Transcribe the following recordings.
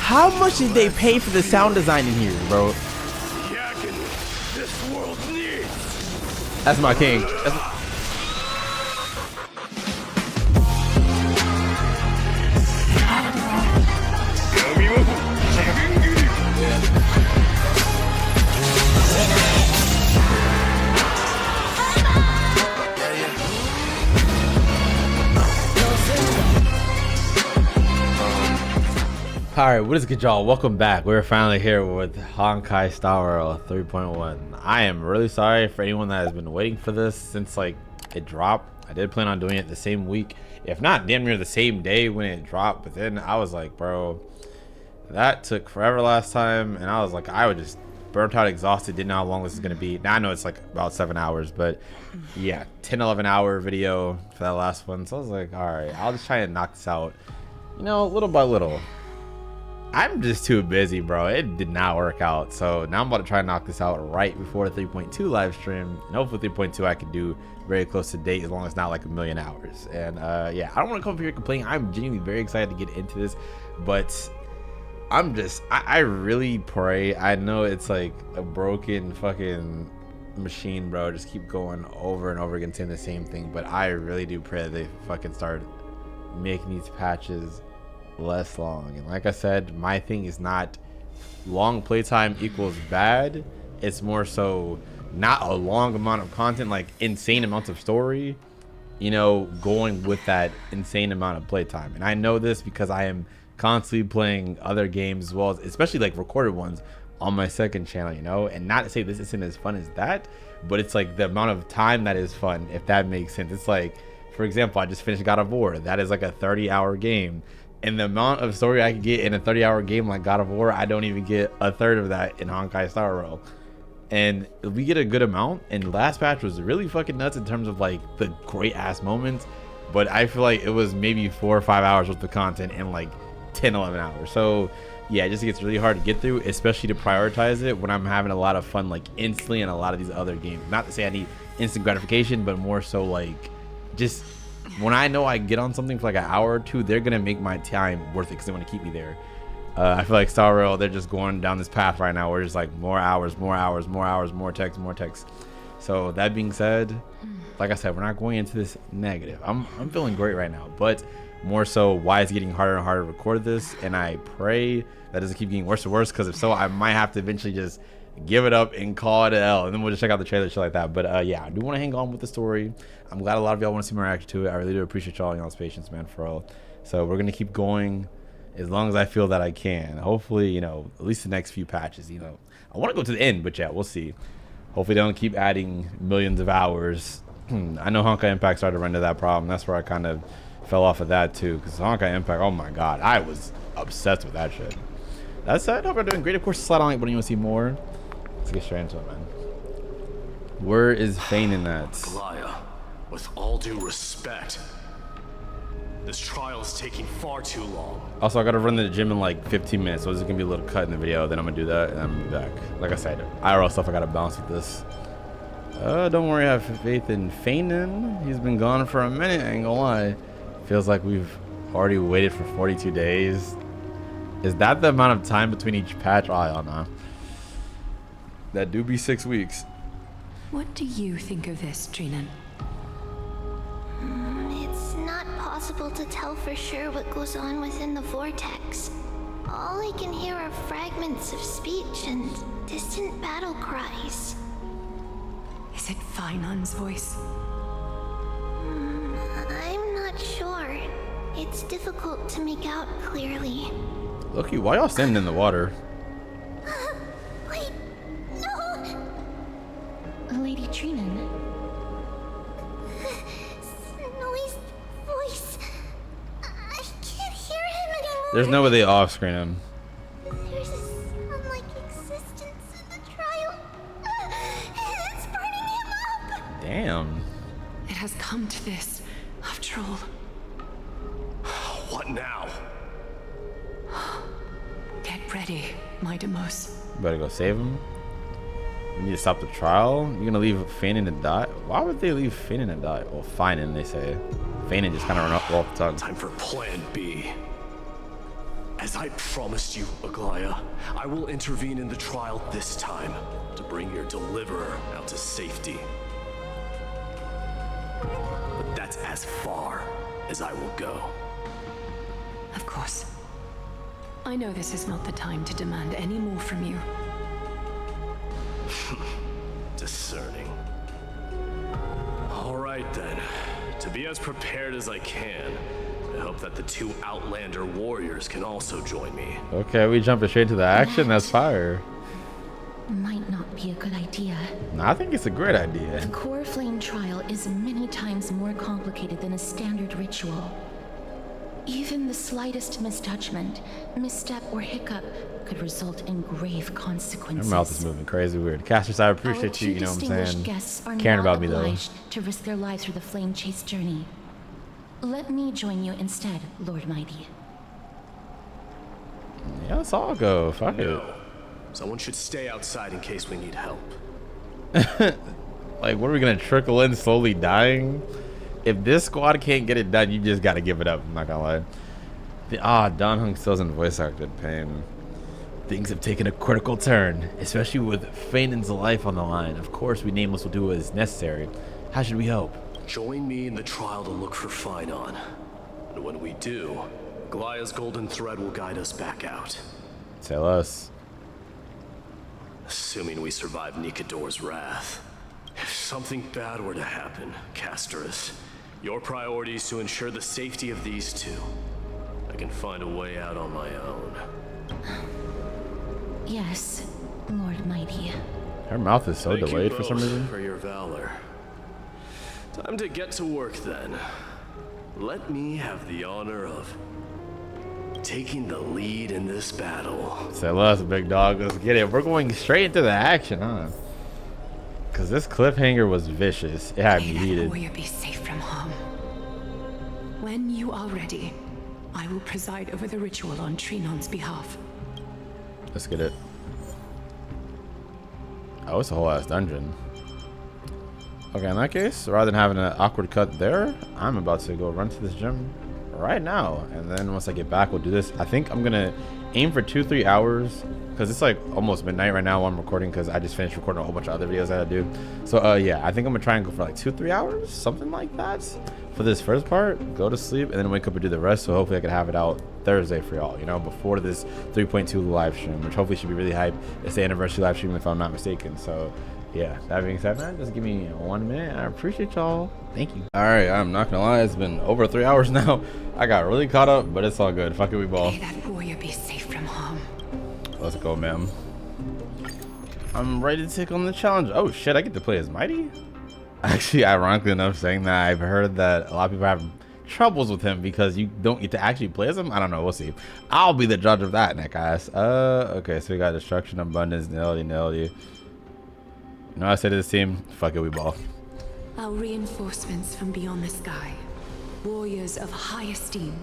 How much did they pay for the sound design in here, bro? This world needs. That's my king. Alright, what is good, y'all? Welcome back. We're finally here with Honkai Star 3.1. I am really sorry for anyone that has been waiting for this since like it dropped. I did plan on doing it the same week, if not damn near the same day when it dropped, but then I was like, bro, that took forever last time, and I was like, I was just burnt out, exhausted, didn't know how long this is going to be. Now I know it's like about 7 hours, but yeah, 10-11 hour video for that last one. So I was like, alright, I'll just try and knock this out, you know, little by little. I'm just too busy, bro. It did not work out. So now I'm about to try and knock this out right before the 3.2 live stream. And hopefully 3.2 I can do very close to date, as long as it's not like 1,000,000 hours. And yeah, I don't want to come up here complaining. I'm genuinely very excited to get into this, but I really pray. I know it's like a broken fucking machine, bro. Just keep going over and over again saying the same thing. But I really do pray that they fucking start making these patches less long. And like I said, my thing is not long playtime equals bad. It's more so not a long amount of content, like insane amounts of story, you know, going with that insane amount of playtime. And I know this because I am constantly playing other games as well, as especially like recorded ones on my second channel, you know. And not to say this isn't as fun as that, but it's like the amount of time that is fun, if that makes sense. It's like, for example, I just finished God of War. That is like a 30-hour game. And the amount of story I could get in a 30-hour game like God of War, I don't even get a third of that in Honkai Star Rail. And we get a good amount. And last patch was really fucking nuts in terms of like the great ass moments. But I feel like it was maybe 4 or 5 hours worth of content in like 10-11 hours. So yeah, it just gets really hard to get through, especially to prioritize it when I'm having a lot of fun like instantly in a lot of these other games. Not to say I need instant gratification, but more so like just when I know I get on something for like an hour or two, they're gonna make my time worth it because they want to keep me there. I feel like Star Rail, they're just going down this path right now where it's like more hours, more hours, more hours, more text, more text. So that being said, like I said, we're not going into this negative. I'm feeling great right now, but more so why it's getting harder and harder to record this. And I pray that doesn't keep getting worse and worse, because if so, I might have to eventually just give it up and call it an L, and then we'll just check out the trailer, shit like that. But yeah, I do want to hang on with the story. I'm glad a lot of y'all want to see my reaction to it. I really do appreciate y'all's patience, man, for all. So we're gonna keep going as long as I feel that I can. Hopefully, you know, at least the next few patches, you know, I want to go to the end, but yeah, we'll see. Hopefully they don't keep adding millions of hours. I know Honkai Impact started to run into that problem. That's where I kind of fell off of that too, because Honkai Impact, oh my god, I was obsessed with that shit. That said, hope you're doing great. Of course, slide on like button you want to see more. Let's get straight into it, man. Where is Fane in that? Glaya, with all due respect, this trial is taking far too long. Also, I gotta run to the gym in like 15 minutes, so this is gonna be a little cut in the video. Then I'm gonna do that, and I'm gonna be back. Like I said, IRL stuff I gotta balance with this. Don't worry, I have faith in Fane. He's been gone for a minute, I ain't gonna lie. Feels like we've already waited for 42 days. Is that the amount of time between each patch? Oh, I don't know. That do be 6 weeks. What do you think of this, Trinan? It's not possible to tell for sure what goes on within the vortex. All I can hear are fragments of speech and distant battle cries. Is it Fainan's voice? I'm not sure. It's difficult to make out clearly. Loki, why y'all standing in the water? Wait, no! Lady Trinan? Snowy's voice. I can't hear him anymore. There's no way they off-screen him. There's a sun-like existence in the trial. It's burning him up. Damn. It has come to this, after all. What now? Get ready, MYDEI. Better go save him. We need to stop the trial. You're gonna leave Fainin to die? Why would they leave Fainin to die? Well, Fainin, they say. Fainin just kind of run off the tongue. Time for Plan B. As I promised you, Aglaya, I will intervene in the trial this time to bring your deliverer out to safety. But that's as far as I will go. Of course. I know this is not the time to demand any more from you. Discerning. All right then. To be as prepared as I can, I hope that the two Outlander warriors can also join me. Okay, we jumping straight to the action. That's fire. Might not be a good idea. No, I think it's a great idea. The core flame trial is many times more complicated than a standard ritual. Even the slightest misjudgment, misstep, or hiccup could result in grave consequences. Her mouth is moving crazy weird. Casters, I appreciate you, you know what I'm saying? Caring about me though. To risk their lives through the flame chase journey. Let me join you instead, Lord MYDEI. Yeah, let's all go. Fuck it. No. Someone should stay outside in case we need help. Like, what are we gonna trickle in slowly dying? If this squad can't get it done, you just gotta give it up. I'm not gonna lie. Don Hung still's in voice acted pain. Things have taken a critical turn, especially with Fainan's life on the line. Of course, we Nameless will do what is necessary. How should we help? Join me in the trial to look for Finon. And when we do, Glaya's golden thread will guide us back out. Tell us. Assuming we survive Nikador's wrath. If something bad were to happen, Casterus, your priority is to ensure the safety of these two. I can find a way out on my own. Yes, Lord MYDEI. Her mouth is so Thank delayed you for some both reason. for your valor. Time to get to work then. Let me have the honor of taking the lead in this battle. Tell us, big dog. Let's get it. We're going straight into the action, huh? Because this cliffhanger was vicious. It had me May that heated. warrior be safe from harm. When you are ready, I will preside over the ritual on Trinon's behalf. Let's get it. Oh, it's a whole ass dungeon. Okay, in that case, rather than having an awkward cut there, I'm about to go run to this gym right now. And then once I get back, we'll do this. I think I'm going to aim for 2-3 hours because it's like almost midnight right now while I'm recording because I just finished recording a whole bunch of other videos I had to do. So, yeah, I think I'm going to try and go for like 2-3 hours, something like that. For this first part, go to sleep and then wake up and do the rest. So hopefully I can have it out Thursday for y'all, you know, before this 3.2 live stream, which hopefully should be really hype. It's the anniversary live stream if I'm not mistaken. So yeah, that being said, man, just give me 1 minute. I appreciate y'all. Thank you. All right, I'm not gonna lie, it's been over 3 hours now. I got really caught up, but it's all good. Fuck it, we ball. May that warrior be safe from harm. Let's go, ma'am. I'm ready to take on the challenge. Oh shit, I get to play as MYDEI? Actually, ironically enough, saying that, I've heard that a lot of people have troubles with him because you don't get to actually play as him. I don't know, we'll see. I'll be the judge of that, guys. Okay, so we got destruction, abundance, nailed. You know what I say to this team? Fuck it, we ball. Our reinforcements from beyond the sky. Warriors of high esteem.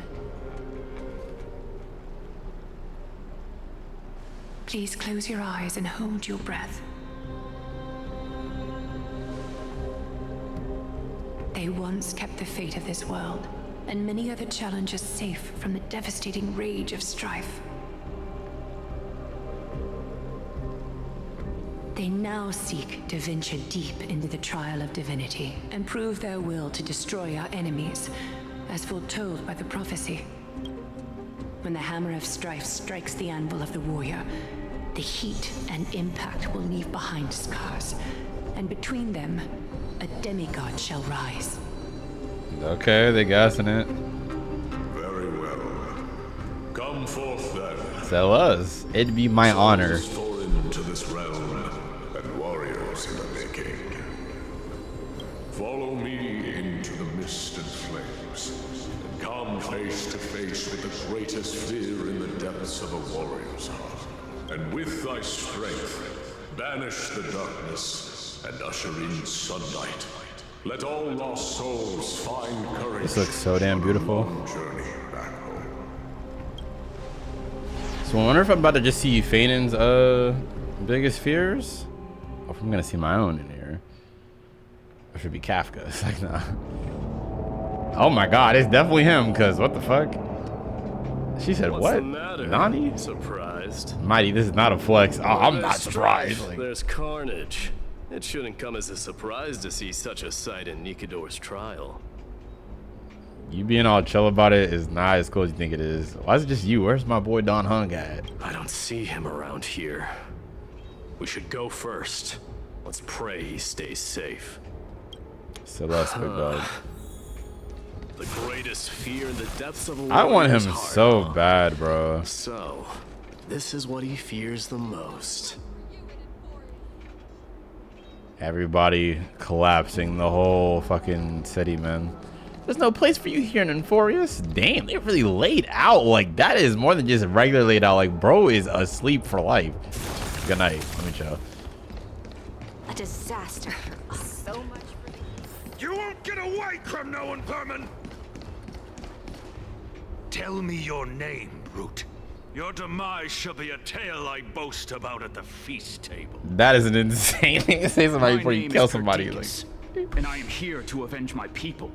Please close your eyes and hold your breath. They once kept the fate of this world, and many other challenges safe from the devastating rage of strife. They now seek to venture deep into the trial of divinity and prove their will to destroy our enemies, as foretold by the prophecy. When the hammer of strife strikes the anvil of the warrior, the heat and impact will leave behind scars, and between them, a demigod shall rise. Okay, they gassing it. Very well. Come forth then. Tell us. It'd be my honor. Fall into this realm, and warriors in the making. Follow me into the mist and flames, and come face to face with the greatest fear in the depths of a warrior's heart. And with thy strength, banish the darkness and usher in sunlight. Let all lost souls find courage. This looks so damn beautiful. Journey back home. So I wonder if I'm about to just see Fainan's biggest fears, or if I'm gonna see my own in here. Or should it be Kafka? It's like, nah. Oh my god, it's definitely him, cause what the fuck? She said, What's what? the matter? Nani? Surprised? Mighty, this is not a flex. Oh, I'm There's not surprised. strife, Like, There's carnage. It shouldn't come as a surprise to see such a sight in Nikador's trial. you being all chill about it is not as cool as you think it is. Why is it just you? Where's my boy Don Hung at? I don't see him around here. We should go first. Let's pray he stays safe. Celeste, big dog. The greatest fear in the depths of a I want him warrior's heart, so huh? bad, bro. So, this is what he fears the most. Everybody collapsing the whole fucking city, man. There's no place for you here in Amphoreus. Damn, they really laid out. Like, that is more than just regular laid out. Like, bro is asleep for life. Good night. Let me chill. A disaster. So much for the... You won't get away, Crumno and Vermin! Tell me your name, brute. Your demise shall be a tale I boast about at the feast table. That is an insane thing to say to somebody My before you name kill is somebody. Like, Perdiccas, and I am here to avenge my people.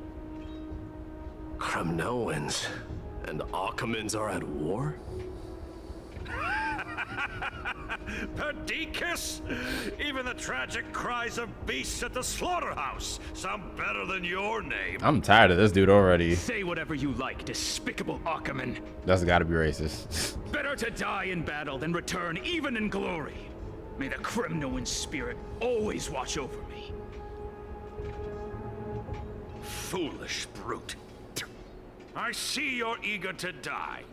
Kremnoans and Akamans are at war? Perdiccas? Even the tragic cries of beasts at the slaughterhouse sound better than your name. I'm tired of this dude already. Say whatever you like, despicable Achaman. That's gotta be racist. Better to die in battle than return even in glory. May the Kremnoan spirit always watch over me. Foolish brute. I see you're eager to die.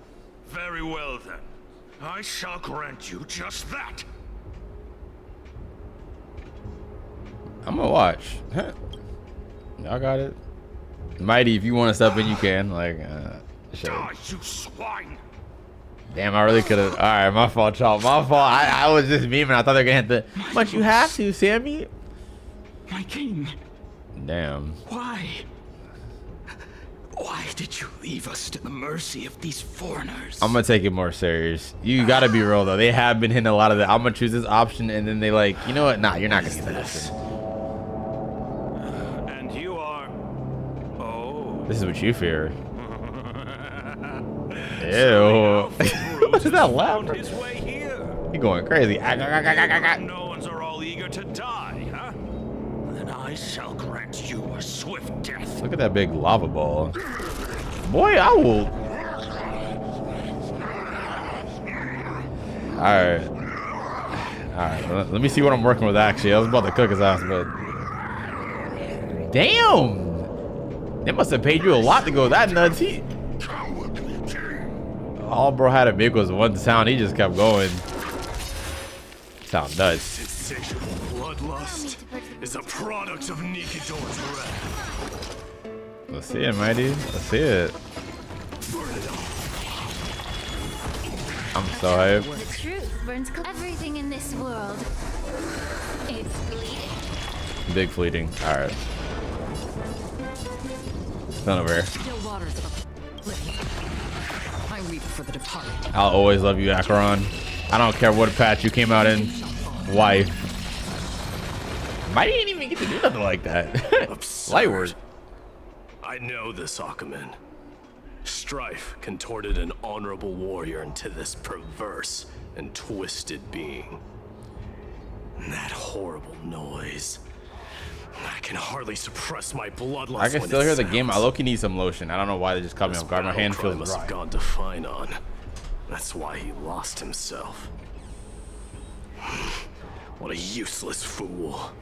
Very well then. I shall grant you just that. I'm gonna watch. Y'all got it. Mighty, if you want to step in, you can. Like, shit. Die, you swine! Damn, I really could have. All right, my fault, y'all. My fault. I was just memeing. I thought they were gonna hit the. But you have to, Sammy. My king, Damn. why? Why did you leave us to the mercy of these foreigners? I'm gonna take it more serious. You gotta be real though. They have been hitting a lot of that. I'm gonna choose this option, and then they like, you know what? Nah, you're not gonna get this. And you are... Oh... This is what you fear. Ew. What is that laugh? Found his way here. He going crazy. No ones are all eager to die, huh? Then I shall grant you a swift death. Look at that big lava ball. Boy, I will. Alright. Alright, let me see what I'm working with actually. I was about to cook his ass, but. Damn! They must have paid you a lot to go that nuts. All bro had to make was one sound. He just kept going. Sound nuts. Insatiable bloodlust is a product of Nikador's wrath. Let's see it, Mighty. Let's see it. I'm so hyped. The truth burns everything in this world. It's bleeding. Big fleeting. Alright. None over here. Still waters of oblivion. I weep for the departed. I'll always love you, Acheron. I don't care what patch you came out in. Wife. Mighty didn't even get to do nothing like that. Absurd. Light work. I know this, Achaman. Strife contorted an honorable warrior into this perverse and twisted being. And that horrible noise. I can hardly suppress my bloodlust. I can when still it hear the game. I sounds. low-key need some lotion. I don't know why they just caught me This off guard. My hand battle cry feels must have dry. gone to Finon. That's why he lost himself. What a useless fool.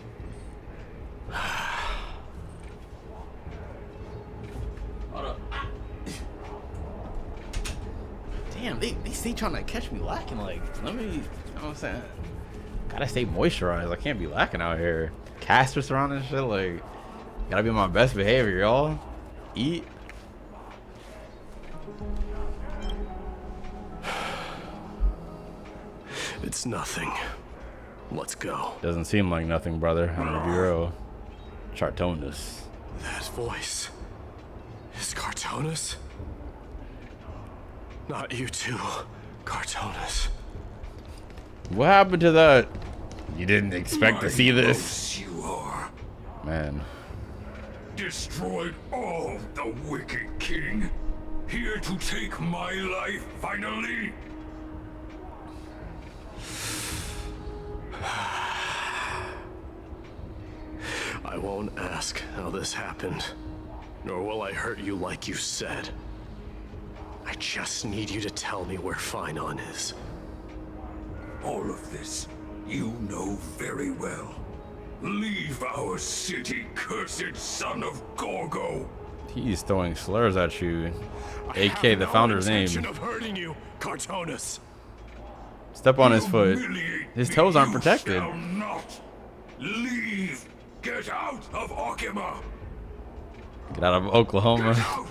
Damn, they stay trying to catch me lacking. Like, let me, you know what I'm saying? Gotta stay moisturized. I can't be lacking out here. Casters around and shit. Like, gotta be on my best behavior, y'all. Eat. It's nothing. Let's go. Doesn't seem like nothing, brother. I'm gonna be real. Chartonus. That voice is Cartonus? Not you too, Cartonus. What happened to that? You didn't expect to see this? You are. Man. Destroyed all the wicked king. Here to take my life, finally? I won't ask how this happened, nor will I hurt you like you said. I just need you to tell me where Finon is. All of this, you know very well. Leave our city, cursed son of Gorgo. He's throwing slurs at you. I AK, have the no founder's intention name. of hurting you, Cartonus. Step on his You foot. humiliate His me. toes aren't You protected. shall not. Leave. Get out of Okima. Get out of Oklahoma. Get out.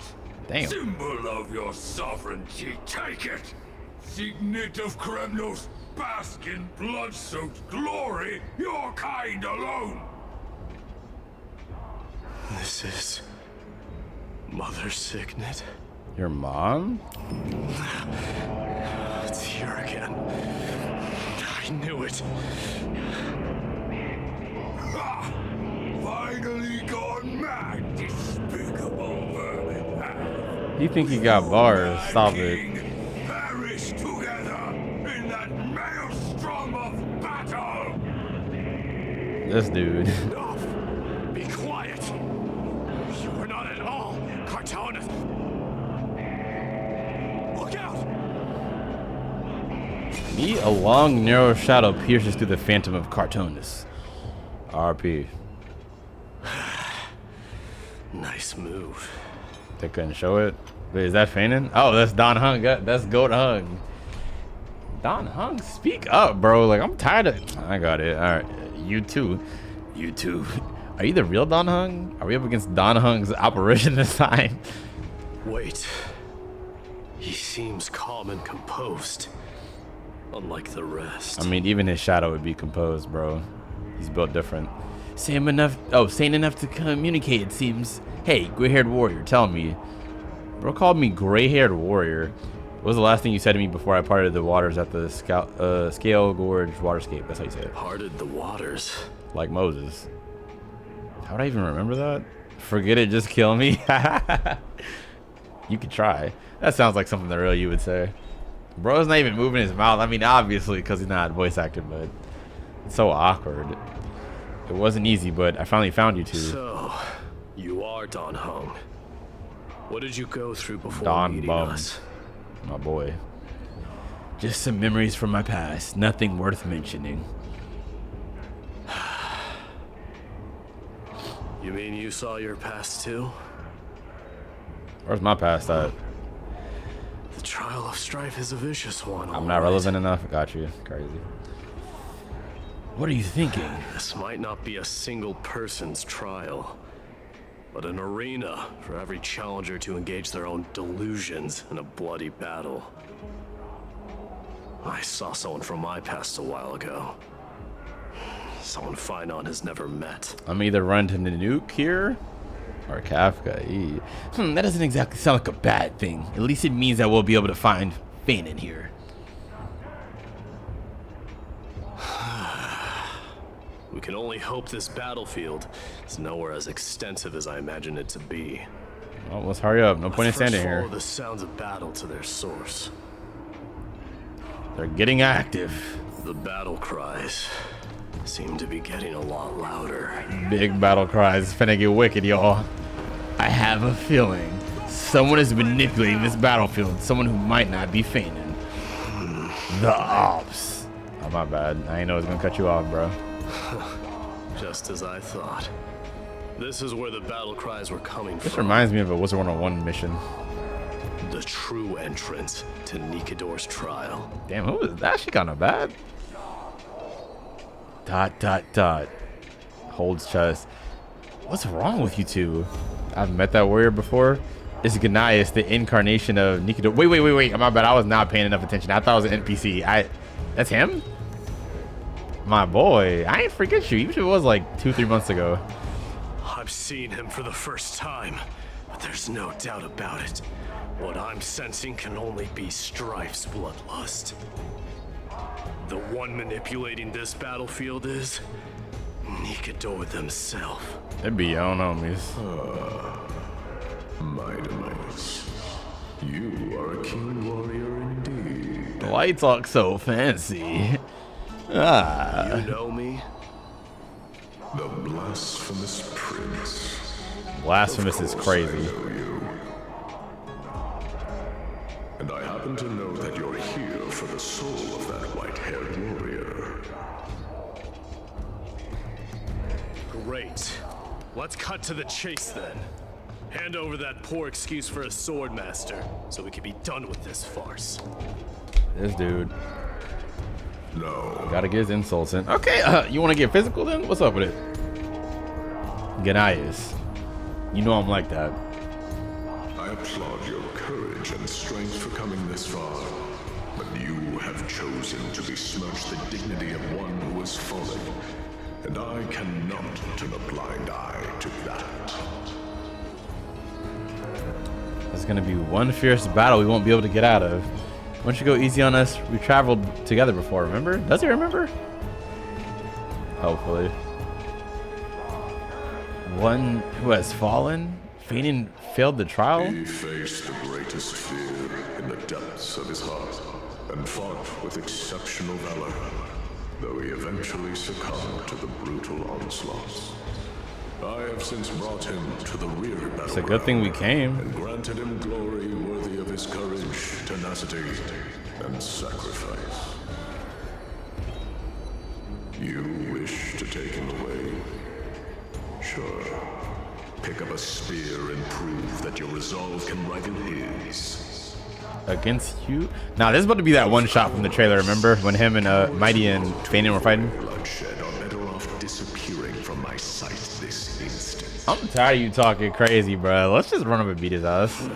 Damn. Symbol of your sovereignty. Take it. Signet of Kremnos. Bask in blood-soaked glory. Your kind alone. This is Mother's signet. Your mom? It's here again. I knew it. Ah, finally gone mad, despicable vermin. You think he got bars? Stop it. King, perish together in that maelstrom of battle. This dude. Enough! Be quiet! You were not at all Cartonus! Look out! Me, a long, narrow shadow pierces through the phantom of Cartonus. RP. Nice move. They couldn't show it. Wait, is that Fanon? Oh, that's Don Hung. That's Goat Hung. Don Hung, speak up, bro. Like, I'm tired of... I got it. All right. You too. You too. Are you the real Don Hung? Are we up against Don Hung's apparition this time? Wait. He seems calm and composed. Unlike the rest. I mean, even his shadow would be composed, bro. He's built different. Sane enough to communicate, it seems. Hey, gray-haired warrior, tell me. Bro called me gray-haired warrior. What was the last thing you said to me before I parted the waters at the Scale Gorge waterscape? That's how you say it. Parted the waters. Like Moses. How would I even remember that? Forget it, just kill me. You could try. That sounds like something that real you would say. Bro's not even moving his mouth. I mean, obviously, because he's not voice acting, but it's so awkward. It wasn't easy, but I finally found you two. So, you are Don Hung. What did you go through before Don meeting Bum. us? My boy. Just some memories from my past. Nothing worth mentioning. You mean you saw your past too? Where's my past at? The trial of strife is a vicious one. I'm not relevant enough. Got you. Crazy. What are you thinking? This might not be a single person's trial, but an arena for every challenger to engage their own delusions in a bloody battle. I saw someone from my past a while ago. Someone Finon has never met. I'm either run to Nanook here or Kafka. That doesn't exactly sound like a bad thing. At least it means that we'll be able to find Fanon here. We can only hope this battlefield is nowhere as extensive as I imagined it to be. Well, let's hurry up. No point in Let's standing first here. follow the sounds of battle to their source. They're getting active. The battle cries seem to be getting a lot louder. Big battle cries. It's finna get wicked, y'all. I have a feeling someone is manipulating this battlefield. Someone who might not be Fanon. The Ops. Oh, my bad. I didn't know I was gonna cut you off, bro. Just as I thought. This is where the battle cries were coming This from. reminds me of a Wizard 101 mission. The true entrance to Nikador's trial. Damn, who was that? She kinda bad. ... Holds chest. What's wrong with you two? I've met that warrior before. It's Gnias, the incarnation of Nikador. Wait. My bad. I was not paying enough attention. I thought it was an NPC. That's him? My boy. I ain't forget you. Even if it was like 2-3 months ago. I've seen him for the first time, but there's no doubt about it. What I'm sensing can only be Strife's bloodlust. The one manipulating this battlefield is Nikador themselves. It'd be your own homies. MYDEI. You are a keen warrior indeed. Why you talk so fancy? Ah. You know me? The blasphemous prince. Blasphemous is crazy. I know you. And I happen to know that you're here for the soul of that white-haired warrior. Great. Let's cut to the chase then. Hand over that poor excuse for a swordmaster, so we can be done with this farce. This dude. No. Gotta get his insults in. Okay, you wanna get physical then? What's up with it? Genias. You know I'm like that. I applaud your courage and strength for coming this far, but you have chosen to besmirch the dignity of one who has fallen, and I cannot turn a blind eye to that. There's gonna be one fierce battle we won't be able to get out of. Why don't you go easy on us? We traveled together before, remember? Does he remember? Hopefully. One who has fallen? Feigning failed the trial? He faced the greatest fear in the depths of his heart, and fought with exceptional valor, though he eventually succumbed to the brutal onslaughts. I have since brought him to the rear battleground. It's a good thing we came. And granted him glory worthy of his courage, tenacity, and sacrifice. You wish to take him away? Sure. Pick up a spear and prove that your resolve can rival his. Against you? Now, this is about to be that one shot from the trailer, remember? When him and MYDEI and Feigning were fighting? Bloodshed are better off disappearing from my sight this instant. I'm tired of you talking crazy, bro. Let's just run up and beat his ass.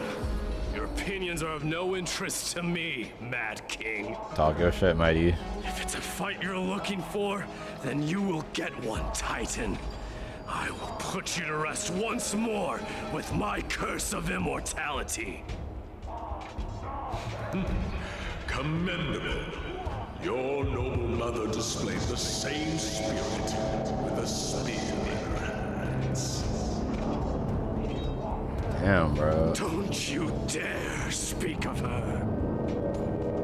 Your opinions are of no interest to me, Mad King. Talk your shit, MYDEI. If it's a fight you're looking for, then you will get one, Titan. I will put you to rest once more with my curse of immortality. Commendable. Your noble mother displayed the same spirit with a spear in her hands. Damn, bro. Don't you dare speak of her.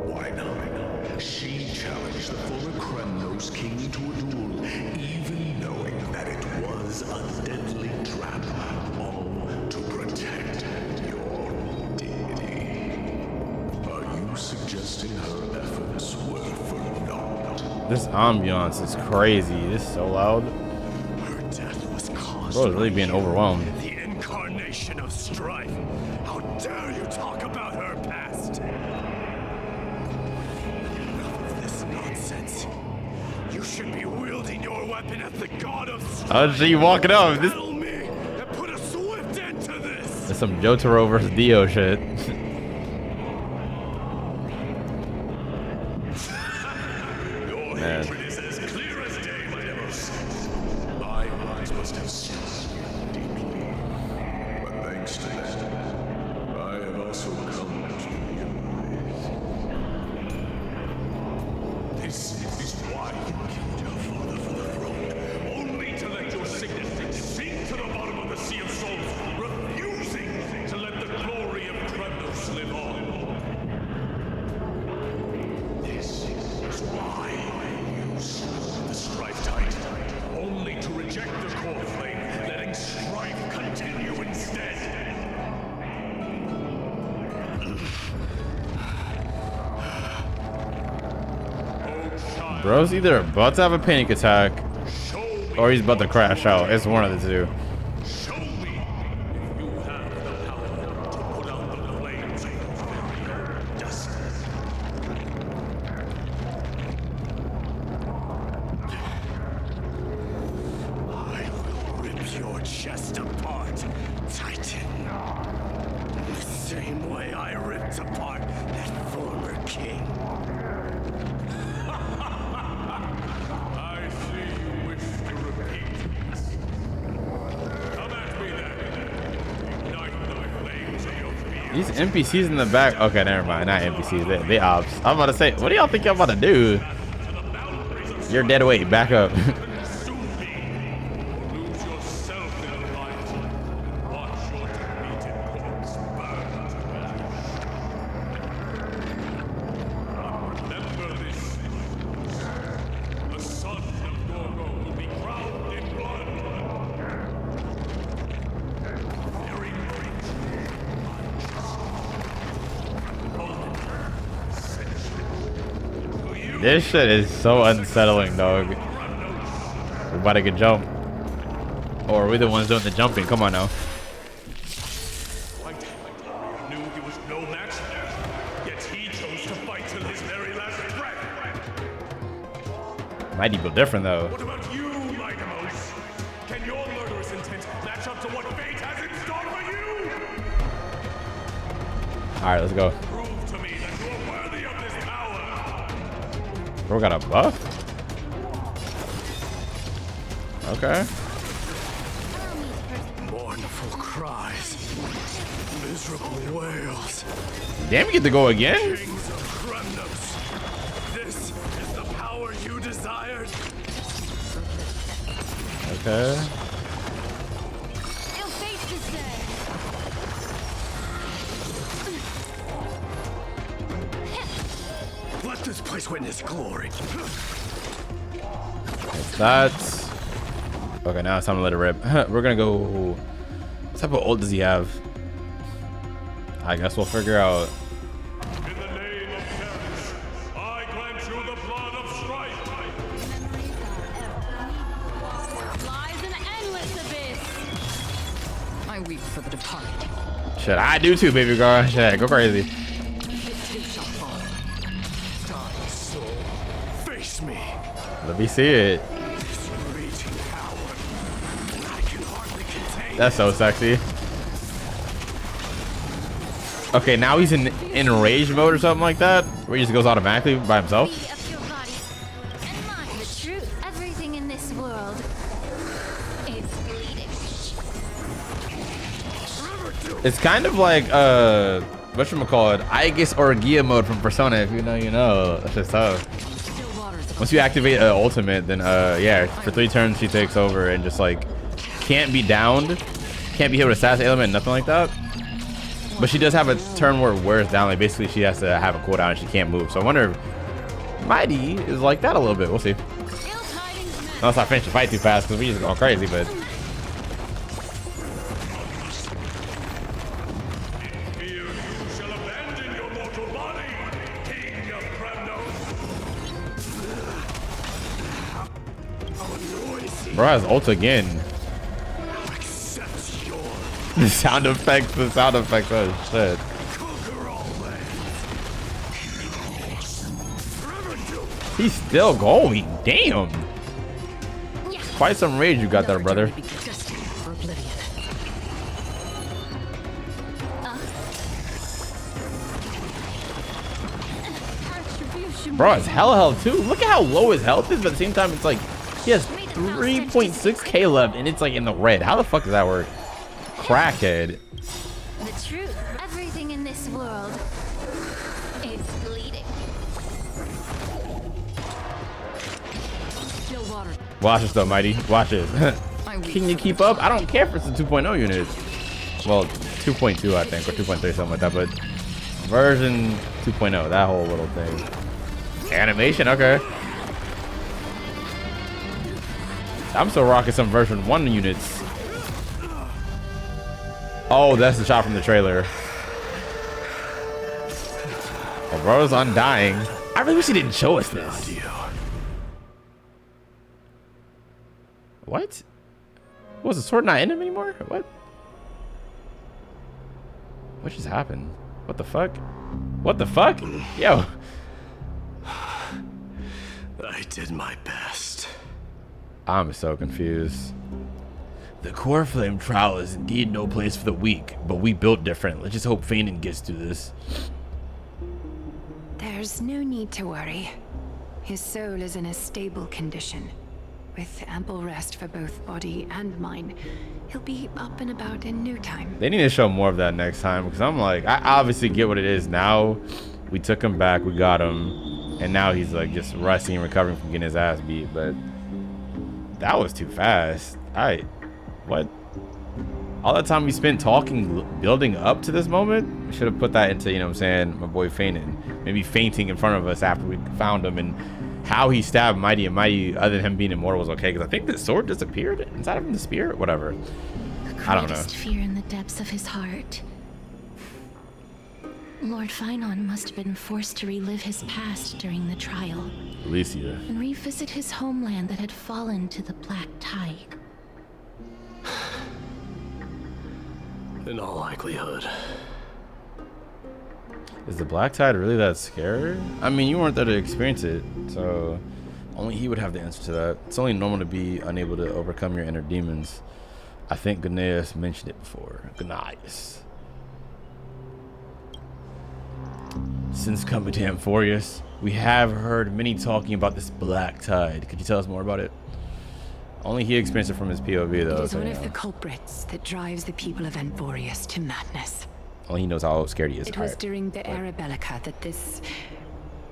Why not? She challenged the former Kremnos king to a duel, even knowing that it was a deadly trap, all to protect your dignity. Are you suggesting her efforts were for naught? This ambiance is crazy. This is so loud. Her death was caused Bro is really being overwhelmed. the incarnation of strife. How dare you talk about her past? Enough of this nonsense. You should be wielding your weapon at the god of strife. Oh, she walking up. This Battle me and put a swift end to this. is some Jotaro versus Dio shit. Your Man. hatred is as clear as day, my Demos. My eyes must have stung you deeply. But thanks to that, I have also come to realize. This is why you killed your father for the throne, only to let your signet sink to the bottom of the Sea of Souls, refusing to let the glory of Kremnos live on. This is why you slew the Strife Titan, only to reject the core flame, letting strife continue instead. Bro's either about to have a panic attack or he's about to crash out. It's one of the two. Show me if you have the power to put out the flames of your very own destiny. I will rip your chest apart, Titan. The same way I ripped apart that former king. I see you wish to repeat this. Come at me then. Ignite the flames of your fear. These NPCs in the back. Okay, never mind. Not NPCs. They ops. I'm about to say, what do y'all think y'all about to do? You're dead weight. Back up. Consume me, or lose yourself in a light, and watch your defeated corpse burn to ash. This shit is so unsettling, dog. We're about to get jumped. Or we're the ones doing the jumping. Come on now. Knew he was no match, yet he chose to fight till his very last breath. Mighty built different though. What about you, MYDEI? Can your murderous intent match up to what fate has in store for you? All right, let's go. Prove to me that you are worthy of this power. Bro got a buff? Okay. Mournful cries. Miserable wails. Damn, you get to go again? Kings of Kremnos. This is the power you desired. Okay. You'll face this day. Let this place witness glory. That's okay. Now it's time to let it rip. We're gonna go. What type of ult does he have? I guess we'll figure out. In the name of Paris, I grant you the blood of strife. Lies an endless abyss. I weep for the departed. Shit, I do too, baby girl. Shit, go crazy. It too shall fall. Dying soul, face me. Let me see it. This raging power. I can hardly contain. That's so sexy. Okay, now he's in rage mode or something like that, where he just goes automatically by himself. Be of your body and mind the truth. Everything in this world is bleeding. It's kind of like whatchamacallit, Aegis or Gia mode from Persona. If you know, you know. That's just tough. Once you activate ultimate, then yeah, for 3 turns she takes over and just like can't be downed, can't be hit with a sass element, nothing like that. But she does have a turn where it wears down. Like basically she has to have a cooldown and she can't move. So I wonder if MYDEI is like that a little bit. We'll see. Unless I finish the fight too fast because we just going crazy, but Here you shall abandon your mortal body, King of Kremnos. bro has ult again. Accept your The sound effects, oh shit. conquer all lands. He's still going, damn. Quite some rage you got there, brother. Be destined for oblivion. Bro, it's hella health too. Look at how low his health is, but at the same time, it's like he has 3.6k left and it's like in the red. How the fuck does that work? Crackhead. The truth. Everything in this world is bleeding. Still water. Watch this though, MYDEI. Watch this. Can you keep up? I don't care if it's a 2.0 unit. Well, 2.2 I think, or 2.3, something like that, but version 2.0, that whole little thing. Animation, okay. I'm still rocking some version 1 units. Oh, that's the shot from the trailer. Oh, bro's undying. I really wish he didn't show us this. What? Was the sword not in him anymore? What? What just happened? What the fuck? What the fuck? Yo. I did my best. I'm so confused. The core flame trial is indeed no place for the weak, but we built different. Let's just hope Fanon gets through this. There's no need to worry. His soul is in a stable condition. With ample rest for both body and mind, he'll be up and about in no time. They need to show more of that next time, because I'm like, I obviously get what it is now. We took him back, we got him, and now he's like just resting and recovering from getting his ass beat, but that was too fast. What? All that time we spent talking, building up to this moment, we should have put that into, you know what I'm saying, my boy Fanon. Maybe fainting in front of us after we found him, and how he stabbed MYDEI, and MYDEI, other than him being immortal, was okay, because I think the sword disappeared inside of him, the spear, whatever. I don't know. Greatest fear in the depths of his heart Lord Finon must have been forced to relive his past during the trial. Alicia. And revisit his homeland that had fallen to the Black Tide. In all likelihood. Is the Black Tide really that scary? I mean, you weren't there to experience it, so only he would have the answer to that. It's only normal to be unable to overcome your inner demons. I think Gnaeus mentioned it before. Gnaeus. Since coming to Amphoreus, we have heard many talking about this Black Tide. Could you tell us more about it? Only he experienced it from his POV, though. It is one of the culprits that drives the people of Amphoreus to madness. Only he knows how scared he is. It was during the Era Bellica that this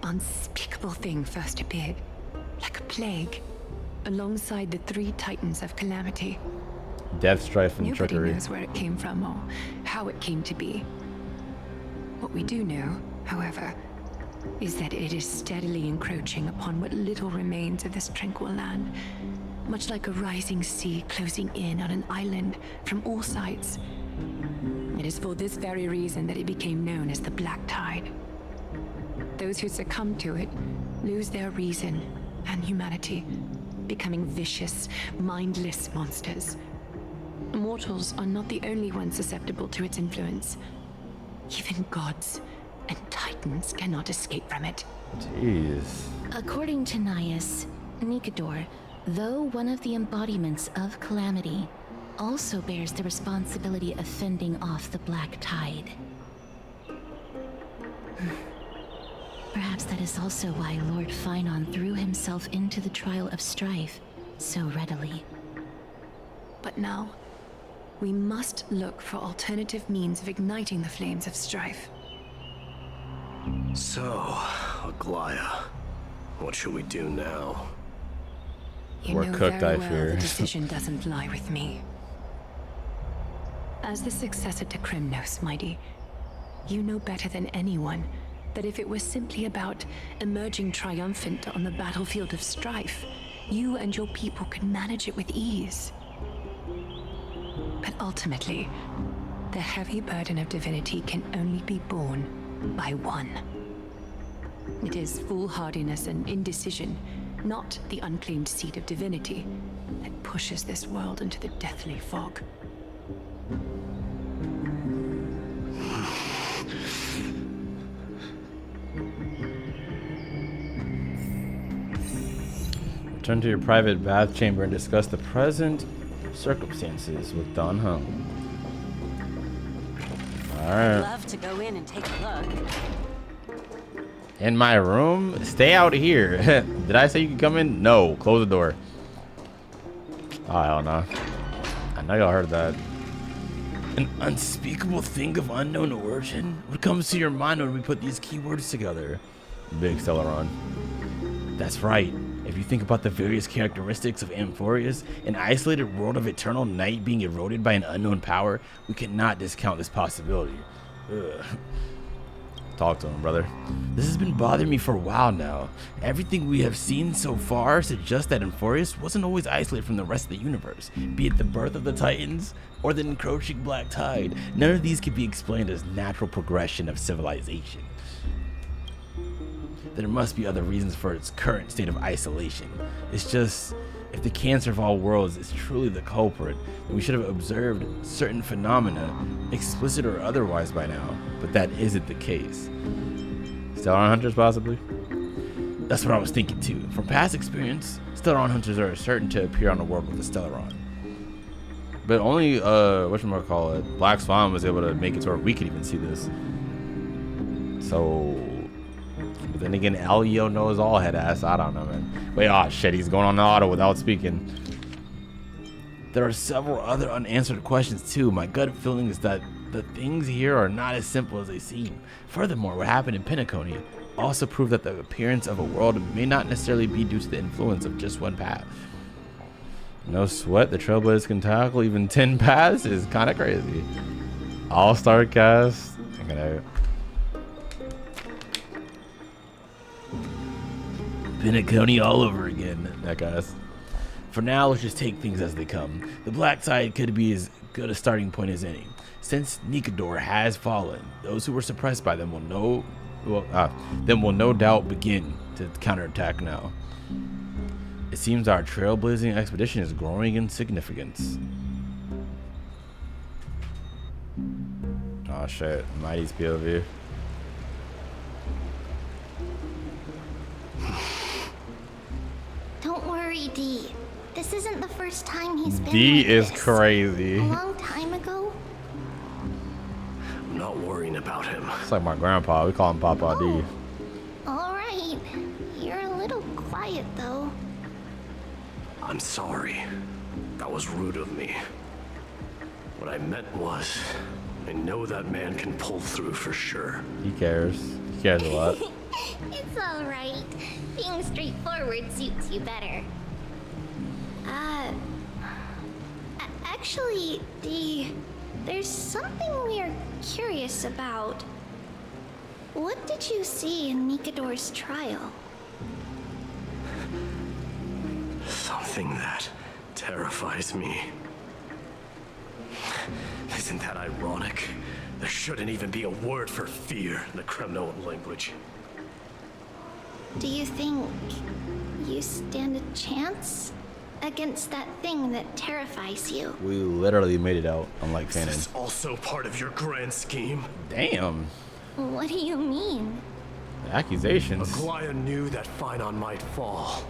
unspeakable thing first appeared, like a plague, alongside the 3 titans of calamity. Death, strife, and Nobody trickery. knows where it came from or how it came to be. What we do know, however, is that it is steadily encroaching upon what little remains of this tranquil land, much like a rising sea closing in on an island from all sides. It is for this very reason that it became known as the Black Tide. Those who succumb to it lose their reason and humanity, becoming vicious, mindless monsters. Mortals are not the only ones susceptible to its influence. Even gods and titans cannot escape from it. Jeez. According to Gnaeus, Nikador, though one of the embodiments of calamity, also bears the responsibility of fending off the Black Tide. Perhaps that is also why Lord Finon threw himself into the trial of strife so readily. But now, we must look for alternative means of igniting the flames of strife. So, Aglaya, what should we do now? You We're know cooked, very I well fear. the decision doesn't lie with me. As the successor to Krymnos, MYDEI, you know better than anyone that if it was simply about emerging triumphant on the battlefield of strife, you and your people could manage it with ease. But ultimately, the heavy burden of divinity can only be borne by one. It is foolhardiness and indecision, not the unclaimed seat of divinity, that pushes this world into the deathly fog. Return to your private bath chamber and discuss the present circumstances with Don Hung. Alright. Love to go in and take a look. In my room? Stay out here. Did I say you could come in? No. Close the door. Oh, hell no. I know y'all heard that. An unspeakable thing of unknown origin? What comes to your mind when we put these keywords together? Big Celeron. That's right. If you think about the various characteristics of Amphoreus, an isolated world of eternal night being eroded by an unknown power, we cannot discount this possibility. Ugh. Talk to him, brother. This has been bothering me for a while now. Everything we have seen so far suggests that Amphoreus wasn't always isolated from the rest of the universe, be it the birth of the Titans or the encroaching Black Tide. None of these can be explained as natural progression of civilization. There must be other reasons for its current state of isolation. It's just, if the cancer of all worlds is truly the culprit, then we should have observed certain phenomena, explicit or otherwise by now, but that isn't the case. Stellaron hunters, possibly? That's what I was thinking too. From past experience, Stellaron hunters are certain to appear on the world with a Stellaron. But only, whatchamacallit, Black Swan was able to make it to where we could even see this. So... But then again, Elio knows all, head ass. I don't know, man. Wait, oh shit, he's going on the auto without speaking. There are several other unanswered questions too. My gut feeling is that the things here are not as simple as they seem. Furthermore, what happened in Penacony also proved that the appearance of a world may not necessarily be due to the influence of just one path. No sweat, the Trailblazers can tackle even 10 paths is kind of crazy. All-star cast. I'm gonna... Penacony all over again, that guys. For now, let's just take things as they come. The black side could be as good a starting point as any. Since Nikador has fallen, those who were suppressed by them will no doubt begin to counterattack now. It seems our trailblazing expedition is growing in significance. Oh shit, MYDEI's POV. Don't worry, D. This isn't the first time he's been D like is this. crazy. A long time ago. I'm not worrying about him. It's like my grandpa. We call him Papa D. All right. You're a little quiet, though. I'm sorry. That was rude of me. What I meant was, I know that man can pull through for sure. He cares. He cares a lot. It's all right. Being straightforward suits you better. Actually, D, there's something we're curious about. What did you see in Nikador's trial? Something that terrifies me. Isn't that ironic? There shouldn't even be a word for fear in the Kremnoan language. Do you think you stand a chance against that thing that terrifies you? We literally made it out, unlike Fanon. Is this also part of your grand scheme? Damn. What do you mean? Accusations. Aglaya knew that Phynon might fall.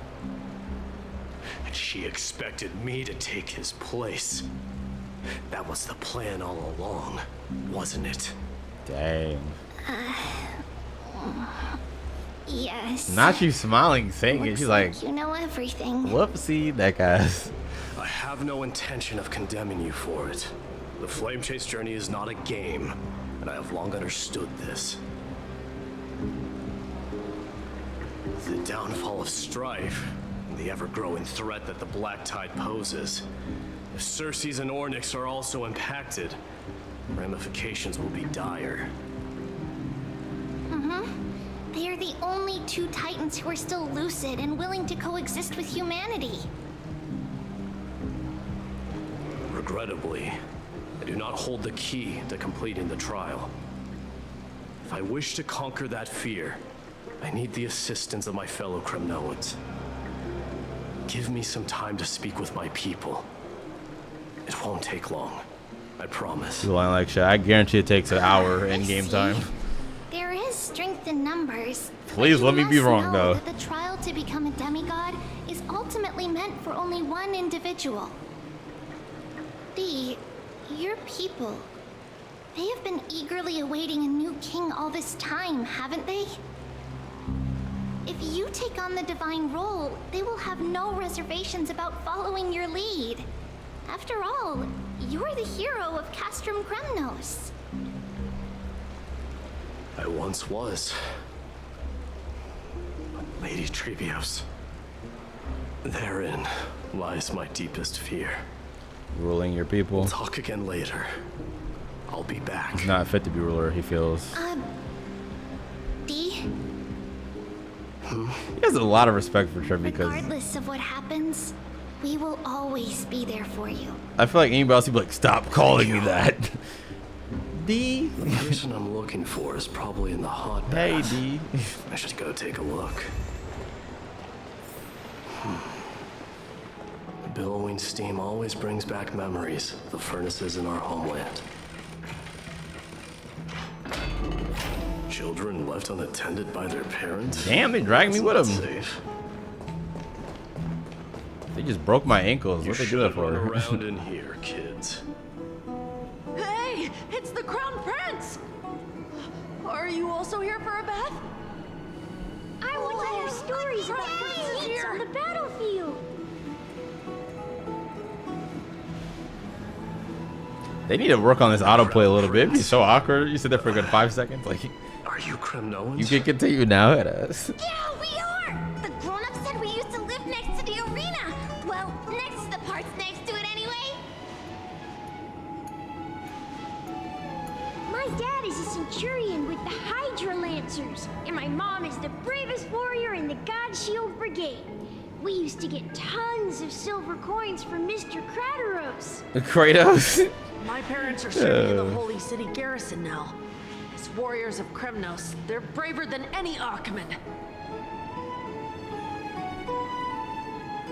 And she expected me to take his place. That was the plan all along, wasn't it? Dang. Yes. Not you smiling, saying it. Looks She's like, you know everything. whoopsie, that guy's. I have no intention of condemning you for it. The Flame Chase journey is not a game, and I have long understood this. The downfall of strife, and the ever-growing threat that the Black Tide poses. If Circes and Ornyx are also impacted, ramifications will be dire. They are the only two Titans who are still lucid and willing to coexist with humanity. Regrettably, I do not hold the key to completing the trial. If I wish to conquer that fear, I need the assistance of my fellow Kremnoans. Give me some time to speak with my people. It won't take long, I promise. You lying like shit. I guarantee it takes an hour in game time. There is strength in numbers. Please let me be wrong, though. That the trial to become a demigod is ultimately meant for only one individual. D, your people. They have been eagerly awaiting a new king all this time, haven't they? If you take on the divine role, they will have no reservations about following your lead. After all, you're the hero of Castrum Kremnos. I once was. Lady Trebios. Therein lies my deepest fear. Ruling your people. We'll talk again later. I'll be back. He's not fit to be ruler, he feels. D? He has a lot of respect for Trip because Regardless of what happens, we will always be there for you. I feel like anybody else would be like, stop calling me that. D? The person I'm looking for is probably in the hot Hey, bath. D. I should go take a look. The billowing steam always brings back memories of the furnaces in our homeland. Children left unattended by their parents? Damn, they dragged me with That's them. not safe. They just broke my ankles. You What they do that should run for? around in here, kids. Hey, it's the Crown Prince! Are you also here for a bath? I want to hear stories about princes on the battlefield. They need to work on this autoplay a little bit. It'd be so awkward. You sit there for a good 5 seconds. Like, Are you Kremnoans? you can continue now at us. Yeah, we are! The grown-ups said we used to live next to the arena. Well, next to the parts next to it anyway. My dad is a centurion with the Hydra Lancers, and my mom is the bravest warrior in the God Shield Brigade. We used to get tons of silver coins from Mr. Kratos. Kratos? My parents are serving in the Holy City garrison now. As warriors of Kremnos, they're braver than any Achaemen.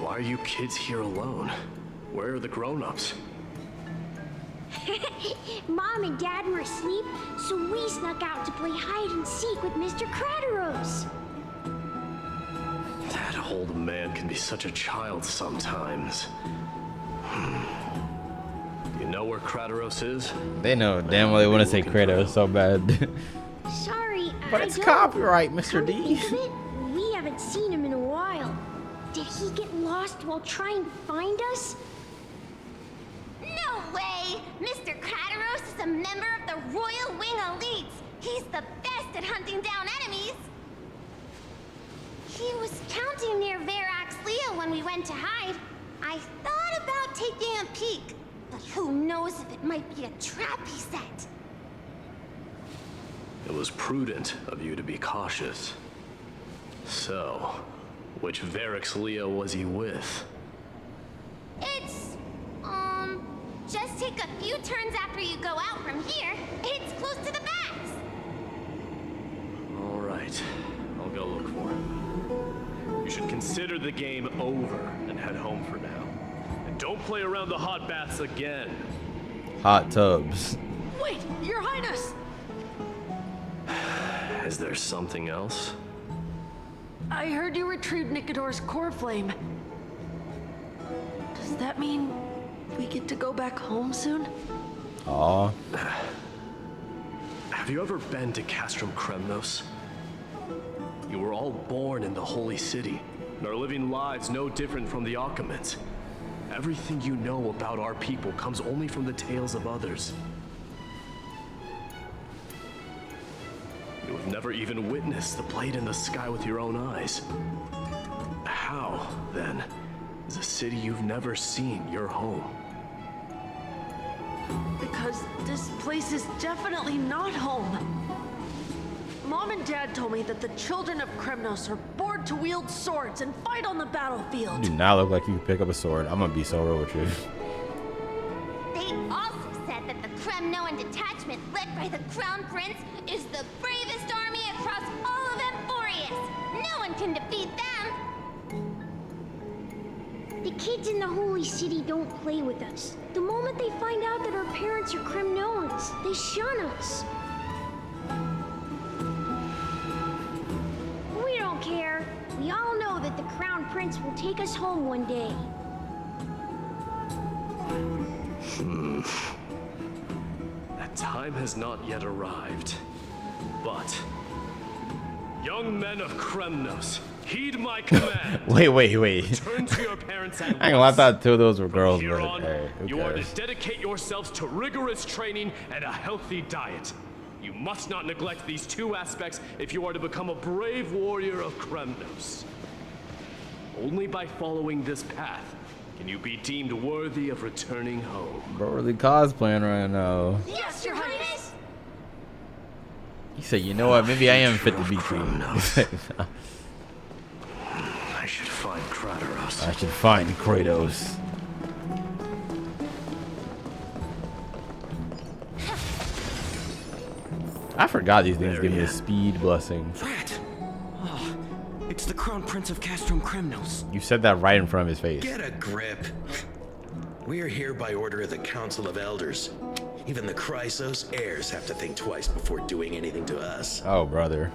Why are you kids here alone? Where are the grown-ups? Mom and Dad were asleep, so we snuck out to play hide and seek with Mr. Kratos. That old man can be such a child sometimes. You know where Kratos is? They know damn well they want to say Kratos so bad. Sorry, But it's copyright, Mr. D. Think of it, we haven't seen him in a while. Did he get lost while trying to find us? No way! Mr. Kratos is a member of the Royal Wing Elites. He's the best at hunting down enemies. He was counting near Verax Leo when we went to hide. I thought about taking a peek, but who knows if it might be a trap he set. It was prudent of you to be cautious. So, which Verax Leo was he with? It's, just take a few turns after you go out from here. It's close to the bats. All right, I'll go look for him. You should consider the game over and head home for now. And don't play around the hot baths again. Hot tubs. Wait, Your Highness! Is there something else? I heard you retrieved Nikador's core flame. Does that mean we get to go back home soon? Aw. Have you ever been to Castrum Kremnos? You were all born in the Holy City, and are living lives no different from the Achaemens. Everything you know about our people comes only from the tales of others. You have never even witnessed the blade in the sky with your own eyes. How, then, is a city you've never seen your home? Because this place is definitely not home. Mom and Dad told me that the children of Kremnos are born to wield swords and fight on the battlefield. You do not look like you can pick up a sword. I'm gonna be so real with you. They also said that the Kremnoan detachment led by the Crown Prince is the bravest army across all of Amphoreus. No one can defeat them. The kids in the Holy City don't play with us. The moment they find out that our parents are Kremnoans, they shun us. We don't care. We all know that the Crown Prince will take us home one day. That time has not yet arrived. But, young men of Kremnos, heed my command. Wait. Return to your parents at once. I ain't gonna lie, I thought two of those were girls, From here but on, hey, who you are cares? to dedicate yourselves to rigorous training and a healthy diet. You must not neglect these two aspects if you are to become a brave warrior of Kremnos. Only by following this path can you be deemed worthy of returning home. Bro, really cosplaying right now. Yes, Your Highness! He said, you know what, maybe I am fit to beat you. I should find Kratos. I should find Kratos. I forgot these things give me a speed blessing. Frat! Oh, it's the Crown Prince of Castrum Kremnos. You said that right in front of his face. Get a grip. We are here by order of the Council of Elders. Even the Chrysos heirs have to think twice before doing anything to us. Oh, brother.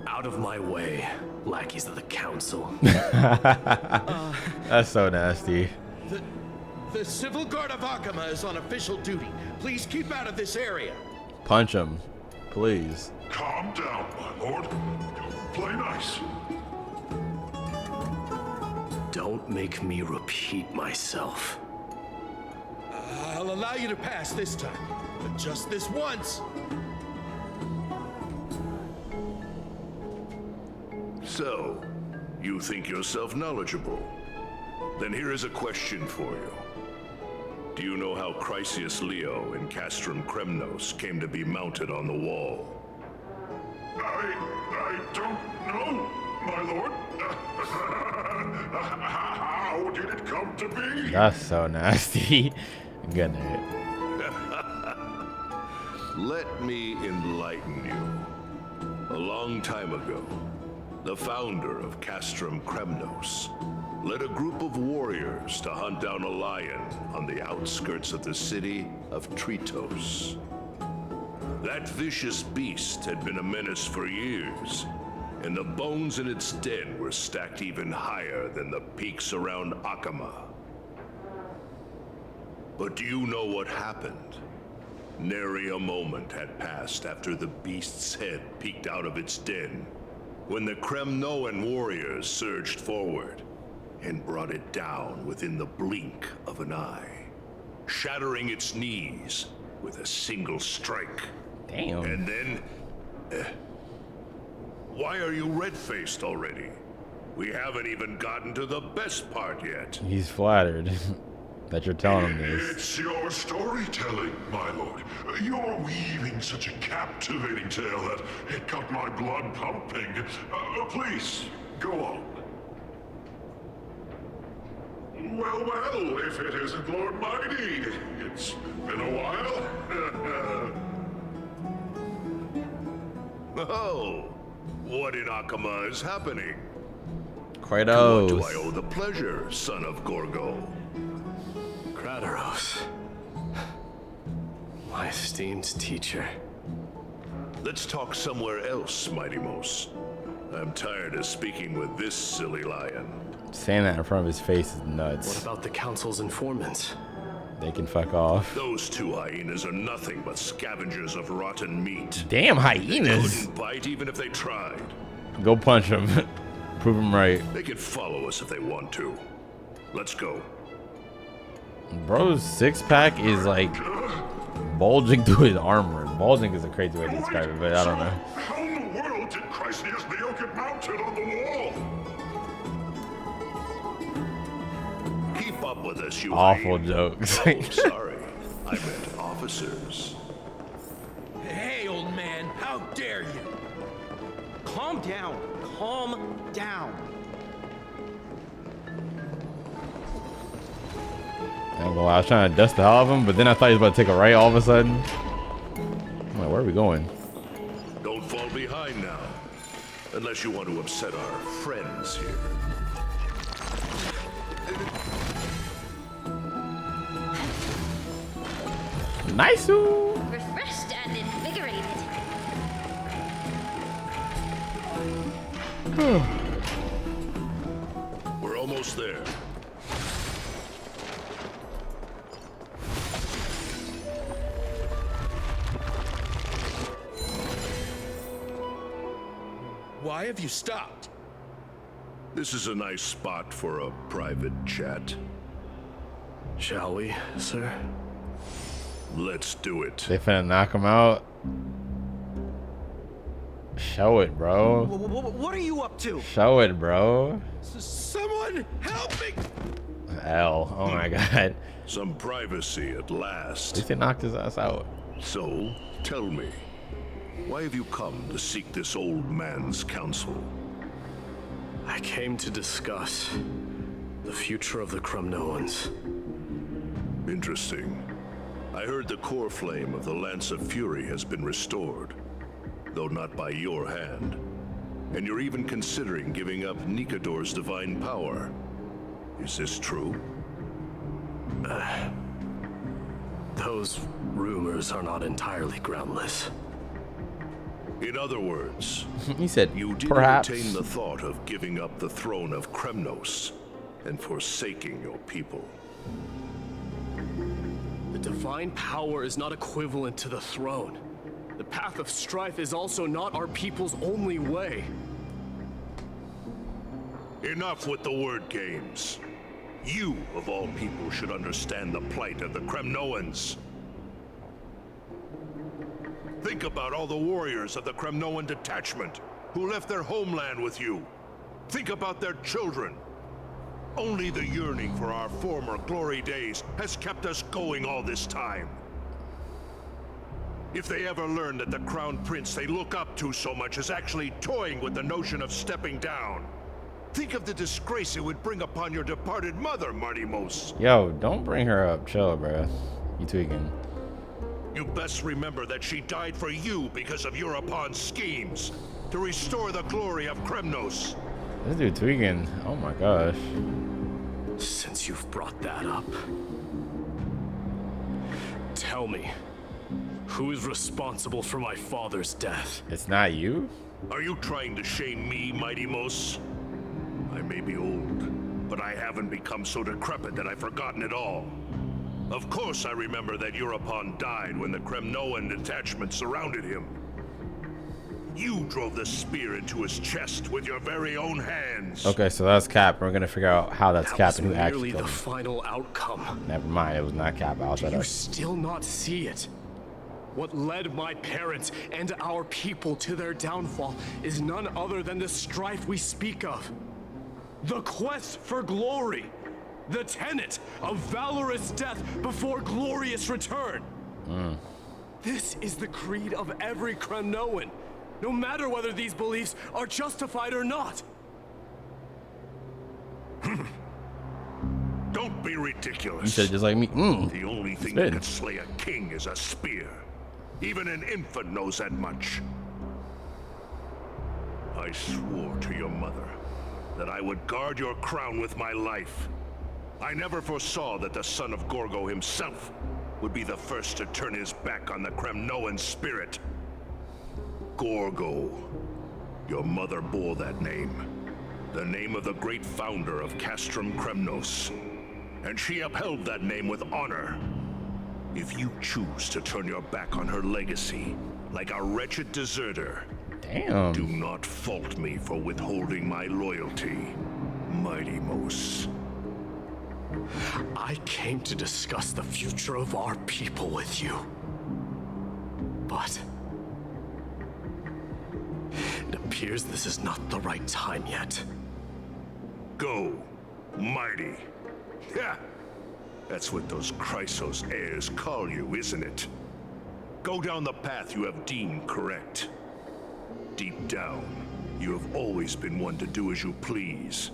Out of my way, lackeys of the Council. That's so nasty. The Civil Guard of Achaemen is on official duty. Please keep out of this area. Punch him, please. Calm down, my lord. Play nice. Don't make me repeat myself. I'll allow you to pass this time, but just this once. So, you think yourself knowledgeable? Then here is a question for you. Do you know how Chrysius Leo in Castrum Kremnos came to be mounted on the wall? I don't know, lord. How did it come to be? That's so nasty. Good night. Let me enlighten you. A long time ago, the founder of Castrum Kremnos led a group of warriors to hunt down a lion on the outskirts of the city of Tritos. That vicious beast had been a menace for years, and the bones in its den were stacked even higher than the peaks around Akama. But do you know what happened? Nary a moment had passed after the beast's head peeked out of its den, when the Kremnoan warriors surged forward and brought it down within the blink of an eye, shattering its knees with a single strike. Damn. And then... why are you red-faced already? We haven't even gotten to the best part yet. He's flattered that you're telling him this. It's your storytelling, my lord. You're weaving such a captivating tale that it got my blood pumping. Please, go on. Well, if it isn't Lord MYDEI, it's been a while. Oh, what in Akama is happening? Kratos. To what do I owe the pleasure, son of Gorgo? Kratos. My esteemed teacher. Let's talk somewhere else, Mighty Mos. I'm tired of speaking with this silly lion. Saying that in front of his face is nuts. What about the council's informants? They can fuck off. Those two hyenas are nothing but scavengers of rotten meat. Damn They hyenas. couldn't bite even if they tried. Go punch him. Prove him right. They can follow us if they want to. Let's go. Bro's six-pack is like bulging through his armor. Bulging is a crazy way to describe it, but I don't know. How in the world did Chrysius Neo get mounted on the wall? Keep up with us, you Awful hyena. jokes. Oh, sorry. I meant officers. Hey, old man, how dare you? Calm down. Calm down. I ain't gonna lie, I was trying to dust the hell out of him, but then I thought he was about to take a right all of a sudden. I'm like, where are we going? Don't fall behind now. Unless you want to upset our friends here. Nice. Refreshed and invigorated. We're almost there. Why have you stopped? This is a nice spot for a private chat. Shall we, sir? Let's do it. They finna knock him out. Show it, bro. What are you up to? Show it, bro. Someone help me! L. Oh my god. Some privacy at At last. least they knocked his ass out. So, tell me, why have you come to seek this old man's counsel? I came to discuss the future of the Kremnoans. Interesting. I heard the core flame of the Lance of Fury has been restored, though not by your hand. And you're even considering giving up Nikador's divine power. Is this true? Those rumors are not entirely groundless. In other words, He said, you did perhaps. entertain the thought of giving up the throne of Kremnos and forsaking your people. The divine power is not equivalent to the throne. The path of strife is also not our people's only way. Enough with the word games. You, of all people, should understand the plight of the Kremnoans. Think about all the warriors of the Kremnoan detachment who left their homeland with you. Think about their children. Only the yearning for our former glory days has kept us going all this time. If they ever learn that the crown prince they look up to so much is actually toying with the notion of stepping down, Think of the disgrace it would bring upon your departed mother, MYDEI. Yo, don't bring her up. Chill, bro. You tweaking. You best remember that she died for you because of Europon's schemes to restore the glory of Kremnos. This dude tweaking. Oh my gosh. Since you've brought that up, tell me, who is responsible for my father's death? It's not you? Are you trying to shame me, MYDEI? I may be old, but I haven't become so decrepit that I've forgotten it all. Of course I remember that Europon died when the Kremnoan detachment surrounded him. You drove the spear into his chest with your very own hands. Okay, so that's Cap. We're gonna figure out how that's Cap and who actually That killed was merely the him. final outcome. Never mind, it was not Cap. I'll shut Do you up. still not see it? What led my parents and our people to their downfall is none other than the strife we speak of. The quest for glory. The tenet of valorous death before glorious return. This is the creed of every Kremnoan, no matter whether these beliefs are justified or not. Don't be ridiculous. You said just like me. The only thing that could slay a king is a spear. Even an infant knows that much. I swore to your mother that I would guard your crown with my life. I never foresaw that the son of Gorgo himself would be the first to turn his back on the Kremnoan spirit. Gorgo. Your mother bore that name. The name of the great founder of Castrum Kremnos. And she upheld that name with honor. If you choose to turn your back on her legacy, like a wretched deserter, damn, do not fault me for withholding my loyalty, MYDEI. I came to discuss the future of our people with you. But it appears this is not the right time yet. Go, MYDEI. Yeah, that's what those Chrysos heirs call you, isn't it? Go down the path you have deemed correct. Deep down, you have always been one to do as you please.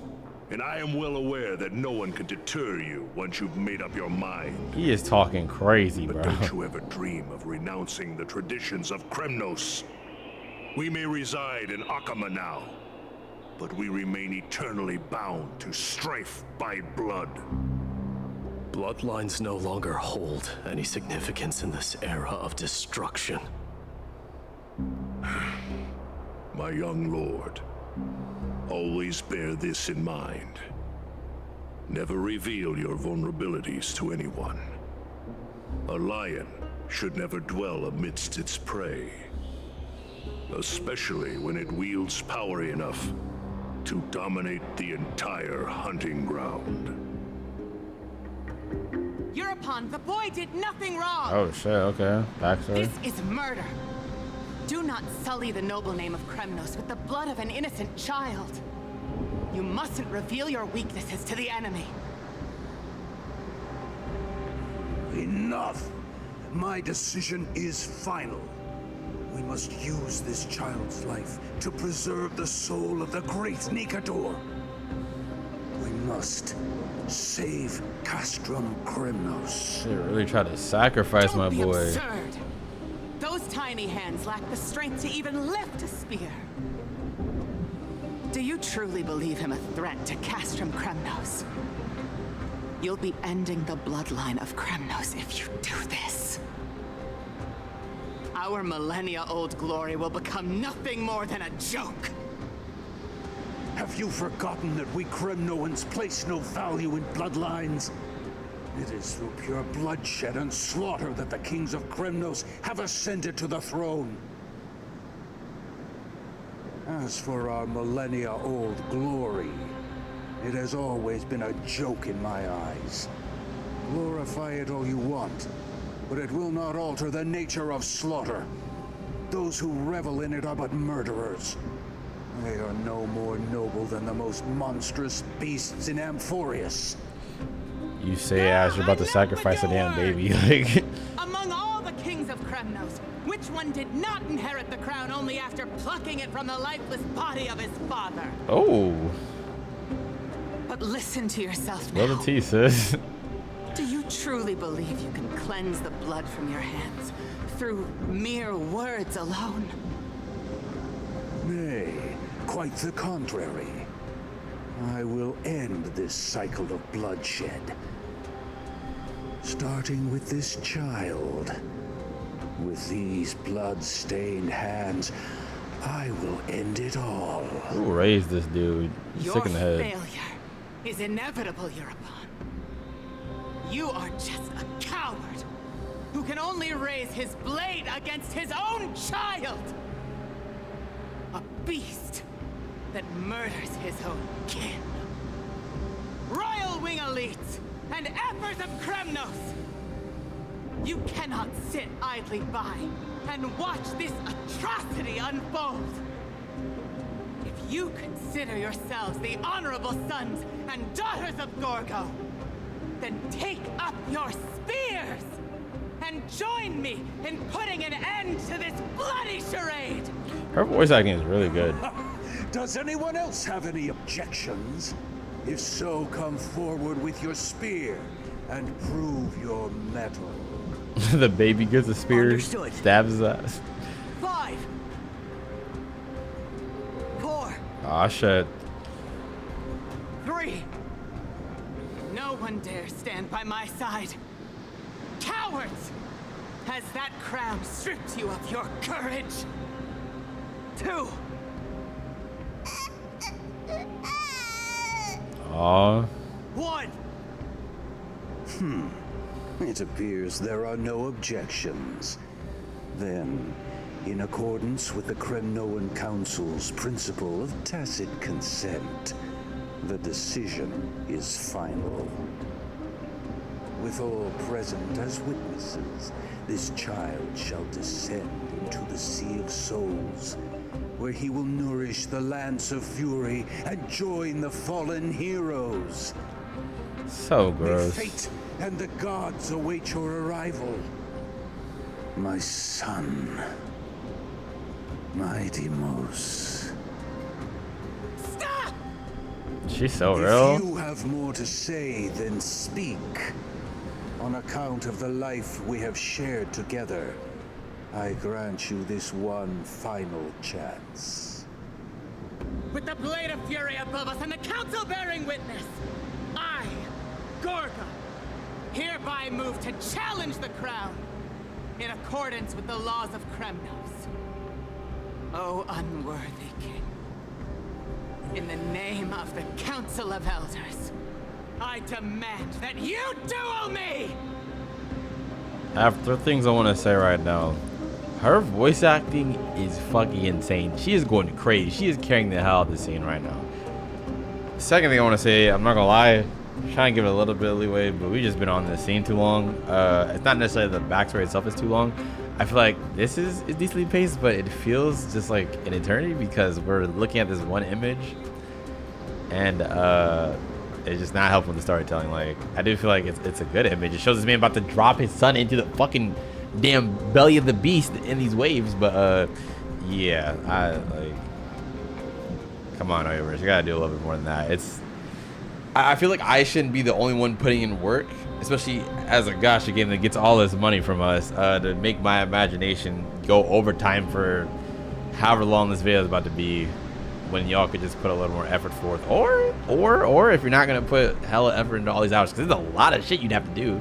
And I am well aware that no one can deter you once you've made up your mind. He is talking crazy, bro. But don't you ever dream of renouncing the traditions of Kremnos. We may reside in Akama now, but we remain eternally bound to strife by blood. Bloodlines no longer hold any significance in this era of destruction. My young lord, always bear this in mind. Never reveal your vulnerabilities to anyone. A lion should never dwell amidst its prey, especially when it wields power enough to dominate the entire hunting ground. Europon, the boy did nothing wrong! Oh shit, okay. Backstory. This is murder. Do not sully the noble name of Kremnos with the blood of an innocent child. You mustn't reveal your weaknesses to the enemy. Enough! My decision is final. We must use this child's life to preserve the soul of the great Nikador. We must save Castrum Kremnos. They really tried to sacrifice my boy. Absurd. Those tiny hands lack the strength to even lift a spear. Do you truly believe him a threat to Castrum Kremnos? You'll be ending the bloodline of Kremnos if you do this. Our millennia-old glory will become nothing more than a joke. Have you forgotten that we Kremnoans place no value in bloodlines? It is through pure bloodshed and slaughter that the kings of Kremnos have ascended to the throne. As for our millennia-old glory, it has always been a joke in my eyes. Glorify it all you want, but it will not alter the nature of slaughter. Those who revel in it are but murderers. They are no more noble than the most monstrous beasts in Amphoreus. You say as you're about to sacrifice a damn baby, like. Among all the kings of Kremnos, which one did not inherit the crown only after plucking it from the lifeless body of his father? Oh. listen to yourself Little now. T, sis. Do you truly believe you can cleanse the blood from your hands through mere words alone? Nay, quite the contrary. I will end this cycle of bloodshed. Starting with this child. With these blood-stained hands, I will end it all. Who raised this dude? He's sick in the head. Your failure is inevitable, European. You are just a coward who can only raise his blade against his own child. A beast that murders his own kin. Royal Wing elites and Emperors of Kremnos! You cannot sit idly by and watch this atrocity unfold. If you consider yourselves the honorable sons and daughters of Gorgo, then take up your spears and join me in putting an end to this bloody charade. Her voice acting is really good. Does anyone else have any objections? If so, come forward with your spear and prove your mettle. The baby gets a spear, Understood. stabs his ass. 5, 4, Aw, shit. 3. No one dare stand by my side. Cowards! Has that crown stripped you of your courage? 2. Aw. 1. It appears there are no objections. Then, in accordance with the Kremnoan Council's principle of tacit consent, the decision is final. With all present as witnesses, this child shall descend into the Sea of Souls, where he will nourish the Lance of Fury and join the fallen heroes. So May gross. fate and the gods await your arrival. My son, Midemos. Stop! She's so If real. you have more to say, then speak. On account of the life we have shared together, I grant you this one final chance. With the blade of fury above us and the council bearing witness, I, Gorgo, hereby move to challenge the crown in accordance with the laws of Kremnos. O unworthy king, in the name of the Council of Elders, I demand that you duel me! After things I want to say right now, her voice acting is fucking insane. She is going crazy. She is carrying the hell out of the scene right now. Second thing I want to say, I'm not gonna lie, I'm trying to give it a little bit of leeway, but we've just been on this scene too long. It's not necessarily the backstory itself is too long. I feel like this is decently paced, but it feels just like an eternity because we're looking at this one image, and it's just not helpful with the storytelling. Like, I do feel like it's a good image. It shows this man about to drop his son into the fucking damn belly of the beast in these waves, but yeah, come on, Overs, you gotta do a little bit more than that. I feel like I shouldn't be the only one putting in work, especially as a gacha game that gets all this money from us, to make my imagination go overtime for however long this video is about to be, when y'all could just put a little more effort forth, or if you're not gonna put hella effort into all these hours, because there's a lot of shit you'd have to do,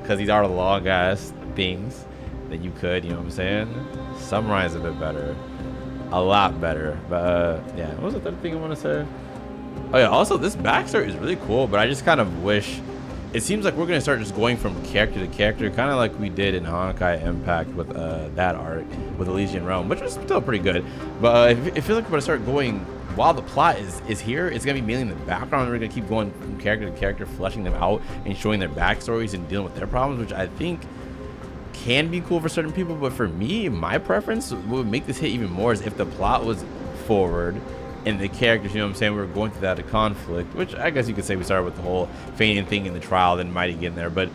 because these are long ass things that you could, you know what I'm saying, summarize a bit better, a lot better. But yeah, what was the third thing I want to say? Oh yeah, also this backstory is really cool, but I just kind of wish, it seems like we're gonna start just going from character to character, kind of like we did in Honkai Impact with that arc with Elysian Realm, which was still pretty good. But it feels like we're gonna start going while the plot is here. It's gonna be mainly in the background. We're gonna keep going from character to character, fleshing them out and showing their backstories and dealing with their problems, which I think can be cool for certain people. But for me, my preference, what would make this hit even more is if the plot was forward and the characters, you know what I'm saying, we were going through that conflict, which I guess you could say we started with the whole Fanian thing in the trial, then MYDEI get in there, but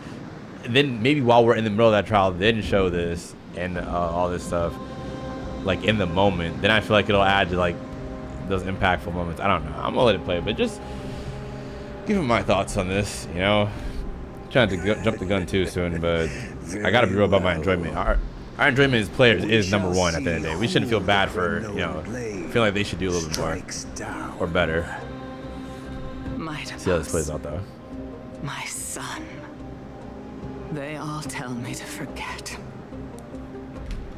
then maybe while we're in the middle of that trial, then show this and all this stuff like in the moment, then I feel like it'll add to like those impactful moments. I don't know, I'm gonna let it play, but just Give him my thoughts on this. You know, trying to jump the gun too soon, but I gotta be real about my enjoyment. Our enjoyment as players is number one at the end of the day. We shouldn't feel bad for, you know, feel like they should do a little bit more or better. See how this plays out though. My son. They all tell me to forget.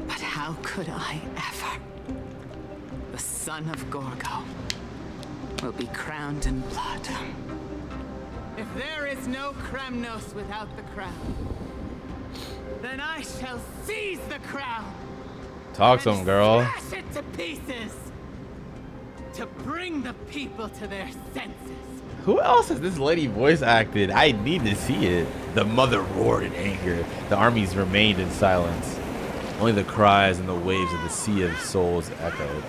But how could I ever? The son of Gorgo will be crowned in blood. If there is no Kremnos without the crown, then I shall seize the crown. Talk to him, girl. Smash it to pieces to bring the people to their senses. Who else has this lady voice acted? I need to see it. The mother roared in anger. The armies remained in silence. Only the cries and the waves of the sea of souls echoed.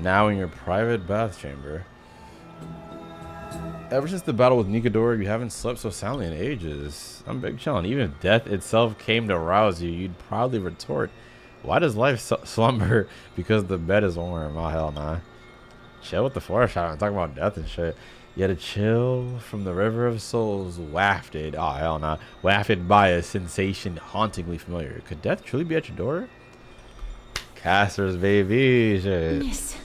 Now in your private bath chamber. Ever since the battle with Nikador, you haven't slept so soundly in ages. I'm big chillin'. Even if death itself came to rouse you, you'd probably retort, why does life slumber? Because the bed is warm. Oh, hell nah. Chill with the foreshadow. I'm talking about death and shit. Yet a chill from the river of souls wafted. Oh, hell nah. Wafted by a sensation hauntingly familiar. Could death truly be at your door? Casters, baby. Shit. Miss,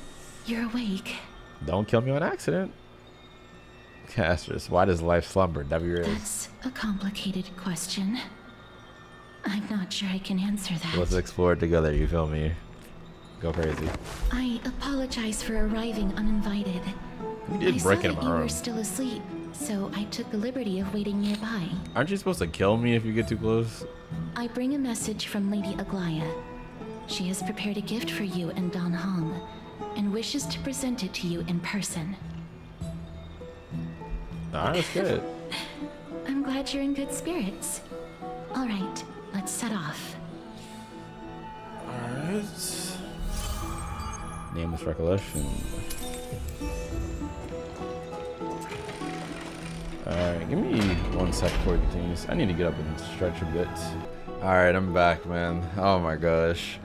you're awake. Don't kill me on accident. Casters, why does life slumber? That's a complicated question. I'm not sure I can answer that. Let's explore it together, you feel me? Go crazy. I apologize for arriving uninvited. You did break into my You room. were still asleep, so I took the liberty of waiting nearby. Aren't you supposed to kill me if you get too close? I bring a message from Lady Aglaya. She has prepared a gift for you and Dan Hong, and wishes to present it to you in person. Alright, that's good. I'm glad you're in good spirits. Alright, let's set off. Alright. Nameless recollection. Alright, give me 1 sec before it continues. I need to get up and stretch a bit. Alright, I'm back, man. Oh my gosh.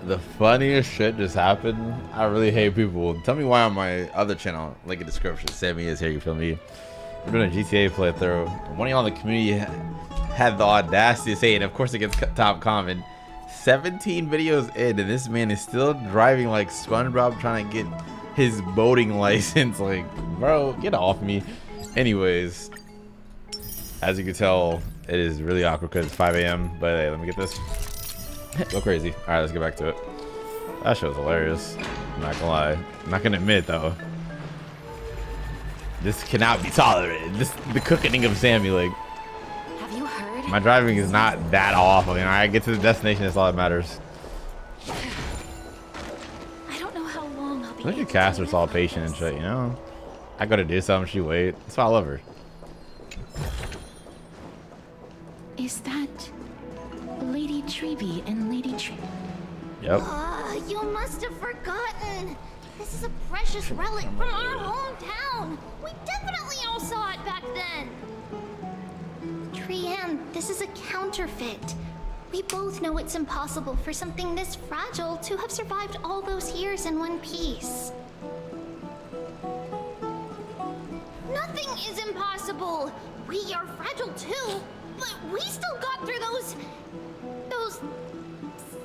The funniest shit just happened. I really hate people. Tell me why on my other channel, link in the description. SxmmyWasHere, you feel me? We're doing a GTA playthrough. One of y'all in the community had the audacity to say it. Of course, it gets top comment. 17 videos in, and this man is still driving like SpongeBob trying to get his boating license. Like, bro, get off me. Anyways, as you can tell, it is really awkward because it's 5 a.m. But hey, let me get this. Go crazy. All right, let's get back to it. That show's hilarious. I'm not gonna lie. I'm not gonna admit though. This cannot be tolerated. The cooking of Sammy, like. Have you heard? My driving is not that awful. You know, I get to the destination. That's all that matters. I don't know how long I'll be. Look at Caster's all patient and shit. You know, I go to do something, she wait. That's why I love her. Is that Lady Treby and Lady Yep. You must have forgotten. This is a precious relic from our hometown. We definitely all saw it back then. Trianne, this is a counterfeit. We both know it's impossible for something this fragile to have survived all those years in one piece. Nothing is impossible. We are fragile too, but we still got through those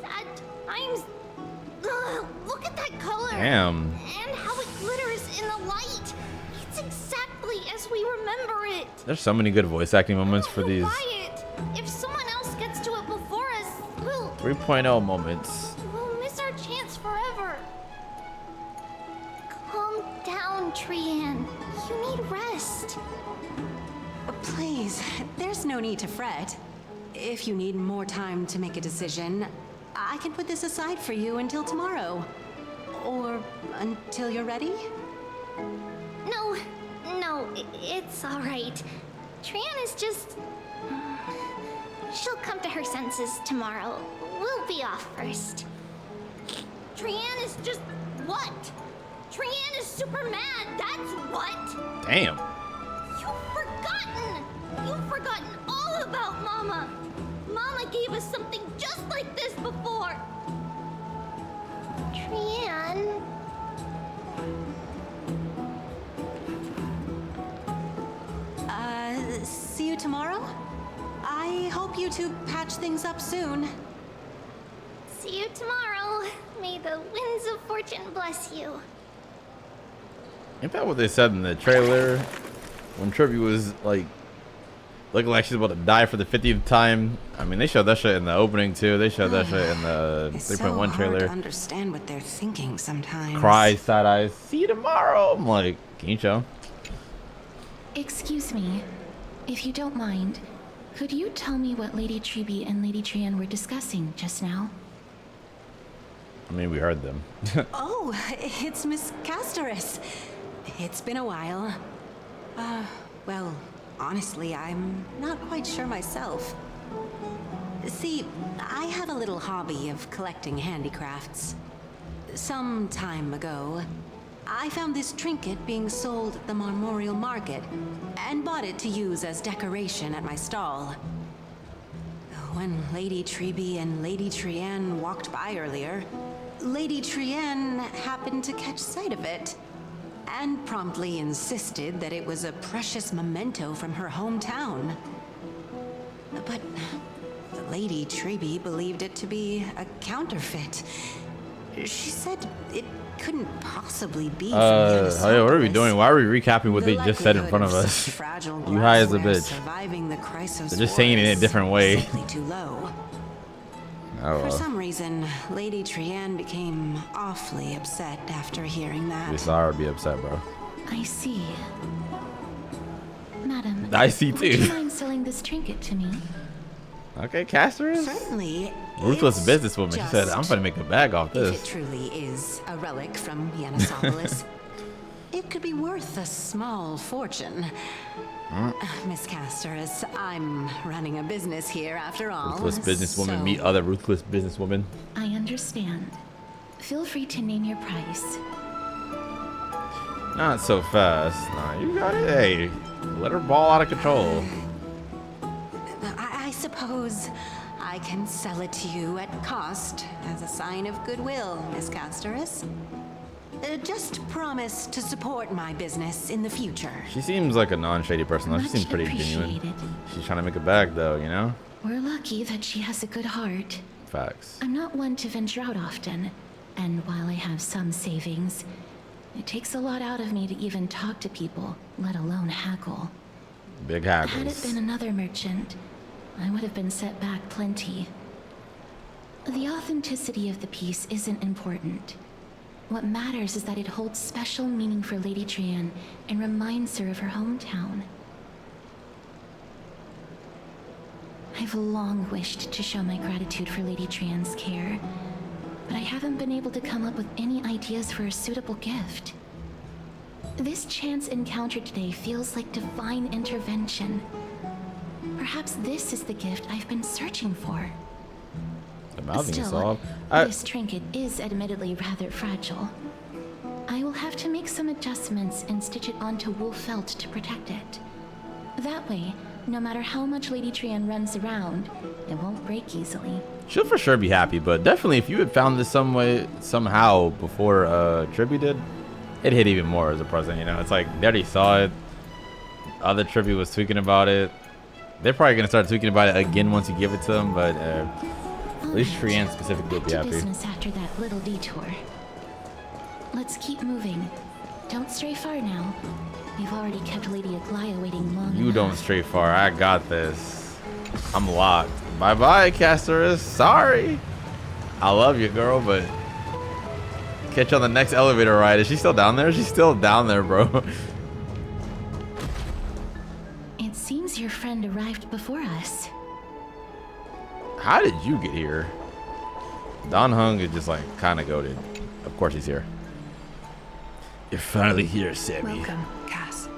sad times. Ugh, look at that color. Damn. And how it glitters in the light. It's exactly as we remember it. There's so many good voice acting moments for these Quiet. If someone else gets to it before us, we'll 3.0 moments. we'll miss our chance forever. Calm down, Trianne. You need rest. Please, there's no need to fret. If you need more time to make a decision, I can put this aside for you until tomorrow. Or until you're ready? No, it's all right. Trianne is just... She'll come to her senses tomorrow. We'll be off first. Trianne is just... what? Trianne is super mad, that's what! Damn. You've forgotten all about Mama. Mama gave us something just like this before. Trianne... you two patch things up soon. See you tomorrow. May the winds of fortune bless you. Ain't that what they said in the trailer? When Trippy was like looking like she's about to die for the 50th time. I mean, they showed that shit in the opening too. They showed that shit in the 3.1 trailer. Hard to understand what they're thinking sometimes. Cry, side eyes. See you tomorrow. I'm like, can you show? Excuse me, if you don't mind, could you tell me what Lady Triby and Lady Trian were discussing just now? I mean, we heard them. Oh, it's Miss Castorus. It's been a while. Well, honestly, I'm not quite sure myself. See, I have a little hobby of collecting handicrafts. Some time ago, I found this trinket being sold at the Memorial Market and bought it to use as decoration at my stall. When Lady Triby and Lady Trian walked by earlier, Lady Trian happened to catch sight of it and promptly insisted that it was a precious memento from her hometown. But Lady Triby believed it to be a counterfeit. She said it couldn't possibly be from hey, what are we doing? Why are we recapping what they just said in front of us? You high as a bitch. They're just saying it in a different way. Too low. Oh, For some reason, Lady Trian became awfully upset after hearing that. We saw her be upset, bro. I see. Madam, I see would you too. mind selling this trinket to me? Okay, Castorus. Certainly. Ruthless businesswoman. She said, I'm gonna make a bag off If this. it truly is a relic from Yanisopolis, it could be worth a small fortune. Miss Castorus, I'm running a business here after all. Ruthless businesswoman so meet other ruthless businesswoman. I understand. Feel free to name your price. Not so fast. Nah, you got it. Hey, let her ball out of control. I suppose I can sell it to you at cost as a sign of goodwill, Miss Castorus. Just promise to support my business in the future. She seems like a non-shady person though. She seems pretty genuine. She's trying to make a bag though, you know? We're lucky that she has a good heart. Facts. I'm not one to venture out often, and while I have some savings, it takes a lot out of me to even talk to people, let alone haggle. Big Had it haggles. been another merchant, I would have been set back plenty. The authenticity of the piece isn't important. What matters is that it holds special meaning for Lady Trian and reminds her of her hometown. I've long wished to show my gratitude for Lady Trian's care, but I haven't been able to come up with any ideas for a suitable gift. This chance encounter today feels like divine intervention. Perhaps this is the gift I've been searching for. The mouthing is Still, off. this trinket is admittedly rather fragile. I will have to make some adjustments and stitch it onto wool felt to protect it. That way, no matter how much Lady Trian runs around, it won't break easily. She'll for sure be happy, but definitely if you had found this some way, somehow before Trippy did, it hit even more as a present, you know? It's like, they already saw it. Other Trippy was tweaking about it. They're probably gonna start tweaking about it again once you give it to them, but at least Trian specifically will be happy. Business after that little detour. Let's keep moving. Don't stray far now. We've already kept Lady Aglaya waiting long You enough. don't stray far. I got this. I'm locked. Bye-bye, Castorus. Sorry. I love you, girl, but catch you on the next elevator ride. Is she still down there? She's still down there, bro. It seems your friend arrived before us. How did you get here? Don Hung is just like kind of goated. Of course he's here. You're finally here, Sammy. Welcome, Cass.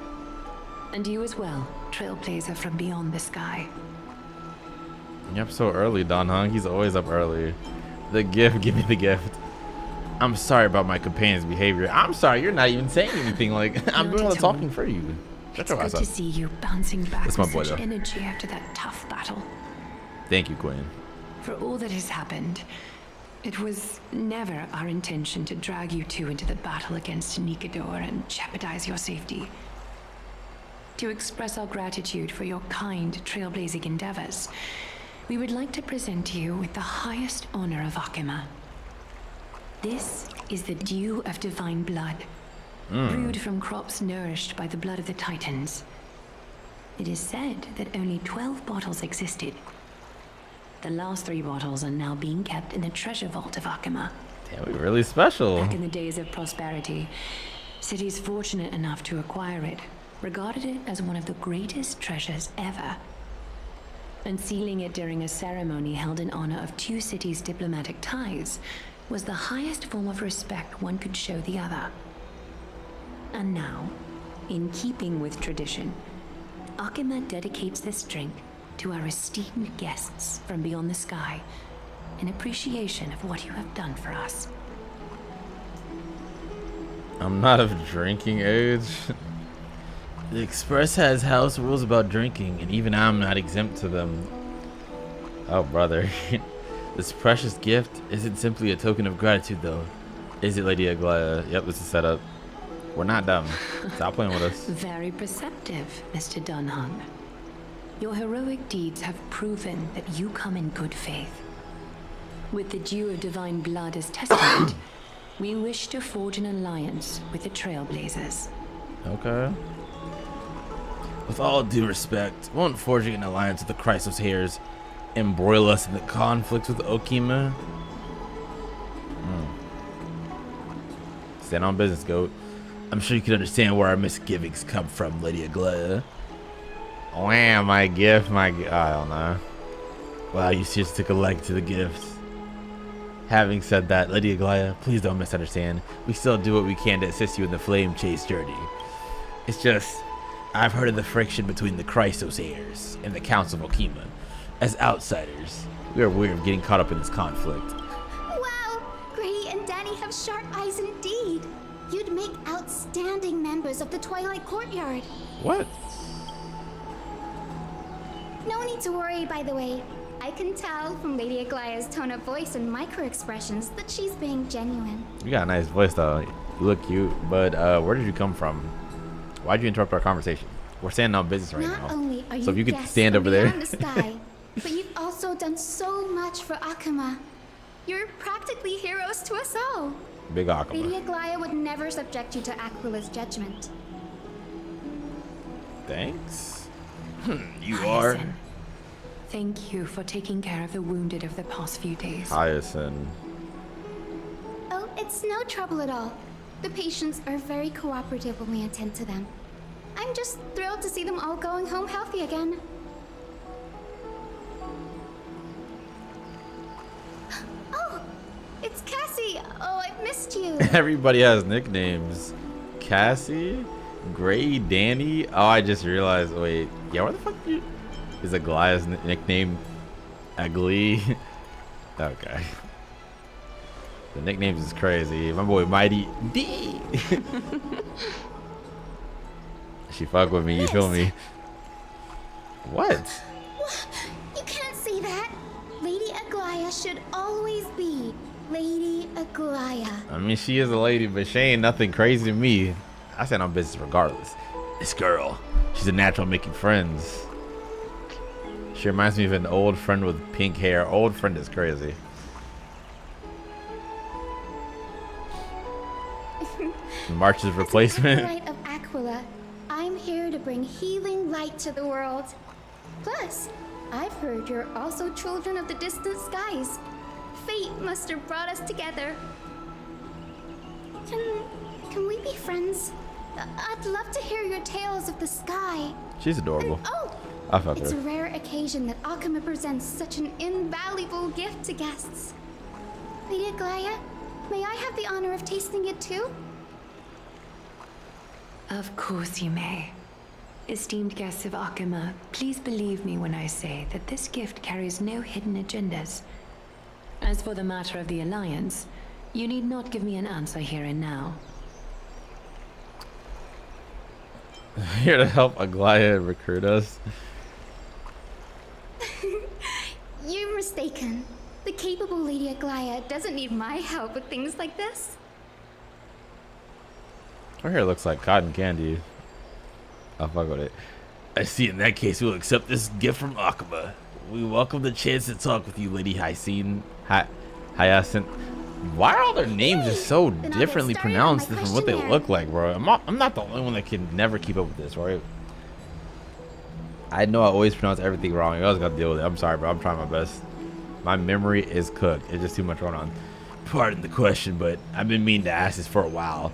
And you as well, trailblazer from beyond the sky. You're up so early, Don Hung. He's always up early. The gift, give me the gift. I'm sorry about my companion's behavior. I'm sorry, you're not even saying anything. Like, I'm doing all the talking for you. Shut your ass Good up. to see you bouncing back That's my with boy, such though. energy after that tough battle. Thank you, Queen. For all that has happened, it was never our intention to drag you two into the battle against Nikador and jeopardize your safety. To express our gratitude for your kind trailblazing endeavors, we would like to present you with the highest honor of Akima. This is the dew of divine blood, brewed from crops nourished by the blood of the Titans. It is said that only 12 bottles existed. The last 3 bottles are now being kept in the treasure vault of Akima. Damn, we really special. Back in the days of prosperity, cities fortunate enough to acquire it regarded it as one of the greatest treasures ever. Unsealing it during a ceremony held in honor of 2 cities' diplomatic ties was the highest form of respect one could show the other. And now, in keeping with tradition, Akima dedicates this drink to our esteemed guests from beyond the sky in appreciation of what you have done for us. I'm not of drinking age. The Express has house rules about drinking, and even I'm not exempt to them. Oh, brother. This precious gift isn't simply a token of gratitude, though. Is it, Lady Aglaya? Yep, this is set up. We're not dumb. Stop playing with us. Very perceptive, Mr. Dunhung. Your heroic deeds have proven that you come in good faith. With the dew of divine blood as testament, we wish to forge an alliance with the Trailblazers. Okay. With all due respect, won't forging an alliance with the HSRs embroil us in the conflict with Okima? Stand on business, goat. I'm sure you can understand where our misgivings come from, Lady Aglaya. Wham, my gift, I don't know. Wow, you seriously took a leg to the gift. Having said that, Lady Aglaya, please don't misunderstand. We still do what we can to assist you in the flame chase journey. It's just, I've heard of the friction between the HSRs and the Council of Okima. As outsiders, we are weary of getting caught up in this conflict. Wow! Grady and Danny have sharp eyes indeed. You'd make outstanding members of the Twilight Courtyard. What? No need to worry, by the way. I can tell from Lady Aglaya's tone of voice and micro-expressions that she's being genuine. You got a nice voice, though. You look cute, but where did you come from? Why'd you interrupt our conversation? We're standing on business right now. Not only are So if you could guests stand from over there. beyond the sky, but you've also done so much for Akima. You're practically heroes to us all. Big Akima. Lady Aglaya would never subject you to Aquila's judgment. Thanks. You are. Hyacinth, thank you for taking care of the wounded of the past few days. Hyacinth. Oh, it's no trouble at all. The patients are very cooperative when we attend to them. I'm just thrilled to see them all going home healthy again. Oh, it's Cassie. Oh, I've missed you. Everybody has nicknames. Cassie? Gray? Danny? Oh, I just realized. Wait. Yeah, where the fuck is Aglaya's nickname? Ugly? Okay. The nicknames is crazy. My boy MYDEI. She fuck with me, you feel me? What? You can't say that. Lady Aglaya should always be Lady Aglaya. I mean, she is a lady, but she ain't nothing crazy to me. I stand on business regardless. This girl, she's a natural making friends. She reminds me of an old friend with pink hair. Old friend is crazy. March's replacement. As an acolyte of Aquila, I'm here to bring healing light to the world. Plus, I've heard you're also children of the distant skies. Fate must have brought us together. Can we be friends? I'd love to hear your tales of the sky. She's adorable. And, oh, I fuck it's a her. rare occasion that Akima presents such an invaluable gift to guests. Lady Aglaya, may I have the honor of tasting it too? Of course you may. Esteemed guests of Akima, please believe me when I say that this gift carries no hidden agendas. As for the matter of the Alliance, you need not give me an answer here and now. Here to help Aglaya recruit us. You're mistaken. The capable Lady Aglaya doesn't need my help with things like this. Her hair looks like cotton candy. I'll fuck with it. I see. In that case, we'll accept this gift from Akima. We welcome the chance to talk with you, Lady Hyacinth. Hyacinth. Why are all their names just so differently pronounced from what they look like, bro? I'm not the only one that can never keep up with this, right? I know I always pronounce everything wrong. You always gotta deal with it. I'm sorry, bro. I'm trying my best. My memory is cooked. It's just too much going on. Pardon the question, but I've been meaning to ask this for a while.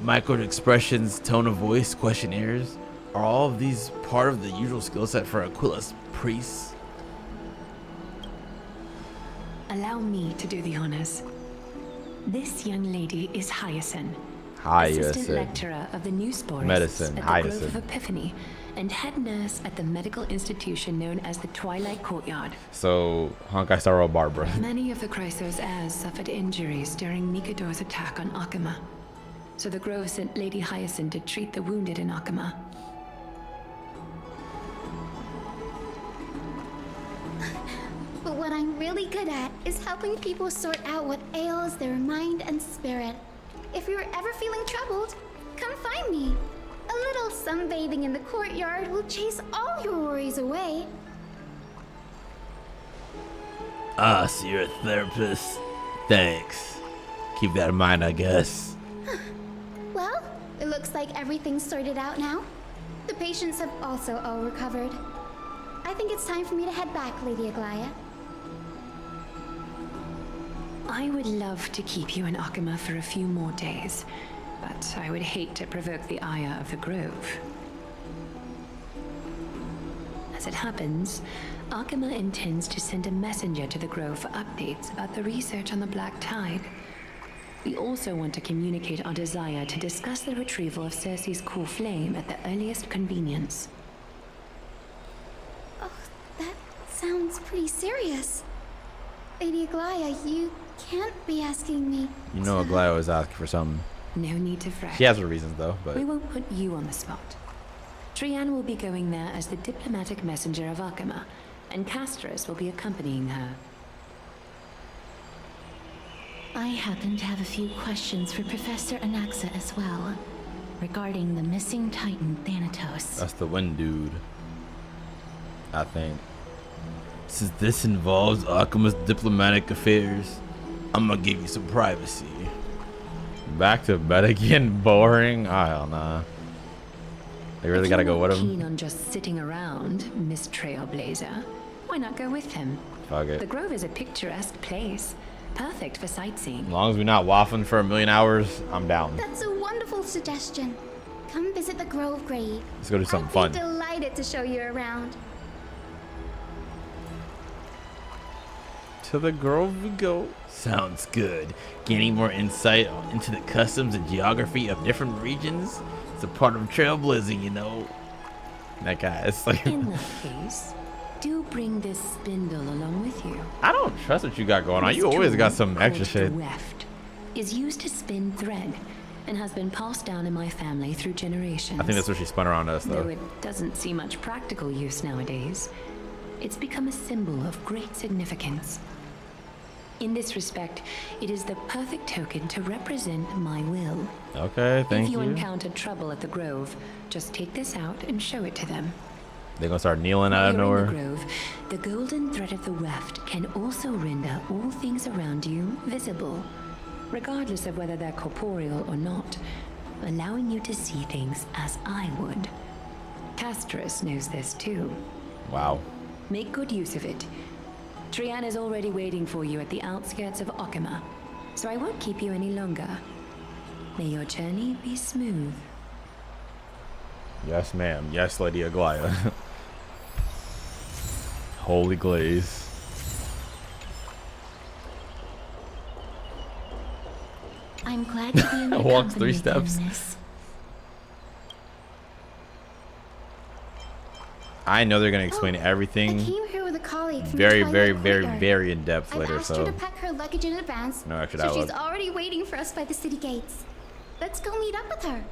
Micro expressions, tone of voice, questionnaires, are all of these part of the usual skill set for Aquila's priests? Allow me to do the honors. This young lady is Hyacinth, assistant lecturer of the new sporists medicine, at the Grove of Epiphany, and head nurse at the medical institution known as the Twilight Courtyard. So, Honkai Star Rail Barbara. Many of the Chrysos heirs suffered injuries during Mikador's attack on Akama, so the Grove sent Lady Hyacinth to treat the wounded in Akama. But what I'm really good at is helping people sort out what ails their mind and spirit. If you're ever feeling troubled, come find me. A little sunbathing in the courtyard will chase all your worries away. Ah, so you're a therapist. Thanks. Keep that in mind, I guess. Well, it looks like everything's sorted out now. The patients have also all recovered. I think it's time for me to head back, Lady Aglaya. I would love to keep you in Akama for a few more days, but I would hate to provoke the ire of the Grove. As it happens, Akama intends to send a messenger to the Grove for updates about the research on the Black Tide. We also want to communicate our desire to discuss the retrieval of Circe's core flame at the earliest convenience. Oh, that sounds pretty serious. Lady Aglaya, you can't be asking me. You know Aglaya was asking for something. No need to fret. She has her reasons though, but we won't put you on the spot. Trian will be going there as the diplomatic messenger of Akama, and Castorus will be accompanying her. I happen to have a few questions for Professor Anaxa as well, regarding the missing Titan Thanatos. That's the wind dude, I think. Since this involves Akama's diplomatic affairs, I'm gonna give you some privacy. Back to bed again? Boring? I don't know. They really gotta go with him. Keen on just sitting around, Miss Trailblazer? Why not go with him? Fuck it. The Grove is a picturesque place, perfect for sightseeing. As long as we're not waffling for a million hours, I'm down. That's a wonderful suggestion. Come visit the Grove Grave. Let's go do something I'd be fun. delighted to show you around. To the Grove we go. Sounds good. Gaining more insight into the customs and geography of different regions. It's a part of trailblazing, you know. That guy is like. In that case, do bring this spindle along with you. I don't trust what you got going on. You always got some extra shit. Weft is used to spin thread and has been passed down in my family through generations. I think that's what she spun around us, though. Though it doesn't see much practical use nowadays, it's become a symbol of great significance. In this respect, it is the perfect token to represent my will. Okay, thank If you you. encounter trouble at the Grove, just take this out and show it to them. They're gonna start kneeling out of While you're in nowhere. the Grove, the golden thread of the weft can also render all things around you visible, regardless of whether they're corporeal or not, allowing you to see things as I would. Castorus knows this too. Wow. Make good use of it. Trian is already waiting for you at the outskirts of Akama, so I won't keep you any longer. May your journey be smooth. Yes, ma'am. Yes, Lady Aglaya. Holy glaze. I'm glad to be in your Walks company 3 steps. again, miss. I know they're gonna explain everything I came here with a colleague from very, the very, Twilight very, Courtyard. very in depth I've later. asked her So to pack her luggage in advance, no extra so dialogue. she's already waiting for us by the city gates. Let's go meet up with her.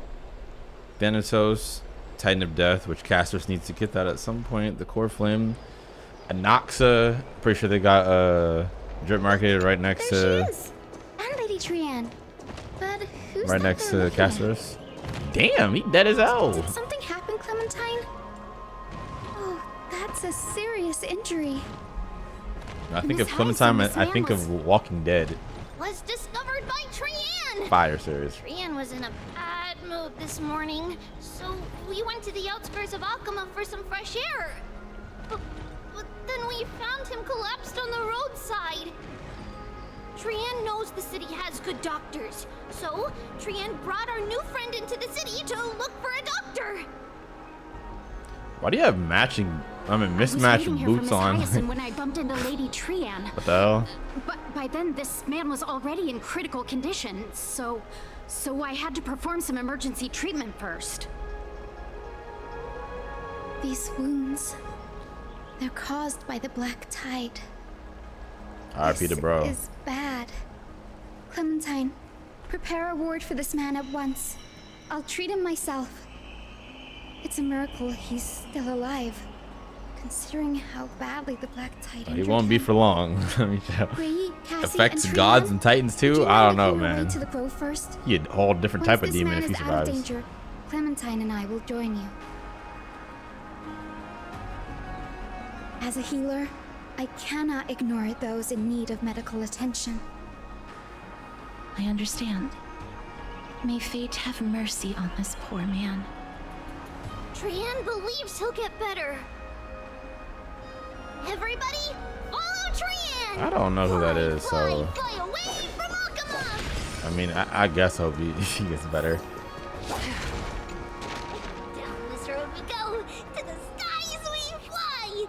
Thanatos, Titan of Death, which Castorus needs to get that at some point. The core flame. Anaxa, pretty sure they got drip marketed right next There to she is. And Lady Trian. But who's right that next they're to looking at? Castorus. Damn, he dead as hell. Did something happen, Clementine? Oh, that's It's a serious injury. I think of Clementine, I think of Walking Dead. Was discovered by Trian. Fire series. Trian was in a bad mood this morning, so we went to the outskirts of Akama for some fresh air. But then we found him collapsed on the roadside. Trian knows the city has good doctors, so Trian brought our new friend into the city to look for a doctor. Why do you have mismatched boots on? When I bumped into Lady Trian. What the hell? But by then, this man was already in critical condition, so I had to perform some emergency treatment first. These wounds, they're caused by the black tide. R.I.P. to bro. This is bad. Clementine, prepare a ward for this man at once. I'll treat him myself. It's a miracle he's still alive, considering how badly the black tide injured He won't be for long. Let me tell. Ray, Cassie, Affects and gods Trian? and titans too? Would you I don't mind know, making our way man. to the grove first? He a whole different type of Once this demon man if he is out of survives. danger, Clementine and I will join you. As a healer, I cannot ignore those in need of medical attention. I understand. May fate have mercy on this poor man. Trian believes he'll get better. Everybody, follow Trian! I don't know who that is, so Fly away from Akama! I mean, I guess I hope he gets better. Down this road we go, to the skies we fly,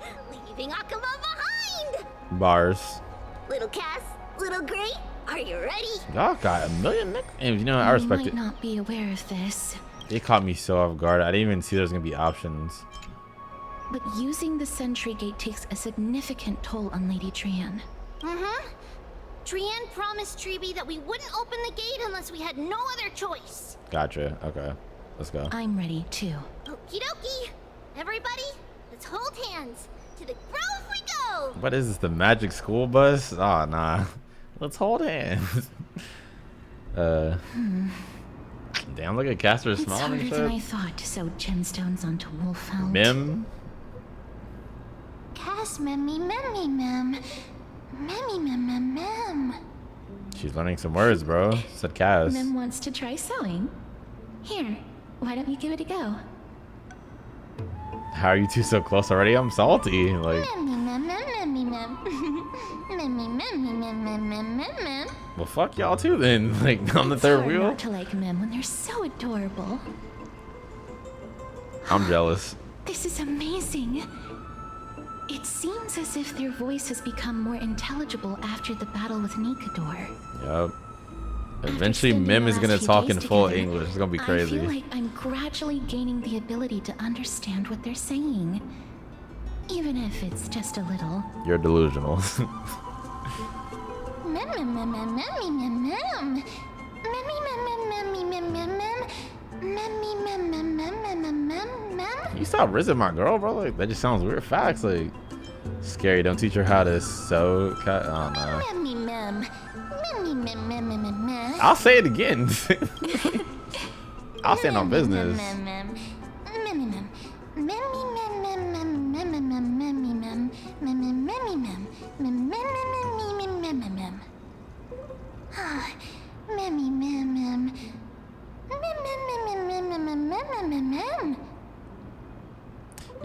leaving Akama behind! Bars. Little Cass, little Gray, are you ready? Y'all got a million nicknames. You know, I respect might it. not be aware of this, It caught me so off guard. I didn't even see there's gonna be options. but using the sentry gate takes a significant toll on Lady Trian. Trian promised Treeby that we wouldn't open the gate unless we had no other choice. Gotcha. Okay, let's go. I'm ready too. Okie dokie. Everybody, let's hold hands. To the grove we go! What is this? The magic school bus? Oh nah. Let's hold hands. Damn, look at Castor It's smiling harder and than I shit. thought to sew gemstones onto Wolfhound. Mim. Cass, memmy, memmy, mem. Memmy, mem, mem, mem. She's learning some words, bro. Said Cass. Mem wants to try sewing. Here, why don't you give it a go? How are you two so close already? I'm salty. Like, Memmy, mem, mem, memmy, mem. Memmy, memmy, mem, mem, mem, mem, mem. well, fuck y'all too then. Like, on the It's third hard wheel. not to like Mem when they're so adorable. I'm jealous. This is amazing. It seems as if their voice has become more intelligible after the battle with Nikador. Yup. Eventually, Mim is gonna talk in full English. It's gonna be I crazy. feel like I'm gradually gaining the ability to understand what they're saying. Even if it's just a little. You're delusional. Mem, mem, mem, mem, memmy, mem, mem. Memmy, mem, mem, memmy, mem, mem, mem. Memmy, mem, mem, mem, mem, mem, mem, mem. You stop rizzing my girl, bro. Like, that just sounds weird. Facts, like, scary. Don't teach her how to sew. Oh no. Memmy, mem. Memmy, mem, mem, mem, mem, mem. I'll say it again. I'll stand on business. Mem, mem, memmy, mem. Memmy, mem, mem, mem, mem, mem, mem, memmy, mem. Memmy, memmy, mem. Mem, mem, mem, mem, mem, mem, mem. Ah, memmy, mem, mem. Mem, mem, mem, mem, mem, mem, mem, mem, mem.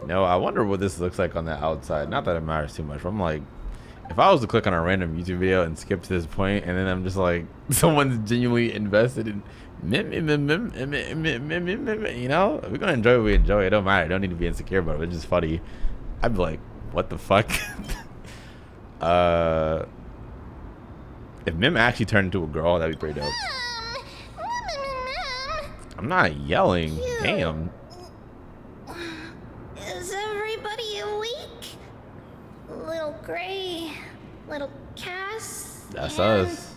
You know, I wonder what this looks like on the outside. Not that it matters too much. But I'm like, if I was to click on a random YouTube video and skip to this point, and then I'm just like, someone's genuinely invested in, you know, we're gonna enjoy what we enjoy. It don't matter. I don't need to be insecure about it. It's just funny. I'd be like, what the fuck? If Mim actually turned into a girl, that'd be pretty dope. I'm not yelling. Damn. Is everybody awake? Little Gray, little Cass. That's and, us.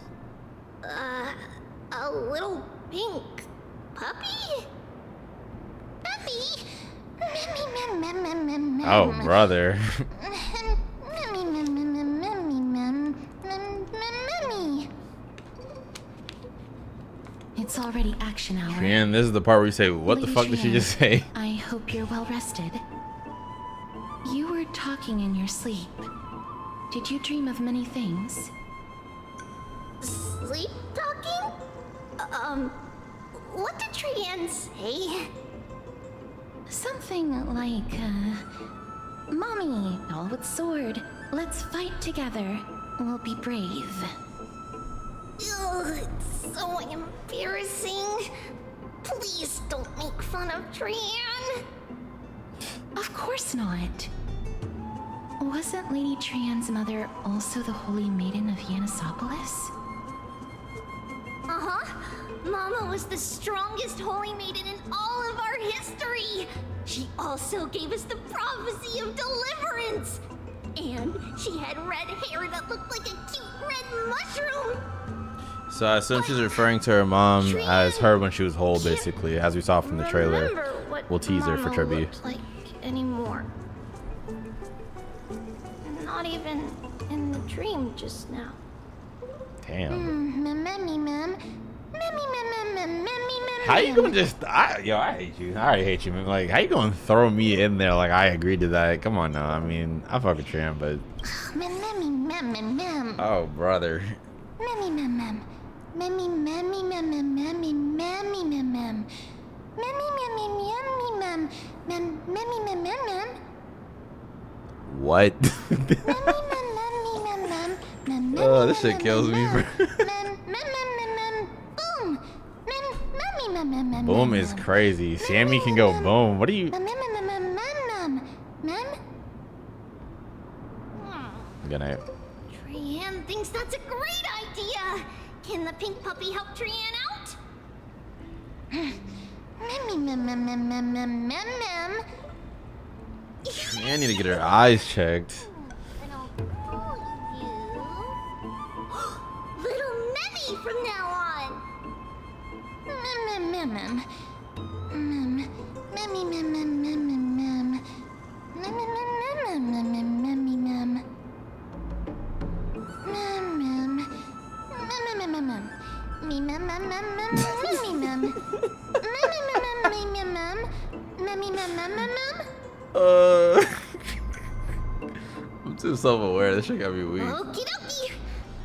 A little pink puppy? Puppy? Memmy, mem, mem, mem, mem, mem. Oh, brother. Memmy, mem, mem, mem, memmy, mem, mem, mem, memmy. It's already action hour. And this is the part where you say, what the Lady fuck did she Trian, just say? I hope you're well rested. You were talking in your sleep. Did you dream of many things? Sleep talking? What did Trianne say? Something like, Mommy, all with sword. Let's fight together. We'll be brave. Ugh, it's so embarrassing. Please don't make fun of Trianne. Of course not. Wasn't Lady Trianne's mother also the Holy Maiden of Yanisopolis? Uh-huh. Mama was the strongest holy maiden in all of our history. She also gave us the prophecy of deliverance. And she had red hair that looked like a cute red mushroom. So I assume she's referring to her mom as her when she was whole, basically, as we saw from the trailer. We'll tease her for Tribby. Like anymore. Not even in the dream just now. Damn. Mem. How you gonna just? I hate you. I already hate you, man. Like, how you gonna throw me in there like I agreed to that? Come on now. I mean, I fuck with Tram, but. Oh, brother. What? Oh, this shit kills me, bro. Boom is crazy. Sammy can go boom. What are you? Good night. Trianne thinks that's a great idea. Can the pink puppy help Trianne out? I need to get her eyes checked. Little Memmy from now on. I'm too self-aware. This shit got me weak. Okie dokie.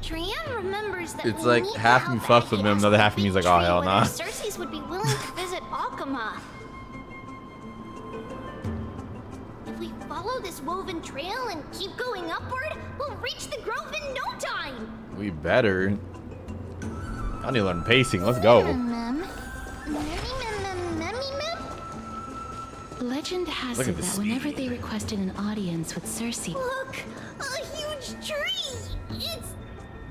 Trianne remembers that It's like half of me fucks with him, the other half of me is like, oh hell nah. Cersei's would be willing to visit Akama. If we follow this woven trail and keep going upward, we'll reach the grove in no time. We better. I need to learn pacing. Let's go. Legend has Look it at the that whenever they requested an audience with Cersei. Look, a huge tree. It's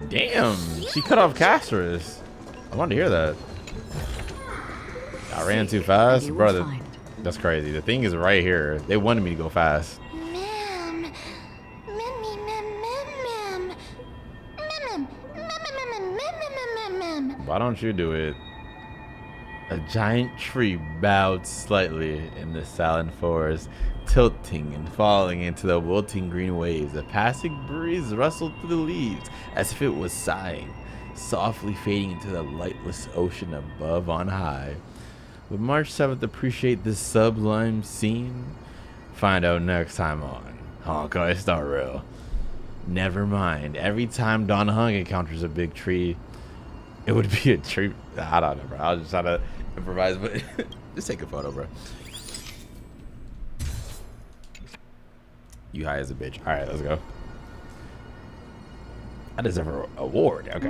Damn, she cut off Casterus. I wanted to hear that. I ran too fast, brother. That's crazy. The thing is right here. They wanted me to go fast. Why don't you do it? A giant tree bowed slightly in the silent forest, tilting and falling into the wilting green waves. A passing breeze rustled through the leaves as if it was sighing, softly fading into the lightless ocean above on high. Would March 7th appreciate this sublime scene? Find out next time on Honkai Star Rail. Never mind, every time Don Hung encounters a big tree, it would be a tree. I don't know, bro. I was just trying to improvise, but just take a photo, bro. You high as a bitch. All right, let's go. I deserve an award. Okay.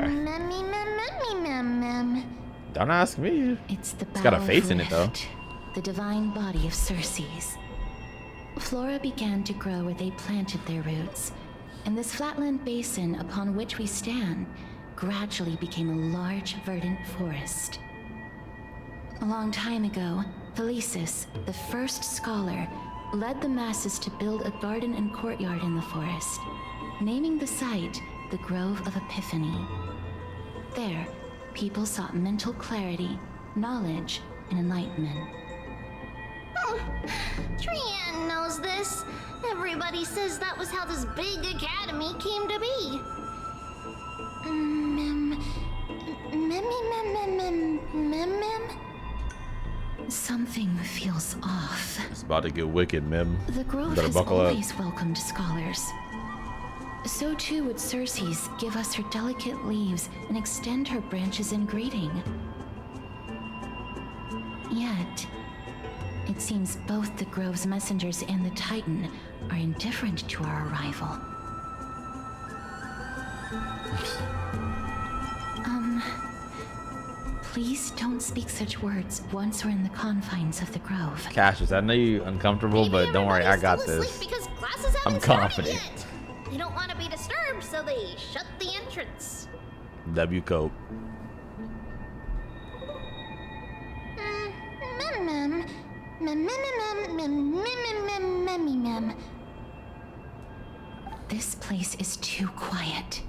Don't ask me. It's got a face in it, though. The divine body of Cersei's. Flora began to grow where they planted their roots, and this flatland basin upon which we stand gradually became a large, verdant forest. A long time ago, Thelesis, the first scholar, led the masses to build a garden and courtyard in the forest, naming the site the Grove of Epiphany. There, people sought mental clarity, knowledge, and enlightenment. Trianne knows this. Everybody says that was how this big academy came to be. Something feels off. It's about to get wicked, Mim. The grove Better has buckle always up. welcomed scholars. So too would Circe's give us her delicate leaves and extend her branches in greeting. Yet, it seems both the grove's messengers and the Titan are indifferent to our arrival. Please don't speak such words once we're in the confines of the grove. Cassius, I know you're uncomfortable, but don't worry, I got this. Because classes haven't I'm started confident. yet. They don't want to be disturbed, so they shut the entrance. W coat. This place is too quiet.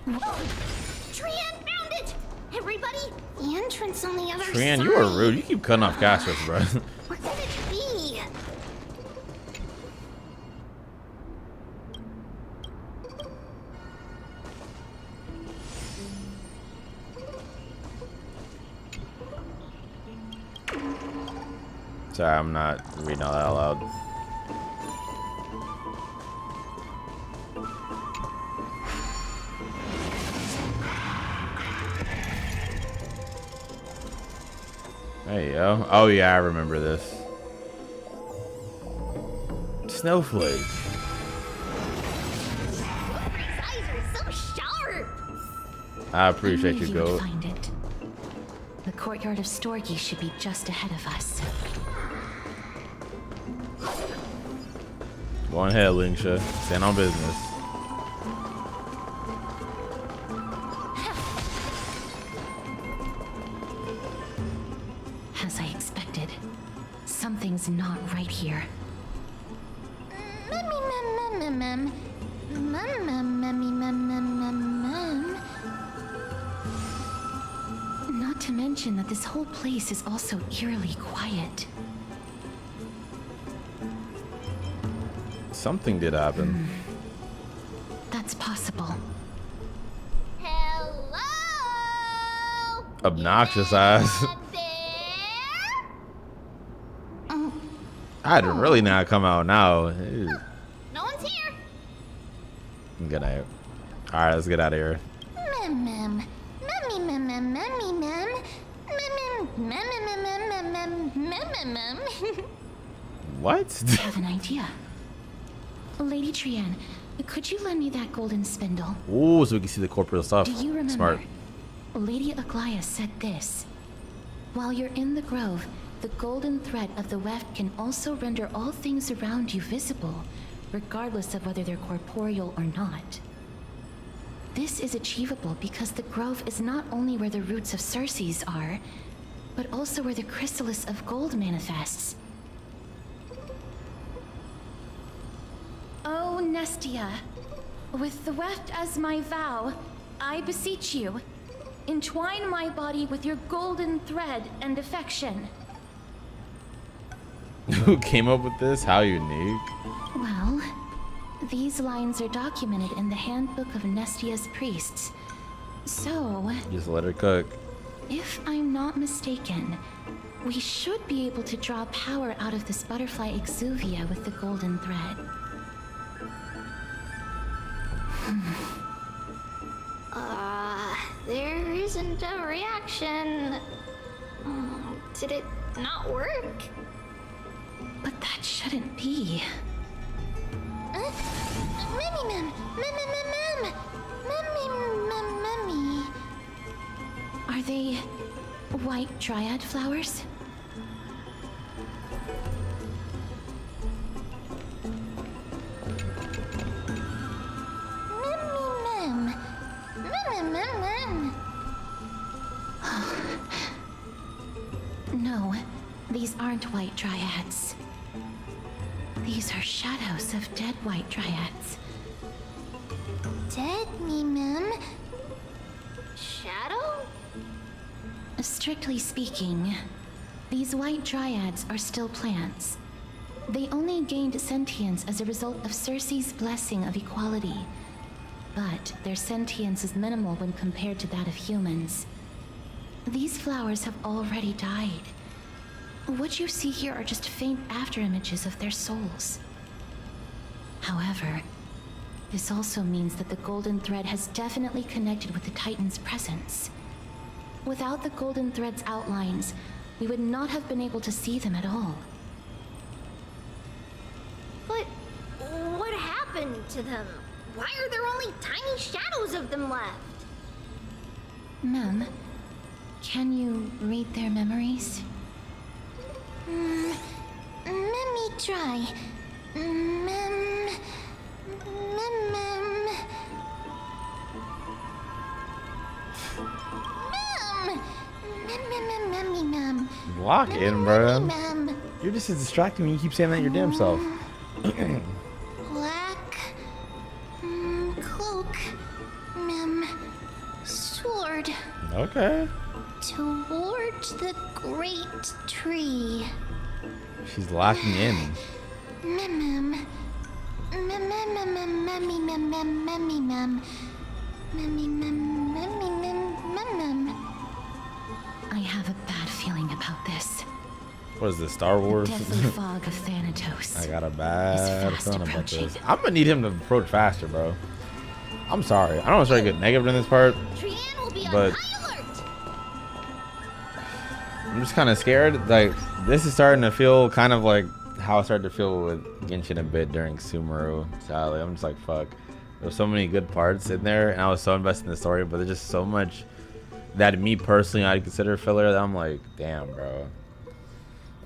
Trian found it! Everybody, the entrance on the other side. Trian, you are rude. You keep cutting off Cassius, bro. Where could it be? Sorry, I'm not reading all that out loud. There you go. Oh yeah, I remember this. Snowflake. Your eyes are so sharp. I appreciate you, would Goat. find it. The courtyard of Storgi should be just ahead of us. Go on ahead, Lingsha. Stand on business. As I expected, something's not right here. Not to mention that this whole place is also eerily quiet. Something did happen. That's possible. Hello? Obnoxious ass. I'd really not come out now. Ew. No one's here. Good night. Alright, let's get out of here. What? I have an idea. Lady Trian, could you lend me that golden spindle? Ooh, so we can see the corporeal stuff. Do you remember? Smart. Lady Aglaia said this. While you're in the grove, the golden thread of the weft can also render all things around you visible, regardless of whether they're corporeal or not. This is achievable because the grove is not only where the roots of Circe's are, but also where the chrysalis of gold manifests. Oh, Nestia, with the weft as my vow, I beseech you, entwine my body with your golden thread and affection. Who came up with this? How unique. Well, these lines are documented in the Handbook of Nestia's Priests. So, Just let her cook. if I'm not mistaken, we should be able to draw power out of this butterfly exuvia with the golden thread. There isn't a reaction. Did it not work? But that shouldn't be. Are they white dryad flowers? No, these aren't white dryads. These are shadows of dead white dryads. Dead me, ma'am. Shadow? Strictly speaking, these white dryads are still plants. They only gained sentience as a result of Circe's blessing of equality. But their sentience is minimal when compared to that of humans. These flowers have already died. What you see here are just faint afterimages of their souls. However, this also means that the golden thread has definitely connected with the Titan's presence. Without the golden thread's outlines, we would not have been able to see them at all. But what happened to them? Why are there only tiny shadows of them left? Ma'am, can you read their memories? Let me try. Lock in, bro. You're just as distracting when you keep saying that your damn self. Black cloak, sword. Okay. Towards the great tree. She's locking in. I have a bad feeling about this. What is this, Star Wars? The deadly fog of Thanatos. I got a bad feeling about this. I'm gonna need him to approach faster, bro. I'm sorry. I don't want to start getting negative in this part, but I'm just kind of scared. Like, this is starting to feel kind of like how I started to feel with Genshin a bit during Sumeru. Sadly, I'm just like, fuck. There's so many good parts in there, and I was so invested in the story, but there's just so much that me personally I'd consider filler that I'm like, damn, bro.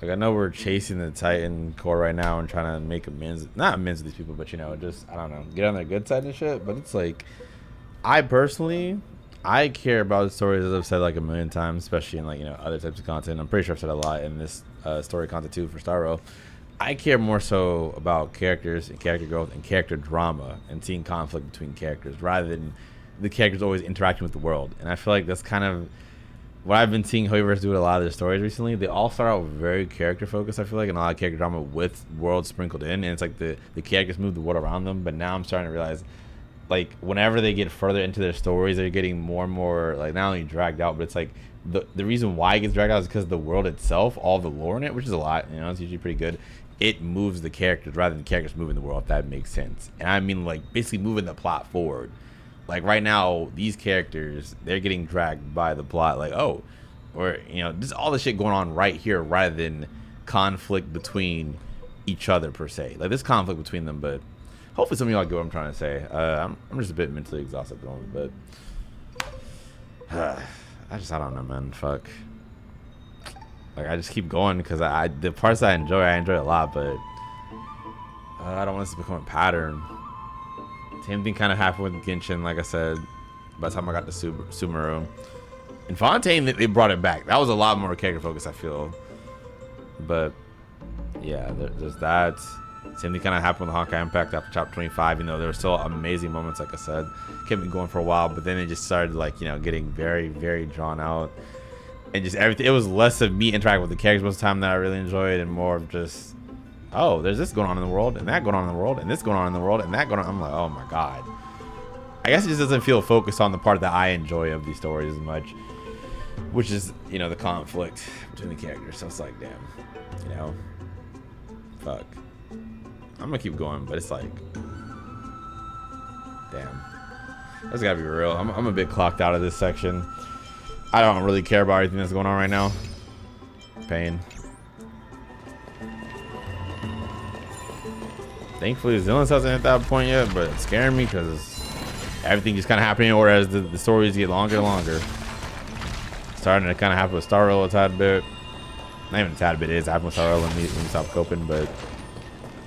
Like, I know we're chasing the Titan core right now and trying to make amends, not amends with these people, but, you know, just, I don't know, get on their good side and shit. But it's like, I personally, I care about the stories, as I've said like a million times, especially in, like, you know, other types of content. I'm pretty sure I've said a lot in this story content too for Starro. I care more so about characters and character growth and character drama and seeing conflict between characters rather than the characters always interacting with the world. And I feel like that's kind of what I've been seeing Hoyoverse do with a lot of their stories recently. They all start out very character focused, I feel like, and a lot of character drama with world sprinkled in, and it's like the characters move the world around them. But now I'm starting to realize, like, whenever they get further into their stories, they're getting more and more, like, not only dragged out, but it's like the reason why it gets dragged out is because the world itself, all the lore in it, which is a lot, you know, it's usually pretty good, it moves the characters rather than the characters moving the world, if that makes sense. And I mean, like, basically moving the plot forward. Like, right now, these characters, they're getting dragged by the plot, like, oh, or, you know, just all the shit going on right here rather than conflict between each other, per se. Like, there's conflict between them, but hopefully some of y'all get what I'm trying to say. I'm just a bit mentally exhausted at the moment, but I don't know, man. Fuck. Like, I just keep going because the parts I enjoy a lot, but I don't want this to become a pattern. Same thing kind of happened with Genshin, like I said, by the time I got to Sumeru. In Fontaine, they brought it back. That was a lot more character focused, I feel. But yeah, there's that. Same thing kind of happened with Honkai Impact after chapter 25. You know, there were still amazing moments, like I said. Kept me going for a while, but then it just started, like, you know, getting very, very drawn out. And just everything, it was less of me interacting with the characters most of the time that I really enjoyed, and more of just, oh, there's this going on in the world, and that going on in the world, and this going on in the world, and that going on. I'm like, oh my god. I guess it just doesn't feel focused on the part that I enjoy of these stories as much, which is, you know, the conflict between the characters. So it's like, damn, you know, fuck. I'm gonna keep going, but it's like, damn, that's gotta be real. I'm a bit clocked out of this section. I don't really care about everything that's going on right now. Pain. Thankfully, Zillins hasn't hit that point yet, but it's scaring me because everything just kind of happening, or as the stories get longer and longer. Starting to kind of happen with Starro a tad bit. Not even a tad bit, it is happening with Starro when we stop coping, but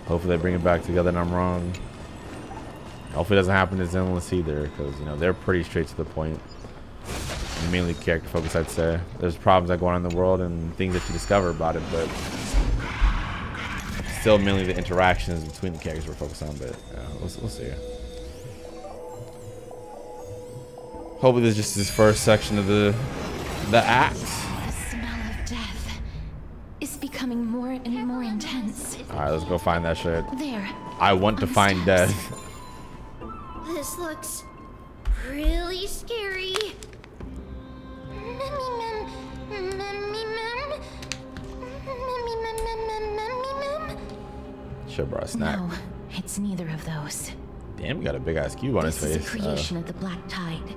hopefully they bring it back together and I'm wrong. Hopefully it doesn't happen to Zenless either, because, you know, they're pretty straight to the point. Mainly character focused, I'd say. There's problems that go on in the world and things that you discover about it, but still mainly the interactions between the characters we're focused on. But we'll see. Hopefully this is just this first section of the act. The smell of death is becoming more and more intense. Alright, let's go find that shit. There. I want to find death. This looks really scary. Should brought a snack. No, it's neither of those. Damn, he got a big ass cube on his face. This is a creation of the Black Tide.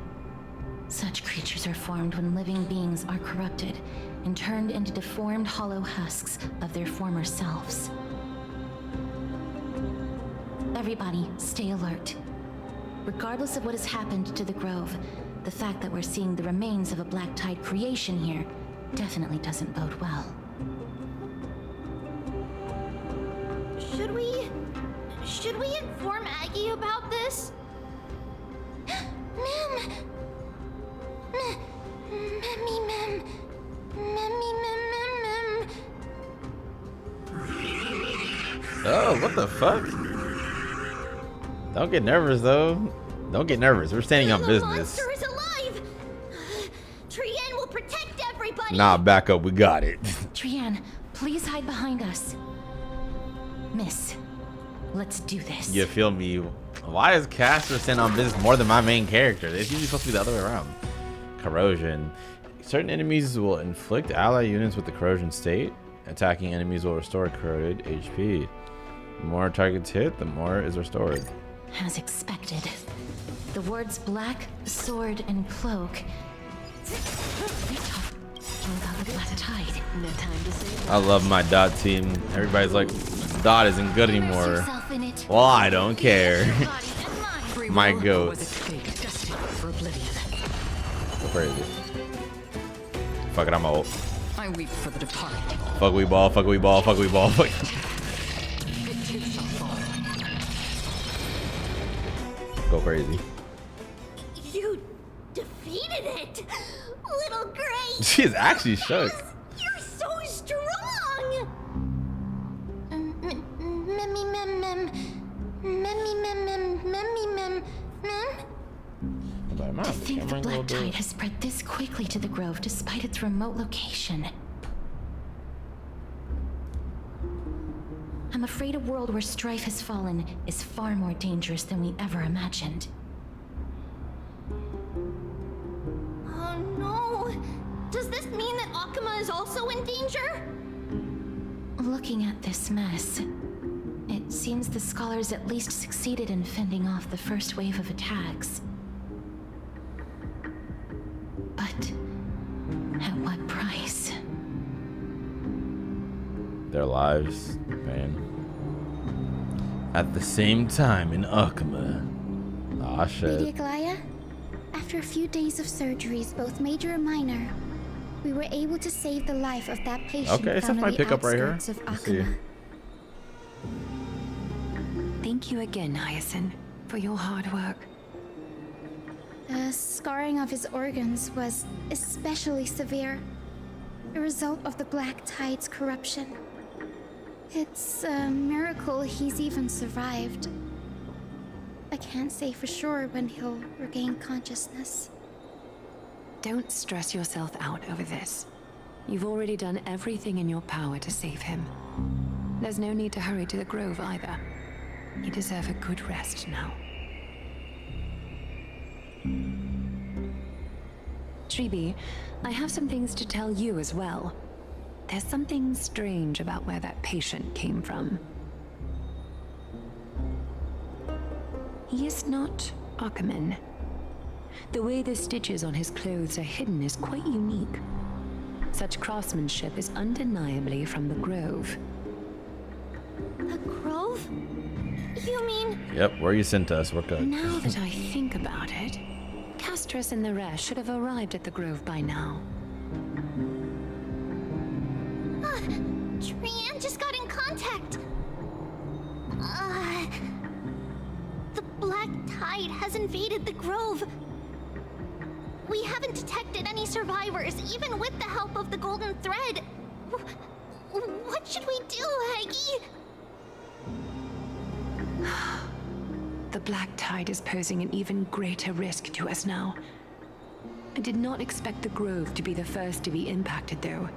Such creatures are formed when living beings are corrupted and turned into deformed hollow husks of their former selves. Everybody, stay alert. Regardless of what has happened to the Grove, the fact that we're seeing the remains of a Black Tide creation here definitely doesn't bode well. Should we inform Aggie about this? Mem! Oh, what the fuck? Don't get nervous though. Don't get nervous. We're standing on business. Monster is alive. Trienne will protect everybody. Nah, back up. We got it. Trienne, please hide behind us. Miss, let's do this. You feel me? Why is Castor standing on business more than my main character? It's usually supposed to be the other way around. Corrosion. Certain enemies will inflict ally units with the corrosion state. Attacking enemies will restore corroded HP. The more targets hit, the more is restored. As expected. The words black, sword, and cloak. They're talking about the Black Tide. No time to say. I love my dot team. Everybody's like, dot isn't good anymore. Well, I don't care. My goats. Go crazy. Fuck it, I'm ult. I weep for the departed. Fuck we ball, fuck we ball, fuck we ball, fuck. Go crazy. You defeated it, little Grace. She's actually shook. You're so strong. To think the Black Tide has spread this quickly to the Grove despite its remote location. I'm afraid a world where strife has fallen is far more dangerous than we ever imagined. Oh no! Does this mean that Akuma is also in danger? Looking at this mess, it seems the scholars at least succeeded in fending off the first wave of attacks. But at what price? Their lives, man. At the same time in Akuma. Ah, shit. Glaya, after a few days of surgeries, both major and minor, we were able to save the life of that patient. Okay, so that's my pickup right here. Of Akuma. Thank you again, Hyacinth, for your hard work. The scarring of his organs was especially severe, a result of the Black Tide's corruption. It's a miracle he's even survived. I can't say for sure when he'll regain consciousness. Don't stress yourself out over this. You've already done everything in your power to save him. There's no need to hurry to the Grove either. You deserve a good rest now. Tribi, I have some things to tell you as well. There's something strange about where that patient came from. He is not Akuman. The way the stitches on his clothes are hidden is quite unique. Such craftsmanship is undeniably from the Grove. The Grove? You mean... Yep, where you sent us, we're good. Now that I think about it, Castrus and the rest should have arrived at the Grove by now. Trienne just got in contact. The Black Tide has invaded the Grove. We haven't detected any survivors, even with the help of the Golden Thread. What should we do, Aggie? The Black Tide is posing an even greater risk to us now. I did not expect the Grove to be the first to be impacted, though.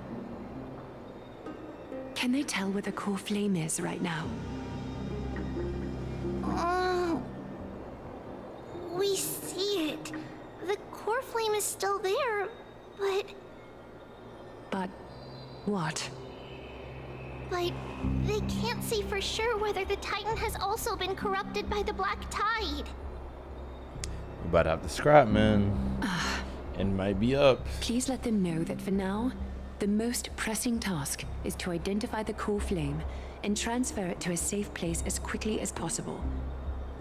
Can they tell where the core flame is right now? We see it. The core flame is still there, but... But what? But they can't say for sure whether the Titan has also been corrupted by the Black Tide. We about to have to scrap, man. It might be up. Please let them know that for now, the most pressing task is to identify the core flame and transfer it to a safe place as quickly as possible.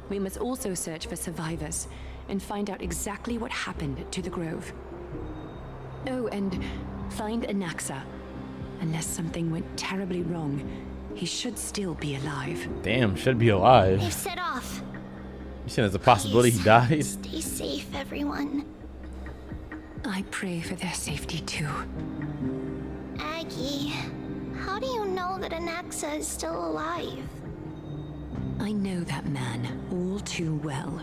We must also search for survivors and find out exactly what happened to the Grove. Oh, and find Anaxa. Unless something went terribly wrong, he should still be alive. Damn, should be alive. They've set off. You saying there's a possibility he dies? Stay safe, everyone. I pray for their safety too. Aggie, how do you know that Anaxa is still alive? I know that man all too well.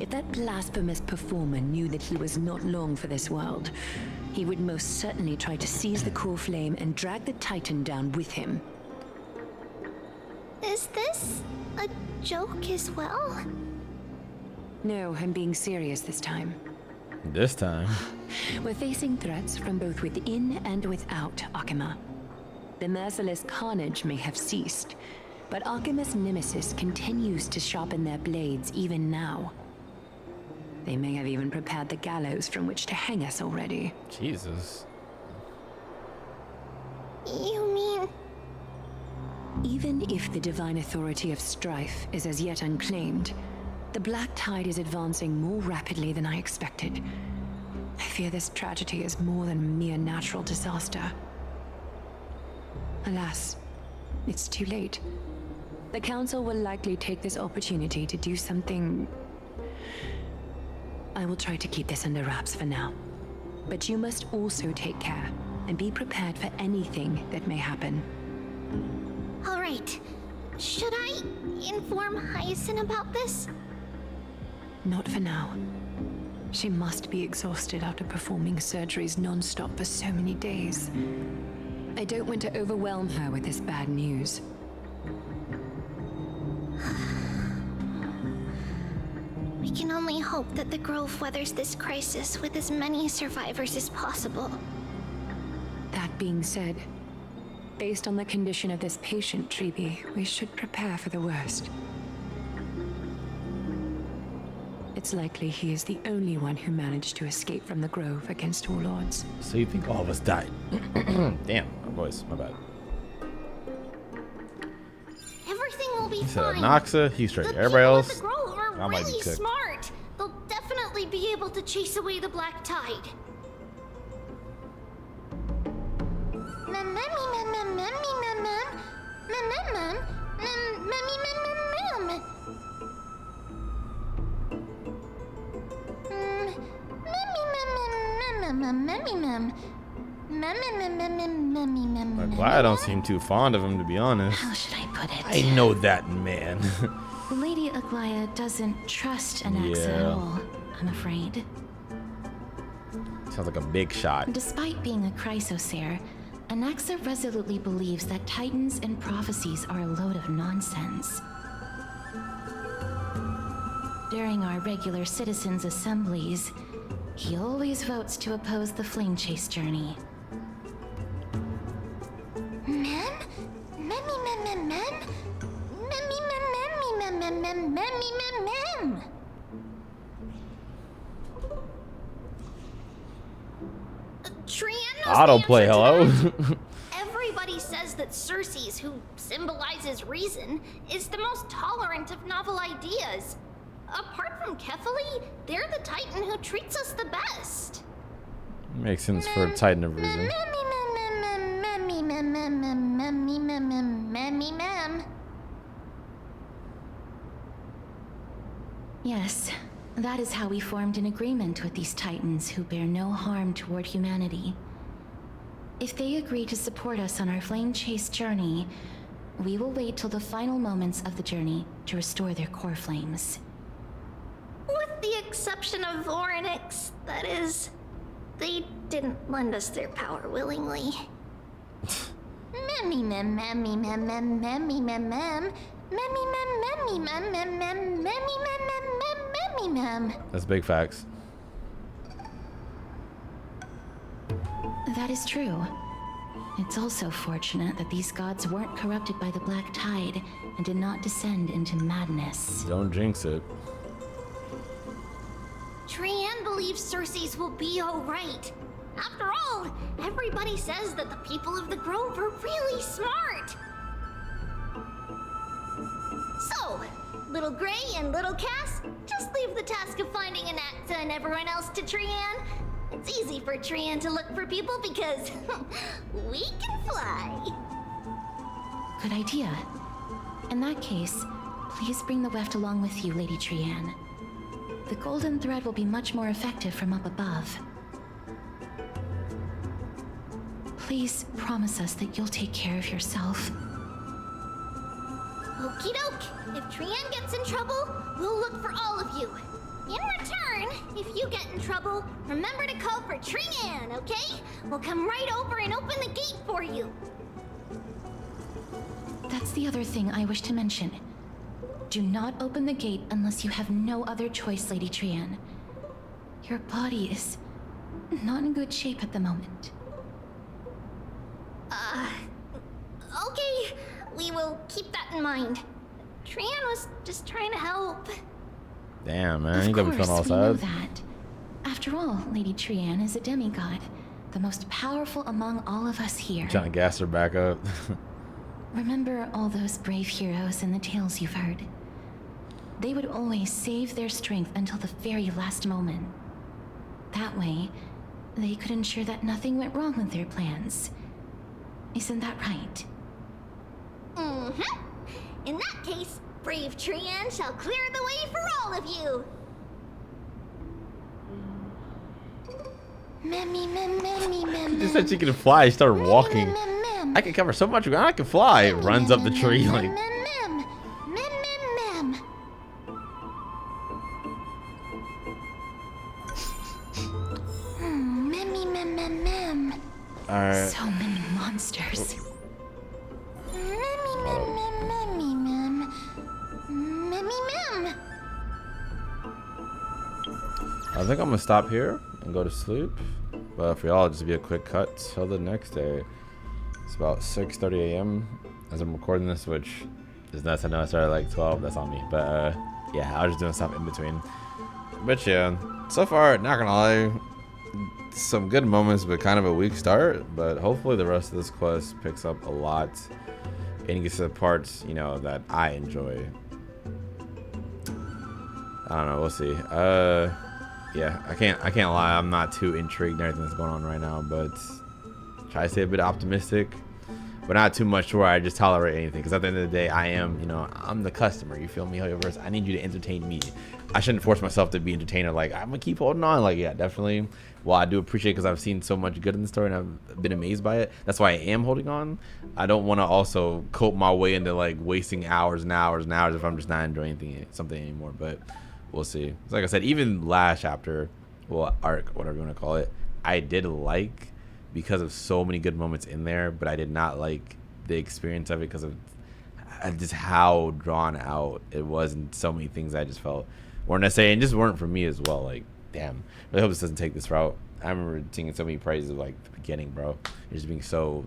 If that blasphemous performer knew that he was not long for this world, he would most certainly try to seize the core flame and drag the Titan down with him. Is this a joke as well? No, I'm being serious this time. This time. We're facing threats from both within and without Akima. The merciless carnage may have ceased, but Akima's nemesis continues to sharpen their blades even now. They may have even prepared the gallows from which to hang us already. Jesus. You mean... Even if the divine authority of strife is as yet unclaimed, the Black Tide is advancing more rapidly than I expected. I fear this tragedy is more than a mere natural disaster. Alas, it's too late. The Council will likely take this opportunity to do something... I will try to keep this under wraps for now. But you must also take care and be prepared for anything that may happen. All right. Should I inform Hyacinth about this? Not for now. She must be exhausted after performing surgeries non-stop for so many days. I don't want to overwhelm her with this bad news. We can only hope that the Grove weathers this crisis with as many survivors as possible. That being said, based on the condition of this patient, Treeby, we should prepare for the worst. It's likely he is the only one who managed to escape from the Grove against all odds. So you think all of us died? Damn, my voice, my bad. Everything will be He said fine. Anaxa, he's straight. The Everybody people else, at the Grove are I might be really cooked. smart. They'll definitely be able to chase away the Black Tide. I'm glad I don't seem too fond of him, to be honest. How should I put it? I know that man. Lady Aglaya doesn't trust Anaxa at Yeah. all, I'm afraid. Sounds like a big shot. Despite being a chrysosere, Anaxa resolutely believes that titans and prophecies are a load of nonsense. During our regular citizens' assemblies, he always votes to oppose the flame chase journey. Autoplay, hello? Everybody says that Circes, who symbolizes reason, is the most tolerant of novel ideas. Apart from Kefali, they're the Titan who treats us the best. Makes sense for a Titan of reason. Yes, that is how we formed an agreement with these titans who bear no harm toward humanity. If they agree to support us on our flame chase journey, we will wait till the final moments of the journey to restore their core flames. With the exception of Voronix, that is, they didn't lend us their power willingly. That's big facts. That is true. It's also fortunate that these gods weren't corrupted by the Black Tide and did not descend into madness. Don't jinx it. Trianne believes Circe's will be alright. After all, everybody says that the people of the Grove are really smart. So, Little Gray and Little Cass, just leave the task of finding Anaxa and everyone else to Trianne. It's easy for Trianne to look for people because we can fly. Good idea. In that case, please bring the weft along with you, Lady Trianne. The golden thread will be much more effective from up above. Please promise us that you'll take care of yourself. Okie doke. If Trianne gets in trouble, we'll look for all of you. In return, if you get in trouble, remember to call for Trianne, okay? We'll come right over and open the gate for you. That's the other thing I wish to mention. Do not open the gate unless you have no other choice, Lady Trianne. Your body is not in good shape at the moment. Okay. We will keep that in mind. Trianne was just trying to help. Damn, man, you got me feeling all Of course, we know sad. that. After all, Lady Trianne is a demigod, the most powerful among all of us here. Trying to gas her back up. Remember all those brave heroes in the tales you've heard. They would always save their strength until the very last moment. That way, they could ensure that nothing went wrong with their plans. Isn't that right? Mm-hmm. In that case, brave Trianne shall clear the way for all of you. She just said she can fly. She started walking. I can cover so much ground. I can fly. Runs up the tree like. All right. So many monsters. I think I'm gonna stop here and go to sleep. But for y'all, just be a quick cut till the next day. It's about 6:30 a.m. as I'm recording this, which is nuts. I know I started like 12. That's on me. But yeah, I was just doing stuff in between. But yeah, so far, not gonna lie, some good moments, but kind of a weak start. But hopefully, the rest of this quest picks up a lot and gets to the parts, you know, that I enjoy. I don't know. We'll see. Yeah, I can't lie. I'm not too intrigued in everything that's going on right now, but try to stay a bit optimistic, but not too much to where I just tolerate anything. Because at the end of the day, I am, you know, I'm the customer. You feel me? However, I need you to entertain me. I shouldn't force myself to be entertainer. Like, I'm gonna keep holding on. Like, yeah, definitely. Well, I do appreciate it because I've seen so much good in the story and I've been amazed by it. That's why I am holding on. I don't want to also cope my way into like wasting hours and hours and hours if I'm just not enjoying something anymore. But we'll see. Like I said, even last chapter, well, arc, whatever you want to call it, I did like because of so many good moments in there, but I did not like the experience of it because of just how drawn out it was and so many things I just felt weren't necessary and just weren't for me as well. Like, damn, I really hope this doesn't take this route. I remember singing so many praises of like the beginning, bro. You're just being so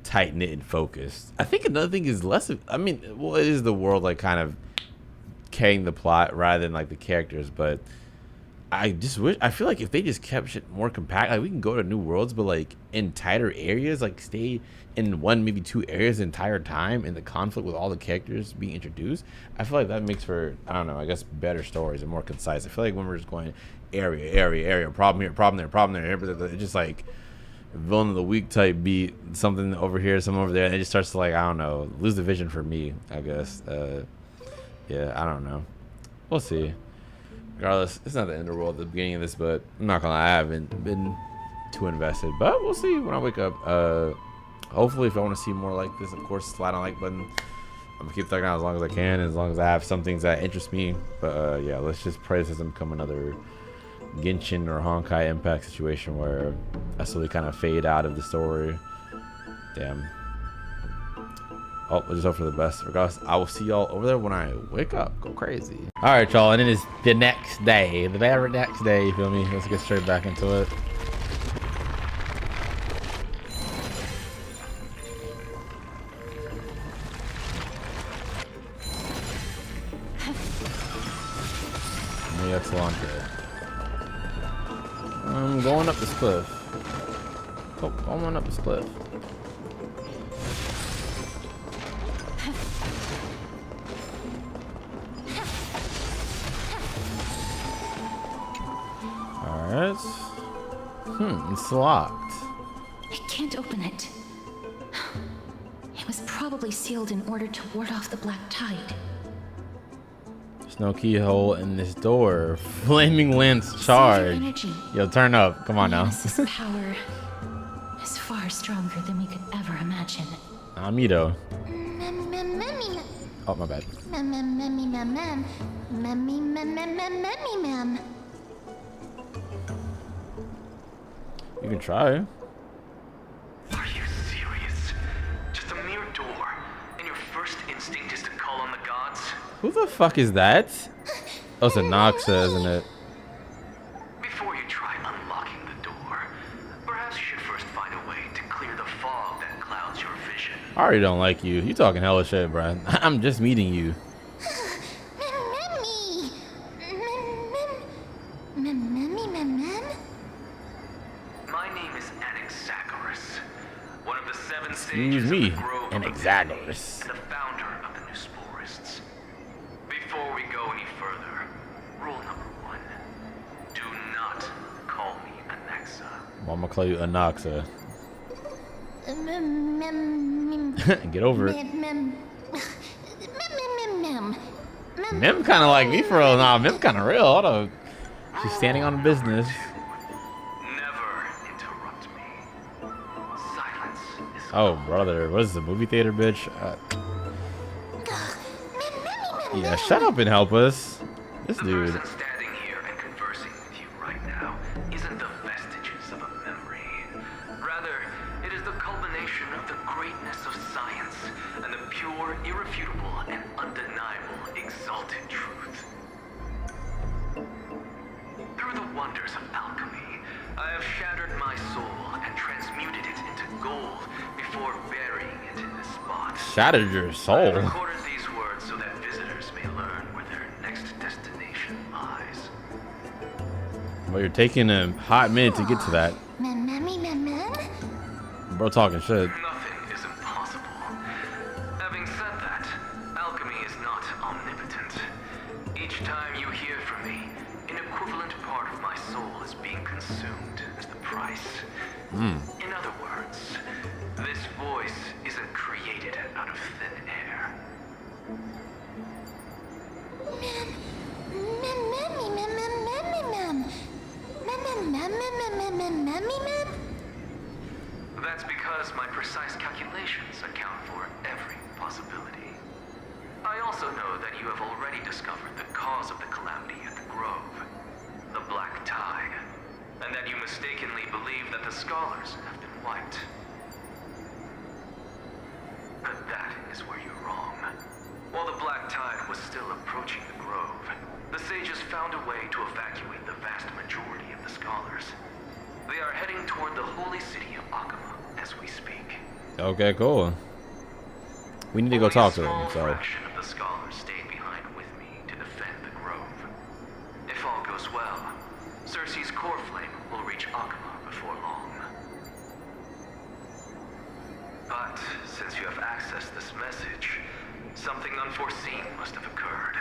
tight knit and focused. I think another thing is less of, I mean, well, it is the world like kind of carrying the plot rather than like the characters, but I just wish, I feel like if they just kept shit more compact, like we can go to new worlds, but like in tighter areas, like stay in one, maybe two areas the entire time, and the conflict with all the characters being introduced, I feel like that makes for, I don't know, I guess better stories and more concise. I feel like when we're just going area, problem here, problem there, problem there, it's just like villain of the week type beat, something over here, something over there, and it just starts to like, I don't know, lose the vision for me, I guess. Yeah, I don't know. We'll see. Regardless, it's not the end of the world at the beginning of this, but I'm not gonna lie, I haven't been too invested. But we'll see when I wake up. Hopefully, if I want to see more like this, of course, slide on like button. I'm gonna keep thugging out as long as I can, as long as I have some things that interest me. But yeah, let's just pray this doesn't become another Genshin or Honkai Impact situation where I slowly kind of fade out of the story. Damn. Oh, let's just hope for the best. Regardless, I will see y'all over there when I wake up. Go crazy. All right, y'all, and it is the next day, the very next day. You feel me? Let's get straight back into it. rocket launcher. I'm going up this cliff. Oh, going up this cliff. Alright. It's locked. I can't open it. It was probably sealed in order to ward off the black tide. There's no keyhole in this door. Flaming lance charge. Yo, turn up. Come on now. This power is far stronger than we could ever imagine. Me though. Oh, my bad. You can try. Are you serious? Just a mere door, and your first instinct is to call on the gods? Who the fuck is that? Oh, it's a Noxa, isn't it? Before you try unlocking the door, perhaps you should first find a way to clear the fog that clouds your vision. I already don't like you. You talking hella shit, bruh. I'm just meeting you. Excuse me, an Exagoras. And the founder of the New Sporists. Before we go any further, rule number 1: do not call me Anaxa. Well, I'm gonna call you Anaxa. Get over it. Mem kind of like me for real. Nah, Mem kind of real. Hold on. She's standing on business. Oh, brother, what is the movie theater, bitch? Yeah, shut up and help us. This dude. The person standing here and conversing with you right now isn't the vestiges of a memory. Rather, it is the culmination of the greatness of science and the pure, irrefutable, and undeniable exalted truth. Through the wonders of alchemy, I have shattered my soul and transmuted it into gold before burying it in this spot. Shattered your soul. I recorded these words so that visitors may learn where their next destination lies. Well, you're taking a hot minute to get to that. Bro talking shit. Nothing is impossible. Having said that, alchemy is not omnipotent. Each time you hear from me, an equivalent part of my soul is being consumed as the price. In other words, this voice isn't created out of thin air. That's because my precise calculations account for every possibility. I also know that you have already discovered the cause of the calamity at the Grove, the Black Tide, and that you mistakenly believe that the scholars have been wiped. But that is where you're wrong. While the Black Tide was still approaching the Grove, the sages found a way to evacuate the vast majority of the scholars. They are heading toward the holy city of Akama as we speak. Okay, cool. We need to go talk to them, so. A fraction of the scholars stayed behind with me to defend the Grove. If all goes well, Cersei's core flame will reach Akama before long. But since you have accessed this message, something unforeseen must have occurred.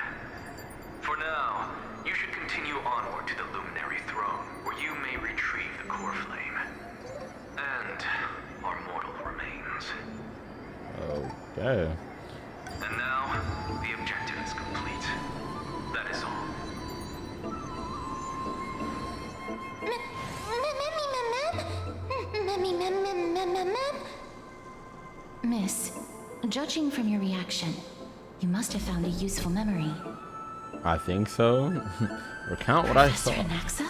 For now, you should continue onward to the Luminary Throne, where you may retrieve the core flame. And our mortal remains. Okay. And now, the objective is complete. That is all. Miss, judging from your reaction, you must have found a useful memory. I think so. Recount what I saw. Anaxa?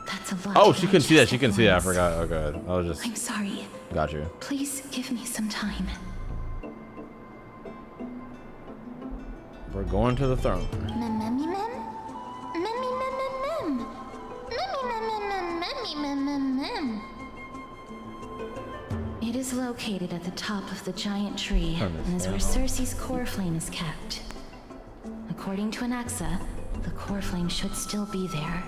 That's a lot. Oh, she couldn't see that. She couldn't see that. I forgot. Okay. I was just. I'm sorry. Got you. Please give me some time. We're going to the throne. It is located at the top of the giant tree and is where Cersei's core flame is kept. According to Anaxa, The core flame should still be there.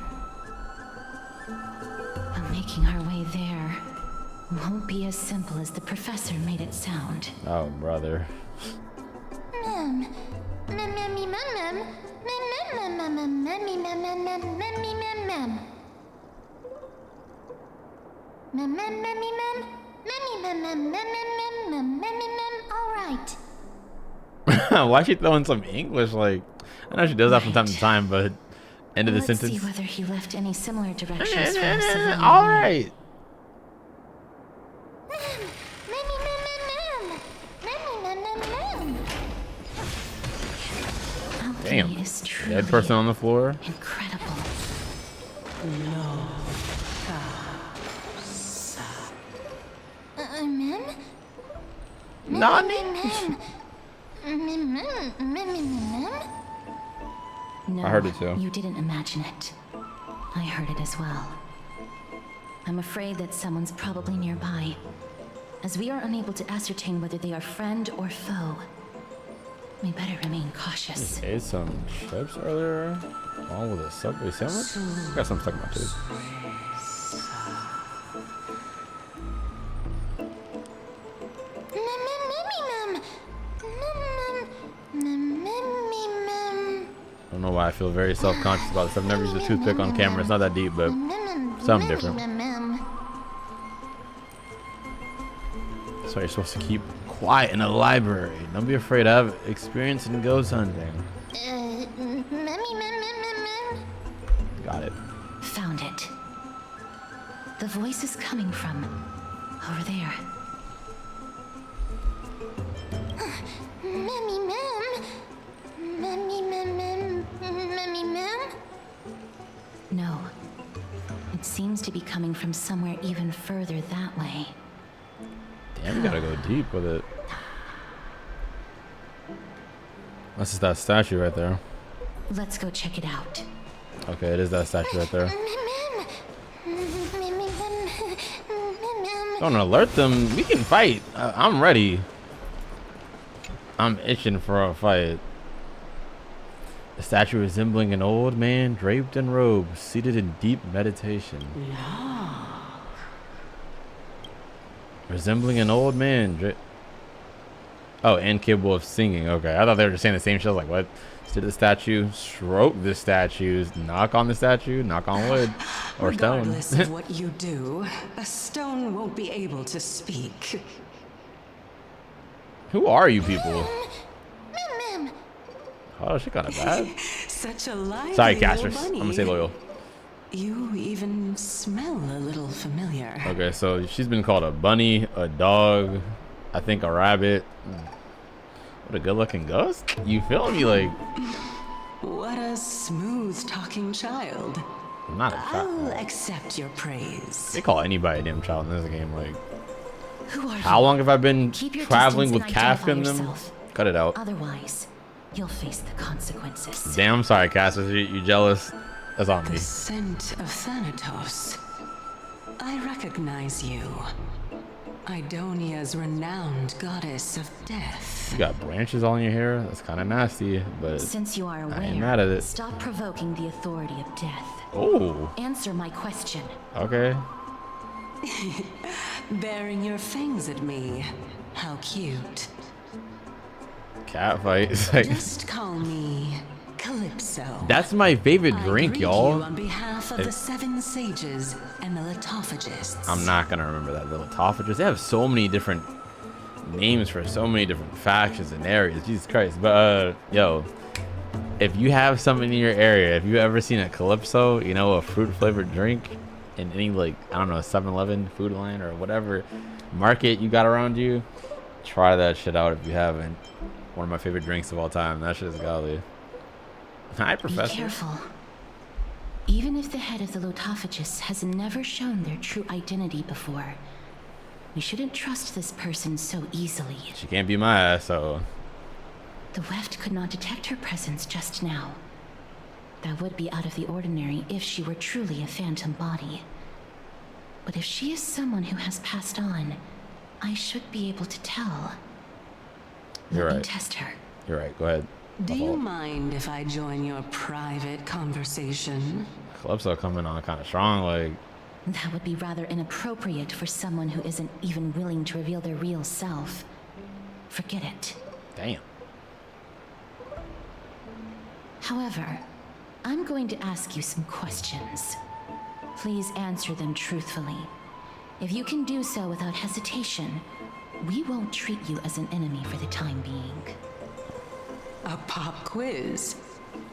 But making our way there won't be as simple as the professor made it sound. Oh, brother. All right. Why is she throwing some English? Like, I know she does that from time to time, but end of the Let's sentence. see whether he left any similar directions for us. Civilian All warrior. right. Damn. Alchemy is truly Dead person on the floor. incredible. No, I heard it too. You didn't imagine it. I heard it as well. I'm afraid that someone's probably nearby, as we are unable to ascertain whether they are friend or foe. We better remain cautious. Ate some chips earlier, along with a Subway sandwich. Got some stuck in my tooth. I don't know why I feel very self-conscious about this. I've never used a toothpick on camera. It's not that deep, but something different. So you're supposed to keep quiet in a library. Don't be afraid to have experience in ghost hunting. Got it. Found it. The voice is coming from over there. No. It seems to be coming from somewhere even further that way. Damn, we gotta go deep with it. That's just that statue right there. Let's go check it out. Okay, it is that statue right there. Don't alert them. We can fight. I'm ready. I'm itching for a fight. A statue resembling an old man draped in robes, seated in deep meditation. Resembling an old man. Oh, and capable of singing. Okay, I thought they were just saying the same shit. I was like, what? Sit the statue, stroke the statues, knock on the statue, knock on wood, or stone. Regardless of what you do, a stone won't be able to speak. Who are you people? Oh, she kind of bad. Such a lively Sorry, little casters. I'm bunny. gonna say loyal. You even smell a little familiar. Okay, so she's been called a bunny, a dog, I think a rabbit. What a good-looking ghost. You feel me? Like, What a smooth-talking child. I'm not a I'll child. accept your praise. They call anybody a damn child in this game. Like, Who are how you? long have I been Keep your traveling with distance and Kafka in identify them? yourself. Cut it out. Otherwise, you'll face the consequences. Damn, sorry, Cassius. You jealous? That's on me. The scent of Thanatos. I recognize you. Idonia's renowned goddess of death. You got branches all in your hair. That's kind of nasty, but Since you are I ain't mad aware, at it. stop provoking the authority of death. Oh, Answer my question. okay. Baring your fangs at me. How cute. Cat fight. It's like, Just call me Calypso. that's my favorite drink, I greet y'all. you on behalf of If- the Seven Sages and the Litophagists. I'm not gonna remember that. The Litophagists. They have so many different names for so many different factions and areas. Jesus Christ. But yo, if you have something in your area, if you ever seen a Calypso, you know, a fruit flavored drink in any, like, I don't know, 7-Eleven, Food Line, or whatever market you got around you, try that shit out if you haven't. One of my favorite drinks of all time. That shit is godly. Hi, Professor. Be careful. Even if the head of the Lotophagists has never shown their true identity before, we shouldn't trust this person so easily. She can't be my ass, so The Weft could not detect her presence just now. That would be out of the ordinary if she were truly a phantom body. But if she is someone who has passed on, I should be able to tell. you're Let me right. test her. You're right. Go ahead. Do you mind if I join your private conversation? Calypso coming on kind of strong, like. That would be rather inappropriate for someone who isn't even willing to reveal their real self. Forget it. Damn. However, I'm going to ask you some questions. Please answer them truthfully. If you can do so without hesitation, we won't treat you as an enemy for the time being. A pop quiz?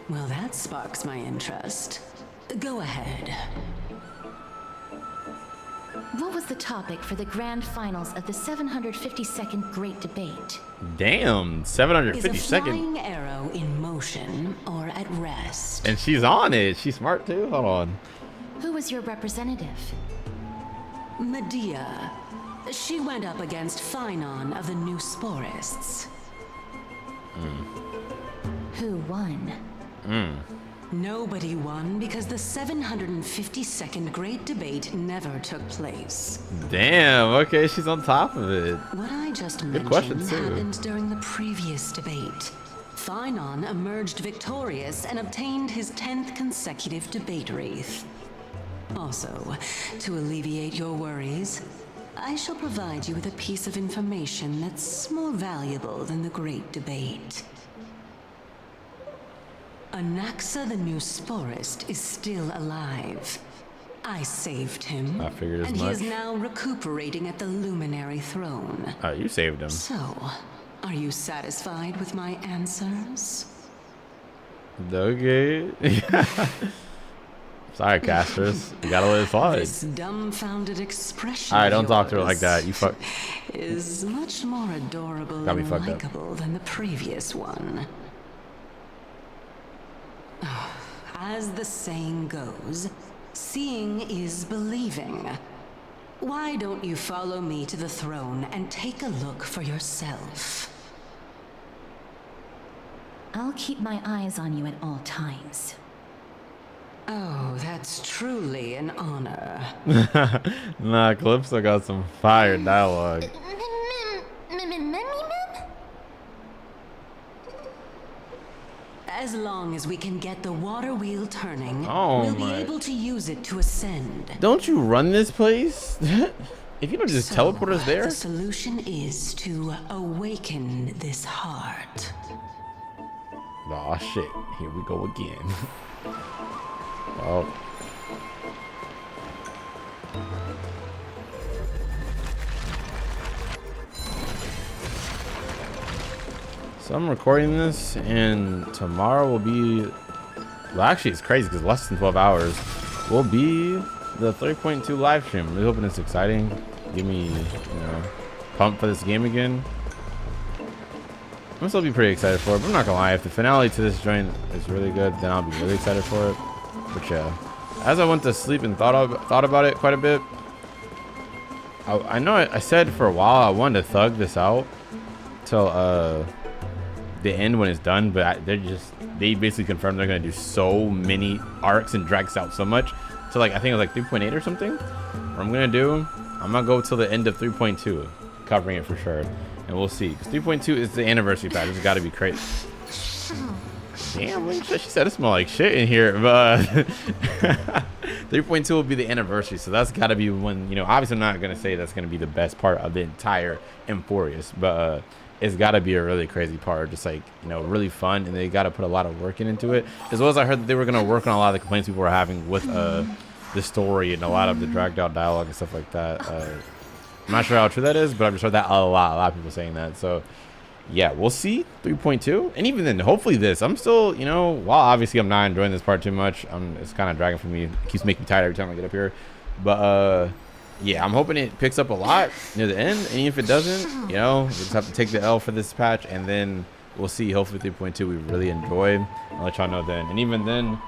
Well, that sparks my interest. Go ahead. What was the topic for the grand finals of the 752nd Great Debate? Damn, 752nd. Is a flying arrow in motion or at rest? And she's on it. She's smart too. Hold on. Who was your representative? MYDEI. She went up against Phynon of the New Sporists. Who won? Nobody won because the 752nd Great Debate never took place. Damn, okay, she's on top of it. What I just Good mentioned question, too. happened during the previous debate. Phynon emerged victorious and obtained his 10th consecutive debate wreath. Also, to alleviate your worries, I shall provide you with a piece of information that's more valuable than the Great Debate. Anaxa the New Sporist is still alive. I saved him. I figured as and much. he is now recuperating at the Luminary Throne. Oh, you saved him. So, are you satisfied with my answers? Okay. Sorry, casters. You gotta let it slide. This dumbfounded expression Alright, of don't talk to her like yours that. You fuck. is much more adorable Got me and fucked up. likable than the previous one. As the saying goes, seeing is believing. Why don't you follow me to the throne and take a look for yourself? I'll keep my eyes on you at all times. Oh, that's truly an honor. Nah, Calypso got some fire dialogue. As long as we can get the water wheel turning, Oh we'll be my. able to use it to ascend. Don't you run this place? If you don't just teleport us there. The solution is to awaken this heart. Aw, shit. Here we go again. Oh. So I'm recording this, and tomorrow will be, well, actually it's crazy because less than 12 hours will be the 3.2 live stream. I'm really hoping it's exciting. Give me, you know, pumped for this game again. I'm still be pretty excited for it, but I'm not gonna lie, if the finale to this joint is really good, then I'll be really excited for it. But yeah, as I went to sleep and thought about it quite a bit, I know I said for a while I wanted to thug this out till the end when it's done, but they basically confirmed they're gonna do so many arcs and drag this out so much. So like I think it was like 3.8 or something. What I'm gonna go till the end of 3.2, covering it for sure, and we'll see. Because 3.2 is the anniversary patch. It's got to be crazy. Damn, she said it smelled like shit in here, but 3.2 will be the anniversary, so that's got to be when, you know, obviously I'm not gonna say that's gonna be the best part of the entire Amphoreus, but it's got to be a really crazy part, just like, you know, really fun, and they got to put a lot of work into it, as well as I heard that they were gonna work on a lot of the complaints people were having with the story and a lot of the dragged out dialogue and stuff like that. I'm not sure how true that is, but I've just heard that a lot of people saying that. So yeah, we'll see 3.2, and even then, hopefully this. I'm still, you know, while obviously I'm not enjoying this part too much, it's kind of dragging for me. It keeps making me tired every time I get up here. But yeah, I'm hoping it picks up a lot near the end, and if it doesn't, you know, we just have to take the L for this patch, and then we'll see. Hopefully 3.2 we really enjoy. I'll let y'all know then. And even then,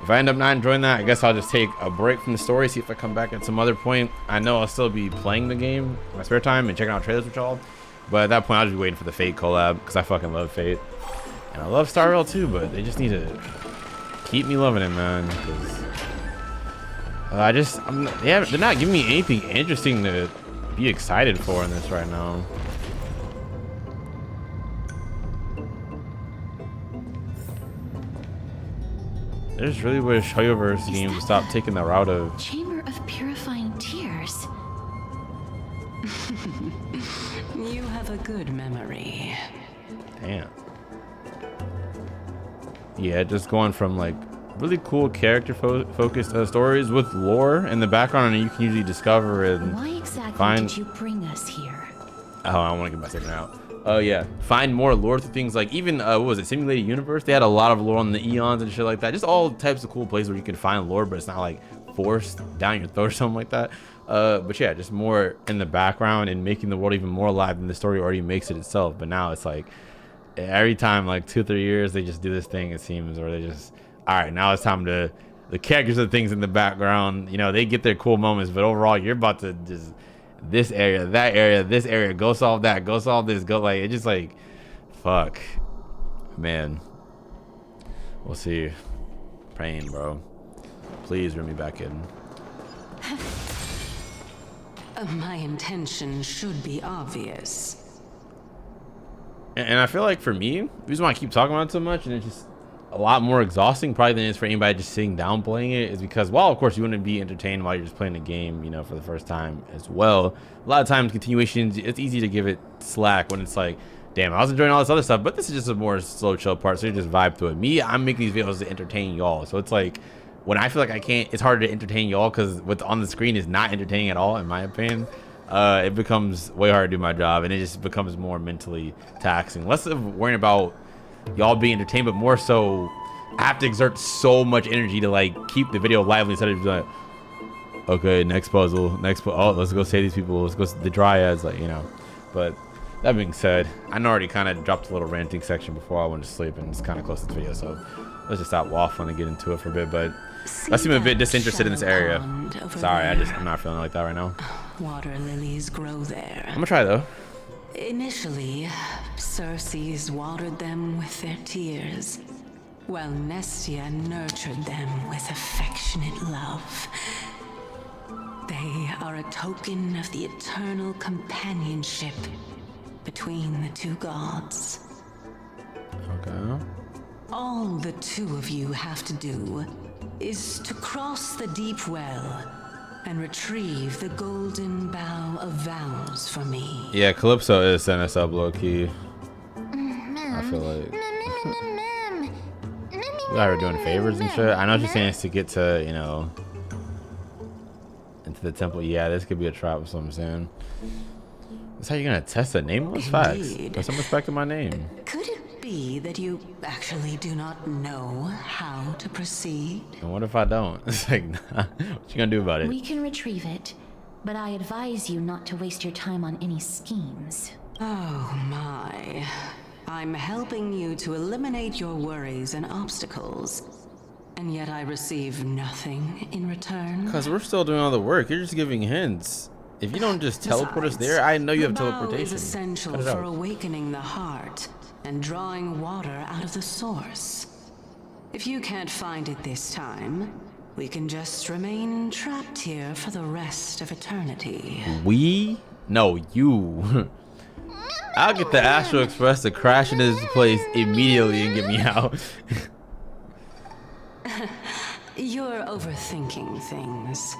if I end up not enjoying that, I guess I'll just take a break from the story, see if I come back at some other point. I know I'll still be playing the game in my spare time and checking out trailers with y'all, but at that point I'll just be waiting for the Fate collab, because I fucking love Fate, and I love Star Rail too, but they just need to keep me loving it, man. They're not giving me anything interesting to be excited for in this right now. I just really wish HSR team would stop taking the route of Chamber of Purifying Tears. You have a good memory. Damn. Yeah, just going from like really cool character focused stories with lore in the background, and you can usually discover and Why exactly find. did you bring us here? Oh, I want to get my statement out. Oh yeah, find more lore through things like even what was it, Simulated Universe? They had a lot of lore on the eons and shit like that. Just all types of cool places where you can find lore, but it's not like forced down your throat or something like that. But yeah, just more in the background and making the world even more alive than the story already makes it itself. But now it's like every time, like 2 or 3 years, they just do this thing. It seems, or they just, all right, now it's time to the characters and things in the background. You know, they get their cool moments, but overall, you're about to just. This area, that area, this area, go solve that, go solve this, go like it's just like fuck. Man. We'll see. Praying, bro. Please bring me back in. My intention should be obvious. And I feel like for me, the reason why I keep talking about it so much and it's just a lot more exhausting probably than it is for anybody just sitting down playing it is because, while of course you want to be entertained while you're just playing the game, you know, for the first time as well, a lot of times continuations, it's easy to give it slack when it's like, damn, I was enjoying all this other stuff, but this is just a more slow chill part, so you just vibe through it. Me, I'm making these videos to entertain y'all, so it's like when I feel like I can't, it's harder to entertain y'all because what's on the screen is not entertaining at all, in my opinion. It becomes way harder to do my job, and it just becomes more mentally taxing, less of worrying about y'all being entertained, but more so I have to exert so much energy to like keep the video lively instead of just like, okay, next puzzle, oh, let's go save these people, let's go the dryads, like, you know. But that being said, I already kind of dropped a little ranting section before I went to sleep, and it's kind of close to the video, so let's just stop waffling and get into it for a bit. But I seem a bit disinterested in this area. Sorry, I'm not feeling like that right now. Water lilies grow there. I'm gonna try though. Initially, Circes watered them with their tears, while Nestia nurtured them with affectionate love. They are a token of the eternal companionship between the two gods. Okay. All the two of you have to do is to cross the deep well and retrieve the golden bough of vows for me. Yeah, Calypso is setting us up low-key. I feel like we got her doing favors and shit. I know she's saying it's to get to, you know, into the temple. Yeah, this could be a trap, is what I'm saying. That's how you're gonna test a nameless facts. Put some respect to my name. Could it be that you actually do not know how to proceed? And what if I don't? It's like, nah. What you gonna do about it? We can retrieve it, but I advise you not to waste your time on any schemes. Oh my. I'm helping you to eliminate your worries and obstacles, and yet I receive nothing in return. Because we're still doing all the work. You're just giving hints. If you don't just teleport us there, I know you have teleportation. The bow is essential for awakening the heart and drawing water out of the source. If you can't find it this time, we can just remain trapped here for the rest of eternity. We? No, you. I'll get the Astral Express to crash into this place immediately and get me out. You're overthinking things.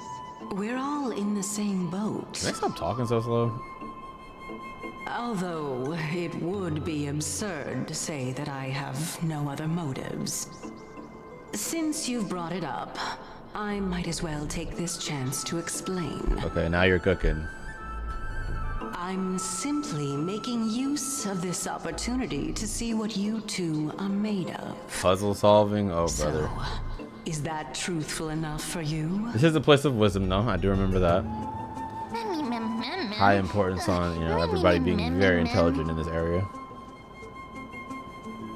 We're all in the same boat. Can I stop talking so slow? Although it would be absurd to say that I have no other motives. Since you've brought it up, I might as well take this chance to explain. Okay, now you're cooking. I'm simply making use of this opportunity to see what you two are made of. Puzzle solving? Oh, brother. Is that truthful enough for you? This is a place of wisdom, though. I do remember that. High importance on, you know, everybody being very intelligent in this area.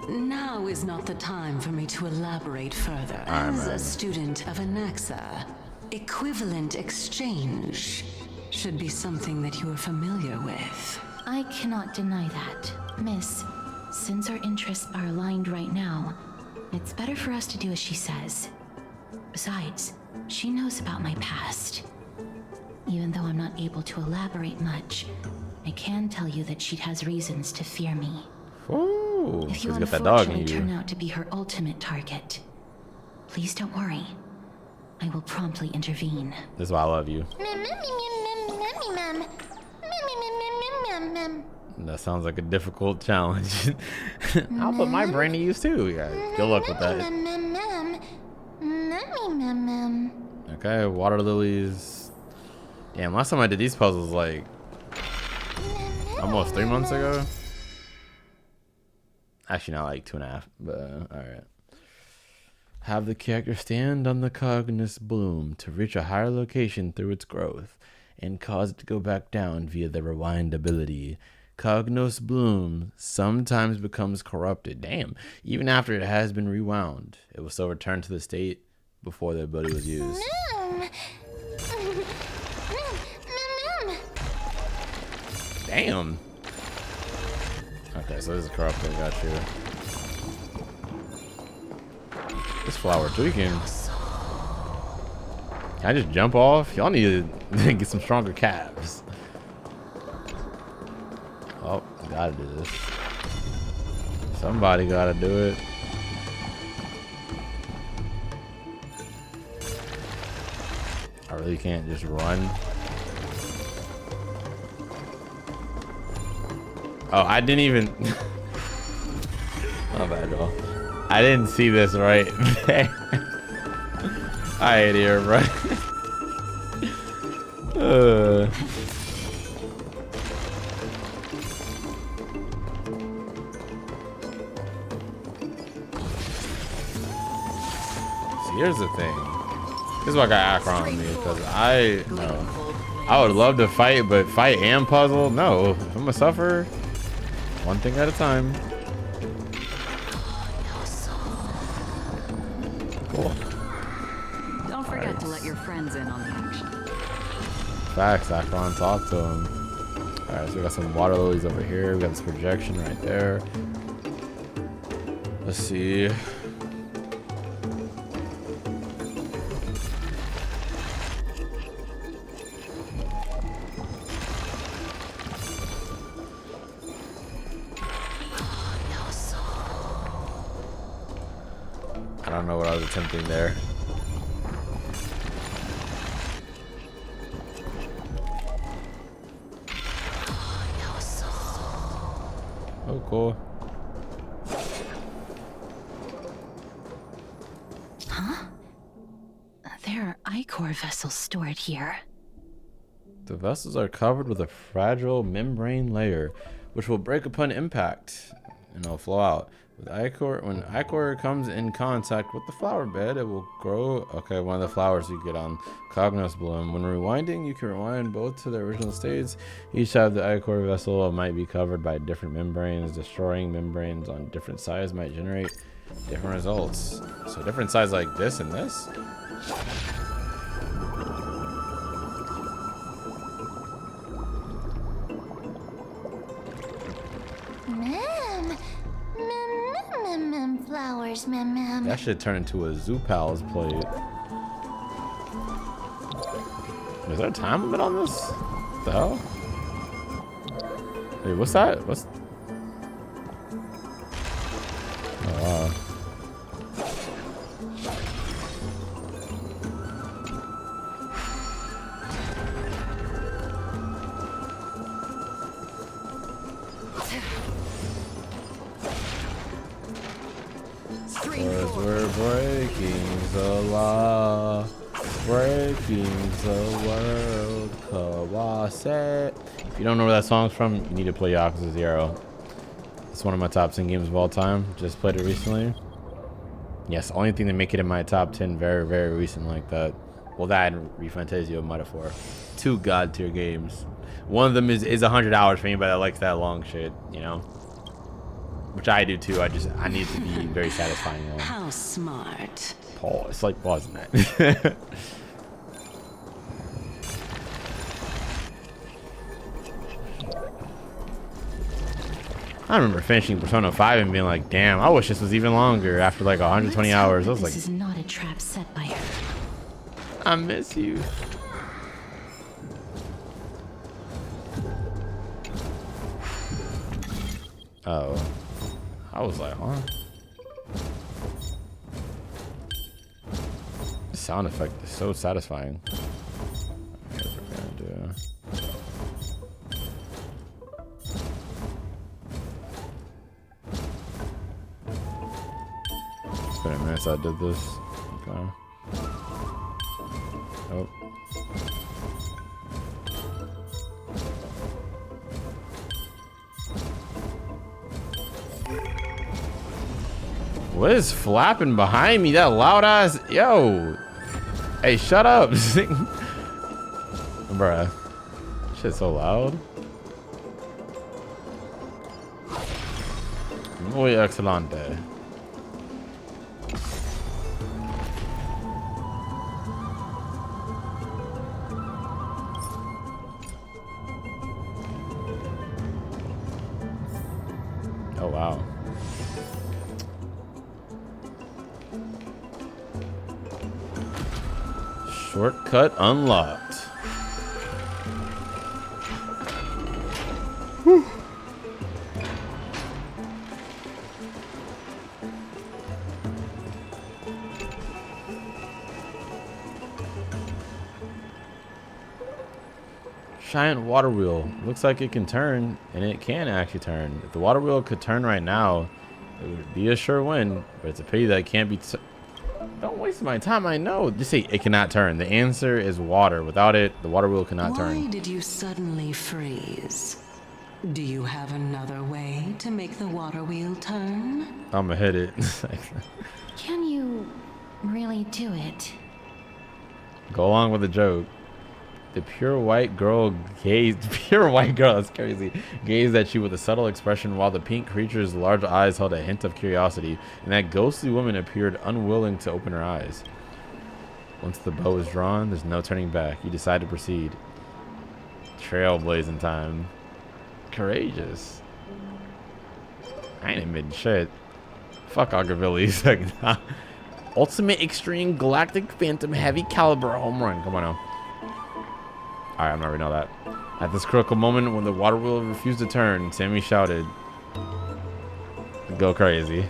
Now is not the time for me to elaborate further. As a student of Anaxa, equivalent exchange should be something that you are familiar with. I cannot deny that. Miss, since our interests are aligned right now, it's better for us to do as she says. Besides, she knows about my past. Even though I'm not able to elaborate much, I can tell you that she has reasons to fear me. Ooh, if you she's got that dog in unfortunately you. turn out to be her ultimate target, Please don't worry. I will promptly intervene. This is why I love you. That sounds like a difficult challenge. I'll put my brain to use too. Yeah, good luck with that. Okay, water lilies. Damn, last time I did these puzzles like almost 3 months ago. Actually, not like 2.5, but all right. Have the character stand on the Cognos bloom to reach a higher location through its growth and cause it to go back down via the rewind ability. Cognos bloom sometimes becomes corrupted. Damn, even after it has been rewound, it will still return to the state before the ability was used. Damn. Okay, so this is corrupted. Got you. This flower tweaking. Can I just jump off? Y'all need to get some stronger calves. Oh, gotta do this. Somebody gotta do it. I really can't just run. Oh, I didn't even. My bad, y'all. I didn't see this right there. I hate here, bro. See, here's the thing. This is why I got Akron on me, because I would love to fight, but fight and puzzle? No. If I'm a sufferer, one thing at a time. Cool. Don't forget to let your friends in on the action. Facts, Akron, talk to him. Alright, so we got some water lilies over here. We got this projection right there. Let's see. I don't know what I was attempting there. Oh, cool. Huh? There are ichor vessels stored here. The vessels are covered with a fragile membrane layer, which will break upon impact, and it'll flow out. With ichor, when ichor comes in contact with the flower bed, it will grow. Okay, one of the flowers you get on Cognos bloom. When rewinding, you can rewind both to their original states. Each side of the ichor vessel might be covered by different membranes. Destroying membranes on different sides might generate different results. So different sides like this and this. Flowers, ma'am. That should turn into a Zoo Pals plate. Is there a time limit on this? What the hell? Hey, what's that? What's... Oh, wow. We're breaking the law, breaking the world. Kawase. If you don't know where that song's from, you need to play Yakuza 0. It's one of my top 10 games of all time. Just played it recently. Yes, only thing to make it in my top 10 very, very recent like that. Well, that and ReFantazio Metaphor. 2 god tier games. One of them is 100 hours for anybody that likes that long shit, you know? Which I do too. I need to be very satisfying. How smart. Paul, it's like pausing that. I remember finishing Persona 5 and being like, damn, I wish this was even longer after like 120 hours. I was like, this is not a trap set by her. I miss you. Oh. I was like, huh? sound effect is so satisfying. Here's what we're gonna do. It's been a minute since I did this. Okay. Oh. What is flapping behind me? That loud ass. Yo. Hey, shut up. Bruh. Shit's so loud. Muy excelente. Oh, wow. Shortcut unlocked. Whew. Giant water wheel. Looks like it can turn, and it can actually turn. If the water wheel could turn right now, it would be a sure win, but it's a pity that it can't be. Don't waste my time. I know. Just say it cannot turn. The answer is water. Without it, the water wheel cannot turn. Why did you suddenly freeze? Do you have another way to make the water wheel turn? I'ma hit it. Can you really do it? Go along with the joke. The pure white girl gazed. Pure white girl. That's crazy. Gazed at you with a subtle expression, while the pink creature's large eyes held a hint of curiosity, and that ghostly woman appeared unwilling to open her eyes. Once the bow is drawn, there's no turning back. You decide to proceed. Trailblazing time. Courageous. I ain't admitting shit. Fuck Augervillies. Ultimate Extreme Galactic Phantom Heavy Caliber Home Run. Come on now. Alright, I'm not reading all that. At this critical moment when the water wheel refused to turn, Sammy shouted, "Go crazy."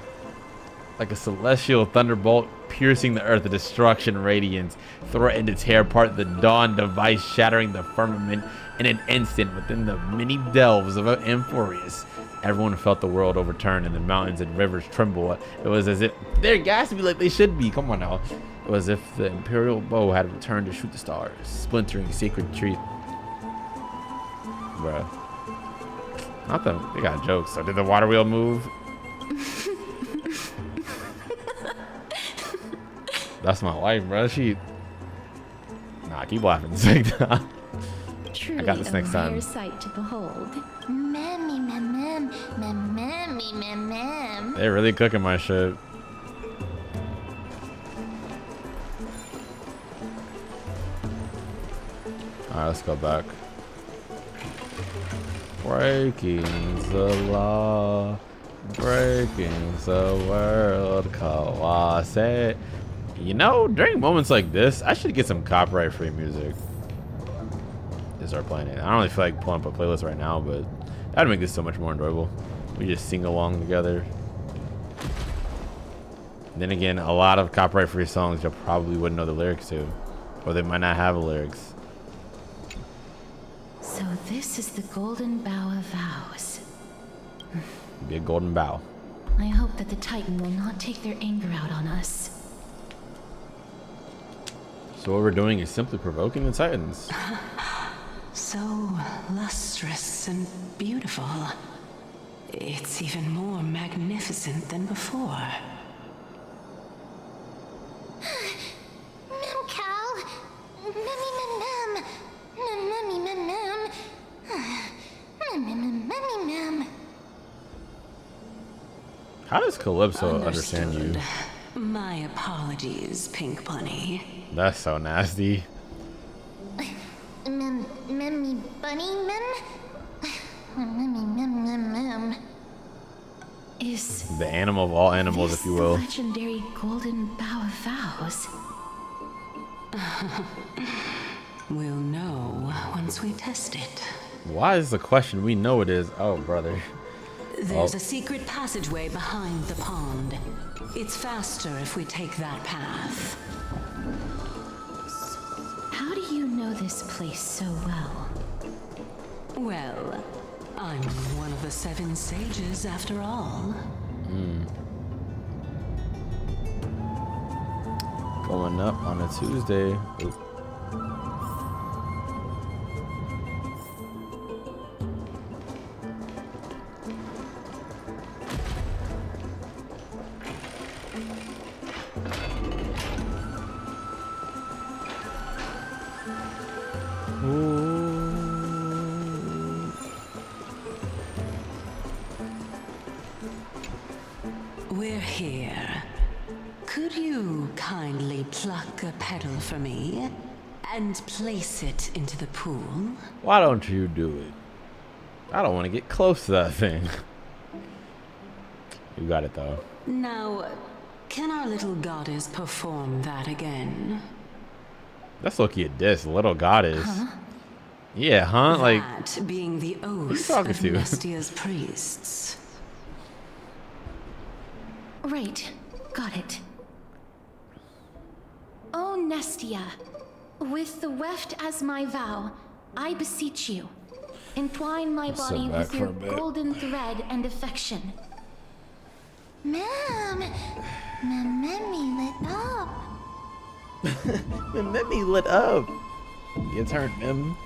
Like a celestial thunderbolt piercing the earth, the destruction radiance threatened to tear apart the dawn device, shattering the firmament in an instant within the many delves of Amphoreus. Everyone felt the world overturn and the mountains and rivers tremble. It was as if they're gas to be like they should be. Come on now. It was as if the Imperial bow had returned to shoot the stars, splintering sacred trees. Bruh. Not them. They got jokes. So did the water wheel move? That's my wife, bro. She. Nah, keep laughing. I got this next time. Rare sight to behold. They're really cooking my shit. Alright, let's go back. Breaking the law, breaking the world. Kawase. You know, during moments like this, I should get some copyright-free music. Just start playing it. I don't really feel like pulling up a playlist right now, but that'd make this so much more enjoyable. We just sing along together. Then again, a lot of copyright-free songs you probably wouldn't know the lyrics to, or they might not have the lyrics. So this is the golden bow of vows. Be a golden bow. I hope that the Titan will not take their anger out on us. So what we're doing is simply provoking the Titans. So lustrous and beautiful. It's even more magnificent than before. How does Calypso understand you? My apologies, Pink Bunny. That's so nasty. Memmy bunny mem? Is the animal of all animals, if you will. Legendary golden bow of vows. We'll know once we test it. Why is the question? We know it is. Oh, brother. There's a secret passageway behind the pond. It's faster if we take that path. know this place so well? Well, I'm one of the 7 sages after all. Going up on a Tuesday. Oop. We're here. Could you kindly pluck a petal for me and place it into the pool? Why don't you do it? I don't want to get close to that thing. You got it though. Now, can our little goddess perform that again? That's Loki a diss, little goddess. Huh? Yeah, huh? Like, That being the who you oath talking of to? Nestia's priests. Right, got it. O Nestia, with the weft as my vow, I beseech you, entwine my Let's body sit back with for your a bit. golden thread and affection. Mom, Mammy lit up. Let me lit up. You turned him.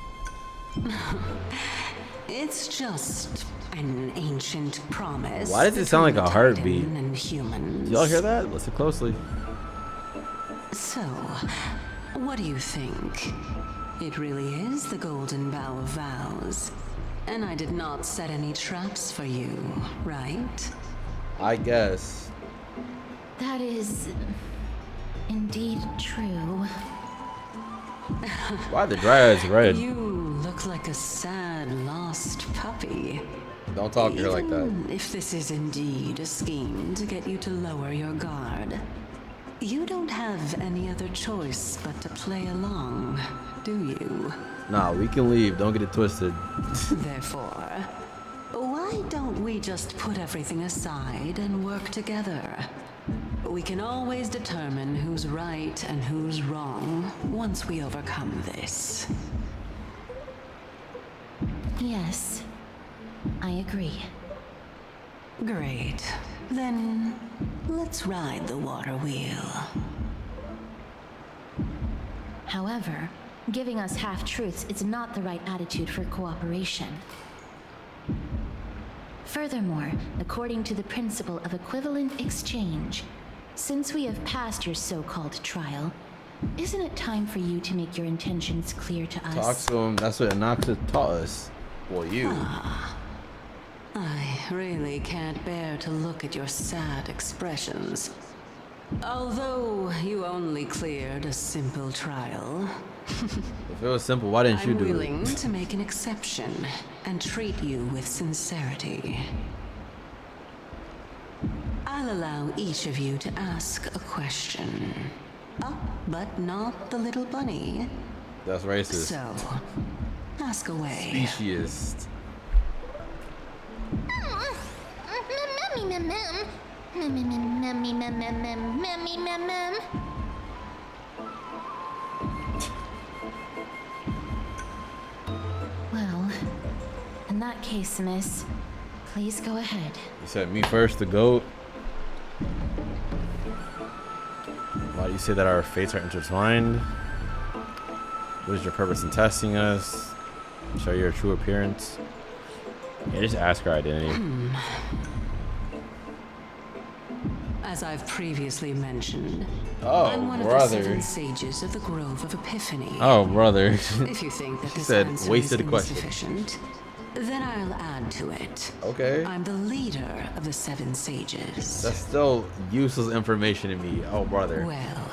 It's just an ancient promise. Why does it sound like a between heartbeat? Titan and humans. Y'all hear that? Listen closely. So, what do you think? It really is the golden bow of vows. And I did not set any traps for you, right? I guess. That is indeed true. Why the dry eyes red? You look like a sad, lost puppy. Don't talk to her like that. Even if this is indeed a scheme to get you to lower your guard, you don't have any other choice but to play along, do you? Nah, we can leave. Don't get it twisted. Therefore, why don't we just put everything aside and work together? We can always determine who's right and who's wrong once we overcome this. Yes, I agree. Great. Then let's ride the water wheel. However, giving us half-truths is not the right attitude for cooperation. Furthermore, according to the principle of equivalent exchange, since we have passed your so-called trial, isn't it time for you to make your intentions clear to us? Talk to him. That's what Anoxa taught us. Well, you. I really can't bear to look at your sad expressions. Although you only cleared a simple trial. If it was simple, why didn't you do I'm willing it? to make an exception and treat you with sincerity. I'll allow each of you to ask a question. But not the little bunny. That's racist. So, ask away. Speciesist. Well, in that case, miss, please go ahead. You said me first, the goat. Why do you say that our fates are intertwined? What is your purpose in testing us? Show your true appearance. Yeah, just ask her identity. As I've previously mentioned, Oh, I'm one brother. of the 7 sages of the Grove of Epiphany. Oh, brother. If you think that She this said, answer wasted is a question. insufficient, then I'll add to it. Okay. I'm the leader of the 7 sages. That's still useless information to me. Oh, brother. Well,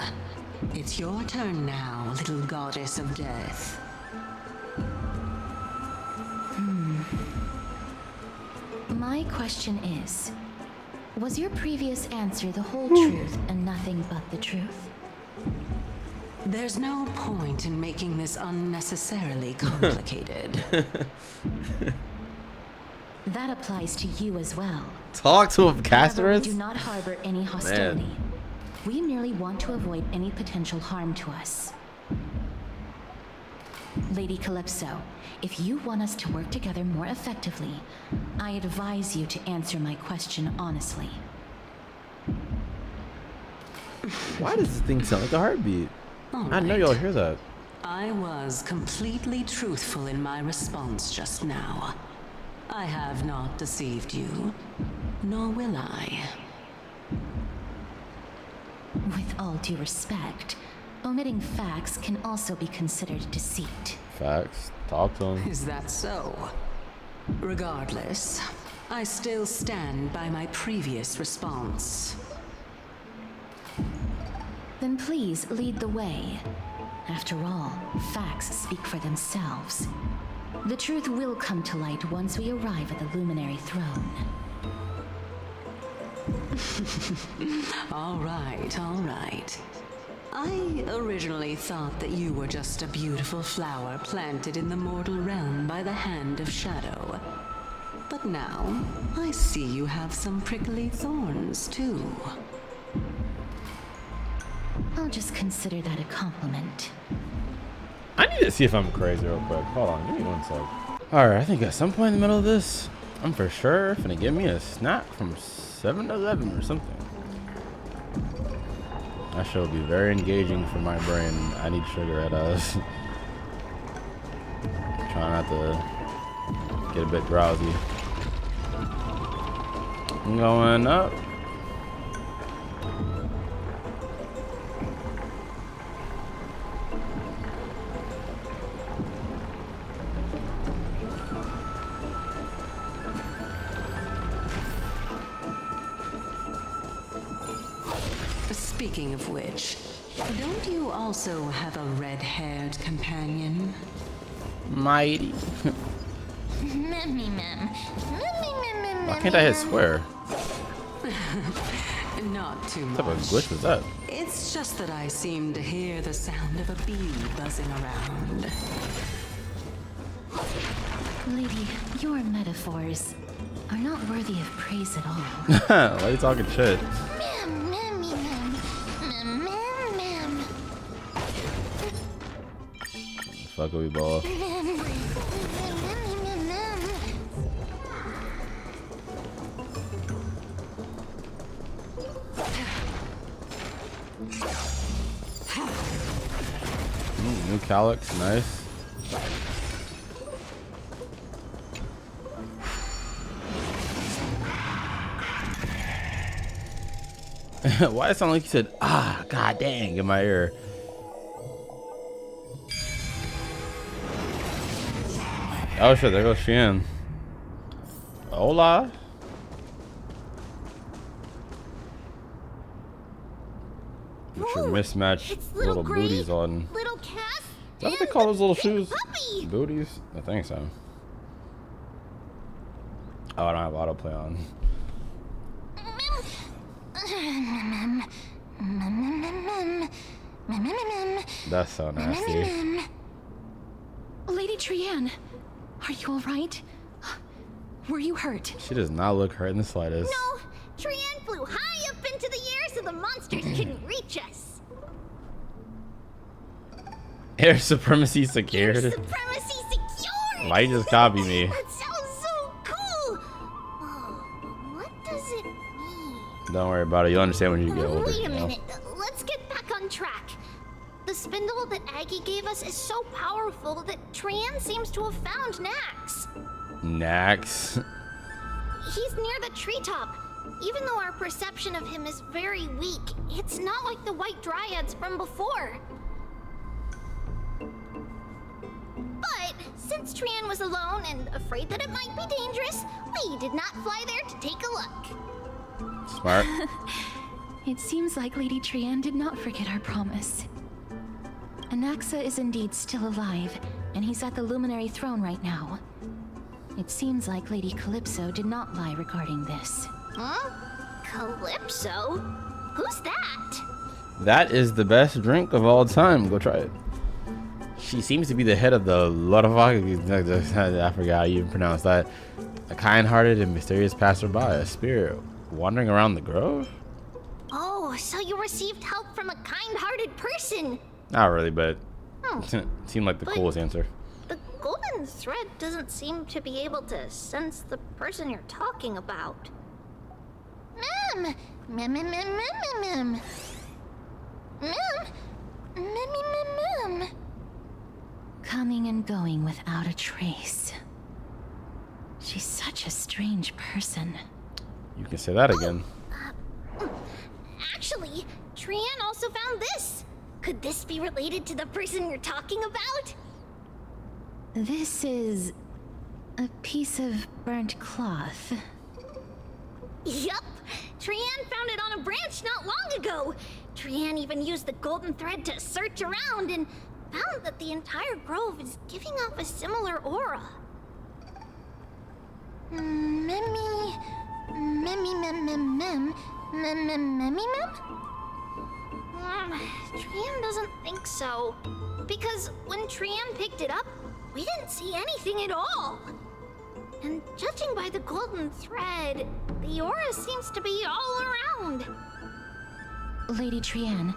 it's your turn now, little goddess of death. My question is, was your previous answer the whole truth and nothing but the truth? There's no point in making this unnecessarily complicated. That applies to you as well. Talk to him, However, we Castorus. do not harbor any hostility. We merely want to avoid any potential harm to us. Lady Calypso, if you want us to work together more effectively, I advise you to answer my question honestly. Why does this thing sound like a heartbeat? I know y'all hear that. I was completely truthful in my response just now. I have not deceived you, nor will I. With all due respect, omitting facts can also be considered deceit. Facts. Talk to him. Is that so? Regardless, I still stand by my previous response. Then please lead the way. After all, facts speak for themselves. The truth will come to light once we arrive at the Luminary Throne. All right. I originally thought that you were just a beautiful flower planted in the mortal realm by the hand of Shadow. But now, I see you have some prickly thorns, too. I'll just consider that a compliment. I need to see if I'm crazy real quick. Hold on, give me 1 sec. Alright, I think at some point in the middle of this, I'm for sure finna give me a snack from 7-Eleven or something. That show will be very engaging for my brain. I need sugar at us. Try not to get a bit drowsy. I'm going up. Speaking of which, don't you also have a red-haired companion? MYDEI. Why can't I hit square? Not too What type of much. glitch was that? It's just that I seem to hear the sound of a bee buzzing around. Lady, your metaphors are not worthy of praise at all. Why are you talking shit? Fuck we ball. New calyx, nice. Why it sound like you said, ah, god dang, in my ear? Oh shit, there goes Shan. Hola. Put your mismatched little booties on. Little Cass? Is that what they call those little shoes? Puppy. Booties? I think so. Oh, I don't have autoplay on. That's so nasty. Lady Trianne, are you all right? Were you hurt? She does not look hurt in the slightest. No, Trianne flew high up into the air so the monsters couldn't reach us. Air supremacy secured. Air supremacy secured. Why you just copy me? That sounds so cool. Oh, what does it mean? Don't worry about it. You'll understand when you get older. Wait a you know? minute. Let's get back on track. The spindle that Aggie gave us is so powerful that Trianne seems to have found Nax. Nax. He's near the treetop. Even though our perception of him is very weak, it's not like the white dryads from before. But since Trianne was alone and afraid that it might be dangerous, we did not fly there to take a look. Smart. It seems like Lady Trianne did not forget our promise. Anaxa is indeed still alive, and he's at the Luminary Throne right now. It seems like Lady Calypso did not lie regarding this. Huh? Calypso? Who's that? That is the best drink of all time. Go try it. She seems to be the head of the I forgot how you even pronounce that. A kind-hearted and mysterious passerby, a spirit wandering around the grove? Oh, so you received help from a kind-hearted person. Not really, but Oh. seemed like the But- coolest answer. golden thread doesn't seem to be able to sense the person you're talking about. Mem! Mem, mem, mem, mem, mem, mem. Mem! Mem, mem, mem. Coming and going without a trace. She's such a strange person. You can say that again. Actually, Trian also found this. Could this be related to the person you're talking about? This is a piece of burnt cloth. Yup! Trian found it on a branch not long ago. Trian even used the golden thread to search around and found that the entire grove is giving off a similar aura. Memmy... Memmy mem mem mem... Mem mem memmy mem? Trian doesn't think so. Because when Trian picked it up, we didn't see anything at all. And judging by the golden thread, the aura seems to be all around. Lady Trian,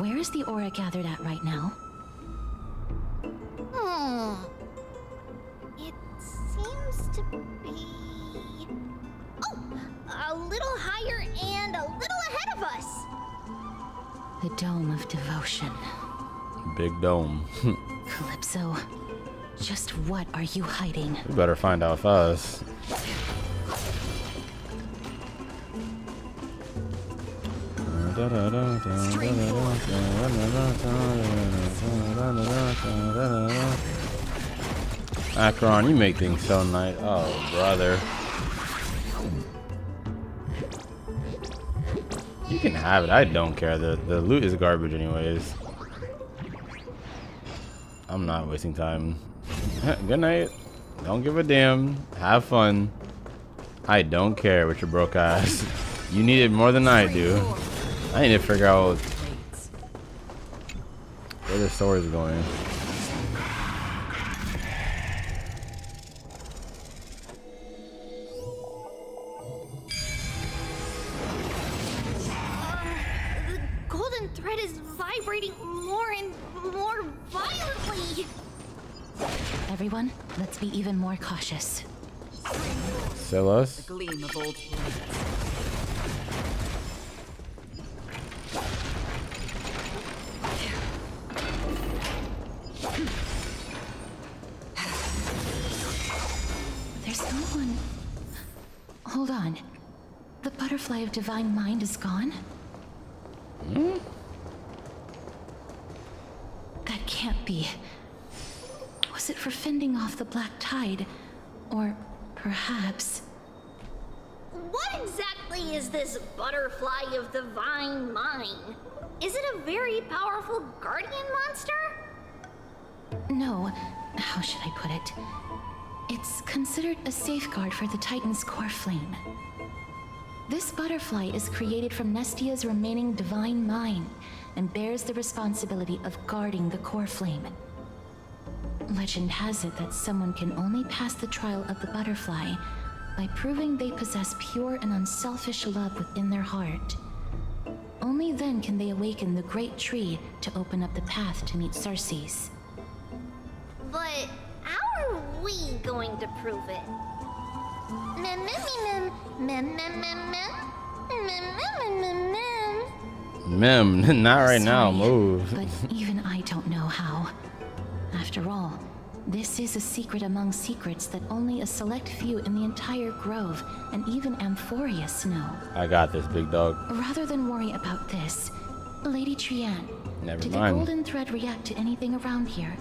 where is the aura gathered at right now? It seems to be... Oh! A little higher and a little ahead of us! The Dome of Devotion. Big dome. Calypso, just what are you hiding? We better find out fast. Akron, you make things so nice. Oh, brother. You can have it. I don't care. The loot is garbage anyways. I'm not wasting time. Good night. Don't give a damn. Have fun. I don't care with your broke ass. You need it more than I do. I need to figure out where the story is going. The golden thread is vibrating more and more violently. Everyone, let's be even more cautious. Sell us. The gleam of old There's someone. Hold on. The butterfly of divine mind is gone? That can't be. Was it for fending off the black tide? Or perhaps... What exactly is this butterfly of divine mind? Is it a very powerful guardian monster? No. How should I put it? It's considered a safeguard for the Titan's core flame. This butterfly is created from Nestia's remaining divine mind and bears the responsibility of guarding the core flame. Legend has it that someone can only pass the trial of the butterfly by proving they possess pure and unselfish love within their heart. Only then can they awaken the great tree to open up the path to meet Circes. But how are we going to prove it? Mem mem mem mem mem mem mem mem mem. Mem, not right now. Sorry, Move. But even I don't know how. After all, this is a secret among secrets that only a select few in the entire grove and even Amphoreus know. I got this, big dog. Rather than worry about this, Lady Trian, Never did mind. the golden thread react to anything around here?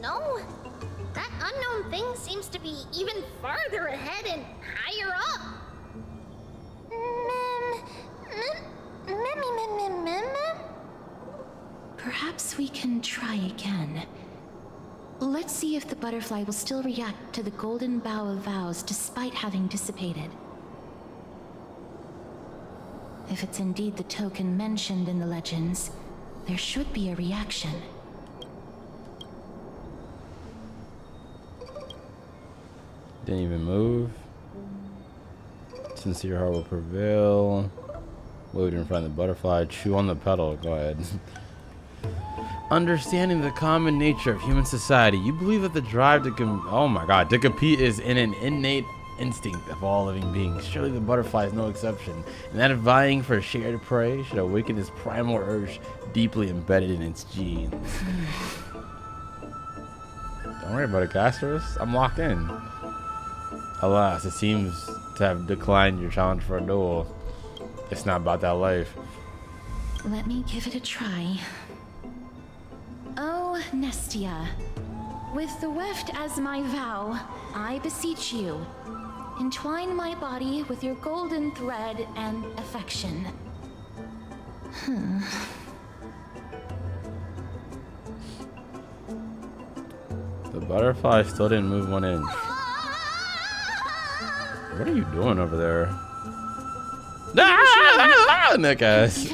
No. That unknown thing seems to be even farther ahead and higher up. Mem. Perhaps we can try again. Let's see if the butterfly will still react to the golden bough of vows despite having dissipated. If it's indeed the token mentioned in the legends, there should be a reaction. Didn't even move. Sincere heart will prevail. Wait in front of the butterfly. Chew on the petal. Go ahead. Understanding the common nature of human society, you believe that the drive to to compete is in an innate instinct of all living beings. Surely the butterfly is no exception, and that of vying for shared prey should awaken this primal urge deeply embedded in its genes. Don't worry about it, Castorus. I'm locked in. Alas, it seems to have declined your challenge for a duel. It's not about that life. Let me give it a try. Oh, Nestia, with the weft as my vow, I beseech you, entwine my body with your golden thread and affection. The butterfly still didn't move 1 inch. What are you doing over there? Nick ass.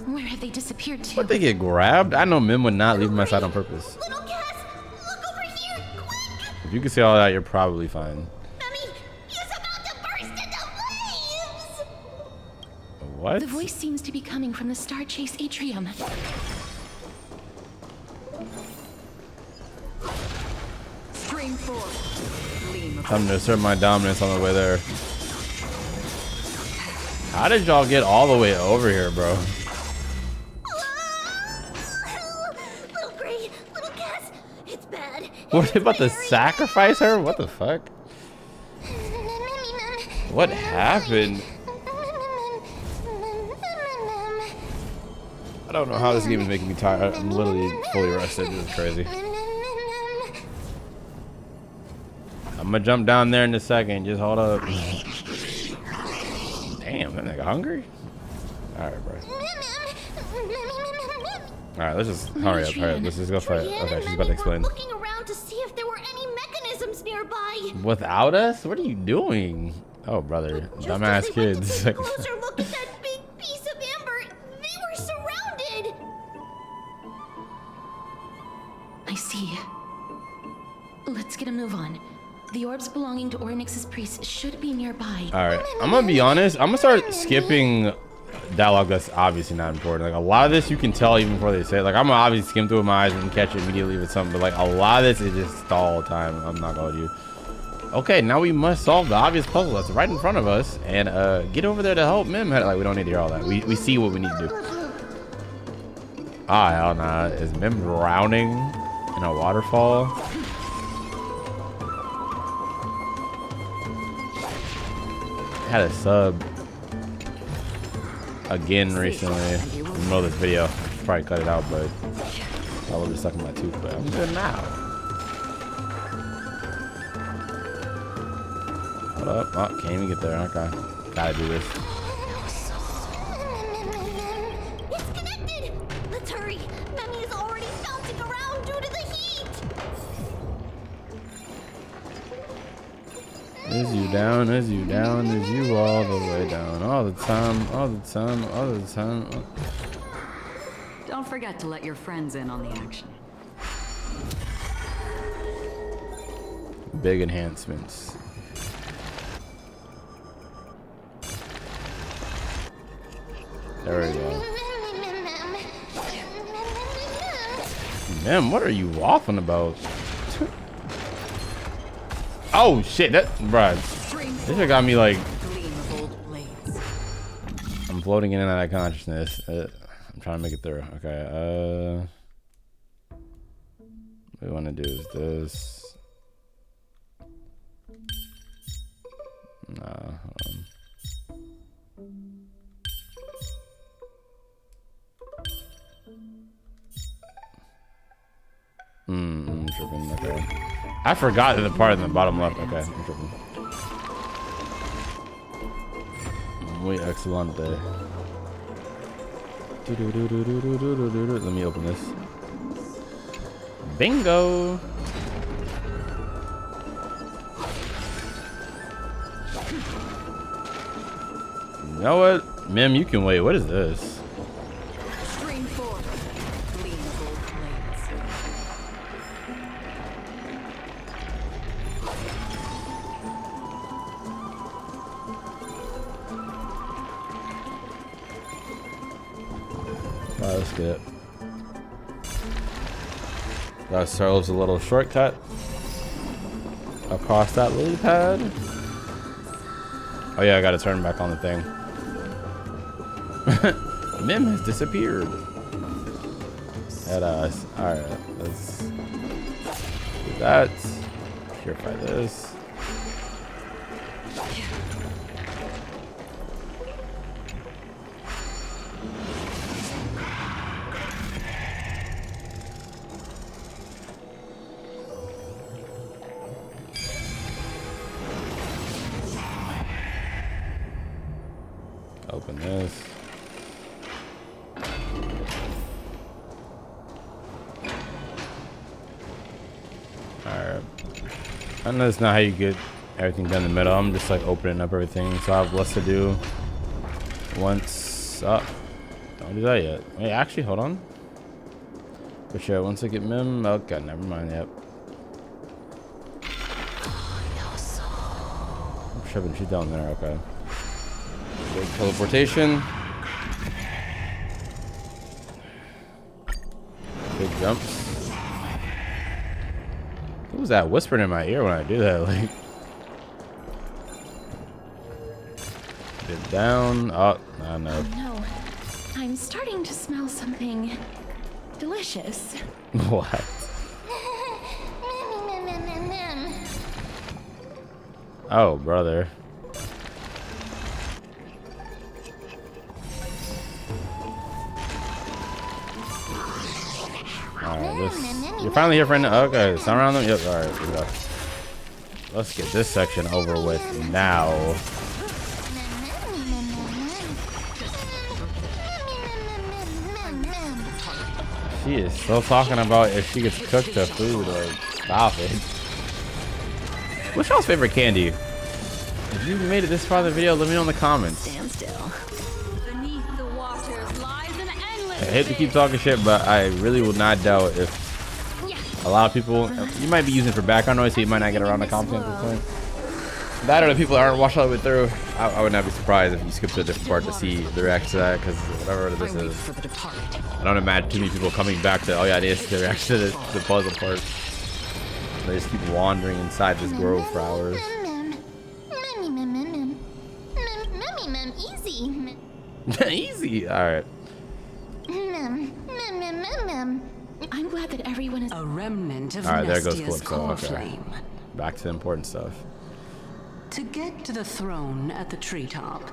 Where have they disappeared to? What, they get grabbed? I know Mim would not leave my side on purpose. If you can see all that, you're probably fine. What? The voice seems to be coming from the Star Chase atrium. Stream forth. Time to assert my dominance on the way there. How did y'all get all the way over here, bro? Little Gray, little Cass, it's bad. Were they about to sacrifice her? What the fuck? What happened? I don't know how this game is making me tired. I'm literally fully rested. This is crazy. I'm gonna jump down there in a second. Just hold up. Damn, that nigga hungry? Alright, bro. Alright, let's just hurry up. Hurry up. Let's just go fight. Okay, she's about to explain. Looking around to see if there were any mechanisms nearby. Without us? What are you doing? Oh, brother. Dumbass kids. Closer look at that big piece of amber. They were surrounded. I see. Let's get a move on. The orbs belonging to Ornyx's priest should be nearby. Alright, I'm gonna be honest. I'm gonna start skipping dialogue that's obviously not important. Like, a lot of this you can tell even before they say it. Like, I'm gonna obviously skim through my eyes and catch it immediately with something, but like, a lot of this is just stall time. I'm not gonna hold you. Okay, now we must solve the obvious puzzle that's right in front of us and get over there to help Mim. Like, we don't need to hear all that. We see what we need to do. Ah, hell nah. Is Mim drowning in a waterfall? I had a sub again recently. In the middle of this video. Probably cut it out, but I was just stuck in my tooth. But I'm good now. Hold up. Oh, can't even get there. Okay. Gotta do this. It's connected. Let's hurry. Memmy is already bouncing around due to the heat. Is you down, is you down, is you all the way down. All the time, all the time, all the time. Don't forget to let your friends in on the action. Big enhancements. There we go. Man, what are you waffling about? Oh shit, that bruh. This shit got me like, I'm floating in and out of consciousness. I'm trying to make it through. Okay, what we want to do is this. Nah, hold on. I'm tripping. Okay, I forgot the part in the bottom left. Okay, I'm tripping. Muy excelente. Let me open this. Bingo. You know what, Mim? You can wait. What is this? Stream forth. Gleam of old Alright, let's get it. Got ourselves a little shortcut across that lily pad. Oh yeah, I gotta turn back on the thing. Mim has disappeared. At us. Alright, let's do that. Purify this. Open this. Alright. I know that's not how you get everything done in the middle. I'm just like opening up everything, so I have less to do once up. Don't do that yet. Wait, actually, hold on. For sure, once I get Mim. Okay, never mind. Yep. I'm shoving she's down there. Okay. Big teleportation. Big jumps. Who was that whispering in my ear when I do that? Like, get down. Oh, no, no. Oh no, I'm starting to smell something delicious. What? Oh, brother. Alright, you're finally here, friend. Okay, it's not around them. Yep, alright, here we go. Let's get this section over with now. She is still talking about if she gets cooked the food. Like, stop it. What's y'all's favorite candy? If you made it this far in the video, let me know in the comments. Stand still. Beneath the waters lies an endless I hate to keep talking shit, but I really would not doubt if a lot of people, you might be using it for background noise, so you might not get around the content at this point. That or the people that aren't watching all the way through, I would not be surprised if you skipped to a different part to see the reaction to that, because whatever this is, I don't imagine too many people coming back to, oh yeah, it is the reaction to the puzzle part. They just keep wandering inside this grove for hours. Easy. Easy. Alright. I'm glad that everyone is a remnant of Alright, there goes Nestia's Calypso. core Okay. flame. Back to the important stuff. To get to the throne at the treetop,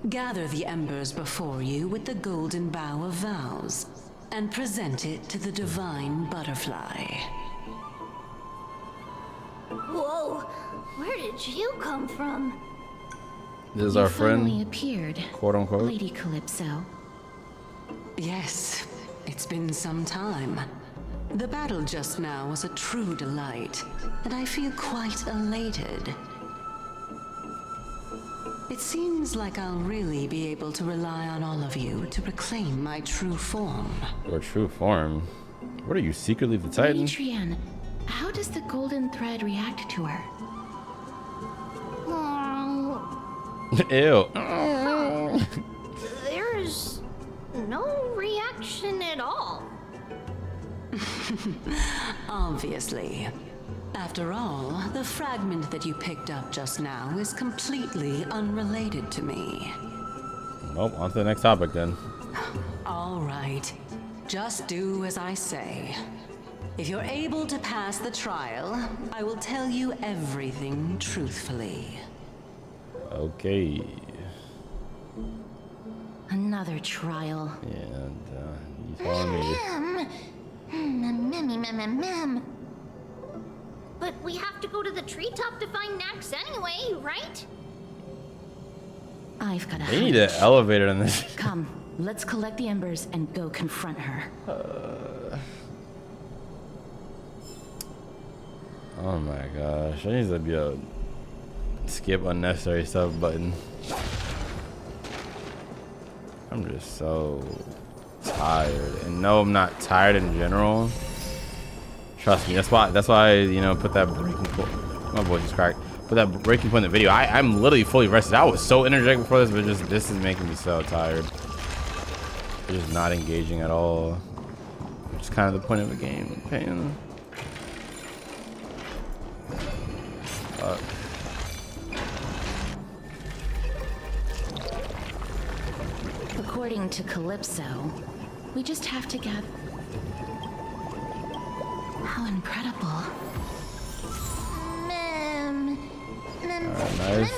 gather the embers before you with the golden bough of vows, and present it to the divine butterfly. Whoa, where did you come from? This is You our finally friend, appeared, quote unquote. Lady Calypso. Yes, it's been some time. The battle just now was a true delight, and I feel quite elated. It seems like I'll really be able to rely on all of you to reclaim my true form. Your true form? What are you, secretly the Titan? Adrian, how does the golden thread react to her? Ew. There's no reaction at all. Obviously. After all, the fragment that you picked up just now is completely unrelated to me. Nope, on to the next topic then. All right. Just do as I say. If you're able to pass the trial, I will tell you everything truthfully. Okay. Another trial. Yeah, and you telling me. But we have to go to the treetop to find Nax anyway, right? I've got a They need an elevator in this. Come, let's collect the embers and go confront her. Oh my gosh, there needs to be a skip unnecessary stuff button. I'm just so tired, and no, I'm not tired in general. Trust me, that's why you know, put that breaking point. My voice is cracked. Put that breaking point in the video. I'm literally fully rested. I was so energetic before this, but this is making me so tired. Just not engaging at all. Which is kind of the point of the game. Pain. According to Calypso, we just have to get... How incredible. Nice.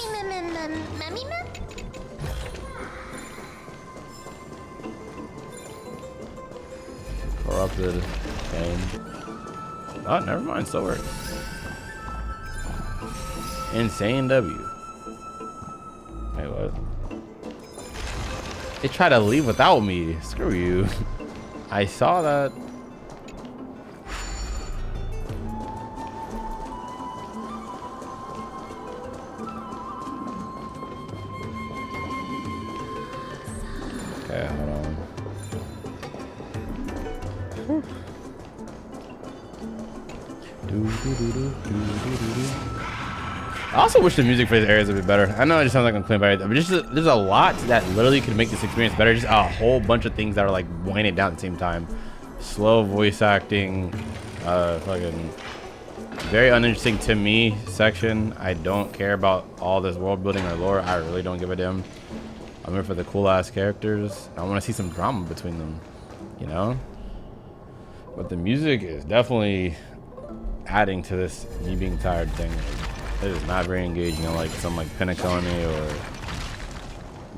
Corrupted. Pain. Oh, never mind. Still works. Insane W. Wait, what? They try to leave without me. Screw you. I saw that. Okay, hold on. I also wish the music for these areas would be better. I know it just sounds like I'm clean by it, but just there's a lot that literally could make this experience better. Just a whole bunch of things that are like weighing it down at the same time. Slow voice acting, fucking very uninteresting to me section. I don't care about all this world building or lore. I really don't give a damn. I'm here for the cool ass characters. I want to see some drama between them, you know. But the music is definitely adding to this me being tired thing. It is not very engaging, like some like Pinacone or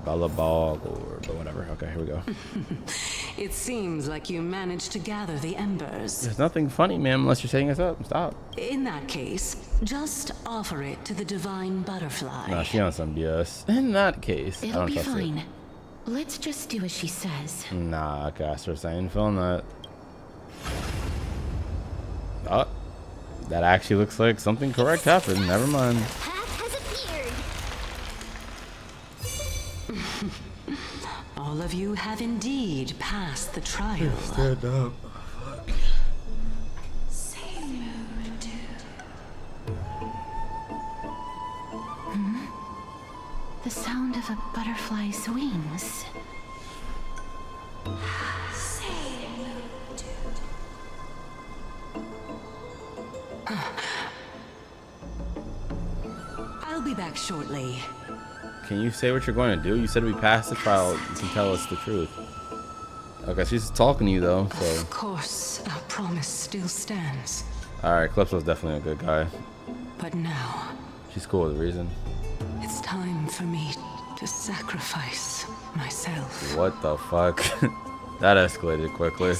Ballabog or but whatever. Okay, here we go. It seems like you managed to gather the embers. There's nothing funny, ma'am, unless you're setting us up. Stop. In that case, just offer it to the divine butterfly. Nah, she on some BS. In that case, I It'll don't be trust fine. it. Let's just do as she says. Nah, Caster, I ain't feeling that. Oh, that actually looks like something correct happened. Never mind. All of you have indeed passed the trial. Stand up. The sound of a butterfly's wings. I'll be back shortly. Can you say what you're going to do? You said we passed the trial. You can tell us the truth. Okay, she's talking to you though. So. Of course, our promise still stands. All right, Calypso's definitely a good guy. But now, She's cool with a reason. it's time for me to sacrifice myself. What the fuck? That escalated quickly.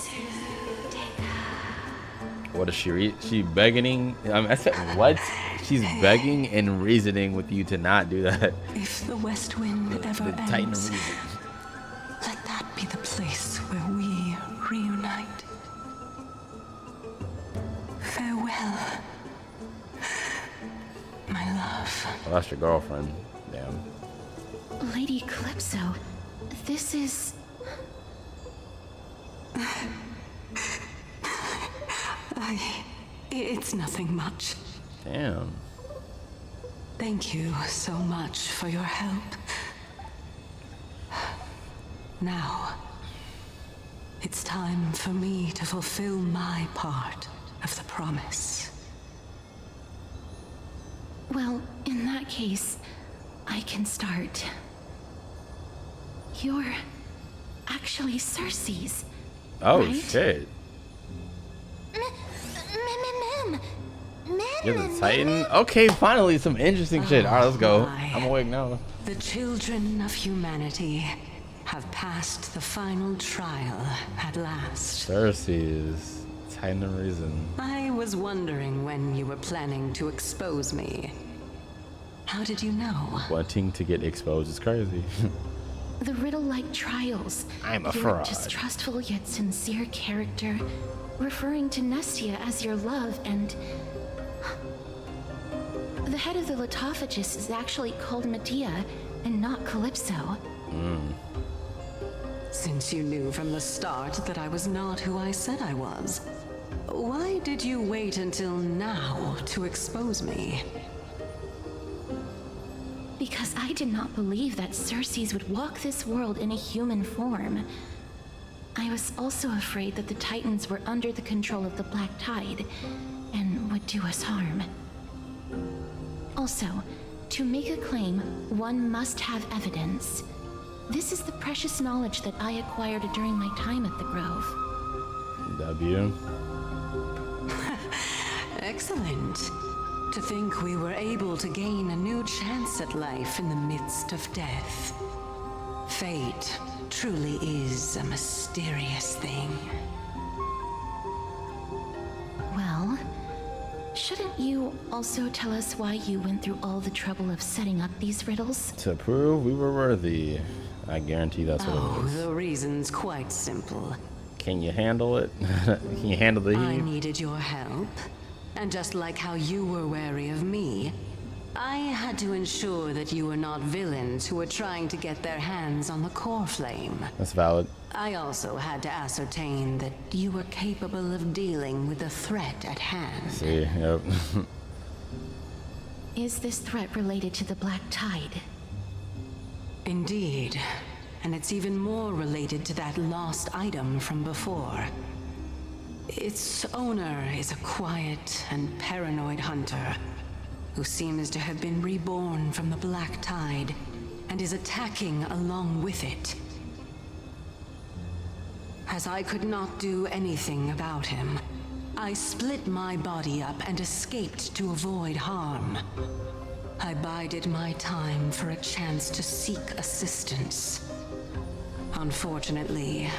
What is she begging? I said what? She's begging and reasoning with you to not do that. If the West Wind ever The Titan ends, reason. let that be the place where we reunite. Farewell, my love. Well, that's your girlfriend. Damn. Lady Calypso, this is... It's nothing much. Damn. Thank you so much for your help. Now, it's time for me to fulfill my part of the promise. Well, in that case, I can start. You're actually Cersei's. Oh, right? shit. You're the Titan? Okay, finally, some interesting shit. Alright, let's go. I'm awake now. The children of humanity have passed the final trial at last. Cersei's Titan of Reason. I was wondering when you were planning to expose me. How did you know? Wanting to get exposed is crazy. The riddle-like trials. I'm a Your fraud. distrustful yet sincere character, referring to Nestia as your love, and the head of the Litophagus is actually called MYDEI and not Calypso. Since you knew from the start that I was not who I said I was, why did you wait until now to expose me? Because I did not believe that Cersei's would walk this world in a human form. I was also afraid that the Titans were under the control of the Black Tide and would do us harm. Also, to make a claim, one must have evidence. This is the precious knowledge that I acquired during my time at the Grove. W. Excellent. To think we were able to gain a new chance at life in the midst of death. Fate truly is a mysterious thing. Well, shouldn't you also tell us why you went through all the trouble of setting up these riddles? To prove we were worthy. I guarantee that's what it is. The reason's quite simple. Can you handle it? Can you handle the I heat? needed your help. And just like how you were wary of me, I had to ensure that you were not villains who were trying to get their hands on the core flame. That's valid. I also had to ascertain that you were capable of dealing with the threat at hand. See, yep. Is this threat related to the Black Tide? Indeed. And it's even more related to that lost item from before. Its owner is a quiet and paranoid hunter who seems to have been reborn from the Black Tide and is attacking along with it. As I could not do anything about him, I split my body up and escaped to avoid harm. I bided my time for a chance to seek assistance. Unfortunately,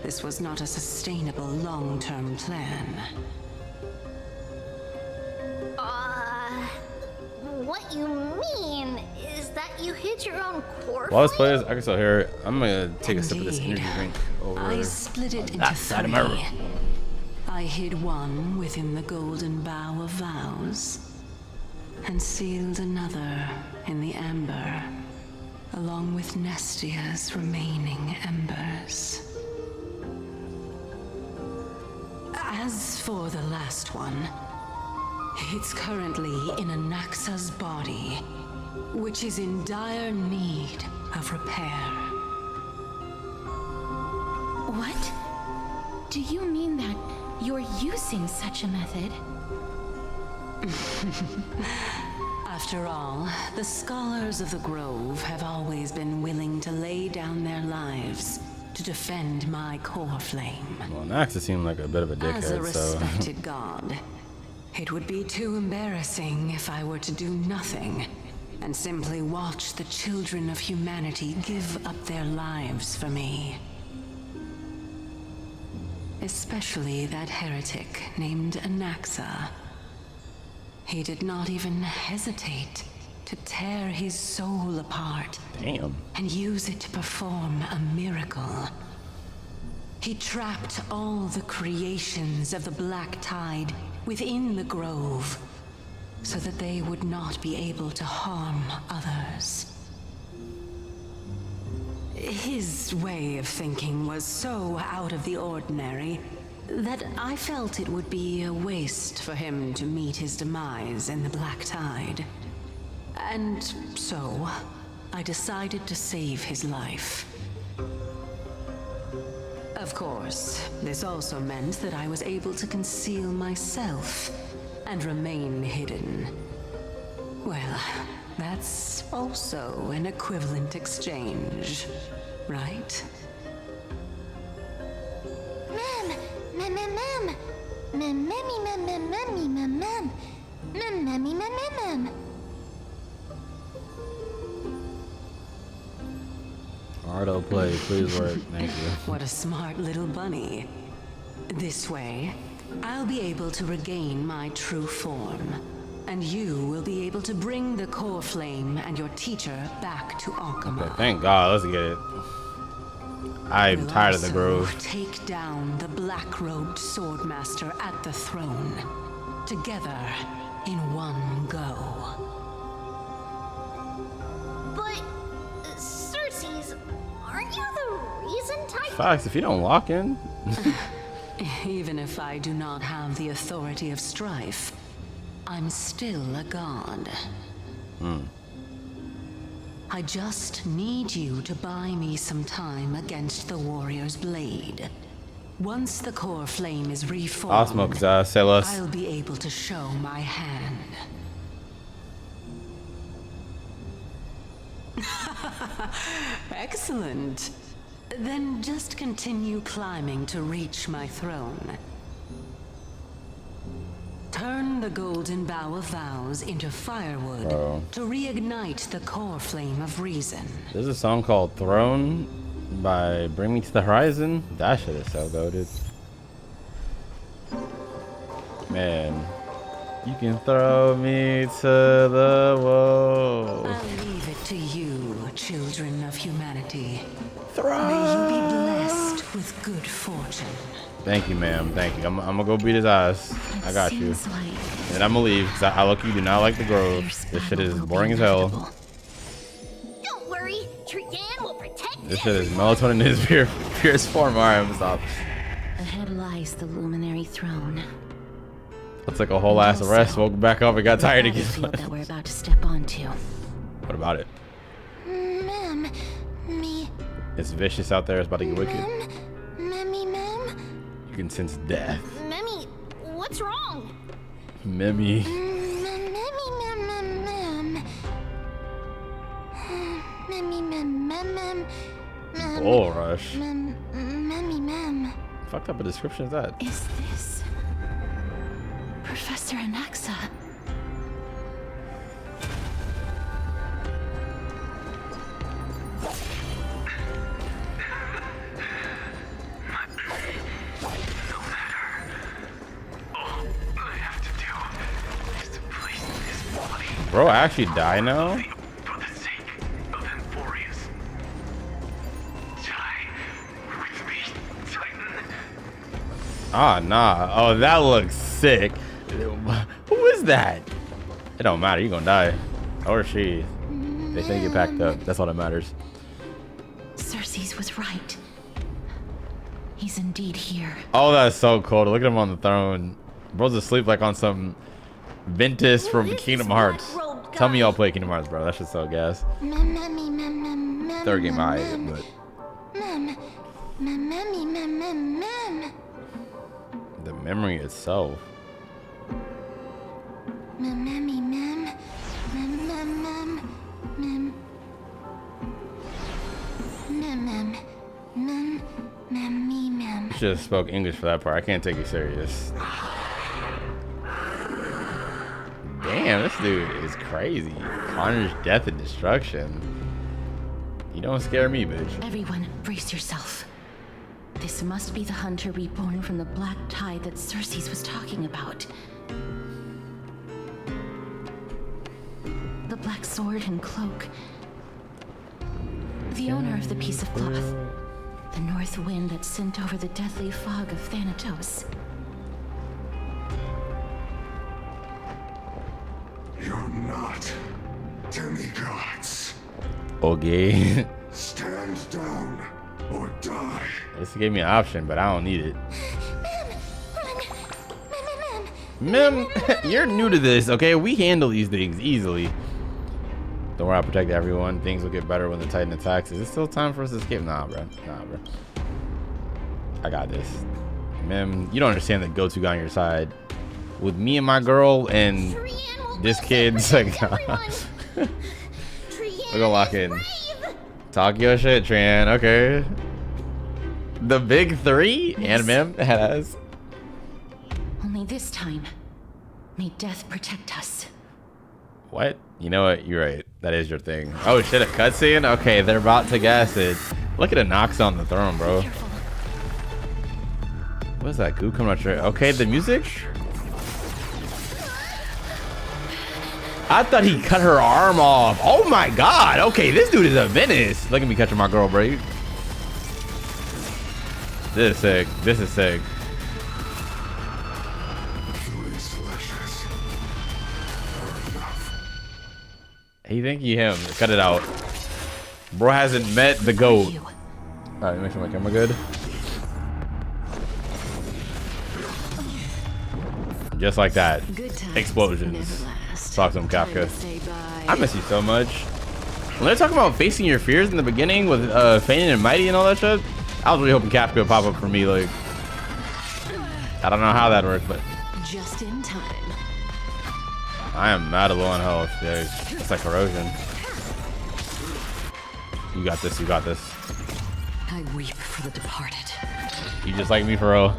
this was not a sustainable long-term plan. What you mean is that you hid your own core While this plays, I can still hear it. I'm gonna take a sip of this energy drink over I split it into that side of my room. I hid one within the golden bough of vows, and sealed another in the amber, along with Nestia's remaining embers. As for the last one, it's currently in Anaxa's body, which is in dire need of repair. What? Do you mean that you're using such a method? After all, the scholars of the Grove have always been willing to lay down their lives to defend my core flame. Well, Naxa seemed like a bit of a As a dickhead, so. respected god, it would be too embarrassing if I were to do nothing and simply watch the children of humanity give up their lives for me. Especially that heretic named Anaxa. He did not even hesitate to tear his soul apart. Damn. And use it to perform a miracle. He trapped all the creations of the Black Tide within the Grove, so that they would not be able to harm others. His way of thinking was so out of the ordinary that I felt it would be a waste for him to meet his demise in the Black Tide. And so, I decided to save his life. Of course, this also meant that I was able to conceal myself and remain hidden. Well, that's also an equivalent exchange, right? Autoplay, please work. Thank you. What a smart little bunny. This way, I'll be able to regain my true form, and you will be able to bring the core flame and your teacher back to Akama. Okay, thank God. Let's get it. I'm tired of the Grove. Take down the black-robed swordmaster at the throne, together in one go. But, Cersei's, aren't you the reason Titan? Fox, if you don't walk in. Even if I do not have the authority of strife, I'm still a god. I just need you to buy me some time against the warrior's blade. Once the core flame is reformed, I'll smoke his ass, say less. I'll be able to show my hand. Excellent. Then just continue climbing to reach my throne. Turn the golden bough of vows into firewood to reignite the core flame of reason. There's a song called Throne by Bring Me to the Horizon. That shit is so goated. Man, you can throw me to the wolves. I'll leave it to you, children of humanity. Throne. May you be blessed with good fortune. Thank you, ma'am. Thank you. I'm gonna go beat his ass. I got you. And I'm gonna leave because I look, you do not like the Grove. This shit is boring as hell. Don't worry, Trian will protect This shit is melatonin in his purest form. Alright, I'm stop. Ahead lies the luminary throne. Looks like a whole ass arrest. Woke back up and got tired again. That we're about to step onto. What about it? Ma'am, me. It's vicious out there. It's about to get wicked. Memmy, ma'am. You can sense death. Memmy, what's wrong? Memmy. Memmy, Bull rush. Memmy, ma'am. Fucked up a description is that? Is this Professor Anaxa? Bro, I actually die now? For the sake of Amphoreus. Die with me, Titan. Ah, nah. Oh, that looks sick. Who is that? It don't matter. You're gonna die. Or she. They say get packed up. That's all that matters. Cersei's was right. He's indeed here. Oh, that's so cool. Look at him on the throne. Bro's asleep like on some Ventus from Kingdom Hearts. Tell me y'all play Kingdom Hearts, bro. That shit's so gas. Third game I ate, but the memory itself. You should have spoke English for that part. I can't take you serious. Damn, this dude is crazy. Carnage, death, and destruction. You don't scare me, bitch. Everyone, brace yourself. This must be the hunter reborn from the black tide that Cersei's was talking about. The black sword and cloak. The owner of the piece of cloth. The north wind that sent over the deathly fog of Thanatos. You're not demigods. Okay. Stand down or die. This gave me an option, but I don't need it. Mem, you're new to this, okay? We handle these things easily. Don't worry, I'll protect everyone. Things will get better when the Titan attacks. Is it still time for us to escape? Nah, bro. Nah, bro. I got this. Mem, you don't understand that Gotu got on your side. With me and my girl and this kid's like, we're gonna lock in. Talk your shit, Tran. Okay. The big three? Yes. And Mem has. Only this time, may death protect us. What? You know what? You're right. That is your thing. Oh shit, a cutscene? Okay, they're about to gas it. Look at Nox on the throne, bro. What's that goo coming out your... Okay, the music? I thought he cut her arm off. Oh my god. Okay, this dude is a menace. Look at me catching my girl, bro. This is sick. This is sick. Hey, thank you, him. Cut it out. Bro hasn't met the goat. Alright, make sure my camera good. Just like that. Explosions. Talk to him, Kafka. I miss you so much. When they're talking about facing your fears in the beginning with Feigning and MYDEI and all that shit, I was really hoping Kafka would pop up for me. Like, I don't know how that worked, but just in time. I am mad low on health, dude. It's like corrosion. You got this. You got this. I weep for the departed. You just like me for real.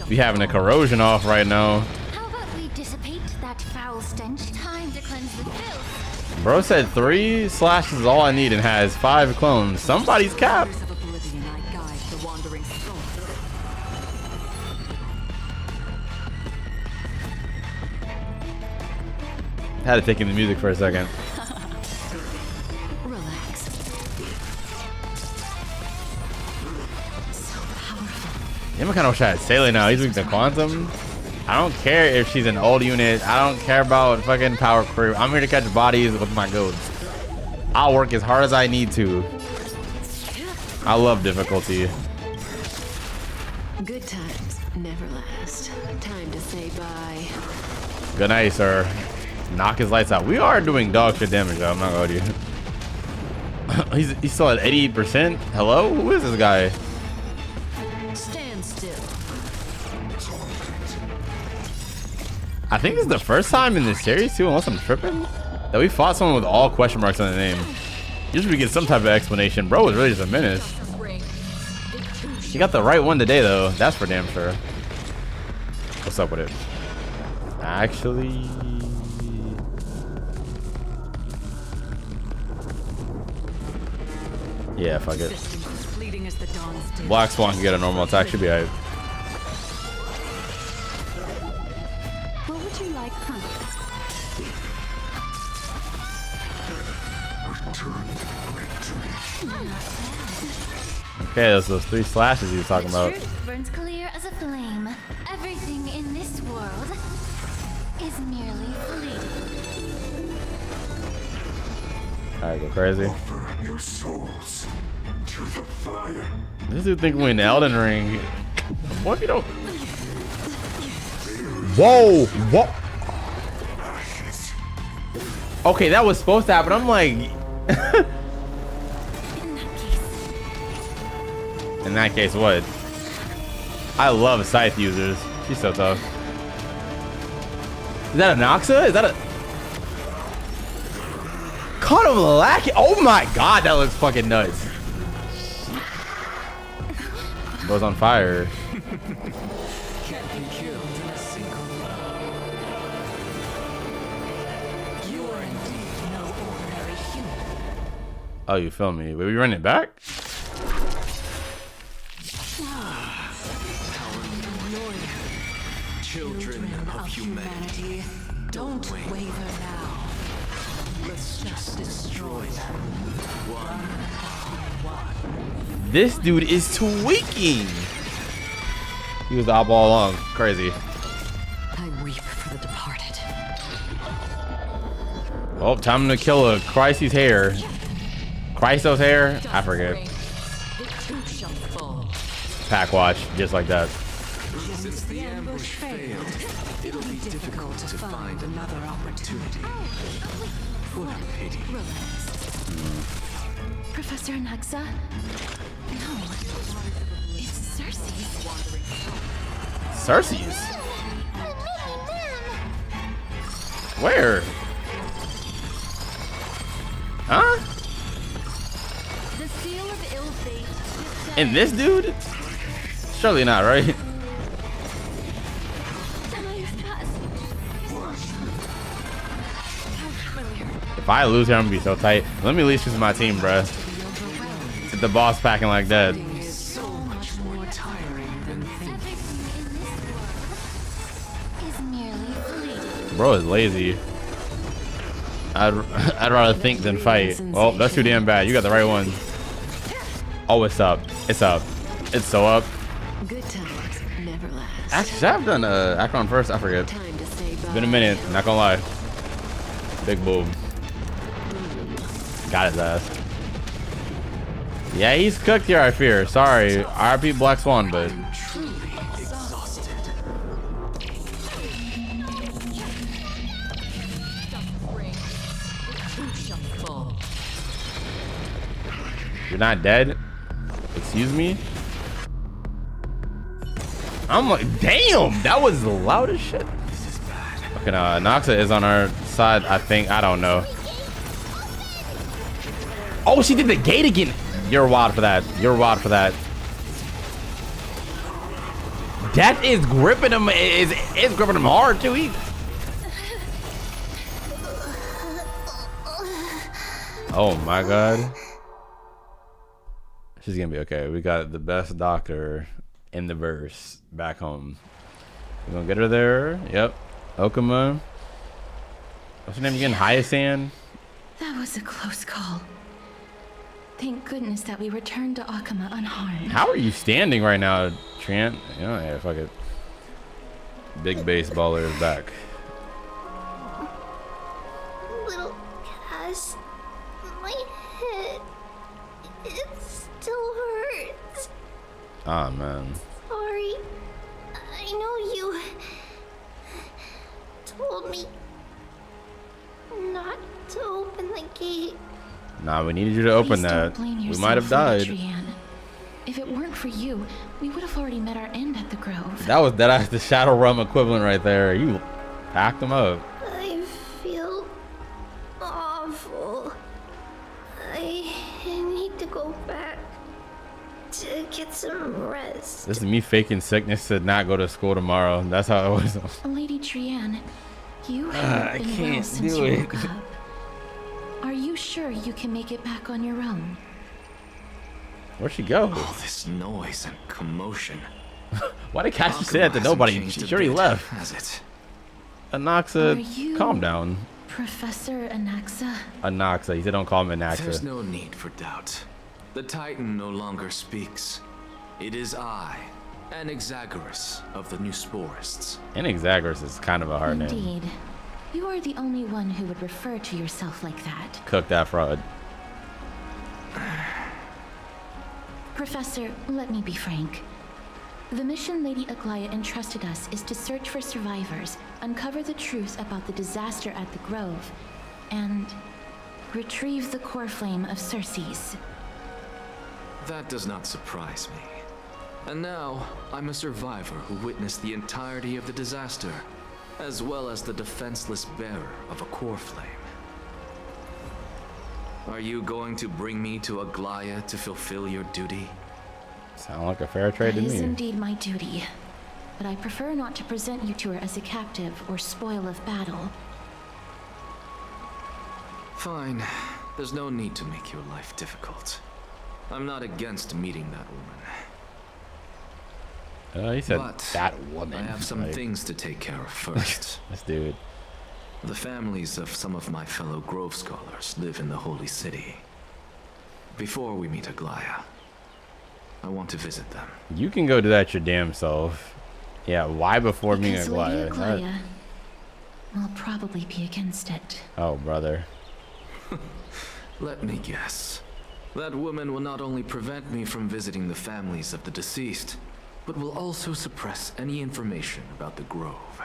Be having a corrosion off right now. How about we dissipate that foul stench? Time to cleanse the filth. Bro said 3 slashes is all I need and has 5 clones. Somebody's cap. Had to take in the music for a second. Relax. So powerful. Yeah, I kind of wish I had Saley now. He's weak to Quantum. I don't care if she's an old unit. I don't care about fucking power crew. I'm here to catch bodies with my goats. I'll work as hard as I need to. I love difficulty. Good times never last. Time to say bye. Good night, sir. Knock his lights out. We are doing dog shit damage, though. I'm not gonna hold you. he's still at 88%. Hello? Who is this guy? Stand still. I think this is the first time in this series, too, unless I'm tripping, that we fought someone with all question marks on the name. Usually we get some type of explanation. Bro was really just a menace. He got the right one today, though. That's for damn sure. What's up with it? Actually... yeah, fuck it. Black Swan can get a normal attack. Should be alright. What would you like from Okay, those 3 slashes he was talking about. Truth burns clear as a flame. Everything in this world is merely fleeting. Alright, go crazy. Offer your souls to the fire. This dude think we in Elden Ring. What if you don't? Whoa! What? Okay, that was supposed to happen. I'm like. In that case, what? I love scythe users. She's so tough. Is that a Noxa? Is that a... Caught him lacking. Oh my god, that looks fucking nuts. Goes on fire. Can't be killed in a single blow. You are indeed no ordinary human. Oh, you feel me? Will we run it back? Children of humanity, don't waver now. Let's just destroy them. One. This dude is tweaking. He was the op all along. Crazy. I weep for the departed. Oh, time to kill a Chrysos hair. Chrysos hair? I forget. Pack watch, just like that. Since the ambush failed, it'll be difficult to find another opportunity. What a pity. Professor Naxa? No. It's Cersei's. Cersei's? Where? Huh? The seal of ill fate. And this dude? Surely not, right? If I lose here, I'm gonna be so tight. Let me at least use my team, bruh. Get the boss packing like that. So much more tiring than thinking. Is merely fleeting. Bro is lazy. I'd rather think than fight. Well, that's too damn bad. You got the right one. Oh, it's up. It's up. It's so up. Good times never last. Actually, I've done Akron first. I forget. It's been a minute. Not gonna lie. Big boom. Got his ass. Yeah, he's cooked here, I fear. Sorry. RP Black Swan, but... You're not dead? Excuse me? I'm like, damn! That was loud as shit. Fucking Noxa is on our side, I think. I don't know. Oh, she did the gate again. You're wild for that. You're wild for that. Death is gripping him. Is gripping him hard too. Oh my god. She's gonna be okay. We got the best doctor in the verse back home. We're gonna get her there. Yep. Okuma. What's her name again? Hyacinth? That was a close call. Thank goodness that we returned to Okuma unharmed. How are you standing right now, Trant? You know, yeah, fuck it. Big baseballer is back. Little Cass, my head, it still hurts. Ah, man. Sorry. I know you told me not to open the gate. Nah, we needed you to open that. We might have died. If it weren't for you, we would have already met our end at the Grove. That was that's the Shadow Realm equivalent right there. You packed them up. I feel awful. I need to go back to get some rest. This is me faking sickness to not go to school tomorrow. That's how it was. Lady Trianne, you haven't been well since you woke up. Are you sure you can make it back on your own? Where'd she go? All this noise and commotion. Why did Cassie say that to nobody? She already left. Has it? Anaxa, calm down. Professor Anaxa? Anaxa. He said don't call him Anaxa. There's no need for doubt. The Titan no longer speaks. It is I, Anaxagoras of the New Sporists. Anaxagoras is kind of a hard name. Indeed. You are the only one who would refer to yourself like that. Cook that fraud. Professor, let me be frank. The mission Lady Aglaya entrusted us is to search for survivors, uncover the truth about the disaster at the Grove, and retrieve the core flame of Circes. That does not surprise me. And now, I'm a survivor who witnessed the entirety of the disaster, as well as the defenseless bearer of a core flame. Are you going to bring me to Aglaya to fulfill your duty? Sound like a fair trade to me. That is indeed my duty, but I prefer not to present you to her as a captive or spoil of battle. Fine. There's no need to make your life difficult. I'm not against meeting that woman. He said but that woman. I have some things to take care of first. Let's do it. The families of some of my fellow Grove Scholars live in the Holy City. Before we meet Aglaya, I want to visit them. You can go do that your damn self. Yeah, why before meeting Aglaya? Lady Aglaya will probably be against it. Oh, brother. Let me guess. That woman will not only prevent me from visiting the families of the deceased, but will also suppress any information about the Grove.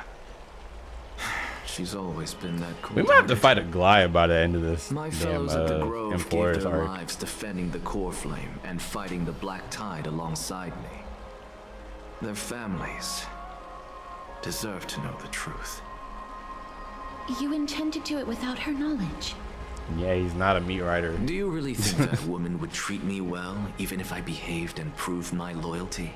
She's always been that cool. We might have to fight Aglaya by the end of this. My damn, fellows at the Grove gave Amphoreus their arc. lives defending the core flame and fighting the Black Tide alongside me. Their families deserve to know the truth. You intend to do it without her knowledge? Yeah, he's not a meat rider. Do you really think that woman would treat me well, even if I behaved and proved my loyalty?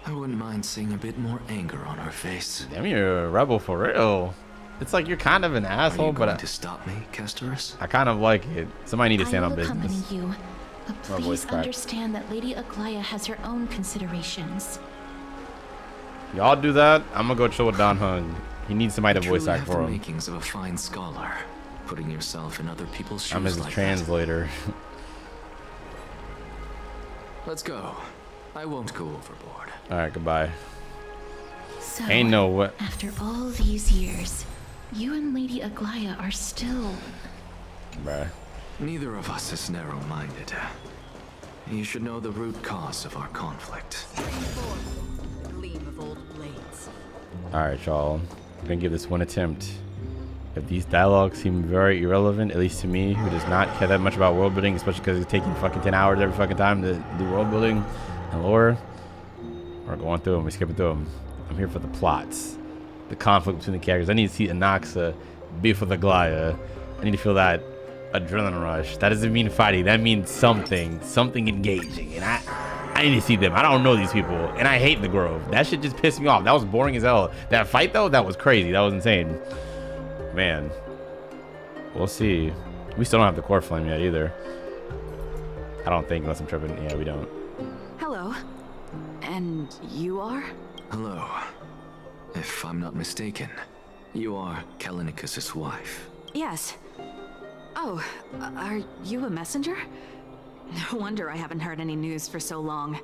I wouldn't mind seeing a bit more anger on her face. Damn, you're a rebel for real. It's like you're kind of an asshole, but to stop me, Castorus? I kind of like it. Somebody need to stand on I will accompany business. you, but My voice please cracked. understand that Lady Aglaya has her own considerations. Y'all do that. I'm gonna go chill with Don Hung. He needs somebody to voice Truly act have for the him. makings of a fine scholar, putting yourself in other people's shoes I'm his like translator. that. Let's go. I won't go overboard. All right, goodbye. So, Ain't no what. after all these years, you and Lady Aglaya are still... Bruh. Neither of us is narrow-minded. You should know the root cause of our conflict. Gleam of old blades. All right, y'all. I'm gonna give this one attempt. If these dialogues seem very irrelevant, at least to me, who does not care that much about world building, especially because it's taking fucking 10 hours every fucking time to do world building, 'em. And lore. We're going through them. We're skipping through them. I'm here for the plots. the conflict between the characters. I need to see Anaxa beef with Aglaya. I need to feel that adrenaline rush. That doesn't mean fighting. That means something engaging. And I need to see them. I don't know these people, and I hate the Grove. That shit just pissed me off. That was boring as hell. That fight though, that was crazy. That was insane. Man, we'll see. We still don't have the core flame yet either. I don't think, unless I'm tripping. Yeah, we don't. Hello. And you are? Hello. If I'm not mistaken, you are Kallinicus's wife. Yes. Oh, are you a messenger? No wonder I haven't heard any news for so long.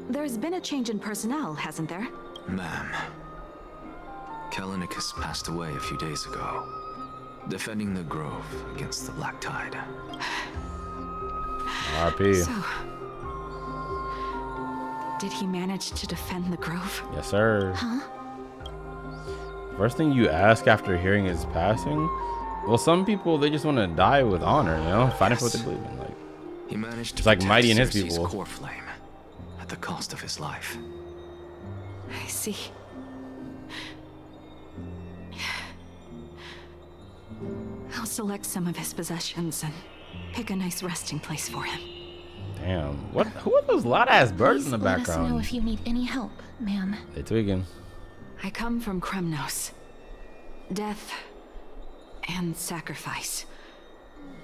There's been a change in personnel, hasn't there? Ma'am, Kallinicus passed away a few days ago, defending the Grove against the Black Tide. RP. So, did he manage to defend the Grove? Yes, sir. Huh? First thing you ask after hearing his passing, well, some people, they just want to die with honor, you know, fighting for what they believe in. Like, he managed to it's like MYDEI and his Cersei's people. core flame at the cost of his life. I see. I'll select some of his possessions and pick a nice resting place for him. Damn, who are those loud ass birds in the Let us know background? if you need any help, ma'am. They tweaking. I come from Kremnos. Death and sacrifice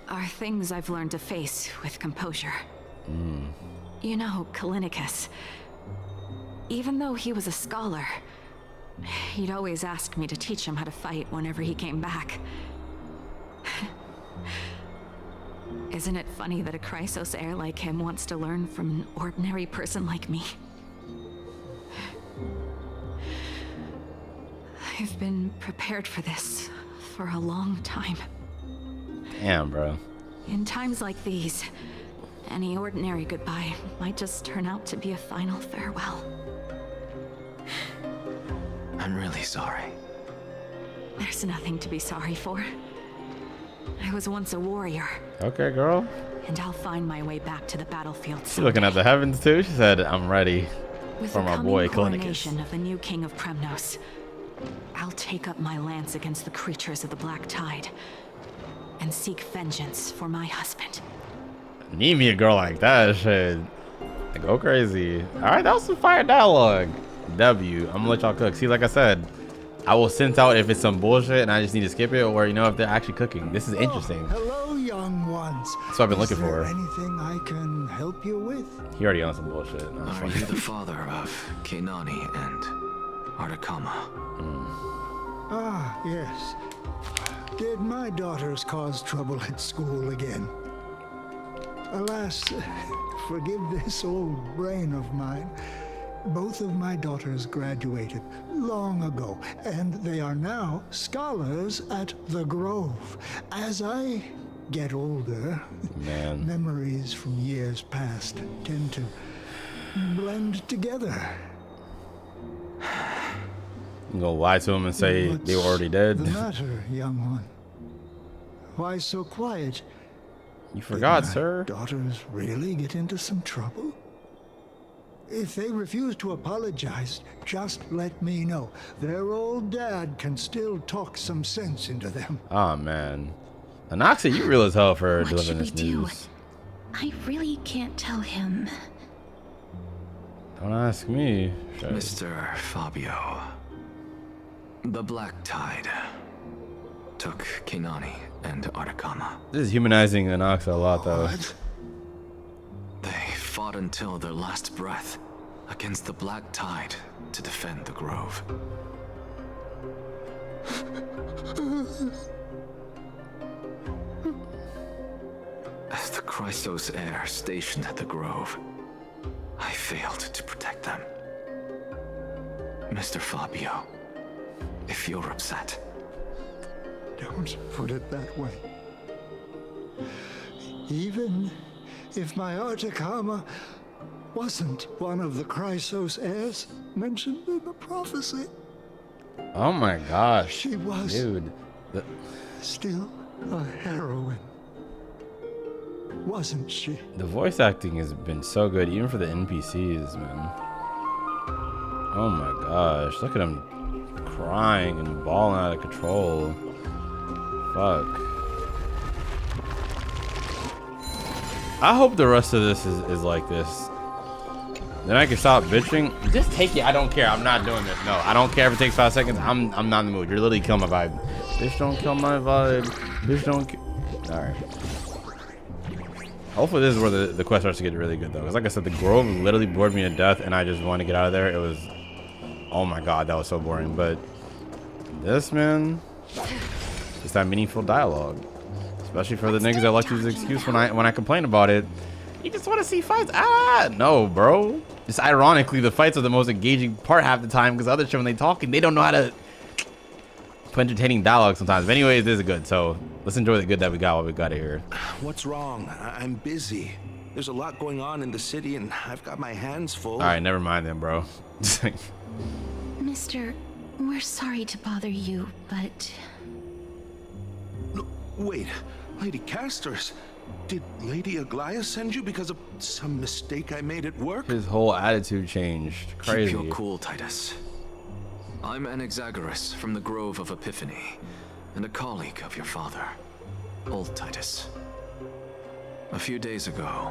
are things I've learned to face with composure. You know, Kallinicus, even though he was a scholar, he'd always ask me to teach him how to fight whenever he came back. Isn't it funny that a Chrysos heir like him wants to learn from an ordinary person like me? I've been prepared for this for a long time. Damn, bro. In times like these, any ordinary goodbye might just turn out to be a final farewell. I'm really sorry. There's nothing to be sorry for. I was once a warrior, Okay, girl. and I'll find my way back to the battlefield She's looking at the heavens too. She said, I'm ready for my boy Kallinicus. Coronation of the new king of Kremnos, I'll take up my lance against the creatures of the Black Tide and seek vengeance for my husband. Need me a girl like that. Shit. Go crazy. All right, that was some fire dialogue. W. I'm gonna let y'all cook. See, like I said, I will sense out if it's some bullshit and I just need to skip it, or you know, if they're actually cooking. This is interesting. Hello, young ones. That's what I've been looking for. Is there anything I can help you with? He already on some bullshit. No, it's Are fine. you the father of Kenani and Artakama? Ah, yes. Did my daughters cause trouble at school again? Alas, forgive this old brain of mine. Both of my daughters graduated long ago, and they are now scholars at the Grove. As I get older, memories from years past tend to blend together. You gonna lie to him and say they were already dead? What's the matter, young one? Why so quiet? You forgot, Did my sir. daughters really get into some trouble? If they refuse to apologize, just let me know. Their old dad can still talk some sense into them. Oh man, Anaxa, you real as hell for What delivering should this we do? news. I really can't tell him. Don't ask me. Shit. Mr. Fabio, the Black Tide took Kenani and Artakama. This is humanizing Anaxa a lot, though. They fought until their last breath against the Black Tide to defend the Grove. As the Chrysos heir stationed at the Grove, I failed to protect them. Mr. Fabio, if you're upset. Don't put it that way. Even if my Artakama wasn't one of the Chrysos heirs mentioned in the prophecy. Oh my gosh. She was dude. Still a heroine. Wasn't she? The voice acting has been so good, even for the NPCs, man. Oh my gosh. Look at him crying and bawling out of control. Fuck. I hope the rest of this is like this. Then I can stop bitching. Just take it. I don't care. I'm not doing this. No, I don't care if it takes 5 seconds. I'm not in the mood. You're literally killing my vibe. Bitch, don't kill my vibe. Bitch, don't. All right. Hopefully this is where the quest starts to get really good though. Because like I said, the Grove literally bored me to death, and I just want to get out of there. It was, oh my god, that was so boring. But this, man, it's that meaningful dialogue. Especially for the niggas that like to use the excuse when I complain about it. You just want to see fights? Ah, no, bro. Just ironically, the fights are the most engaging part half the time, because other shit when they talking, they don't know how to put entertaining dialogue sometimes. But anyways, this is good. So let's enjoy the good that we got while we got it here. What's wrong? I'm busy. There's a lot going on in the city, and I've got my hands full. All right, never mind then, bro. Mister, we're sorry to bother you, but... Wait, Lady Castorous, did Lady Aglaia send you because of some mistake I made at work? His whole attitude changed. Crazy. Keep your cool, Titus. I'm Anaxagoras from the Grove of Epiphany, and a colleague of your father, Old Titus. A few days ago,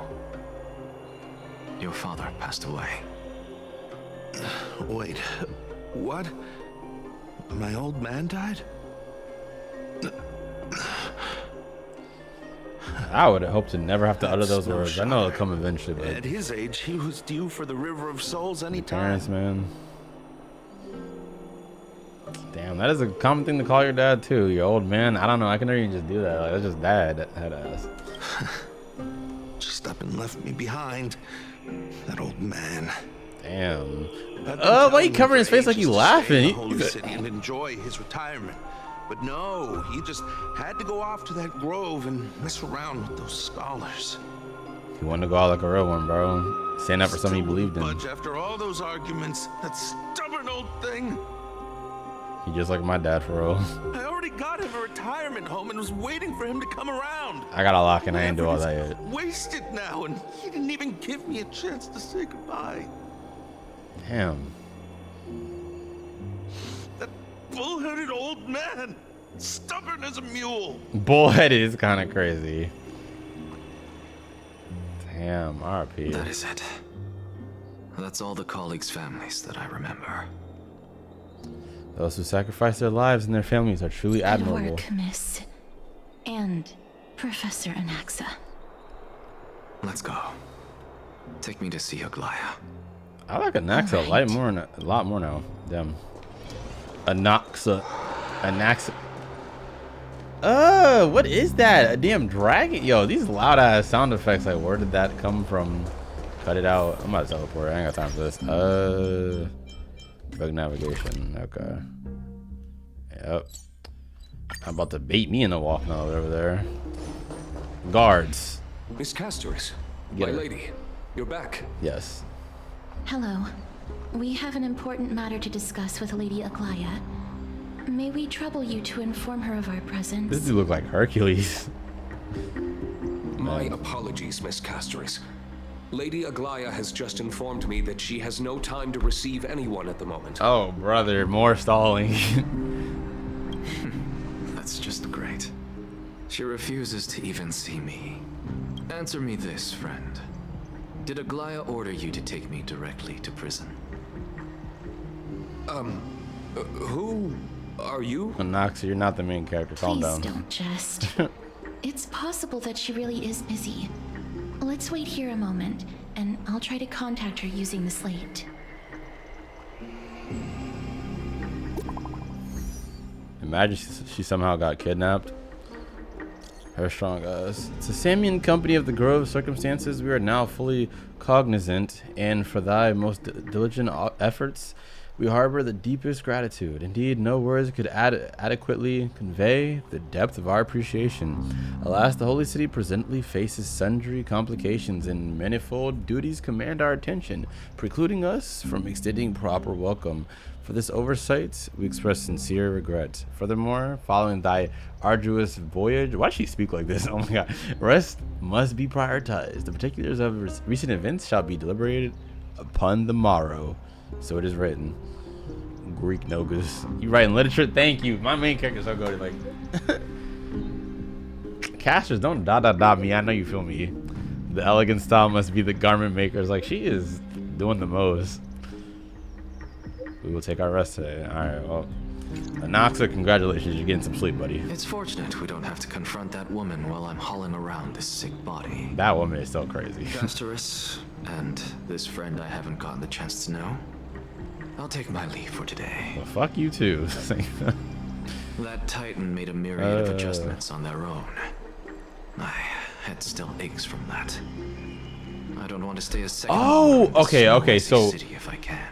your father passed away. Wait, what? My old man died? I would hope to never have to utter those words. I know it'll come eventually, but at his age, he was due for the River of Souls anytime. Parents, man. Damn, that is a common thing to call your dad too. Your old man. I don't know. I can never even just do that. Like, that's just dad. Head ass. Just up and left me behind. That old man. Damn. Why you covering his face like you laughing? Holy city and enjoy his retirement. But no, he just had to go off to that grove and mess around with those scholars. He wanted to go out like a real one, bro. Stand up for something he believed in. Budge after all those arguments, that stubborn old thing. He just like my dad, for real. I already got him a retirement home and was waiting for him to come around. I got a lock and I ain't do all that yet. Wasted now, and he didn't even give me a chance to say goodbye. Damn. Bull-headed old man, stubborn as a mule. Bullheaded is kind of crazy. Damn, RP. That is it. That's all the colleagues' families that I remember. Those who sacrifice their lives and their families are truly admirable. Good work, Miss. And Professor Anaxa. Let's go. Take me to see Aglaia. I like Anaxa a lot more now. Damn. Anaxa. What is that? A damn dragon? Yo, these loud ass sound effects. Like, where did that come from? Cut it out. I'm about to teleport. I ain't got time for this. Bug navigation. Okay. Yep. I'm about to bait me in the walk now over there. Guards. Miss Castorous, my lady, you're back. Yes. Hello. We have an important matter to discuss with Lady Aglaia. May we trouble you to inform her of our presence? This dude look like Hercules. My apologies, Miss Castorous. Lady Aglaia has just informed me that she has no time to receive anyone at the moment. Oh, brother, more stalling. That's just great. She refuses to even see me. Answer me this, friend. Did Aglaia order you to take me directly to prison? Who are you? Anaxa, you're not the main character. Calm down. Please don't jest. It's possible that she really is busy. Let's wait here a moment, and I'll try to contact her using the slate. Imagine she somehow got kidnapped. Her strong ass. It's a Samian company of the Grove circumstances. We are now fully cognizant, and for thy most diligent efforts, we harbor the deepest gratitude. Indeed, no words could adequately convey the depth of our appreciation. Alas, the Holy City presently faces sundry complications, and manifold duties command our attention, precluding us from extending proper welcome. For this oversight, we express sincere regret. Furthermore, following thy arduous voyage, why does she speak like this? Oh my god. Rest must be prioritized. The particulars of recent events shall be deliberated upon the morrow. So it is written. Greek nogas. You writing literature? Thank you. My main character's so good. Like, casters don't me. I know you feel me. The elegant style must be the garment makers. Like, she is doing the most. We will take our rest today. All right. Well, Anoxa, congratulations. You're getting some sleep, buddy. It's fortunate we don't have to confront that woman while I'm hauling around this sick body. That woman is so crazy. Castorus and this friend I haven't gotten the chance to know. I'll take my leave for today. Well, fuck you too. That Titan made a myriad of adjustments on their own. My head still aches from that. I don't want to stay a second. Oh, okay. So city if I can.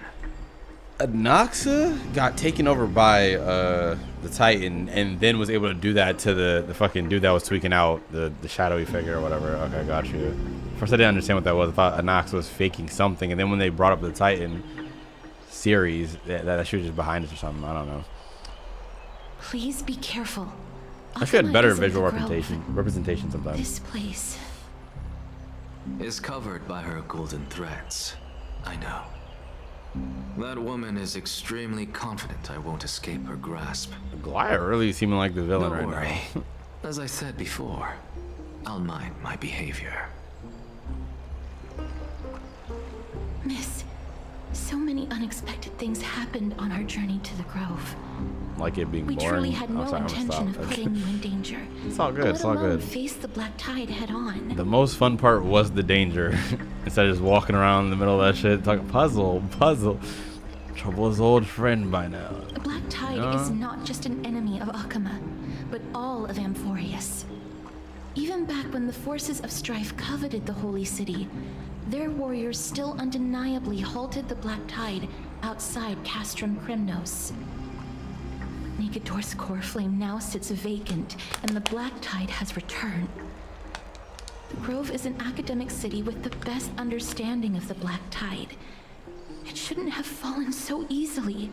Anoxa got taken over by the Titan, and then was able to do that to the fucking dude that was tweaking out the shadowy figure or whatever. Okay, got you. First, I didn't understand what that was. I thought Anoxa was faking something, and then when they brought up the Titan series, that she was just behind us or something. I don't know. Please be careful. I should have better visual representation sometimes. This place is covered by her golden threads. I know. That woman is extremely confident I won't escape her grasp. Glaya really seeming like the villain Don't right worry. now. As I said before, I'll mind my behavior. Miss, so many unexpected things happened on our journey to the Grove. Like it being We boring. truly had no intention of putting you in danger. It's all good. It's all good. Face the black tide head on. The most fun part was the danger. Instead of just walking around in the middle of that shit, talking puzzle. Trouble's old friend by now. The black tide is not just an enemy of Akama, but all of Amphoreus. Even back when the forces of strife coveted the holy city, their warriors still undeniably halted the black tide outside Castrum Krymnos. Negador's core flame now sits vacant, and the black tide has returned. The Grove is an academic city with the best understanding of the black tide. It shouldn't have fallen so easily,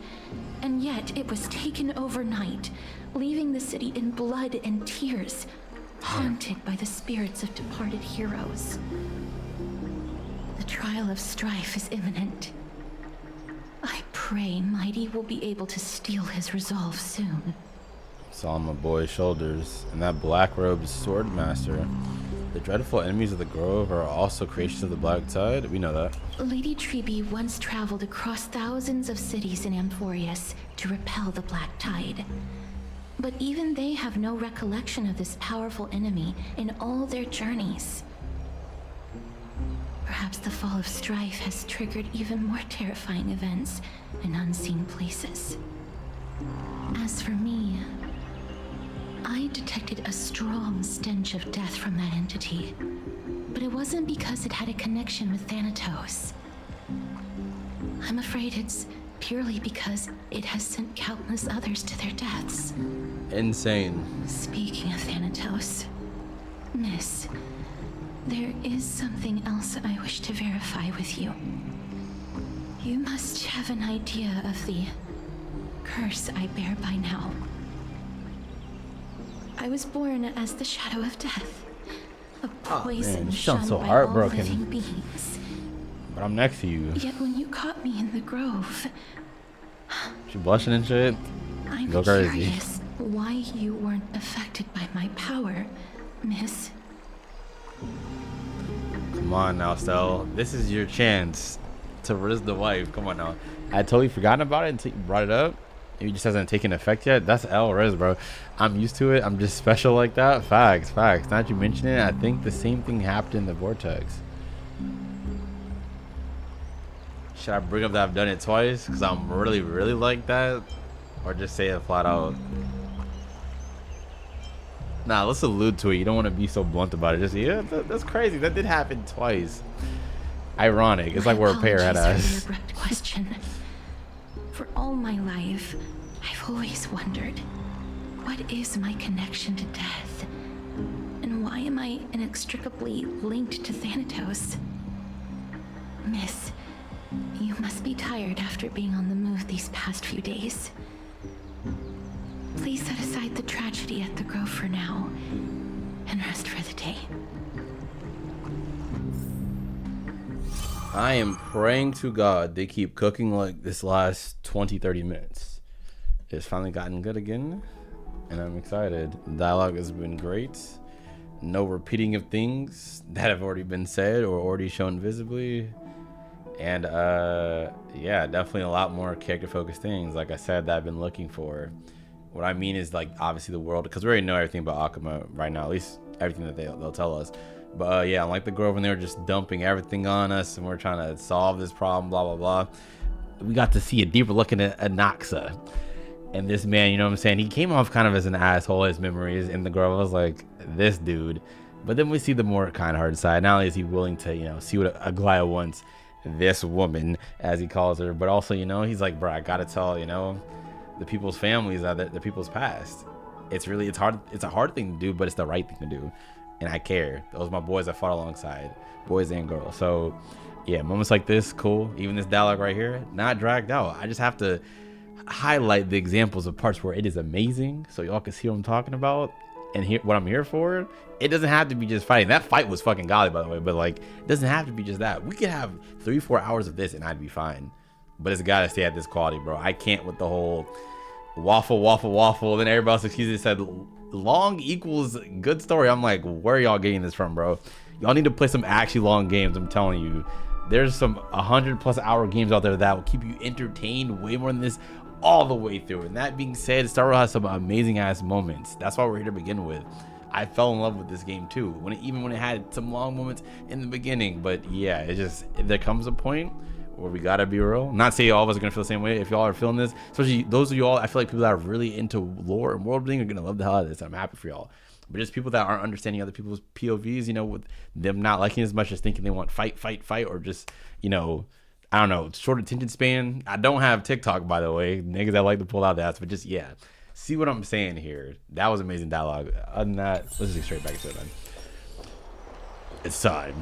and yet it was taken overnight, leaving the city in blood and tears, haunted by the spirits of departed heroes. The trial of strife is imminent. I pray MYDEI will be able to steal his resolve soon. Saw my boy's shoulders, and that black-robed sword master. The dreadful enemies of the Grove are also creations of the Black Tide. We know that. Lady Trebe once traveled across thousands of cities in Amphoreus to repel the Black Tide. But even they have no recollection of this powerful enemy in all their journeys. Perhaps the fall of strife has triggered even more terrifying events in unseen places. As for me, I detected a strong stench of death from that entity, but it wasn't because it had a connection with Thanatos. I'm afraid it's purely because it has sent countless others to their deaths. Insane. Speaking of Thanatos, Miss, there is something else I wish to verify with you. You must have an idea of the curse I bear by now. I was born as the shadow of death, a poison shunned so by heartbroken. all living beings. But I'm next to you. Yet when you caught me in the Grove, She blushing and shit. I'm Go crazy. curious why you weren't affected by my power, Miss. Come on now, Stell. This is your chance to risk the wife. Come on now. I had totally forgotten about it until you brought it up. It just hasn't taken effect yet. That's Riz, bro. I'm used to it. I'm just special like that. Facts. Now that you mention it, I think the same thing happened in the Vortex. Should I bring up that I've done it twice? Because I'm really like that? Or just say it flat out? Nah, let's allude to it. You don't want to be so blunt about it. Just, yeah, that's crazy. That did happen twice. Ironic. It's like we're a pair head ass. Abrupt question. For all my life, I've always wondered, what is my connection to death? And why am I inextricably linked to Thanatos? Miss, you must be tired after being on the move these past few days. Please set aside the tragedy at the Grove for now, and rest for the day. I am praying to God they keep cooking like this last 20-30 minutes. It's finally gotten good again, and I'm excited. Dialogue has been great. No repeating of things that have already been said or already shown visibly. And yeah, definitely a lot more character focused things, like I said, that I've been looking for. What I mean is, like, obviously the world, because we already know everything about Akuma right now, at least everything that they'll tell us. But yeah, like the Grove, when they were just dumping everything on us and we're trying to solve this problem, blah blah blah, we got to see a deeper look at Anaxa. And this man, you know what I'm saying, he came off kind of as an asshole. His memories in the Grove, I was like, this dude. But then we see the more kind hearted side. Not only is he willing to, you know, see what Aglaya wants, this woman, as he calls her, but also, you know, he's like, bro, I gotta tell, you know, the people's families that the people's past. It's hard. It's a hard thing to do, but it's the right thing to do. And I care. Those are my boys I fought alongside, boys and girls. So yeah, moments like this, cool. Even this dialogue right here, not dragged out. I just have to highlight the examples of parts where it is amazing, so y'all can see what I'm talking about and hear what I'm here for. It doesn't have to be just fighting. That fight was fucking godly, by the way, but like, it doesn't have to be just that. We could have 3-4 hours of this and I'd be fine. But it's gotta stay at this quality, bro. I can't with the whole waffle. Then everybody else excuses said long equals good story. I'm like, where are y'all getting this from, bro? Y'all need to play some actually long games. I'm telling you, there's some 100+ hour games out there that will keep you entertained way more than this all the way through. And that being said, Star Wars has some amazing ass moments. That's why we're here to begin with. I fell in love with this game too, even when it had some long moments in the beginning. But yeah, it just, there comes a point where we gotta be real. Not say all of us are gonna feel the same way. If y'all are feeling this, especially those of you all, I feel like people that are really into lore and world building are gonna love the hell out of this. I'm happy for y'all. But just people that aren't understanding other people's POVs, you know, with them not liking as much as thinking they want fight, or just, you know, I don't know, short attention span. I don't have TikTok, by the way. Niggas that like to pull out that, but just, yeah. See what I'm saying here? That was amazing dialogue. Other than that, let's just get straight back to it, man. It's time.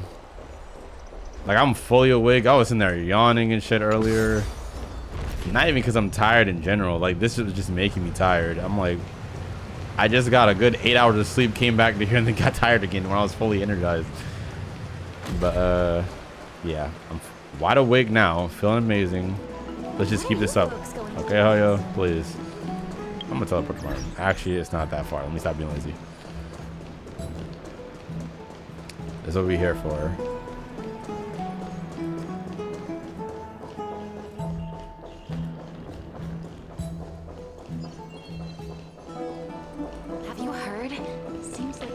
Like, I'm fully awake. I was in there yawning and shit earlier. Not even because I'm tired in general. Like, this was just making me tired. I'm like, I just got a good 8 hours of sleep, came back to here, and then got tired again when I was fully energized. But, yeah. I'm wide awake now. Feeling amazing. Let's just keep this up. Okay, Hoyo? Please. I'm gonna teleport tomorrow. Actually, it's not that far. Let me stop being lazy. That's what we're here for. Have you heard? Seems like...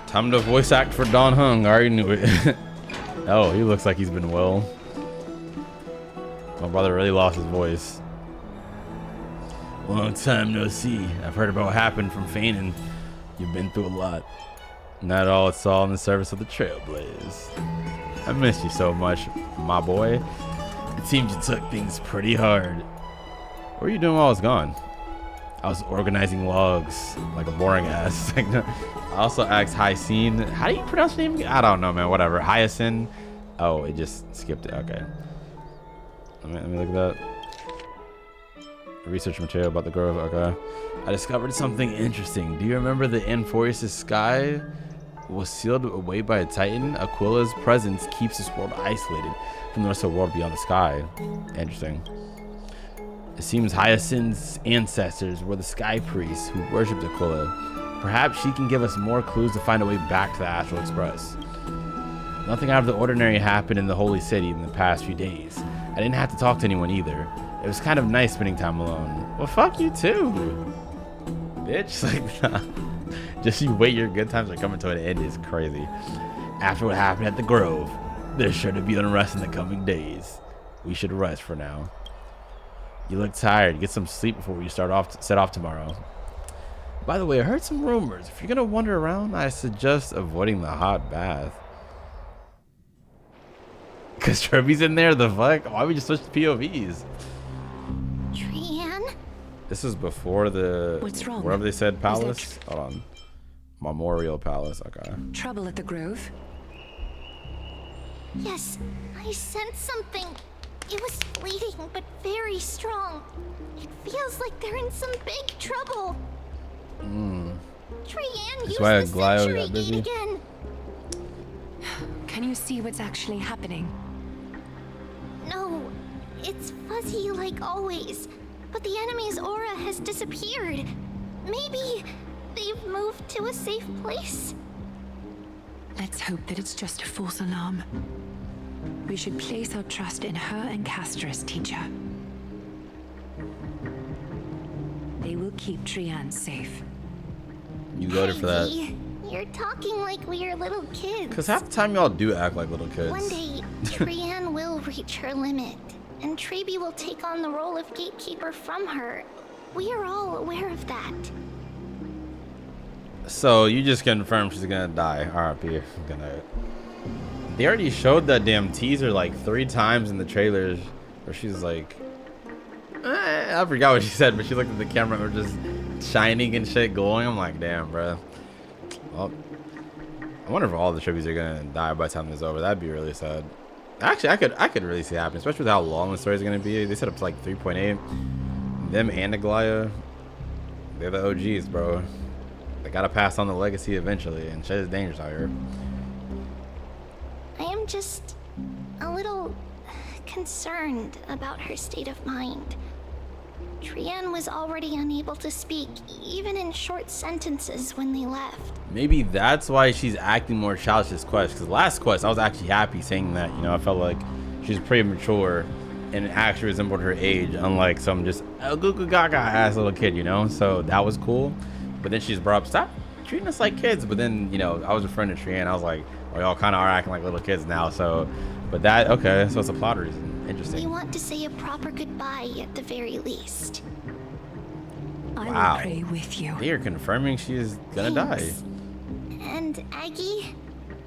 Time to voice act for Don Hung. I already knew it. Oh, he looks like he's been well. My brother really lost his voice. Long time no see. I've heard about what happened from Fanon. You've been through a lot. Not all, it's all in the service of the Trailblaze. I miss you so much, my boy. It seems you took things pretty hard. What were you doing while I was gone? I was organizing logs, like a boring ass. I also asked Hyacinth. How do you pronounce your name again? I don't know, man. Whatever. Hyacinth. Oh, it just skipped it. Okay. Let me look at that. Research material about the Grove. Okay. I discovered something interesting. Do you remember the Amphoreus sky was sealed away by a Titan? Aquila's presence keeps this world isolated from the rest of the world beyond the sky. Interesting. It seems Hyacinth's ancestors were the sky priests who worshipped Aquila. Perhaps she can give us more clues to find a way back to the Astral Express. Nothing out of the ordinary happened in the Holy City in the past few days. I didn't have to talk to anyone either. It was kind of nice spending time alone. Well, fuck you too, bitch. Like, just you wait, your good times are coming to an end is crazy. After what happened at the Grove, there's sure to be unrest in the coming days. We should rest for now. You look tired. Get some sleep before we set off tomorrow. By the way, I heard some rumors. If you're gonna wander around, I suggest avoiding the hot bath. Cause Treby's in there. The fuck? Why would you switch to POVs? Trian? This is before the What's wrong? Wherever they said palace. Hold on. Memorial Palace. Okay. Trouble at the Grove? Yes, I sensed something. It was fleeting, but very strong. It feels like they're in some big trouble. Trian, That's use why the Aglaya century got busy. gate again. Can you see what's actually happening? No, it's fuzzy like always. But the enemy's aura has disappeared. Maybe they've moved to a safe place? Let's hope that it's just a false alarm. We should place our trust in her and Castorus, teacher. They will keep Trian safe. You voted for that. You're talking like we're little kids. Because half the time y'all do act like little kids. One day, Trian will reach her limit, and Trebi will take on the role of gatekeeper from her. We are all aware of that. So you just confirmed she's gonna die. RIP. They already showed that damn teaser like 3 times in the trailers where she's like, I forgot what she said, but she looked at the camera and we're just shining and shit glowing. I'm like, damn, bro. Well, I wonder if all the tributes are gonna die by the time it's over. That'd be really sad. Actually, I could really see it happen, especially with how long the story is gonna be. They set up to like 3.8. Them and Aglaya, they're the OGs, bro. They gotta pass on the legacy eventually, and shit is dangerous out here. I am just a little concerned about her state of mind. Trian was already unable to speak, even in short sentences when they left. Maybe that's why she's acting more childish this quest. Because last quest, I was actually happy saying that. You know, I felt like she's pretty mature and actually resembled her age, unlike some just goo goo gaga ass little kid, you know? So that was cool. But then she's brought up, stop treating us like kids. But then, you know, I was referring to Trian. I was like, oh, y'all kind of are acting like little kids now. So, but that, okay, so it's a plot reason. Interesting. We want to say a proper goodbye at the very least. I Wow. will pray with you. They are confirming she is gonna die. And Aggie,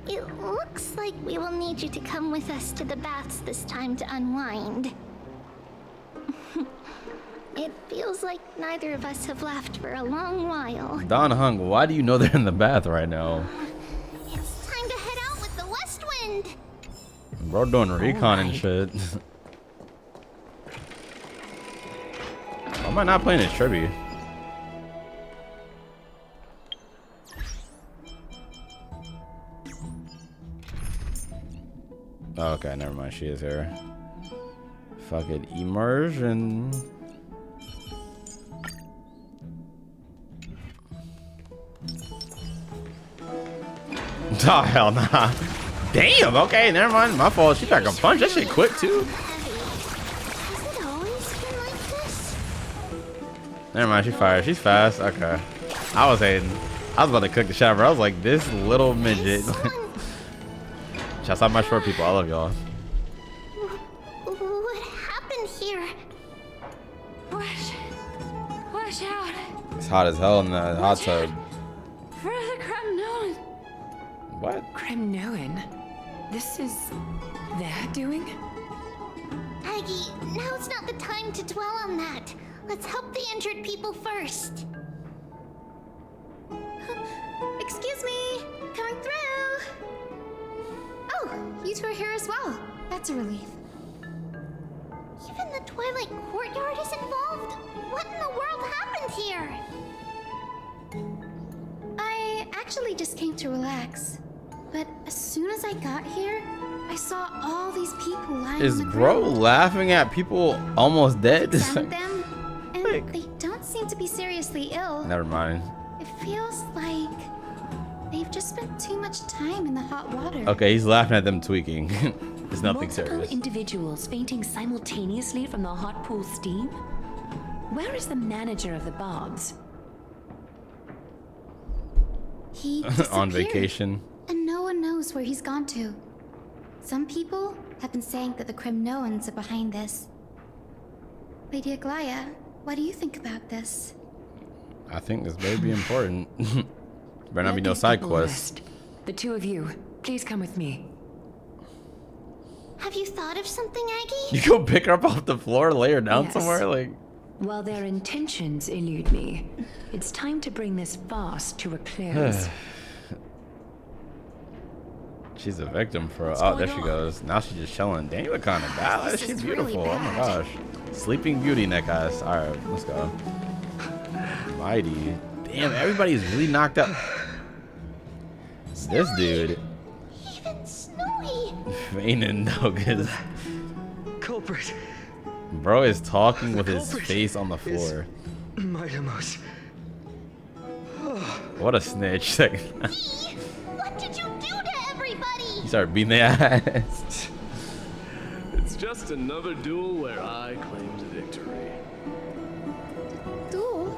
it looks like we will need you to come with us to the baths this time to unwind. It feels like neither of us have laughed for a long while. Don Hung, why do you know they're in the bath right now? It's time to head out with the west wind. Bro doing recon and shit. Why am I not playing this tribute? Oh, okay, never mind. She is here. Fucking immersion. Oh, hell nah. Damn, okay, never mind. My fault. She back a punch. That shit quick, too. Never mind, she fired. She's fast. Okay. I was hating. I was about to cook the shot, bro. I was like, this little midget. Shouts out my short people. I love y'all. What happened here? Watch out. It's hot as hell in the hot tub. For the Kremnoan. What? Kremnoan? This is their doing? Aggie, now's not the time to dwell on that. Let's help the injured people first. Excuse me, coming through. Oh, you two are here as well. That's a relief. Even the Twilight Courtyard is involved? What in the world happened here? I actually just came to relax. But as soon as I got here, I saw all these people lying Is on the bro ground. laughing at people almost dead? Examined them, and they don't seem to be seriously ill. Never mind. It feels like they've just spent too much time in the hot water. Okay, he's laughing at them tweaking. It's nothing Multiple serious. individuals fainting simultaneously from the hot pool steam? Where is the manager of the baths? He On disappeared, vacation. and no one knows where he's gone to. Some people have been saying that the Kremnoans are behind this. Lady Aglaya, what do you think about this? I think this may be important. Better not be no side quest. The two of you, please come with me. Have you thought of something, Aggie? You go pick her up off the floor, lay her down Yes. somewhere, like. While their intentions elude me, it's time to bring this farce to a close. She's a victim for. Oh, there she goes. Now she's just chilling. Damn, you look kind of bad. She's beautiful. Oh my gosh. Sleeping Beauty neck eyes. All right, let's go. MYDEI. Damn, everybody's really knocked up. This dude. Even Snow Feigning though, cause culprit. Bro is talking with his face on the floor. MYDEI. What a snitch. What did you do to everybody? You start beating their ass. It's just another duel where I claimed victory. Duel?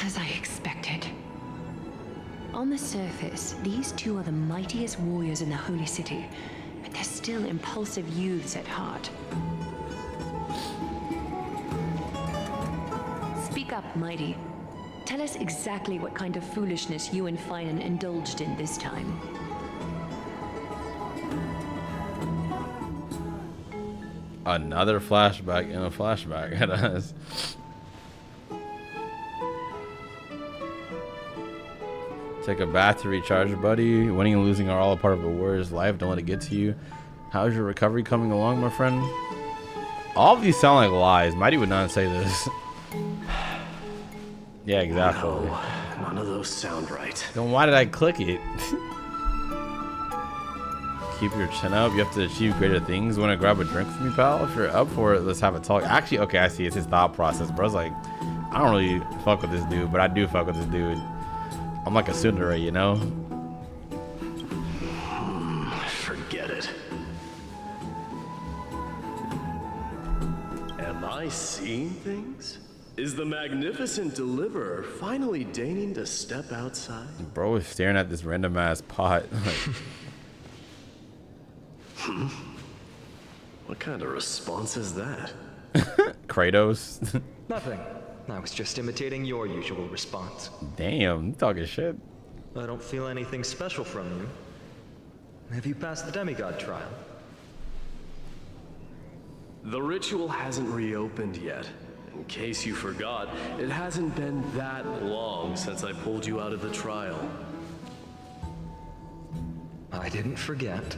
As I expected. On the surface, these two are the mightiest warriors in the Holy City, but they're still impulsive youths at heart. Speak up, Mighty. Tell us exactly what kind of foolishness you and Finan indulged in this time. Another flashback in a flashback at us. Take a bath to recharge, buddy. Winning and losing are all a part of a warrior's life. Don't let it get to you. How's your recovery coming along, my friend? All of these sound like lies. Mighty would not say this. Yeah, exactly. No, none of those sound right. Then why did I click it? Keep your chin up. You have to achieve greater things. Want to grab a drink with me, pal? If you're up for it, let's have a talk. Actually, okay, I see. It's his thought process. Bro's like, I don't really fuck with this dude, but I do fuck with this dude. I'm like a tsundere, you know? Forget it. Am I seeing things? Is the magnificent deliverer finally deigning to step outside? Bro is staring at this random ass pot. What kind of response is that? Kratos. Nothing. I was just imitating your usual response. Damn, you talking shit. I don't feel anything special from you. Have you passed the demigod trial? The ritual hasn't reopened yet. In case you forgot, it hasn't been that long since I pulled you out of the trial. I didn't forget.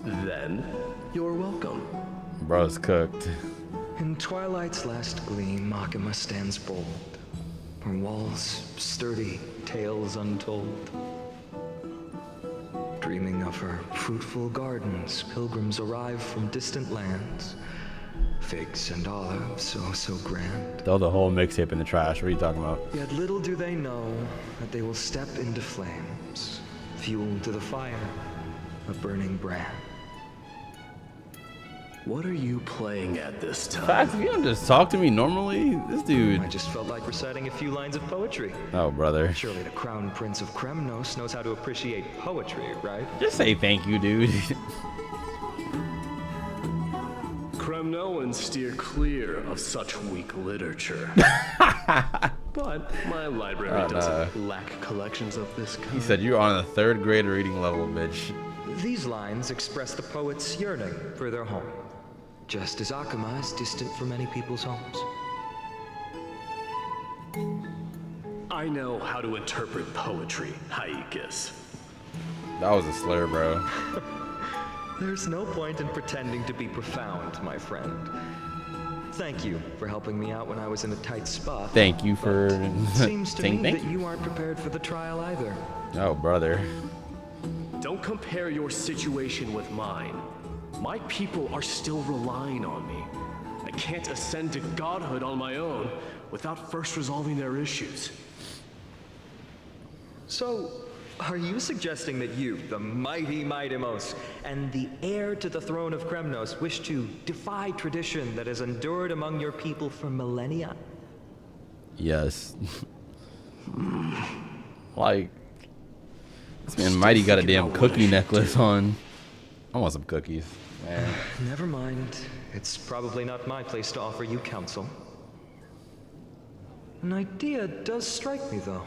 Then, you're welcome. Bro's cooked. In twilight's last gleam, Makima stands bold. Her walls sturdy, tales untold. Dreaming of her fruitful gardens, pilgrims arrive from distant lands. Figs and olives, oh so grand. Throw the whole mixtape in the trash. What are you talking about? Yet little do they know that they will step into flames, fuel to the fire, a burning brand. What are you playing at this time? Facts, if you don't just talk to me normally, this dude. I just felt like reciting a few lines of poetry. Oh, brother. Surely the Crown Prince of Kremnos knows how to appreciate poetry, right? Just say thank you, dude. Kremnoans steer clear of such weak literature. But my library doesn't lack collections of this kind. He said you're on the 3rd grade reading level, bitch. These lines express the poet's yearning for their home, just as Akama is distant from many people's homes. I know how to interpret poetry, Haikis. That was a slur, bro. There's no point in pretending to be profound, my friend. Thank you for helping me out when I was in a tight spot. Thank you for seems to saying me thank that you. you aren't prepared for the trial either. Oh, brother. Don't compare your situation with mine. My people are still relying on me. I can't ascend to godhood on my own without first resolving their issues. So, are you suggesting that you, the mighty MYDEI, and the heir to the throne of Kremnos, wish to defy tradition that has endured among your people for millennia? Yes. Like, this man Mighty got a damn cookie necklace on. I want some cookies, man. Never mind. It's probably not my place to offer you counsel. An idea does strike me, though.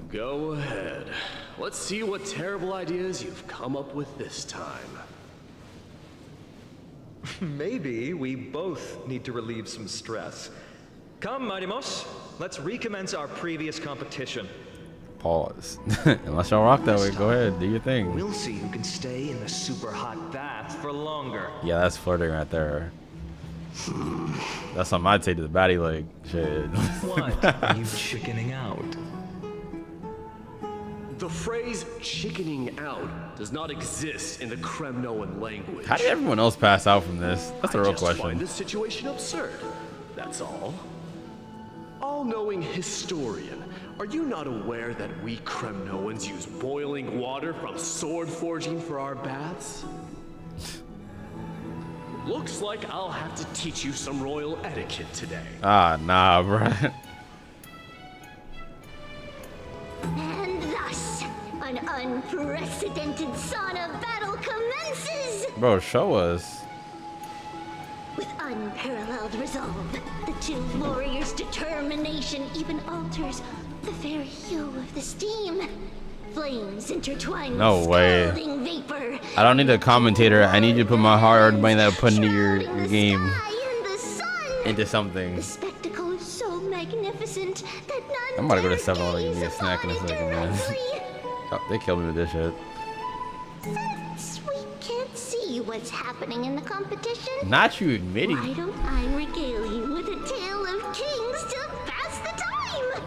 Go ahead. Let's see what terrible ideas you've come up with this time. Maybe we both need to relieve some stress. Come, MYDEI, let's recommence our previous competition. Pause. Unless y'all rock that way, go ahead, do your thing. We'll see who can stay in the super hot bath for longer. Yeah, that's flirting right there. That's something I'd say to the baddie, like, shit. What? Are you chickening out? The phrase chickening out does not exist in the Kremnoan language. How did everyone else pass out from this? That's a real I just find question. this situation absurd. That's all. All-knowing historian, are you not aware that we Kremnoans use boiling water from sword forging for our baths? Looks like I'll have to teach you some royal etiquette today. Ah, nah, bruh. And thus, an unprecedented sauna battle commences! Bro, show us. With unparalleled resolve, the two warriors' determination even alters the very hue of the steam. Flames intertwine No with way. scalding vapor. I don't need a commentator. I need you to put my hard money that I put into your game into something. The spectacle is so magnificent that none I'm about to go to 7-Eleven and give me a snack in a second, man. Oh, they killed me with this shit. Since we can't see what's happening in the competition, Not you admitting. why don't I regale you with a tale of kings to pass the time?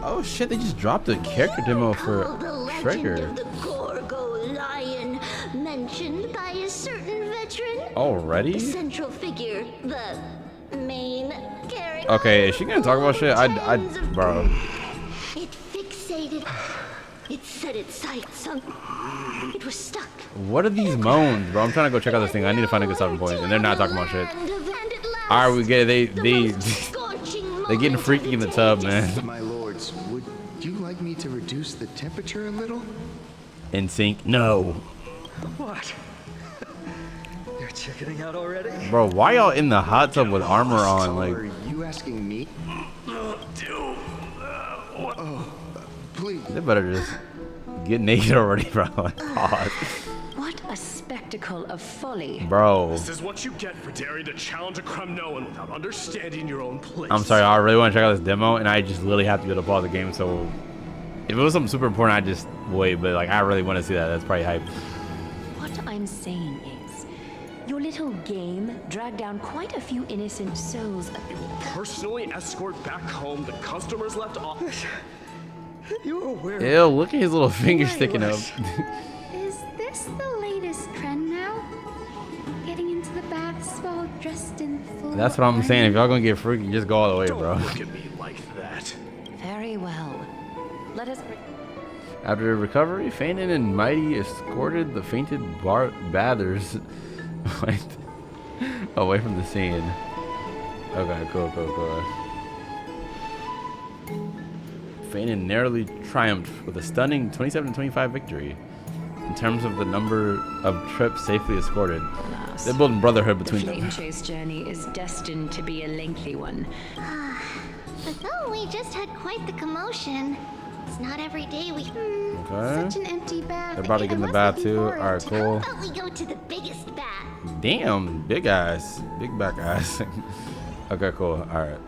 Oh shit, they just dropped a character demo for The legend Trigger. of the Gorgo lion, mentioned by a certain veteran. Already? The central figure, the main character. Okay, is she gonna talk about shit? Bro. It fixated. It set its sights on. It was stuck. What are these moans, bro? I'm trying to go check out this thing. I need to find a good stopping point, and they're not talking about shit. All right, we get it. They're getting freaky in the tub, man. My lords, would you like me to reduce the temperature a little? In sync? No. What? You're chickening out already? Bro, why y'all in the hot tub with armor on? Like, Are you asking me? Please. they better just get naked already, bro. Like, pause. What a spectacle of folly. Bro. This is what you get for daring to challenge a Kremnoan without understanding your own place. I'm sorry, I really want to check out this demo, and I just literally have to be able to pause the game. So, if it was something super important, I'd just wait. But like, I really want to see that. That's probably hype. What I'm saying is, your little game dragged down quite a few innocent souls. You will personally escort back home the customers left off. You're aware. Ew, look at his little finger sticking up. Is this the latest trend now? Getting into the baths while dressed in full. That's what I'm saying. If y'all gonna get freaky, just go all the way, bro. Look at me like that. Very well. Let us. After recovery, Fainted and Mighty escorted the fainted bathers away from the scene. Okay, cool. Fainted narrowly triumphed with a stunning 27-25 victory in terms of the number of trips safely escorted. Alas, They're building brotherhood the between flame them. chase journey is destined to be a lengthy one. But though we just had quite the commotion, it's not every day we. Okay. Such an empty bath. They're about to get in the bath too. Alright, cool. How about we go to the biggest bath? Damn, big ass. Big back ass. Okay, cool. Alright.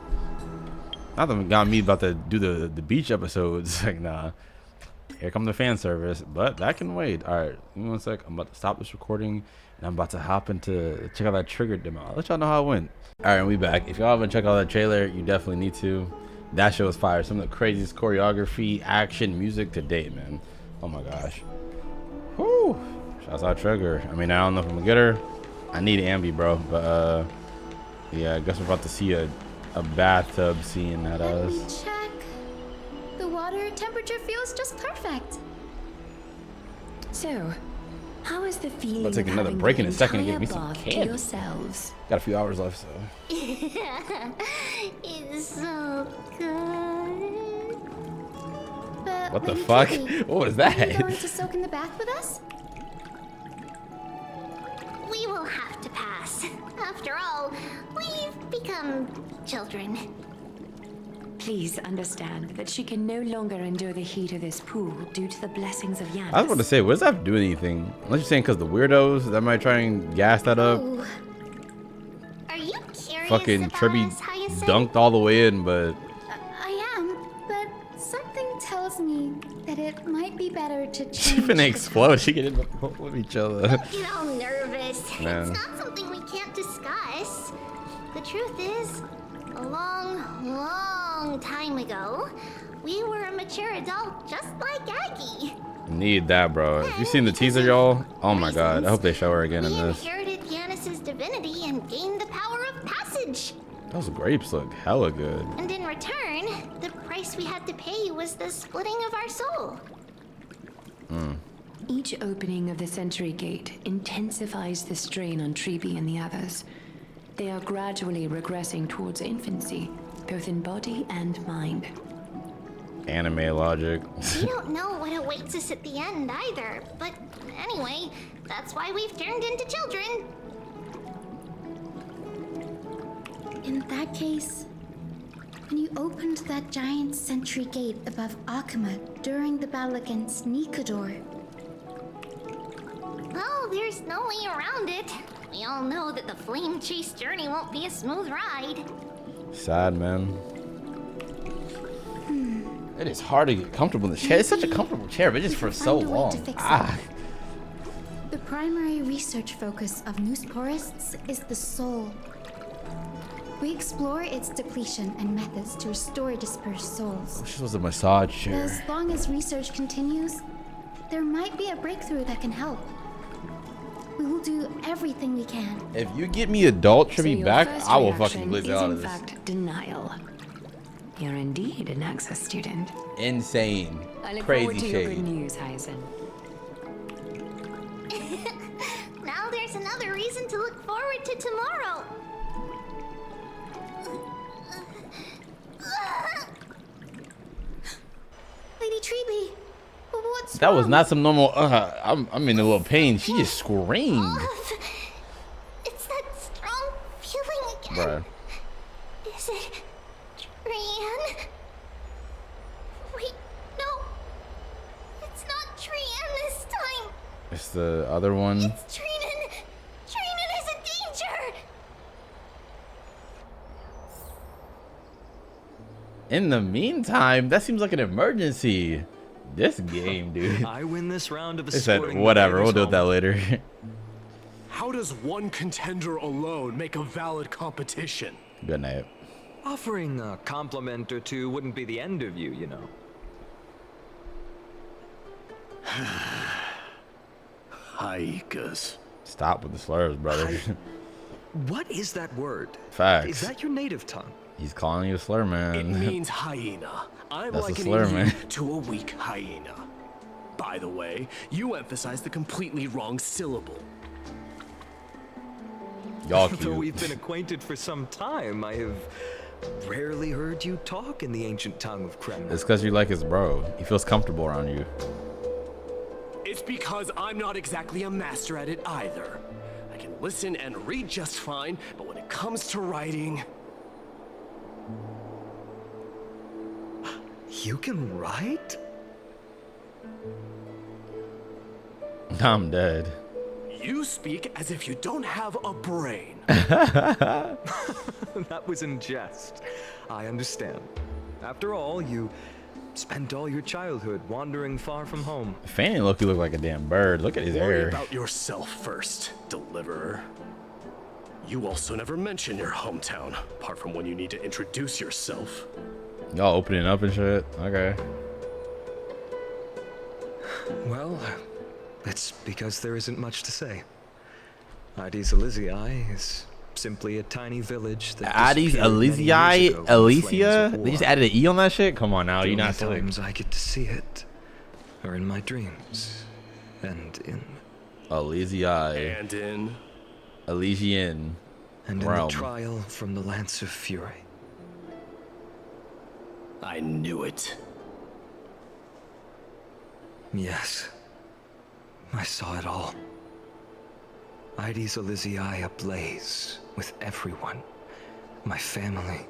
Not that got me about to do the beach episodes. Like, nah. Here come the fan service. But that can wait. Alright, give me 1 sec. I'm about to stop this recording. And I'm about to hop into check out that Trigger demo. I'll let y'all know how it went. Alright, and we back. If y'all haven't checked out that trailer, you definitely need to. That show was fire. Some of the craziest choreography, action, music to date, man. Oh my gosh. Whoo. Shouts out Trigger. I mean, I don't know if I'm gonna get her. I need Ambi, bro. But yeah, I guess we're about to see a bathtub scene that us. Check. The water temperature feels just perfect. So, how is the feeling I'll take of another having break the in a second to get me entire some bath to candy. yourselves? Got a few hours left, so. It's so good. But What the Lady fuck? Kitty, What was are you that? going to soak in the bath with us? We will have to pass. After all, we've become children. Please understand that she can no longer endure the heat of this pool due to the blessings of Janus. I was about to say, what does that have to do with anything? Unless you're saying because the weirdos that might try and gas that up. Ooh. Are you curious Fucking about Trippy us, Hyacinth? dunked all the way in, but I am, but something tells me that it might be better to change. she finna explode. She get in the pool with each other. Get all nervous. Man. It's not something we can't discuss. The truth is, a long, long long time ago, we were a mature adult just like Aggie. Need that, bro. Have you seen the teaser, y'all? Oh my god. I hope they show her again in We this. inherited Yanis's divinity and gained the power of passage. Those grapes look hella good. And in return, the price we had to pay was the splitting of our soul. Each opening of the Century Gate intensifies the strain on Treeby and the others. They are gradually regressing towards infancy, both in body and mind. Anime logic. We don't know what awaits us at the end either, but anyway, that's why we've turned into children. In that case, when you opened that giant sentry gate above Akuma during the battle against Nikador, Well, there's no way around it. We all know that the flame chase journey won't be a smooth ride. Sad, man. It is hard to get comfortable in the chair. It's such a comfortable chair, but just for so long. the primary research focus of Noosporists is the soul. We explore its depletion and methods to restore dispersed souls. This was a massage But chair. as long as research continues, there might be a breakthrough that can help. We will do everything we can. If you get me adult Trippy your back, first I will reaction fucking bleed is out in of this. fact denial. You're indeed an Access student. Insane. I look Crazy forward to your good shade. news, Hyzen. Now there's another reason to look forward to tomorrow. Lady Treeby, what's That was wrong? not some normal. I'm in a little pain. She just screamed. It's that strong feeling again. Bruh. Is it Trian? Wait, no. It's not Trian this time. It's the other one. It's Trinan. Trinan is in danger. In the meantime, that seems like an emergency. This game, dude. I win this round of They said, escorting whatever, the we'll do players that later. How does one contender alone make a valid competition? Good night. home. Offering a compliment or two wouldn't be the end of you, you know. Haikas. Stop with the slurs, brother. What is that word? Facts. Is that your native tongue? He's calling you a slur, man. It means hyena. I'm That's a likening slur, you man. to a weak hyena. By the way, you emphasized the completely wrong syllable. Y'all Though cute. we've been acquainted for some time, I have rarely heard you talk in the ancient tongue of Kremlin. It's because you like his bro. He feels comfortable around you. It's because I'm not exactly a master at it either. I can listen and read just fine, but when it comes to writing... You can write? I'm dead. You speak as if you don't have a brain. That was in jest. I understand. After all, you spent all your childhood wandering far from home. Fanny Loki look like a damn bird. Look at his Worry hair. about yourself first, deliverer. You also never mention your hometown, apart from when you need to introduce yourself. Y'all opening up and shit. Okay. Well, it's because there isn't much to say. Addis Elysii is simply a tiny village that Addis disappeared many years Elysii? ago when the Alicia? flames of They just war. added an E on that shit? Come on now, The you're only not silly. times I get to see it are in my dreams and in Elysii. And in... Elysian and in realm. the trial from the Lance of Fury. I knew it. Yes, I saw it all. Addis Elysii ablaze with everyone. My family,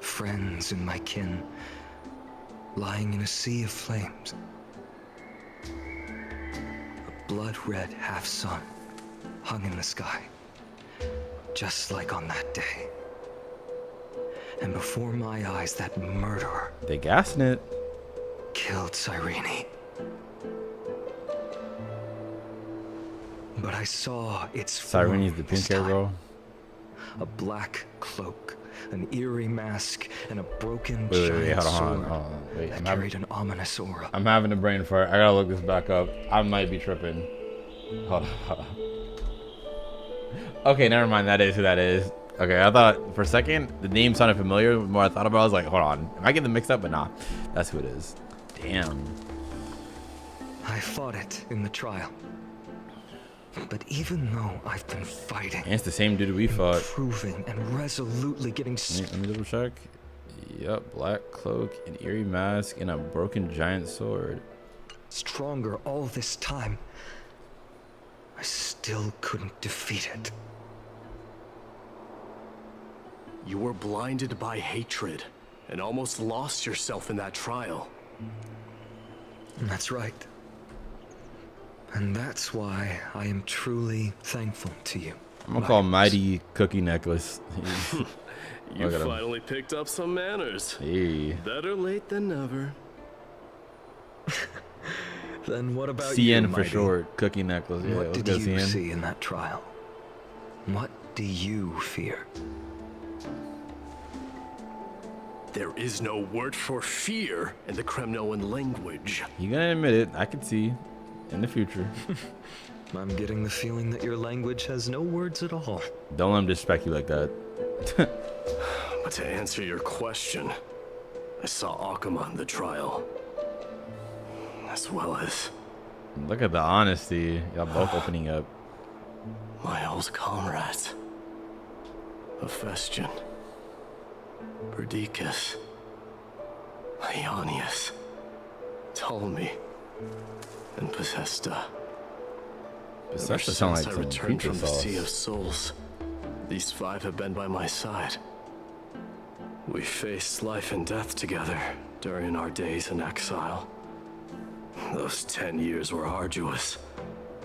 friends, and my kin, lying in a sea of flames. A blood-red half-sun hung in the sky, just like on that day. And before my eyes, that murderer... They gassing it. ...killed Cyrene. But I saw its Cyrene's form the pink this hair time. girl. A black cloak an eerie mask, and a broken Wait, giant hold on, sword hold on. Wait, that carried an ominous aura. I'm having a brain fart. I gotta look this back up. I might be tripping. Hold on. Okay, never mind. That is who that is. Okay, I thought for a second the name sounded familiar. The more I thought about it, I was like, hold on. Am I getting them mixed up? But nah, that's who it is. Damn. I fought it in the trial. But even though I've been fighting, And it's the same dude we fought. improving and resolutely getting Let me double check. Yep, black cloak, an eerie mask, and a broken giant sword. stronger all this time, I still couldn't defeat it. You were blinded by hatred and almost lost yourself in that trial. That's right. And that's why I am truly thankful to you. I'm gonna call MYDEI Cookie Necklace. You Look at him. finally picked up some manners. Hey. Better late than never. Then what about CN you, for MYDEI? short. Cookie Necklace. Yeah, What let's did go you CN. see in that trial? What do you fear? There is no word for fear in the Kremnoan language. You gonna admit it? I can see in the future. I'm getting the feeling that your language has no words at all. Don't let him disrespect you like that. But to answer your question, I saw Akuma in the trial. As well as Look at the honesty. Y'all both opening up. my old comrades. Hephaestion, Perdiccas, Ionius, Ptolemy, and Possesta. Possesta Ever sound since like I some returned pizza from the sauce. Sea of Souls, these five have been by my side. We faced life and death together during our days in exile. Those 10 years were arduous,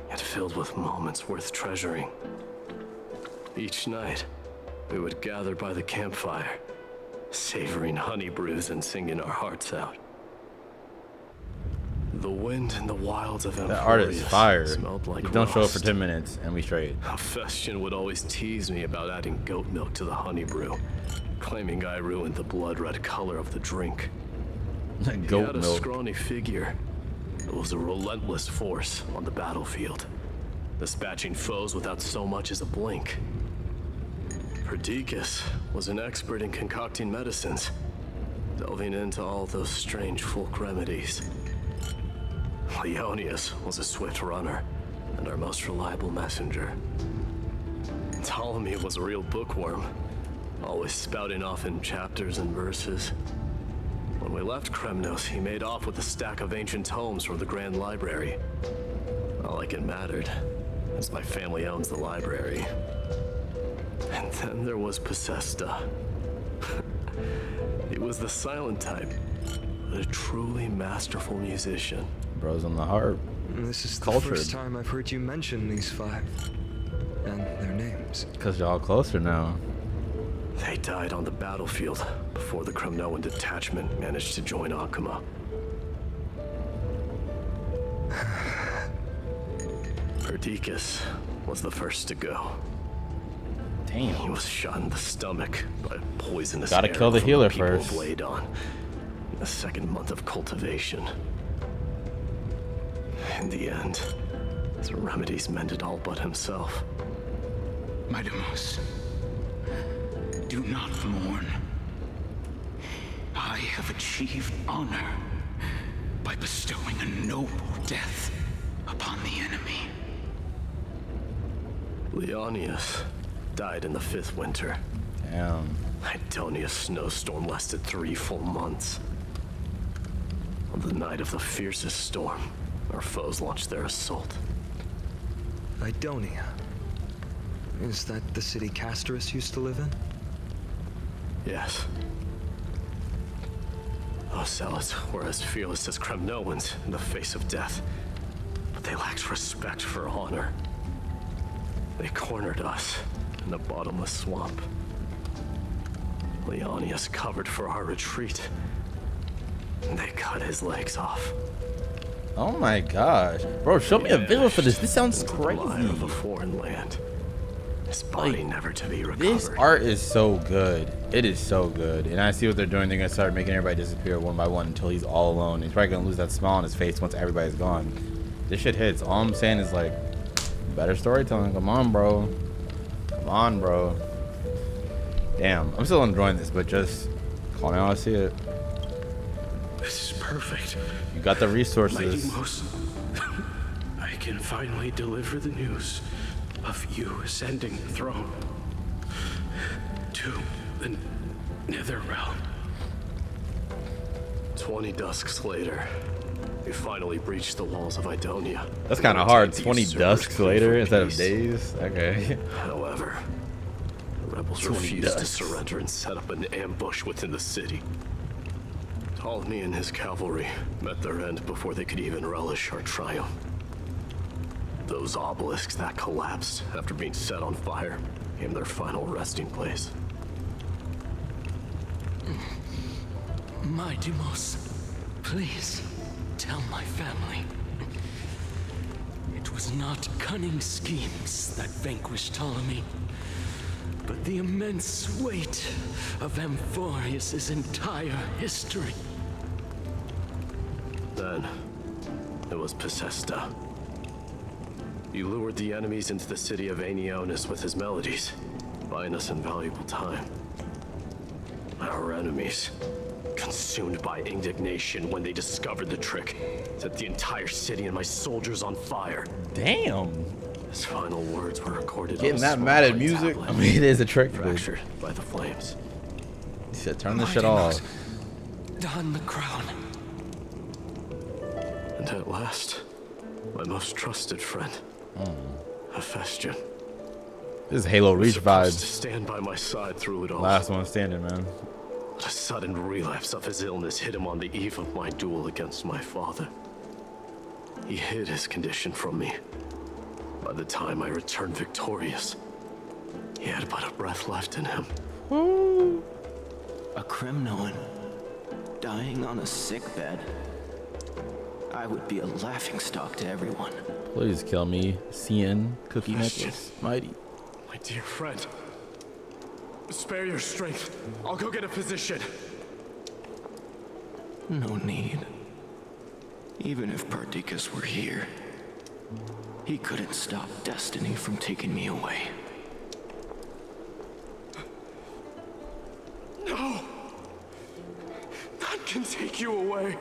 yet filled with moments worth treasuring. Each night, we would gather by the campfire, savoring honey brews and singing our hearts out. The wind in the wilds of That art is fire. smelled like Don't show up for rust. 10 minutes and we straight. Hephaestion would always tease me about adding goat milk to the honey brew, claiming I ruined the blood-red color of the drink. He Goat had a milk. scrawny figure. It was a relentless force on the battlefield, dispatching foes without so much as a blink. Perdiccas was an expert in concocting medicines, delving into all those strange folk remedies. Leonius was a swift runner and our most reliable messenger. Ptolemy was a real bookworm, always spouting off in chapters and verses. When we left Kremnos, he made off with a stack of ancient tomes from the Grand Library. Not like it mattered, as my family owns the library. And then there was Possesta. He was the silent type, but a truly masterful musician. Bros on the harp. This is the Cultured. first time I've heard you mention these five. And their names. Cause y'all closer now. They died on the battlefield before the Kremnoan detachment managed to join Akuma. Perdiccas was the first to go. Damn. He was shot in the stomach by a poisonous Gotta arrow kill the from healer people first. Blade on in the second month of cultivation. In the end, the remedies mended all but himself. Midemus, do not mourn. I have achieved honor by bestowing a noble death upon the enemy. Leonius died in the 5th winter. Damn. Idonia's snowstorm lasted 3 full months. On the night of the fiercest storm, our foes launched their assault. Idonia. Is that the city Castorus used to live in? Yes. Those zealots were as fearless as Kremnoans in the face of death, but they lacked respect for honor. They cornered us in the bottomless swamp. Leonius covered for our retreat, and they cut his legs off. Oh my gosh. Bro, show me a visual for this. This sounds Into the mire crazy. of a foreign land. his body never to be recovered. This art is so good. It is so good. And I see what they're doing. They're gonna start making everybody disappear one by one until he's all alone. He's probably gonna lose that smile on his face once everybody's gone. This shit hits. All I'm saying is like, better storytelling. Come on, bro. Come on, bro. Damn, I'm still enjoying this, but just calling out, I see it. This is perfect. You got the resources. MYDEI, I can finally deliver the news of you ascending the throne to the Nether Realm. 20 dusks later, we finally breached the walls of Idonia. That's kind of hard. 20 dusks later instead of days. Okay. However, the rebels refused to surrender and set up an ambush within the city. Ptolemy and his cavalry met their end before they could even relish our triumph. Those obelisks that collapsed after being set on fire became their final resting place. MYDEI, please tell my family. It was not cunning schemes that vanquished Ptolemy, but the immense weight of Amphoreus' entire history. Then, it was Pacesta. He lured the enemies into the city of Aenionis with his melodies, buying us invaluable time. Our enemies, consumed by indignation when they discovered the trick, set the entire city and my soldiers on fire. Damn. His final words were recorded. Getting that mad at music? I mean, it is a trick. Fractured by the flames. He said, turn this shit off. Don the crown. And at last, my most trusted friend, Hephaestion. This is Halo Reach vibes. To stand by my side through it all. Last one standing, man. But a sudden relapse of his illness hit him on the eve of my duel against my father. He hid his condition from me. By the time I returned victorious, he had but a breath left in him. A Kremnoan dying on a sick bed. I would be a laughingstock to everyone. Please kill me. CN cookie necklace. MYDEI. My dear friend. Spare your strength. I'll go get a physician. No need. Even if Perdiccas were here, he couldn't stop destiny from taking me away. No! None can take you away.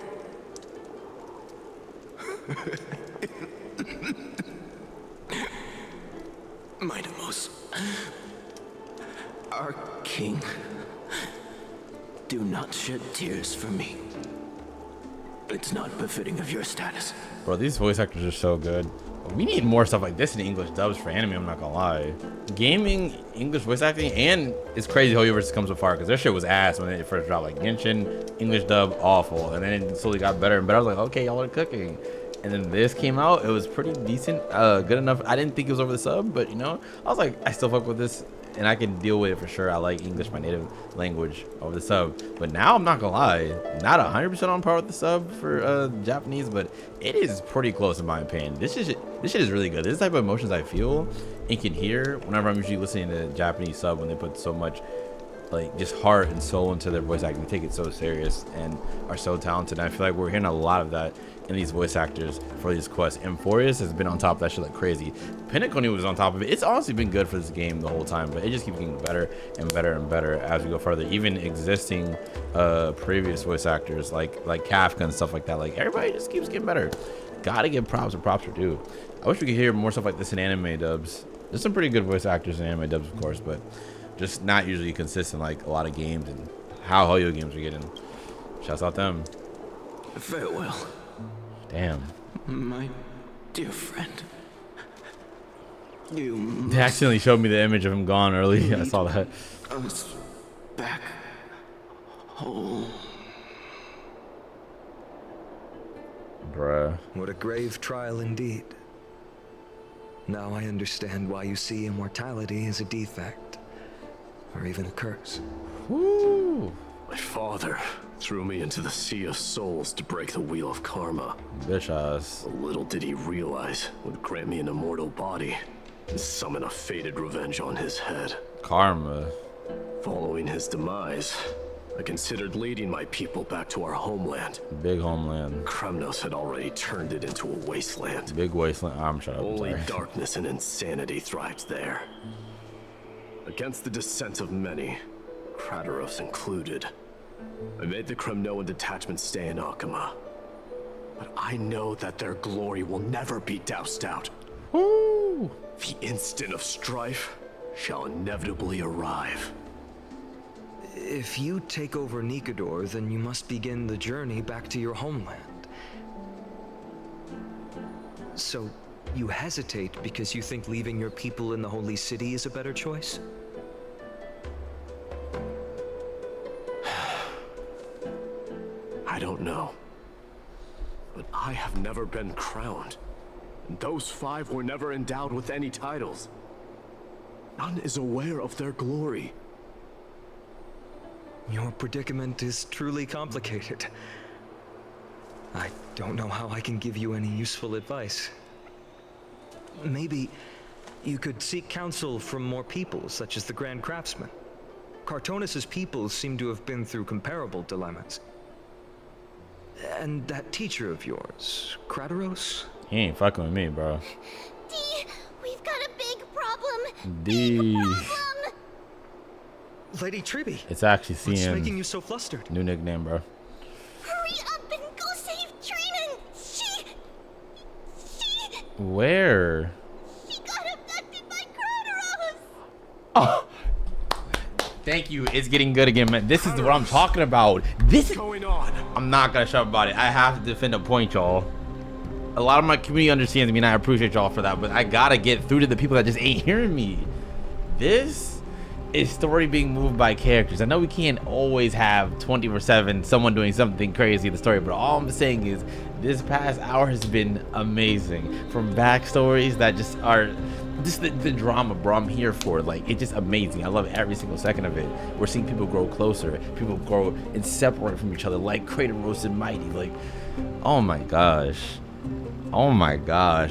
MYDEI, our king, do not shed tears for me. It's not befitting of your status. Bro, these voice actors are so good. We need more stuff like this in English dubs for anime, I'm not gonna lie. Gaming, English voice acting, and it's crazy how Hoyoverse comes with fire, because their shit was ass when it first dropped. Like Genshin, English dub, awful. And then it slowly got better and better. I was like, okay, y'all are cooking. And then this came out, it was pretty decent, good enough. I didn't think it was over the sub, but you know, I was like, I still fuck with this, and I can deal with it for sure. I like English, my native language, over the sub. But now I'm not gonna lie, not 100% on par with the sub for Japanese, but it is pretty close in my opinion. This shit is really good. This is the type of emotions I feel and can hear whenever I'm usually listening to Japanese sub, when they put so much like just heart and soul into their voice acting. They take it so serious and are so talented. And I feel like we're hearing a lot of that in these voice actors for these quests. Amphoreus has been on top of that shit like crazy. Pentaconi was on top of it. It's honestly been good for this game the whole time, but it just keeps getting better and better and better as we go further. Even existing previous voice actors like Kafka and stuff like that, like everybody just keeps getting better. Gotta give props where props are due. I wish we could hear more stuff like this in anime dubs. There's some pretty good voice actors in anime dubs, of course, but just not usually consistent like a lot of games and how Hoyo games are getting. Shouts out them. Farewell. Damn. My dear friend. They accidentally showed me the image of him gone early. I saw that. Us back home. Bruh. What a grave trial indeed. Now I understand why you see immortality as a defect, or even a curse. Woo! My father threw me into the sea of souls to break the wheel of karma. Bitch ass. Little did he realize would grant me an immortal body and summon a fated revenge on his head. Karma. Following his demise, I considered leading my people back to our homeland. Big homeland. Kremnos had already turned it into a wasteland. Big wasteland. I'm shut up. Only darkness and insanity thrived there. Against the dissent of many, Kratos included, I made the Kremnoan detachment stay in Akama. But I know that their glory will never be doused out. Woo! The instant of strife shall inevitably arrive. If you take over Nikador, then you must begin the journey back to your homeland. So, you hesitate because you think leaving your people in the Holy City is a better choice? I don't know. But I have never been crowned. And those 5 were never endowed with any titles. None is aware of their glory. Your predicament is truly complicated. I don't know how I can give you any useful advice. Maybe you could seek counsel from more people, such as the Grand Craftsman. Cartonis' people seem to have been through comparable dilemmas. And that teacher of yours, Kratos? He ain't fucking with me, bro. D, we've got a big problem. D. Lady Tribby. It's actually What's seeing. making you so flustered? New nickname, bro. Hurry up and go save Trinan. She Where? got abducted by Kratos. Oh. Thank you. It's getting good again, man. This is what I'm talking about. This is going on. I'm not gonna shut up about it. I have to defend a point, y'all. A lot of my community understands me, and I appreciate y'all for that. But I gotta get through to the people that just ain't hearing me. This is story being moved by characters. I know we can't always have 24/7 someone doing something crazy in the story, but all I'm saying is this past hour has been amazing. From backstories that just are just the drama, bro. I'm here for it. Like, it's just amazing. I love every single second of it. We're seeing people grow closer, people grow and separate from each other, like Kratos and MYDEI. Like, oh my gosh,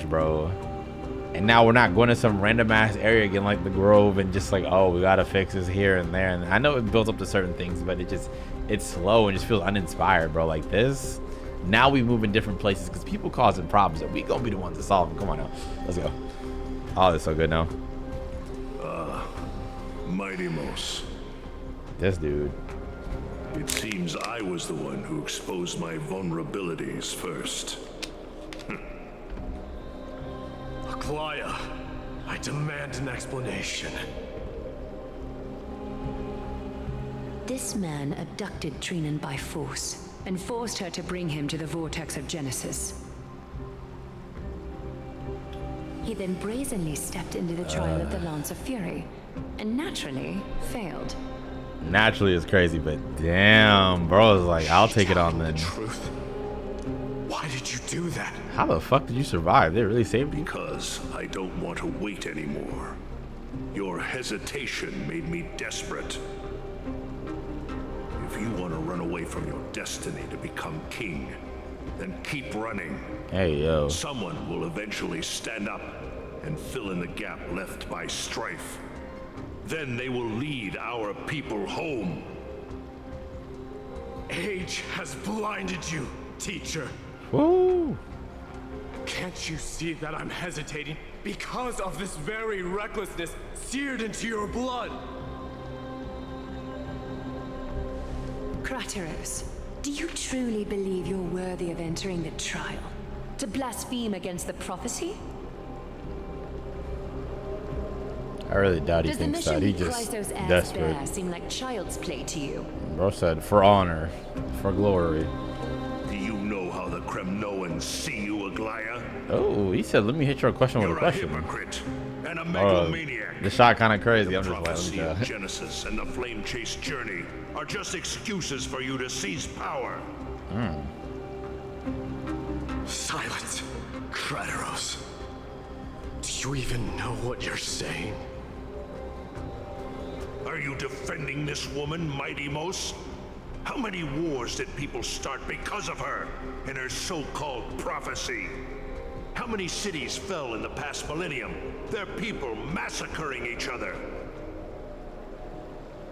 bro. And now we're not going to some random ass area again like the Grove and just like, oh, we gotta fix this here and there. And I know it builds up to certain things, but it's slow and just feels uninspired, bro. Like this, now we move in different places because people causing problems and we gonna be the ones to solve them. Come on now, let's go. Oh, this is so good now. MYDEI. This dude. It seems I was the one who exposed my vulnerabilities first. Aglaya, I demand an explanation. This man abducted Trinan by force and forced her to bring him to the vortex of Genesis. He then brazenly stepped into the trial of the Lance of Fury, and naturally failed. Naturally is crazy, but damn, bro is like, I'll take it on then. Truth. Why did you do that? How the fuck did you survive? They really saved you? Because I don't want to wait anymore. Your hesitation made me desperate. If you want to run away from your destiny to become king, then keep running. Hey, yo. Someone will eventually stand up and fill in the gap left by strife. Then they will lead our people home. Age has blinded you, teacher. Woo! Can't you see that I'm hesitating because of this very recklessness seared into your blood? Kratos, do you truly believe you're worthy of entering the trial? To blaspheme against the prophecy? I really doubt he Does the thinks mission that. He he just cries those heirs desperate. bear seem like child's play to you? Bro said, for honor, for glory. Do you know how the Kremnoans see you, Aglaya? Oh, he said, let me hit your question with a question. Hypocrite and a megalomaniac. The shot kind of crazy. The I'm just like, prophecy let of me go. Genesis and the flame chase journey are just excuses for you to seize power. Silence, Kratos. Do you even know what you're saying? Are you defending this woman, MYDEI? How many wars did people start because of her and her so-called prophecy? How many cities fell in the past millennium? Their people massacring each other.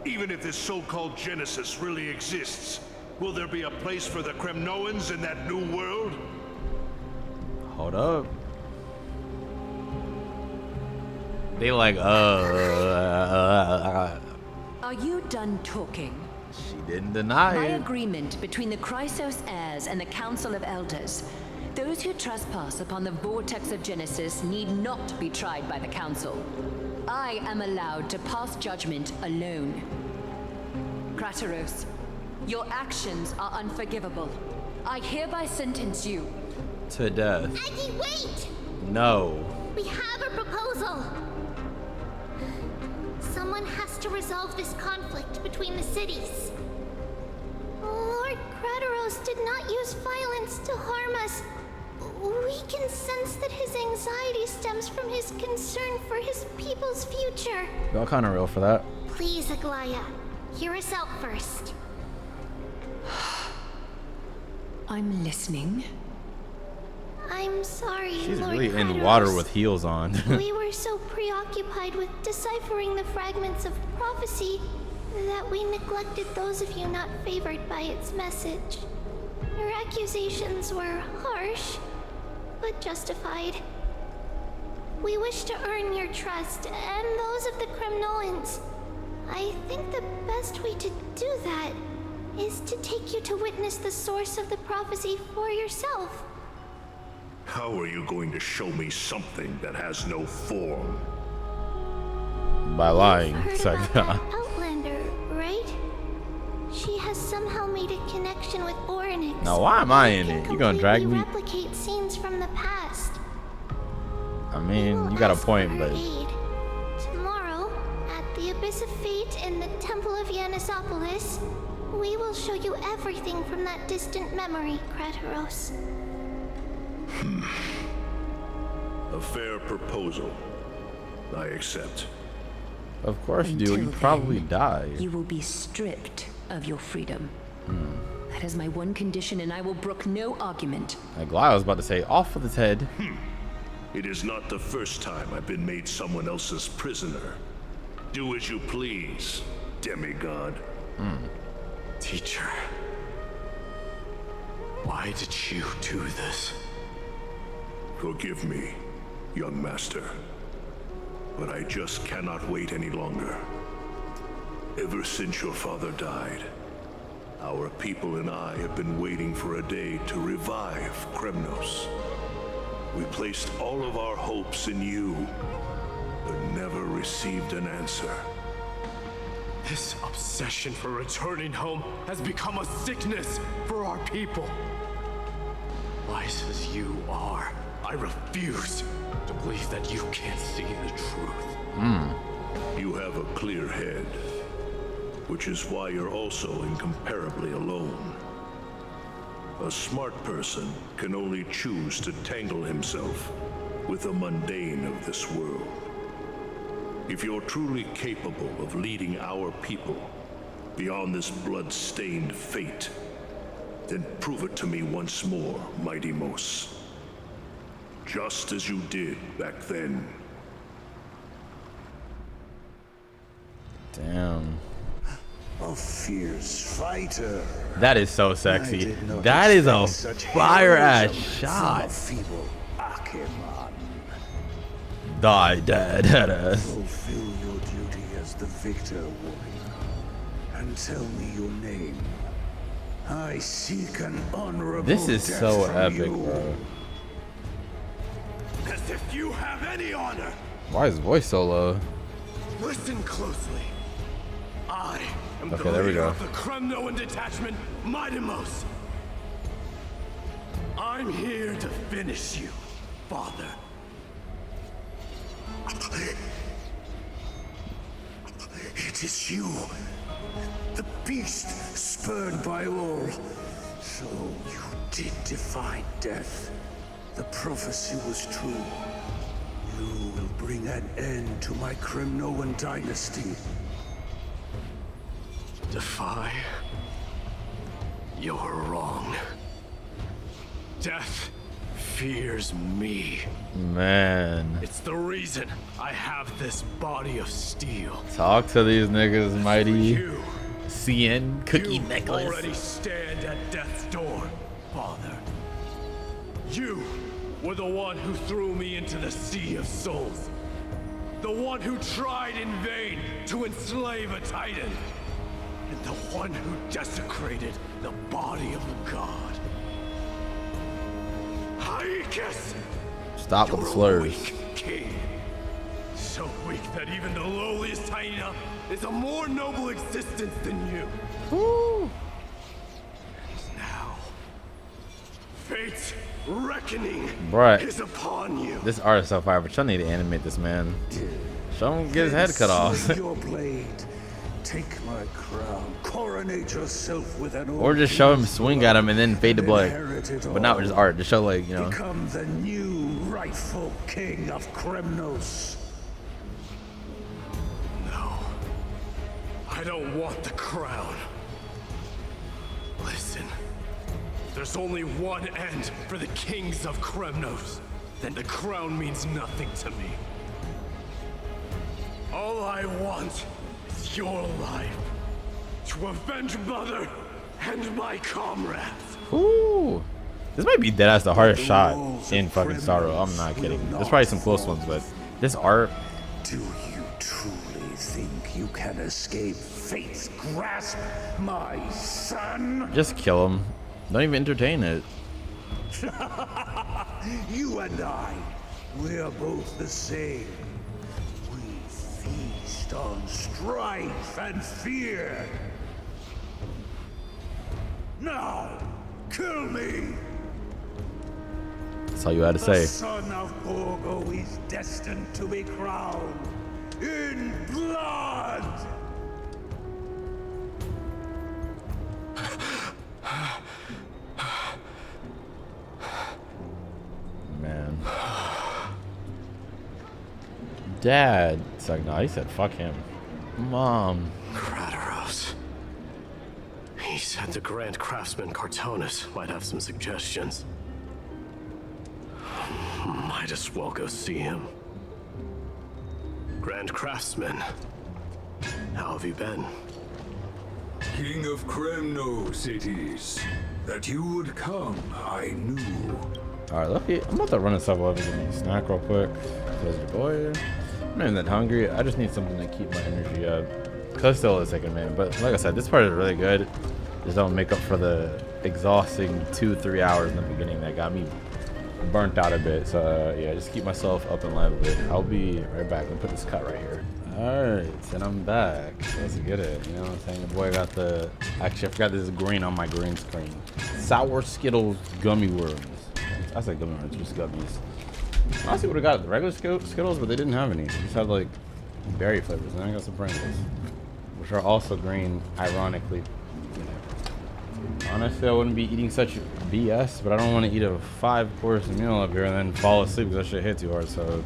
Even if this so-called Genesis really exists, will there be a place for the Kremnoans in that new world? Hold up. They like, Are you done talking? She didn't deny My it. agreement between the Chrysos heirs and the Council of Elders. Those who trespass upon the vortex of Genesis need not be tried by the Council. I am allowed to pass judgment alone. Krateros, your actions are unforgivable. I hereby sentence you To death. Aggie, wait! No. We have a proposal. Someone has to resolve this conflict between the cities. Lord Krateros did not use violence to harm us. We can sense that his anxiety stems from his concern for his people's future. Y'all kind of real for that. Please, Aglaya, hear us out first. I'm listening. I'm sorry, She's Lord really in Krateros. water with heels on. We were so preoccupied with deciphering the fragments of prophecy that we neglected those of you not favored by its message. Your accusations were harsh, but justified. We wish to earn your trust and those of the Kremnoans. I think the best way to do that is to take you to witness the source of the prophecy for yourself. How are you going to show me something that has no form? By lying. Heard It's like, about that Outlander, right? She has somehow made a connection with Orynyx. now why am I in it? You gonna drag me? Replicate scenes from the past. I mean, you got a point, but Aid. Tomorrow, at the Abyss of Fate in the Temple of Yanisopolis, we will show you everything from that distant memory, Krateros. A fair proposal. I accept. of course you do. You probably die. You will be stripped of your freedom. That is my one condition, and I will brook no argument. Like I was about to say, off with his head. It is not the first time I've been made someone else's prisoner. Do as you please, demigod. Teacher, why did you do this? Forgive me, young master, but I just cannot wait any longer. Ever since your father died, our people and I have been waiting for a day to revive Kremnos. We placed all of our hopes in you, but never received an answer. This obsession for returning home has become a sickness for our people. Wise as you are, I refuse to believe that you can't see the truth. You have a clear head, which is why you're also incomparably alone. A smart person can only choose to tangle himself with the mundane of this world. If you're truly capable of leading our people beyond this blood-stained fate, then prove it to me once more, Mighty Mos. Just as you did back then. Damn. A fierce fighter. That is so sexy. That is a fire ass shot. Feeble Acheron. Die, dead ass. Fulfill your duty as the victor, warrior, and tell me your name. I seek an honorable This is death so from epic, you. bro. As if you have any honor! Why is his voice so low? Listen closely. I am Okay, the there we leader go. of the Kremnoan detachment, MYDEI. I'm here to finish you, Father. It is you, the beast spurned by all. So you did defy death. The prophecy was true. You will bring an end to my Kremnoan dynasty. Defy? You're wrong. Death, fears me. Man. It's the reason I have this body of steel. Talk to these niggas, Mighty. CN cookie necklace. Already stand at death's door, Father. You were the one who threw me into the Sea of Souls. The one who tried in vain to enslave a Titan. And the one who desecrated the body of a god. Hykus! Stop with the slurs. King. So weak that even the lowliest hyena is a more noble existence than you. Woo. And now, fate's reckoning is upon you. This art is so fire, but y'all need to animate this man. Show him get his head cut off. Your blade. Take my crown. Coronate yourself with an Or just show him swing at him and then fade to black. But not with his art. Just show, like, you know. Become the new rightful king of Kremnos. No. I don't want the crown. Listen. There's only one end for the kings of Kremnos. Then the crown means nothing to me. All I want is your life. To avenge Mother and my comrades. Ooh. This might be deadass the hardest shot in fucking Star Wars. I'm not kidding. There's probably some close ones, but this art. Do you truly think you can escape fate's grasp, my son? Just kill him. Don't even entertain it. You and I, we're both the same. We feast on strife and fear. Now, kill me! That's all you had to The say. son of Borgo is destined to be crowned in blood! Man. Dad. It's like, no, he said fuck him. Mom. Kratos. He said the Grand Craftsman Cartonus might have some suggestions. Might as well go see him. Grand Craftsman, how have you been? King of Kremnos it is. That you would come, I knew. Alright, lucky. I'm about to run this up over and snack real quick. Cause your boy. I'm not even that hungry. I just need something to keep my energy up. Cause still a second, man. But like I said, this part is really good. Just don't make up for the exhausting 2-3 hours in the beginning that got me burnt out a bit. So yeah, just keep myself up and lively. I'll be right back. Let me put this cut right here. Alright, and I'm back. Let's get it. You know what I'm saying? The boy got the... Actually, I forgot this is green on my green screen. Sour Skittles gummy worms. I said gummy worms, just gummies. I honestly would have got the regular Skittles, but they didn't have any. They just had like berry flavors. And I got some Pringles, which are also green, ironically. Honestly, I wouldn't be eating such BS, but I don't want to eat a 5-course meal up here and then fall asleep because that shit hit too hard. So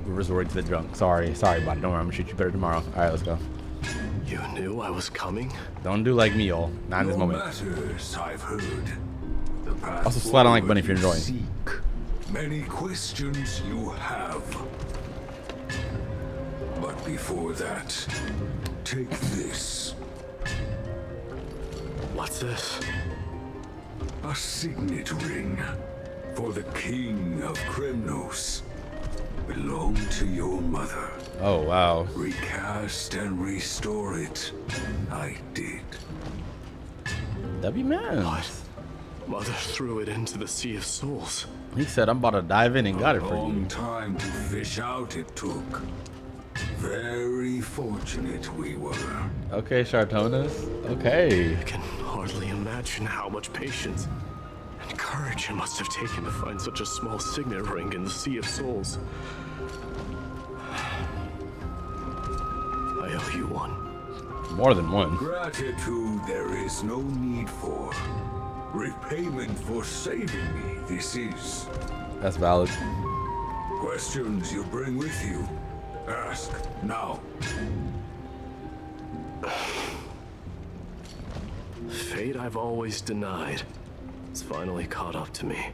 we're resorting to the drunk. Sorry, buddy. Don't worry, I'm gonna shoot you better tomorrow. All right, let's go. You knew I was coming? Don't do like me, y'all. Not in this moment. Matters, I've heard. The path Also, slide on like button if you're forward enjoying. you seek. Many questions you have. But before that, take this. What's this? A signet ring for the King of Kremnos. Belonged to your mother. Oh, wow. Recast and restore it. I did. That'd be mad. What? Mother threw it into the Sea of Souls. He said, I'm about to dive in and got it for you. Long time to fish out it took. Very fortunate we were. Okay, Shartonis. Okay. I can hardly imagine how much patience and courage it must have taken to find such a small signet ring in the Sea of Souls. I owe you one. More than one. Gratitude there is no need for. Repayment for saving me, this is. That's valid. Questions you bring with you? Ask now. Fate I've always denied. It's finally caught up to me.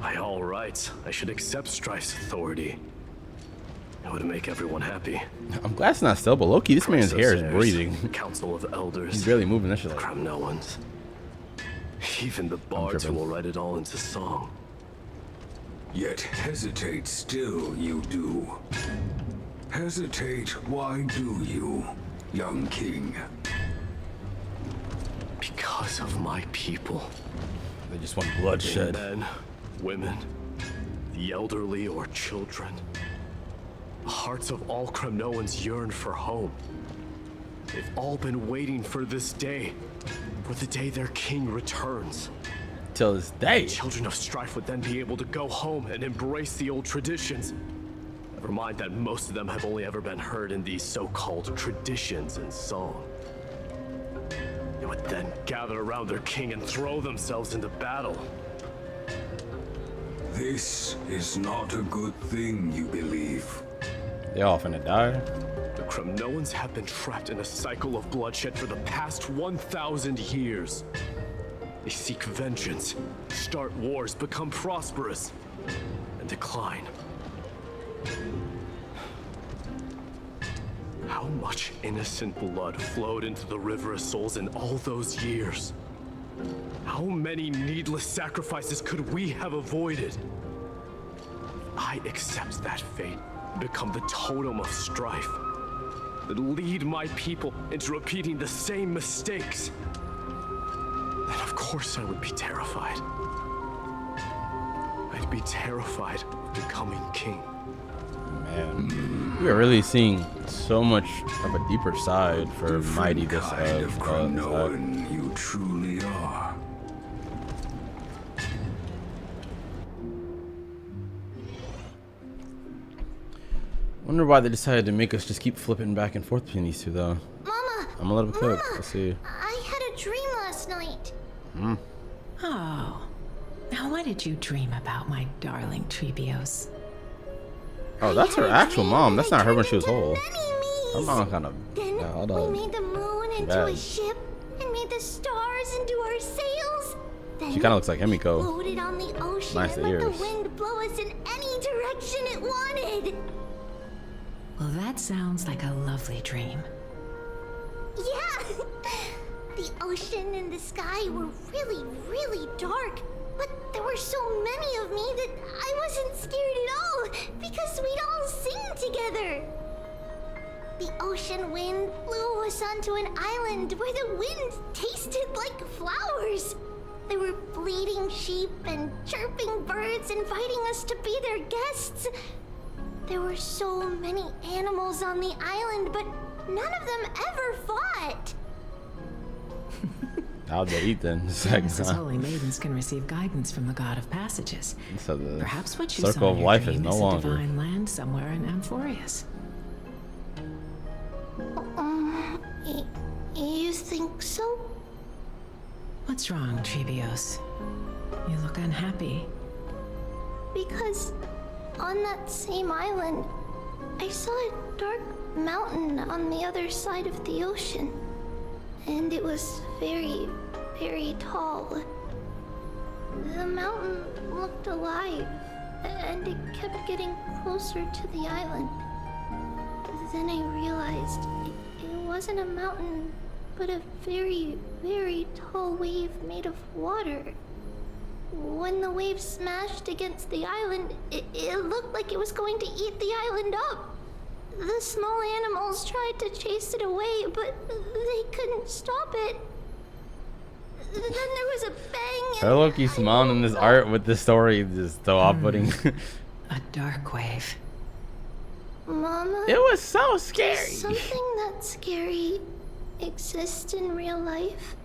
By all rights, I should accept Strife's authority. It would make everyone happy. I'm glad it's not still, but low-key, this man's hair is breathing. Council of Elders. He's barely moving this shit. Like Kremnoans. Even the bards who will write it all into song. Yet hesitate still you do. Hesitate, why do you, young king? Because of my people. They just want bloodshed. Men, women, the elderly or children. The hearts of all Kremnoans yearn for home. They've all been waiting for this day. For the day their king returns. Till this day. Children of Strife would then be able to go home and embrace the old traditions. Never mind that most of them have only ever been heard in these so-called traditions and song. They would then gather around their king and throw themselves into battle. This is not a good thing, you believe. They all finna die. The Kremnoans have been trapped in a cycle of bloodshed for the past 1,000 years. They seek vengeance, start wars, become prosperous, and decline. How much innocent blood flowed into the River of Souls in all those years? How many needless sacrifices could we have avoided? I accept that fate and become the totem of strife that lead my people into repeating the same mistakes. Then of course I would be terrified. I'd be terrified of becoming king. Man, we are really seeing so much of a deeper side for MYDEI this kind of Kremnoan you truly are. Wonder why they decided to make us just keep flipping back and forth between these two, though. Mama! I'm gonna let them cook. Let's see. I had a dream last night. Oh. Now what did you dream about, my darling Trebios? Oh, that's her actual mom. That's not her when she was whole. Her mom kind of. Then we made the moon into a ship and made the stars into our sails. Then She kind of looks like Himiko. floated on the ocean Nice and let the ears. wind blow us in any direction it wanted. Well, that sounds like a lovely dream. Yeah! The ocean and the sky were really, really dark. But there were so many of me that I wasn't scared at all because we'd all sing together. The ocean wind blew us onto an island where the wind tasted like flowers. There were bleating sheep and chirping birds inviting us to be their guests. There were so many animals on the island, but none of them ever fought. How'd they eat then? As holy maidens can receive guidance from the god of passages. So the Perhaps what you circle saw of in your life is dream no is a longer. divine land somewhere in Amphoreus. You think so? What's wrong, Trebios? You look unhappy. Because on that same island, I saw a dark mountain on the other side of the ocean. And it was very, very tall. The mountain looked alive, and it kept getting closer to the island. Then I realized it wasn't a mountain, but a very, very tall wave made of water. When the wave smashed against the island, it looked like it was going to eat the island up. The small animals tried to chase it away, but they couldn't stop it. Then there was a bang. Her Loki Simone in this art with this story is so off-putting. A dark wave. Mama? It was so scary. Does something that scary exist in real life?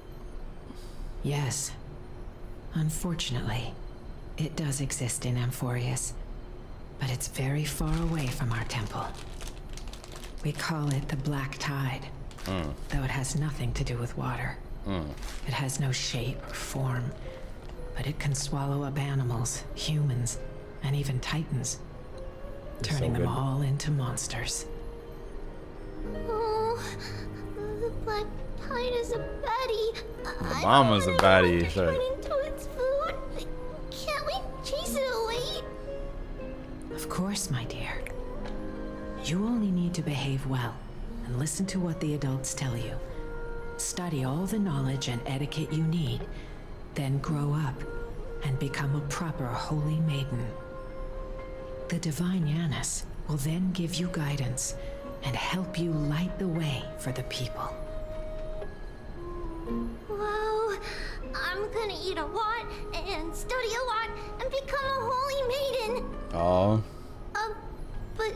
Yes. Unfortunately, it does exist in Amphoreus, but it's very far away from our temple. We call it the Black Tide, though it has nothing to do with water. It has no shape or form, but it can swallow up animals, humans, and even titans, turning them all into monsters. Oh, the Black Tide is a baddie. The mama's a baddie. Sorry. Turn into its food. Can't we chase it course, my dear. You only need to behave well and listen to what the adults tell you. Study all the knowledge and etiquette you need, then grow up and become a proper holy maiden. The divine Yanis will then give you guidance and help you light the way for the people. Whoa, I'm gonna eat a lot and study a lot and become a holy maiden. Oh. But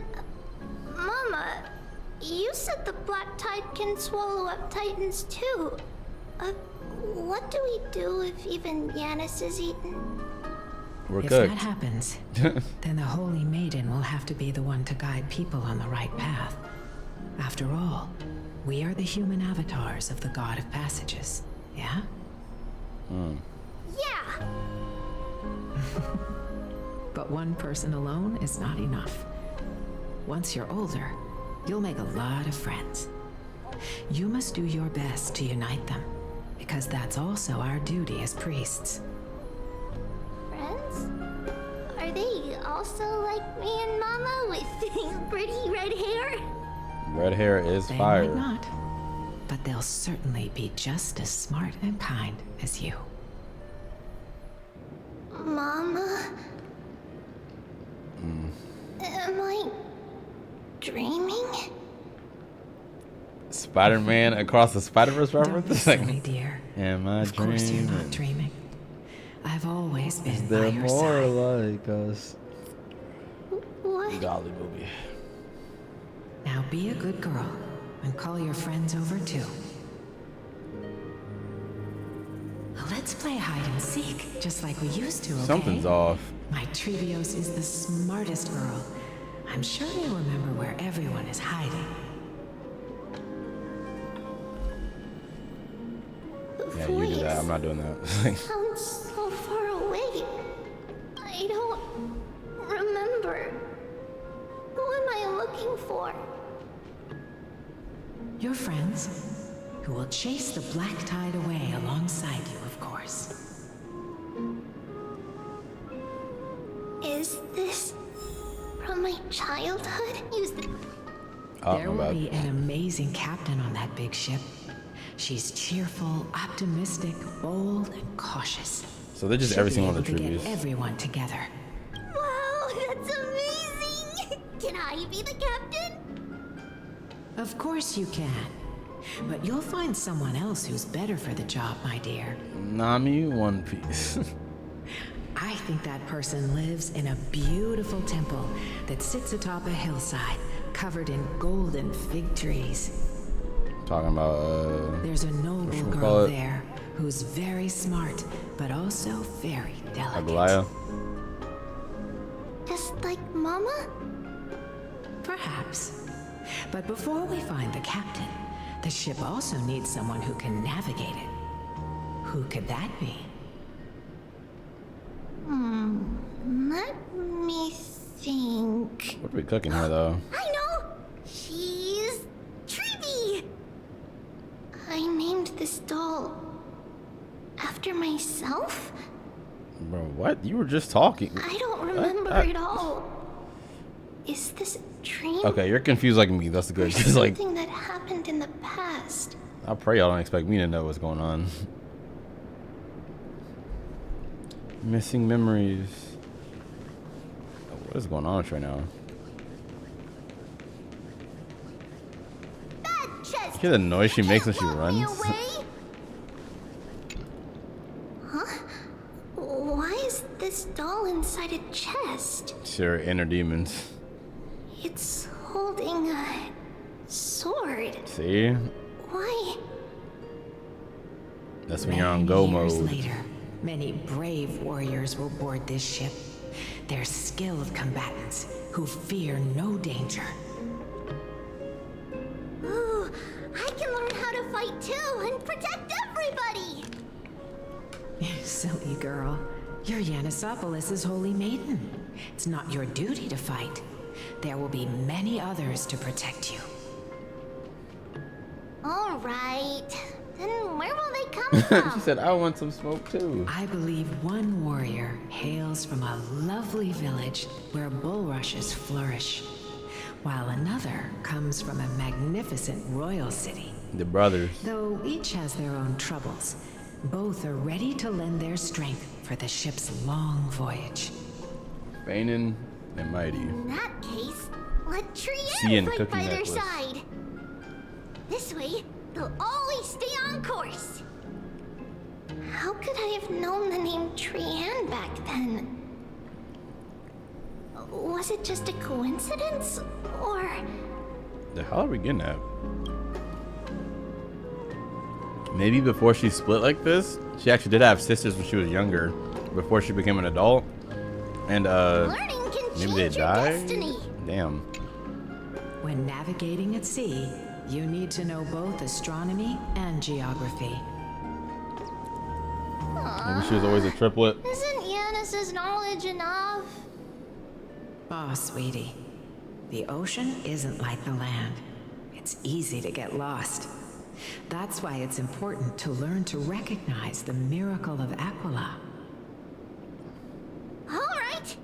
Mama, you said the black tide can swallow up titans too. What do we do if even Yanis is eaten? If that happens, then the Holy Maiden will have to be the one to guide people on the right path. After all, we are the human avatars of the God of Passages, yeah? Yeah! But one person alone is not enough. Once you're older, you'll make a lot of friends. You must do your best to unite them, because that's also our duty as priests. Friends? Are they also like me and Mama with pretty red hair? Red hair is They fire. might not, but they'll certainly be just as smart and kind as you. Mama? Am I dreaming? Spider-Man across the Spider-Verse reference? Don't be silly, dear. Am I Of course you're dreaming? not dreaming. I've always been Is by there your more side. like us? What? Golly movie. Now be a good girl and call your friends over too. Let's play hide and seek, just like we used to, okay? Something's off. My Trevios is the smartest girl. I'm sure they remember where everyone is hiding. Yeah, you do that. I'm not doing that. Sounds so far away. I don't remember. Who am I looking for? Your friends, who will chase the black tide away alongside you, of course. Is this from my childhood? There will be an amazing captain on that big ship. She's cheerful, optimistic, bold, and cautious. So they're just She'll every be single one of able the to get tributes. everyone together. Wow, that's amazing! Can I be the captain? Of course you can. But you'll find someone else who's better for the job, my dear. Nami One Piece. I think that person lives in a beautiful temple that sits atop a hillside covered in golden fig trees. Talking about There's a noble whatchamacallit? girl there who's very smart, but also very delicate. Aglaya. Just like Mama? Perhaps. But before we find the captain, the ship also needs someone who can navigate it. Who could that be? Let me think. What are we cooking here, though? I know! She's Trevi! I named this doll after myself? Bro, what? You were just talking. I don't remember it all. Is this a dream? Okay, you're confused like me. That's good. Or Just like, something that happened in the past. I pray y'all don't expect me to know what's going on. Missing memories. What is going on right now? Hear the noise she makes when she runs? Huh? Why is this doll inside a chest? It's her inner demons. It's holding a sword. See? Why? That's when you're on go Years mode. later, many brave warriors will board this ship. They're skilled combatants who fear no danger. Ooh, I can learn how to fight too and protect everybody! Silly girl. You're Yanisopoulos' holy maiden. It's not your duty to fight. There will be many others to protect you. Alright. Then where will they come from? She said, I want some smoke too. I believe one warrior hails from a lovely village where bulrushes flourish, while another comes from a magnificent royal city. The brothers. Though each has their own troubles, both are ready to lend their strength for the ship's long voyage. Bainin and MYDEI. In that case, let Cian Triana fight cookie by their necklace. side. This way, they'll always stay on course. How could I have known the name Triana back then? Was it just a coincidence, or... The hell are we getting at? Maybe before she split like this, she actually did have sisters when she was younger, before she became an adult. And maybe they died? Damn. When navigating at sea, you need to know both astronomy and geography. Maybe she was always a triplet. Isn't Yanis's knowledge enough? Oh, sweetie. The ocean isn't like the land. It's easy to get lost. That's why it's important to learn to recognize the miracle of Aquila. Alright.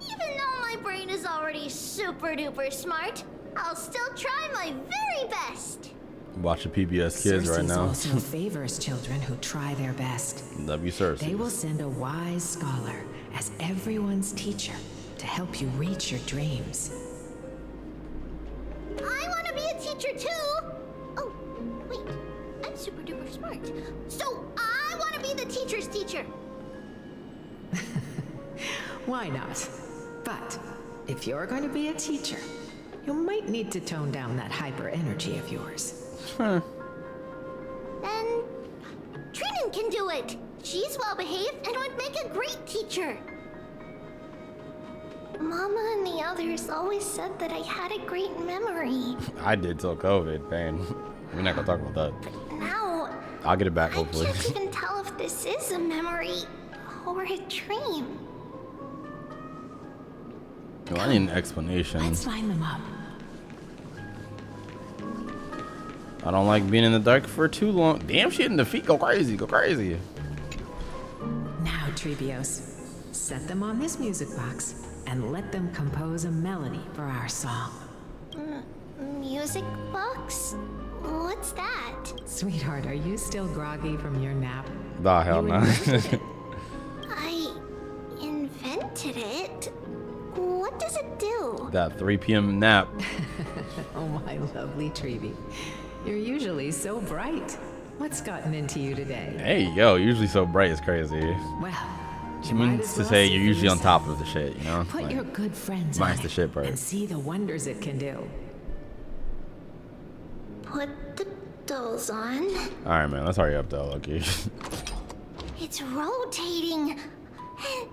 Even though my brain is already super duper smart, I'll still try my very best. Watching PBS Kids right now. also favors children who try their best. Love you, Cersei. They will send a wise scholar as everyone's teacher to help you reach your dreams. I want to be a teacher too. Oh, wait. I'm super duper smart. So I want to be the teacher's teacher. Why not? But if you're going to be a teacher, you might need to tone down that hyper energy of yours. Then Trinan can do it. She's well behaved and would make a great teacher. Mama and the others always said that I had a great memory. I did till COVID, man. We're not gonna talk about that. Now, I'll get it back, hopefully. I can't even tell if this is a memory or a dream. Well, I need an explanation. Let's line them up. I don't like being in the dark for too long. Damn, she hitting the feet. Go crazy, go crazy. Now, Trebios, set them on this music box and let them compose a melody for our song. Music box? What's that? Sweetheart, are you still groggy from your nap? Nah, hell no. I invented it. What does it do? That 3 p.m. nap. Oh, my lovely Trebi. You're usually so bright. What's gotten into you today? Hey, yo, usually so bright is crazy. Well, she means to say you're usually on top of the shit, you know? Put like, your good friends minus on the shit part. and see the wonders it can do. Put the dolls on. Alright, man, let's hurry up, though, okay? It's rotating. And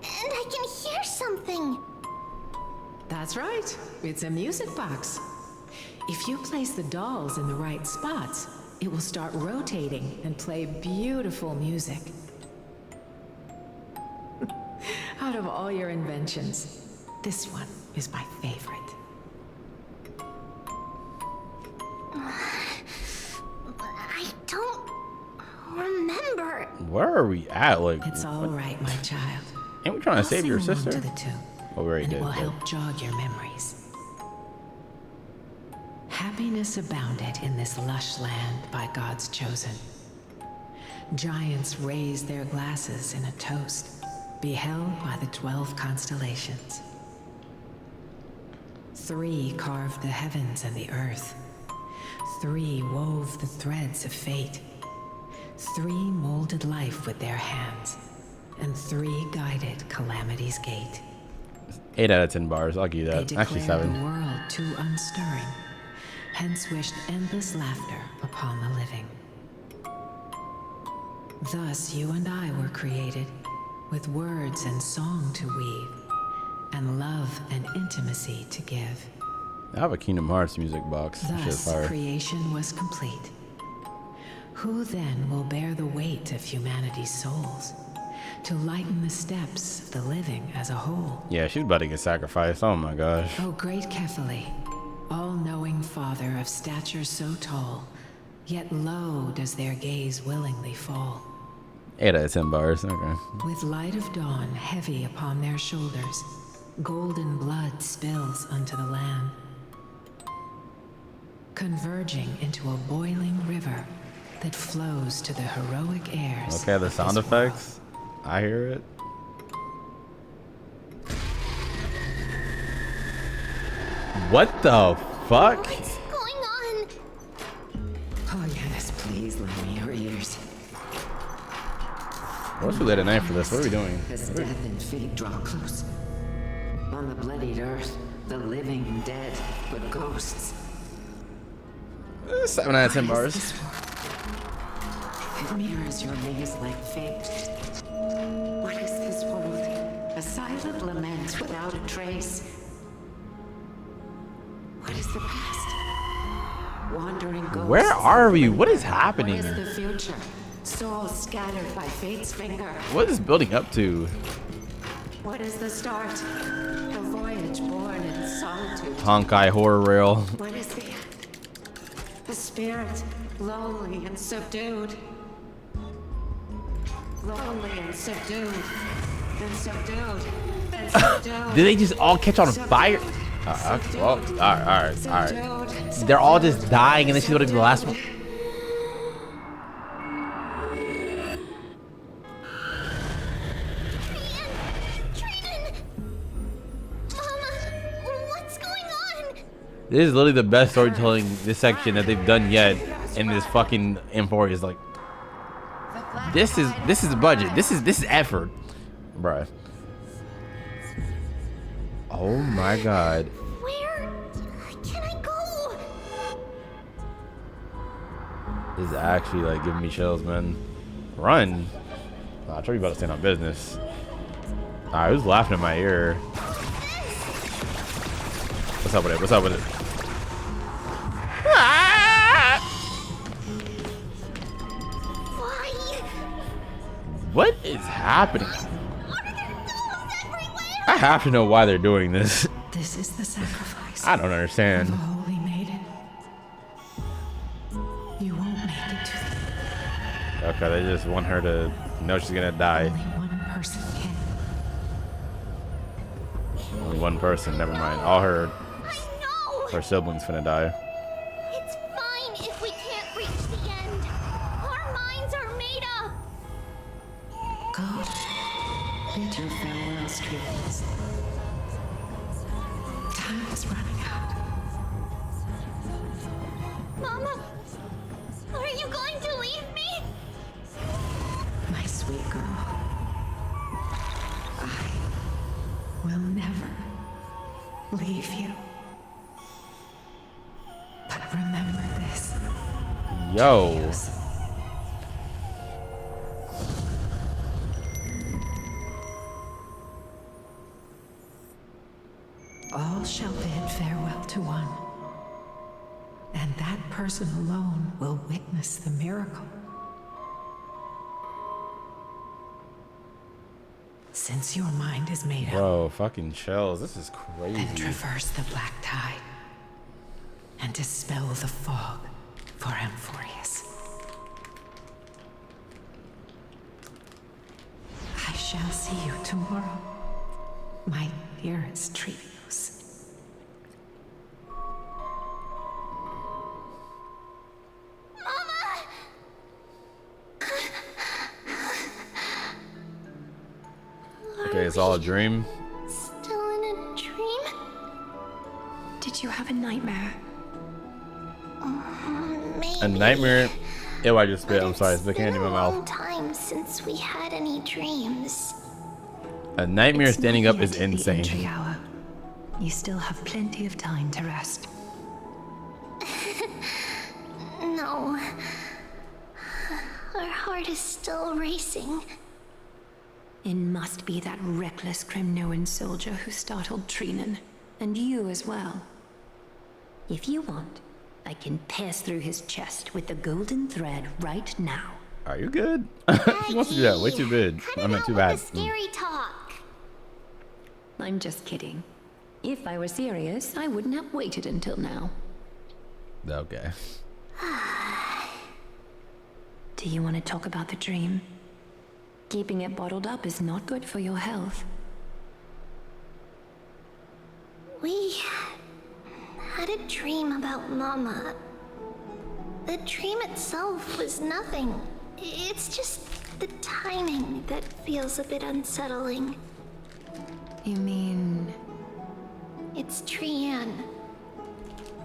I can hear something. That's right. It's a music box. If you place the dolls in the right spots, it will start rotating and play beautiful music. Out of all your inventions, this one is my favorite. I don't remember. Where are we at? Like, It's all right, my child. ain't we trying to save sing your along sister? to the tune, Oh, we already and did. it will but- help jog your memories. Happiness abounded in this lush land by God's chosen. Giants raised their glasses in a toast, beheld by the 12 constellations. 3 carved the heavens and the earth. 3 wove the threads of fate. 3 molded life with their hands. And 3 guided calamity's gate. 8 out of 10 bars. I'll give you They that. Actually, declared 7. the world too unstirring, hence wished endless laughter upon the living. Thus you and I were created, with words and song to weave, and love and intimacy to give. I have a Kingdom Hearts music box. That shit's Thus fire. creation was complete. Who then will bear the weight of humanity's souls, to lighten the steps of the living as a whole? Yeah, she's about to get sacrificed. Oh my gosh. O great Kephale, all-knowing father of stature so tall, Yet low does their gaze willingly fall. 8 out of 10 bars. Okay. With light of dawn heavy upon their shoulders, golden blood spills unto the land, converging into a boiling river that flows to the heroic airs. Okay, the sound effects. I hear it. What the fuck? What's going on? Oh yes, please lend me your ears. What's we late at night for this? What are we doing? As death and fate draw close. On the bloodied earth, the living dead, but ghosts. 7 out of 10 bars. It mirrors your maze like fate. What is this world? A silent lament without a trace. What is the past? Wandering ghosts. Where are we? What is happening? What is the future? Souls scattered by fate's finger. What is building up to? What is the start? A voyage born in solitude. Honkai horror rail. What is the end? A spirit, lonely and subdued. Lonely and subdued. And subdued. And subdued. Did they just all catch on fire? Well, alright. They're all just dying, and then she's gonna be the last one. This is literally the best storytelling this section that they've done yet in this fucking Amphoreus. Like, this is budget. This is effort, bruh. Oh my god. Where can I go? This is actually like giving me chills, man. Run. I told you about to stand on business. Alright, who's laughing in my ear? What's up with it? What's up with it? What is happening? I have to know why they're doing this. This is the sacrifice. I don't understand. Of a holy maiden. You won't make it to the... Okay, they just want her to know she's gonna die. Only one person can. Only one person, never mind. All her siblings finna die. It's fine if we can't reach the end. Our minds are made up. Go. Bid your farewells, trees. Time is running out. Mama, are you going to leave me? My sweet girl. I will never leave you. But remember this. Yo. All shall bid farewell to one, and that person alone will witness the miracle. Since your mind is made up, Bro, fucking chills. This is crazy. and traverse the black tide, and dispel the fog for Amphoreus. I shall see you tomorrow, my dearest Trios. Okay, it's all a dream. Still in a dream? Did you have a nightmare? Maybe. A nightmare. Ew, I just spit. I'm sorry, it's the candy in my Long mouth. time since we had any dreams. A nightmare It's standing not up yet is the insane. entry hour. You still have plenty of time to rest. No. Our heart is still racing. It must be that reckless Kremnoan soldier who startled Trinan, and you as well. If you want, I can pass through his chest with the golden thread right now. Are you good? She wants to do that way too big. I'm not too bad. Scary talk. I'm just kidding. If I were serious, I wouldn't have waited until now. Okay. Do you want to talk about the dream? Keeping it bottled up is not good for your health. We had a dream about Mama. The dream itself was nothing. It's just the timing that feels a bit unsettling. You mean... It's Trianne.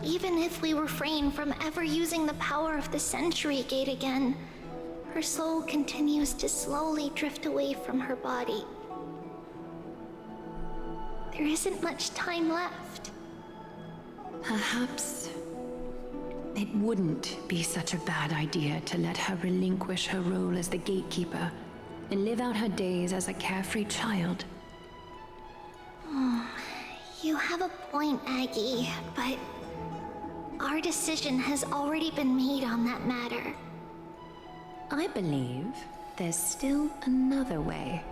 Even if we refrain from ever using the power of the Century Gate again, her soul continues to slowly drift away from her body. There isn't much time left. Perhaps it wouldn't be such a bad idea to let her relinquish her role as the gatekeeper and live out her days as a carefree child. You have a point, Aggie, but our decision has already been made on that matter. I believe there's still another way.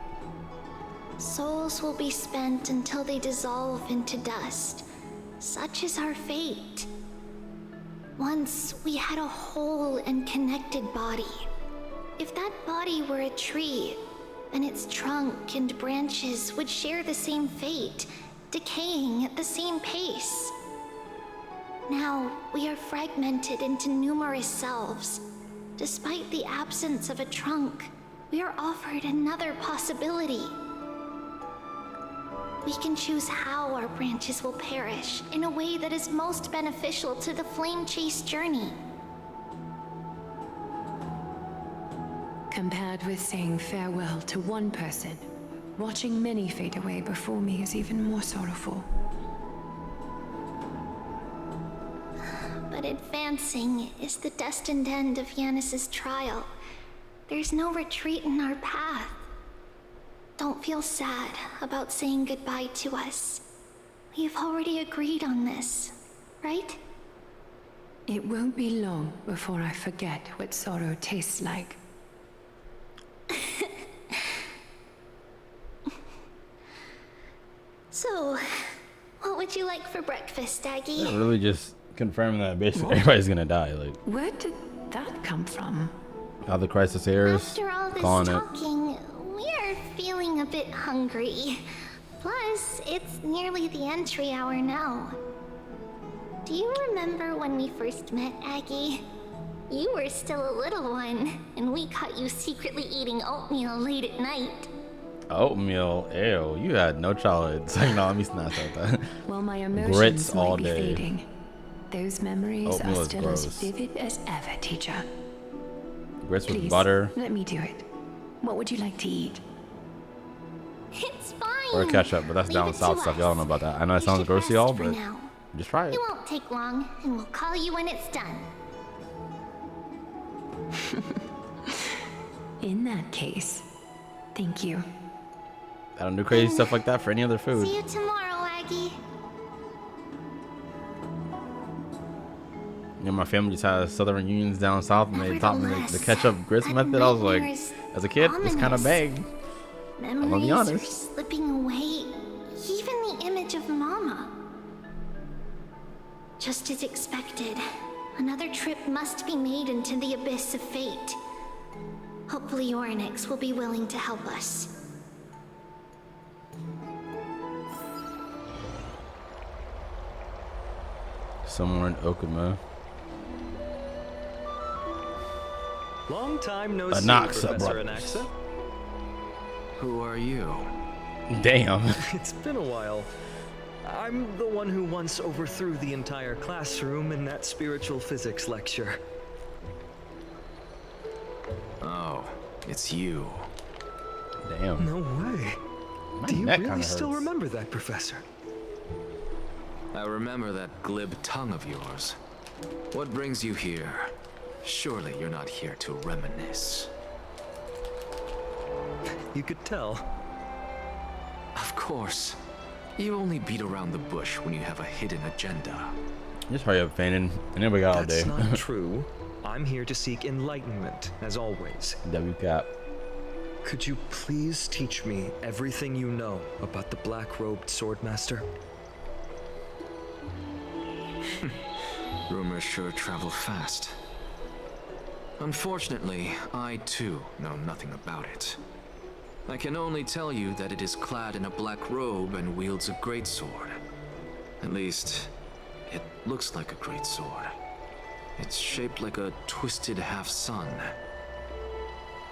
Souls will be spent until they dissolve into dust. Such is our fate. Once we had a whole and connected body. If that body were a tree, then its trunk and branches would share the same fate, decaying at the same pace. Now, we are fragmented into numerous selves. Despite the absence of a trunk, we are offered another possibility. We can choose how our branches will perish in a way that is most beneficial to the Flame Chase journey. Compared with saying farewell to one person, watching many fade away before me is even more sorrowful. But advancing is the destined end of Yanis's trial. There's no retreat in our path. Don't feel sad about saying goodbye to us. We've already agreed on this, right? It won't be long before I forget what sorrow tastes like. So, what would you like for breakfast, Aggie? Yeah, really just confirming that basically everybody's gonna die. Like, where did that come from? how the crisis airs, After all this calling it. talking, we're feeling a bit hungry. Plus, it's nearly the entry hour now. Do you remember when we first met, Aggie? You were still a little one, and we caught you secretly eating oatmeal late at night. Oatmeal, ew, you had no childhood. It's like, no, let me snatch at that. Well, my emotions Grits all might be day. fading. Those memories Oatmeal are is still gross. as vivid as ever, teacher. Grits with Please, butter let me do it. What would you like to eat? It's fine. or ketchup, but that's Leave down it to south stuff. us. Y'all don't know about that. I know it You sounds should gross to rest y'all, for but now. just try it. It won't take long, and we'll call you when it's done. In that case, thank you. I don't do crazy stuff like that for any other food. See you tomorrow, Aggie. You know, my family just has Southern Unions down south, and they taught me the ketchup grits method. I was like, as a kid, it's kind of vague. I'm gonna be Memories are honest. slipping away. Even the image of Mama. Just as expected, another trip must be made into the abyss of fate. Hopefully Orynyx will be willing to help us. Somewhere in Okuma. Long time no see, Anaxa Professor brothers. Anaxa. Who are you? Damn. It's been a while. I'm the one who once overthrew the entire classroom in that spiritual physics lecture. Oh, it's you. Damn. No way. My Do you neck really kinda still hurts. remember that, Professor? I remember that glib tongue of yours. What brings you here? Surely you're not here to reminisce. You could tell. Of course. You only beat around the bush when you have a hidden agenda. Just hurry up, fainting. And then we got all day. That's not true. I'm here to seek enlightenment, as always. W cap. Could you please teach me everything you know about the black-robed swordmaster? Rumors sure travel fast. Unfortunately, I too know nothing about it. I can only tell you that it is clad in a black robe and wields a greatsword. At least, it looks like a greatsword. It's shaped like a twisted half-sun,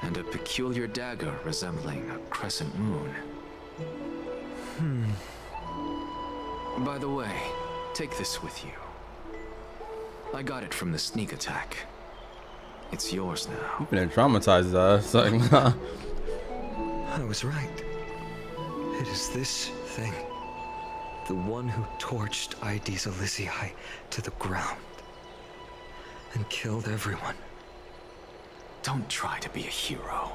and a peculiar dagger resembling a crescent moon. By the way, take this with you. I got it from the sneak attack. It's yours now. You've been traumatized us. I was right. It is this thing. The one who torched Aedes Elysiae to the ground. And killed everyone. Don't try to be a hero.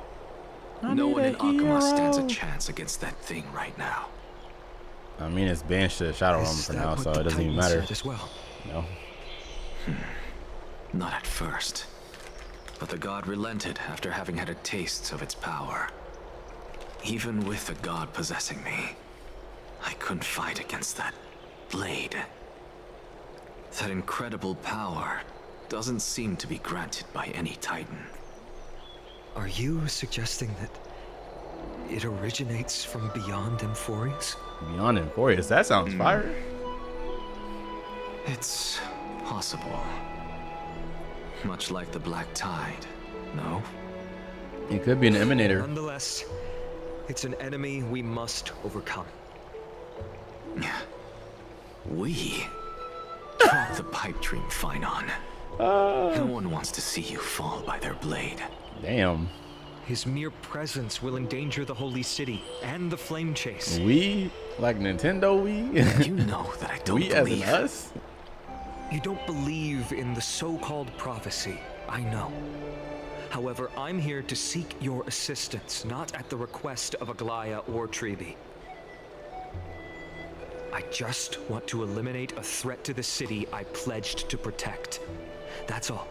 No one in Akuma stands a chance against that thing right now. I mean, it's banished to the Shadow Realm for now, so it doesn't even matter. As well. No. Not at first. But the god relented after having had a taste of its power. Even with the god possessing me, I couldn't fight against that blade. That incredible power doesn't seem to be granted by any Titan. Are you suggesting that it originates from beyond Amphoreus? Beyond Amphoreus? That sounds fire. It's possible. Much like the Black Tide, no? It could be an emanator. Nonetheless, it's an enemy we must overcome. We? Drop the pipe dream, Phynon. No one wants to see you fall by their blade. Damn. His mere presence will endanger the Holy City and the Flame Chase. We? Like Nintendo we? You know that I don't we believe. As in us? You don't believe in the so-called prophecy, I know. However, I'm here to seek your assistance, not at the request of Aglaya or Tribi. I just want to eliminate a threat to the city I pledged to protect. That's all.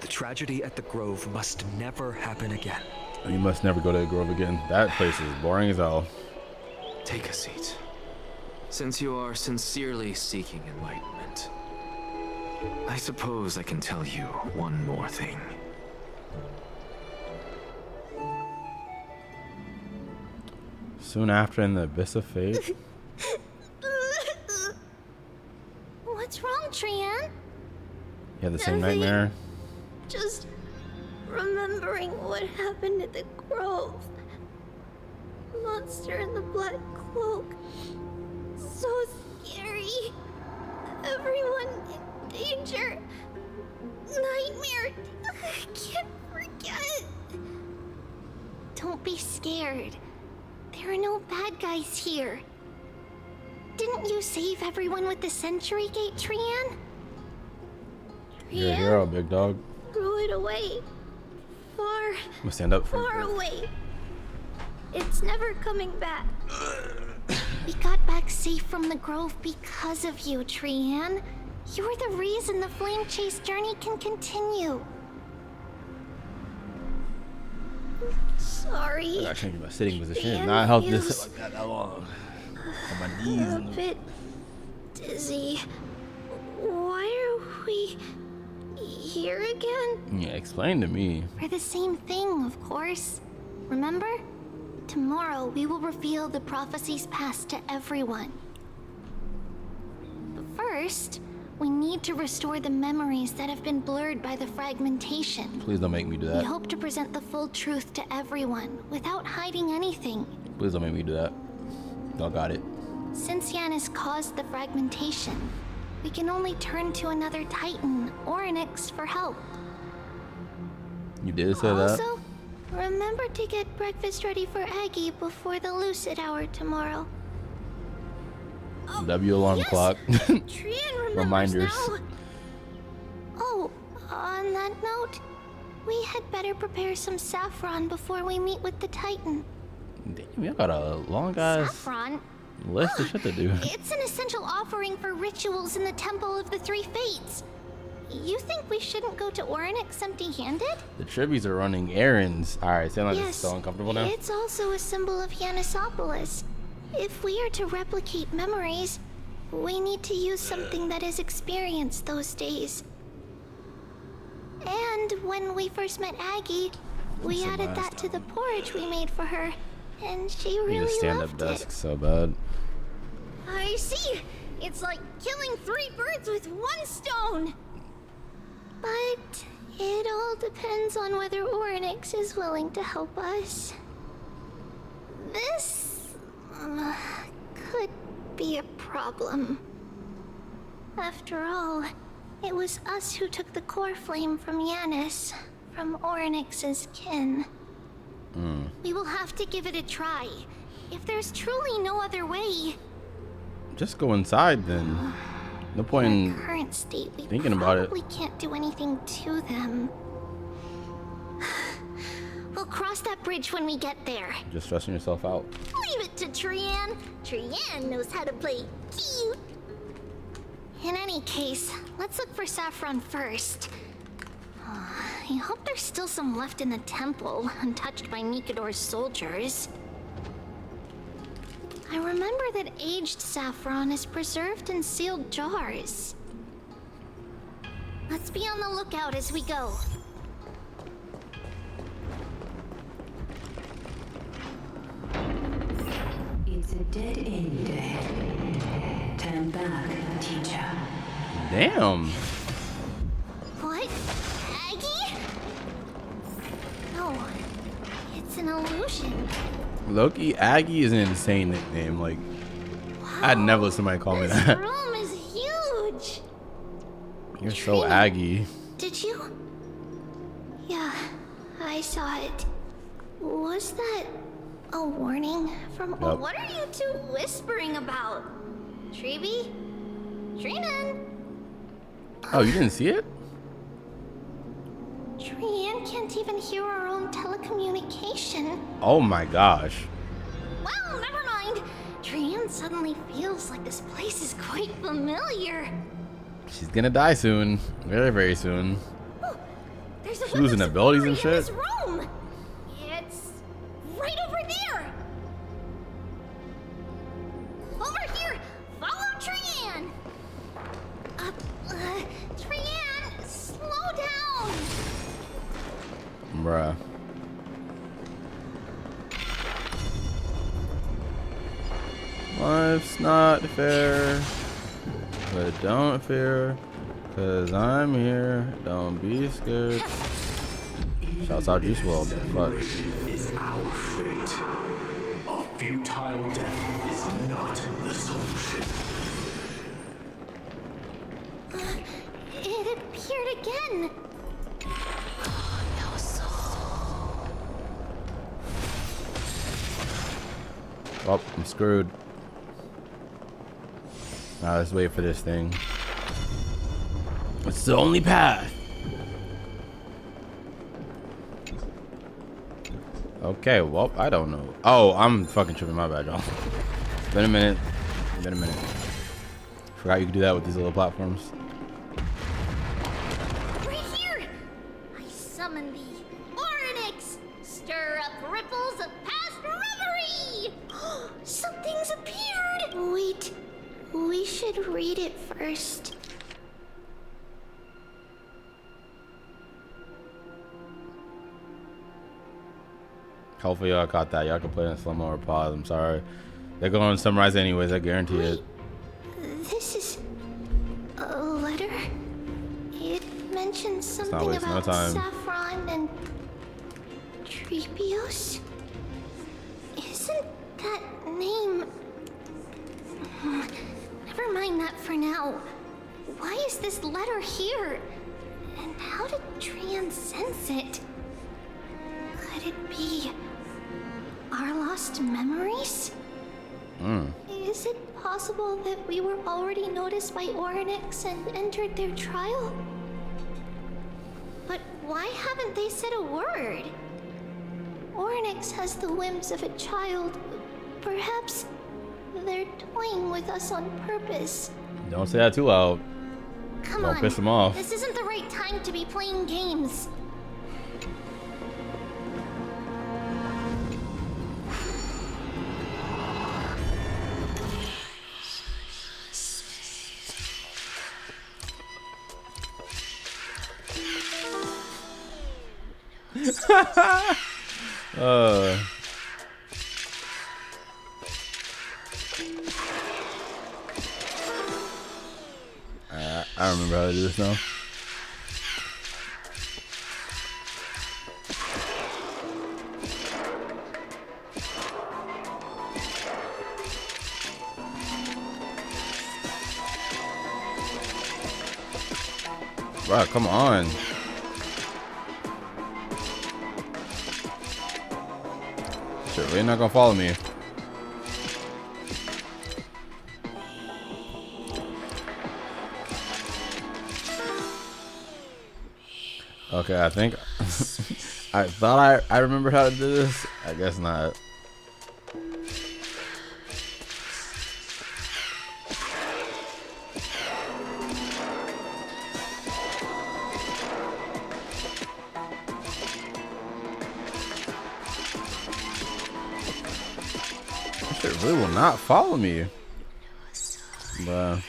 The tragedy at the Grove must never happen again. You must never go to the Grove again. That place is boring as hell. Take a seat. Since you are sincerely seeking enlightenment, I suppose I can tell you one more thing. Soon after, in the Abyss of Fate. What's wrong, Trian? You had the same nightmare? Just remembering what happened at the Grove. Monster in the black cloak. So scary. Everyone in danger. Nightmare. I can't forget. Don't be scared. There are no bad guys here. Didn't you save everyone with the Century Gate, Trian? You're a hero, big dog. Threw it away. Far. I'm gonna stand up for you. Far away. It's never coming back. We got back safe from the Grove because of you, Trian. You're the reason the Flame Chase journey can continue. Sorry. I change my sitting position. Not help this like that long. On my knees. A bit dizzy. Why are we here again? Yeah, explain to me. For the same thing, of course. Remember? Tomorrow we will reveal the prophecies past to everyone. But first, we need to restore the memories that have been blurred by the fragmentation. Please don't make me do We that. hope to present the full truth to everyone without hiding anything. Please don't make me do that. Y'all got it. Since Yanis caused the fragmentation, we can only turn to another Titan or an Onyx for help. You did say that? Also, remember to get breakfast ready for Aggie before the lucid hour tomorrow. W alarm clock. Trian remembers Reminders. now. Oh, on that note, we had better prepare some saffron before we meet with the Titan. Damn, y'all got a long ass Saffron? list of shit to do. It's an essential offering for rituals in the Temple of the Three Fates. You think we shouldn't go to Oryx empty-handed? The Tribbies are running errands. Alright, sound like Yes, it's so uncomfortable now. It's also a symbol of Yanisopolis. If we are to replicate memories, we need to use something that has experienced those days. And when we first met Aggie, we added that to the porridge we made for her, and she Need a really stand-up loved desk it. so bad. I see. It's like killing 3 birds with 1 stone. But it all depends on whether Orynyx is willing to help us. This could be a problem. After all, it was us who took the core flame from Yanis, from Orynyx's kin. We will have to give it a try. If there's truly no other way. Just go inside then. No point in Current state, we thinking about it. probably can't do anything to them. We'll cross that bridge when we get there. Just stressing yourself out. Leave it to Trian. Trian knows how to play cute. In any case, let's look for Saffron first. I hope there's still some left in the temple, untouched by Nikador's soldiers. I remember that aged saffron is preserved in sealed jars. Let's be on the lookout as we go. It's a dead end day. Turn back, teacher. Damn. What? Aggie? No, it's an illusion. Loki, Aggie is an insane nickname. Like, I'd never let somebody call me This that. room is huge. You're so Aggie. Did you? Yeah, I saw it. Was that a warning from? Yep. What are you two whispering about? Treeby? Trinan? Oh, you didn't see it? Trian can't even hear our own telecommunication. Oh my gosh. Well, never mind. Trian suddenly feels like this place is quite familiar. She's gonna die soon. Very, very soon. There's a She's losing abilities and in this shit. room. It's right over there. Over here. Follow Trian. Trian, slow down. Bruh. Life's not fair, but don't fear, 'cause I'm here. Don't be scared. Shouts out Juice WRLD. Fuck. Is our fate. A futile death is not the solution. It appeared again. Oh, I'm screwed. Now let's wait for this thing. It's the only path. Okay, well, I don't know. Oh, I'm fucking tripping. My bad, y'all. Been a minute. Been a minute. Forgot you could do that with these little platforms. Right here. I summon thee, Orynyx. Stir up ripples of past reverie. Something's appeared. Wait, we should read it first. Hopefully y'all caught that. Y'all can play in slow-mo or pause. I'm sorry. They're going to summarize anyways. I guarantee it. This is a letter. It mentions not something wasting no about time. Saffron and Treebios. Isn't that name? Never mind that for now. Why is this letter here? And how did Trian sense it? Could it be our lost memories? Is it possible that we were already noticed by Orynyx and entered their trial? But why haven't they said a word? Orynyx has the whims of a child. Perhaps they're toying with us on purpose. Don't say that too loud. Come Don't on, piss them off. this isn't the right time to be playing games. I remember how to do this now. Bro, come on. Shit, really not gonna follow me. Okay, I think I thought I remembered how to do this. I guess not. This shit really will not follow me. But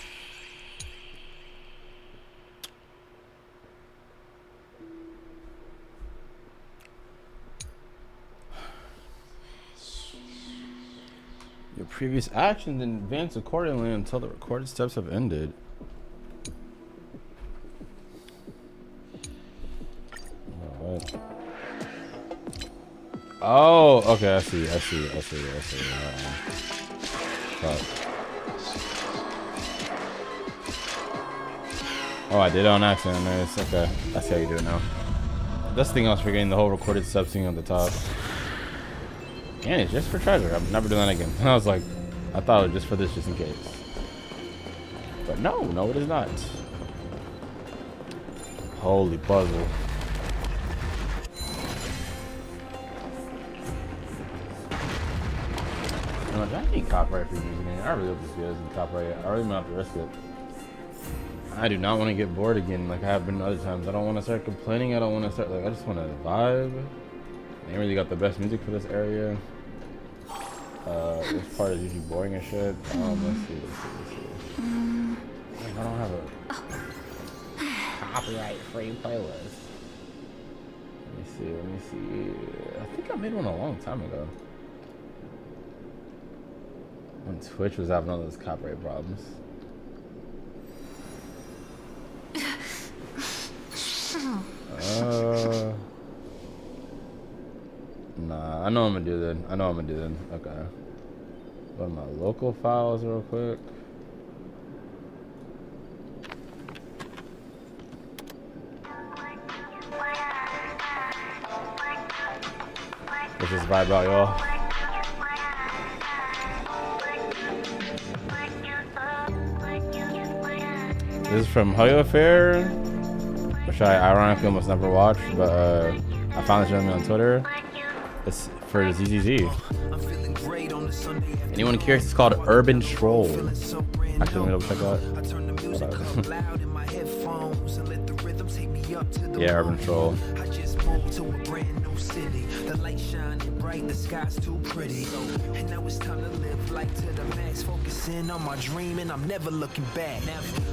your previous actions and advance accordingly until the recorded steps have ended. Alright. Oh, okay, I see. Oh, I did it on accident. Nice. Okay, I see how you do it now. That's the thing I was forgetting, the whole recorded steps thing on the top. And it's just for treasure. I'm never doing that again. I was like, I thought it was just for this, just in case. But no, it is not. Holy puzzle. I need copyright for using it. I really hope this video isn't copyright. I really might have to risk it. I do not want to get bored again like I have been other times. I don't want to start complaining. I don't want to start, like, I just want to vibe. They really got the best music for this area. This part is usually boring as shit. Let's see. I don't have a copyright-free playlist. Let me see. I think I made one a long time ago. When Twitch was having all those copyright problems. Nah, I know I'm gonna do that. Okay. Go to my local files real quick. Let's just vibe out, y'all. This is from HSR, which I ironically almost never watched, but I found this gentleman on Twitter. It's for ZZZ. Anyone curious? It's called Urban Troll. Actually, let me double check that. Yeah, Urban Troll. The light shining bright, the sky's too pretty. And now it's time to live life to the max. Focusing on my dream and I'm never looking back.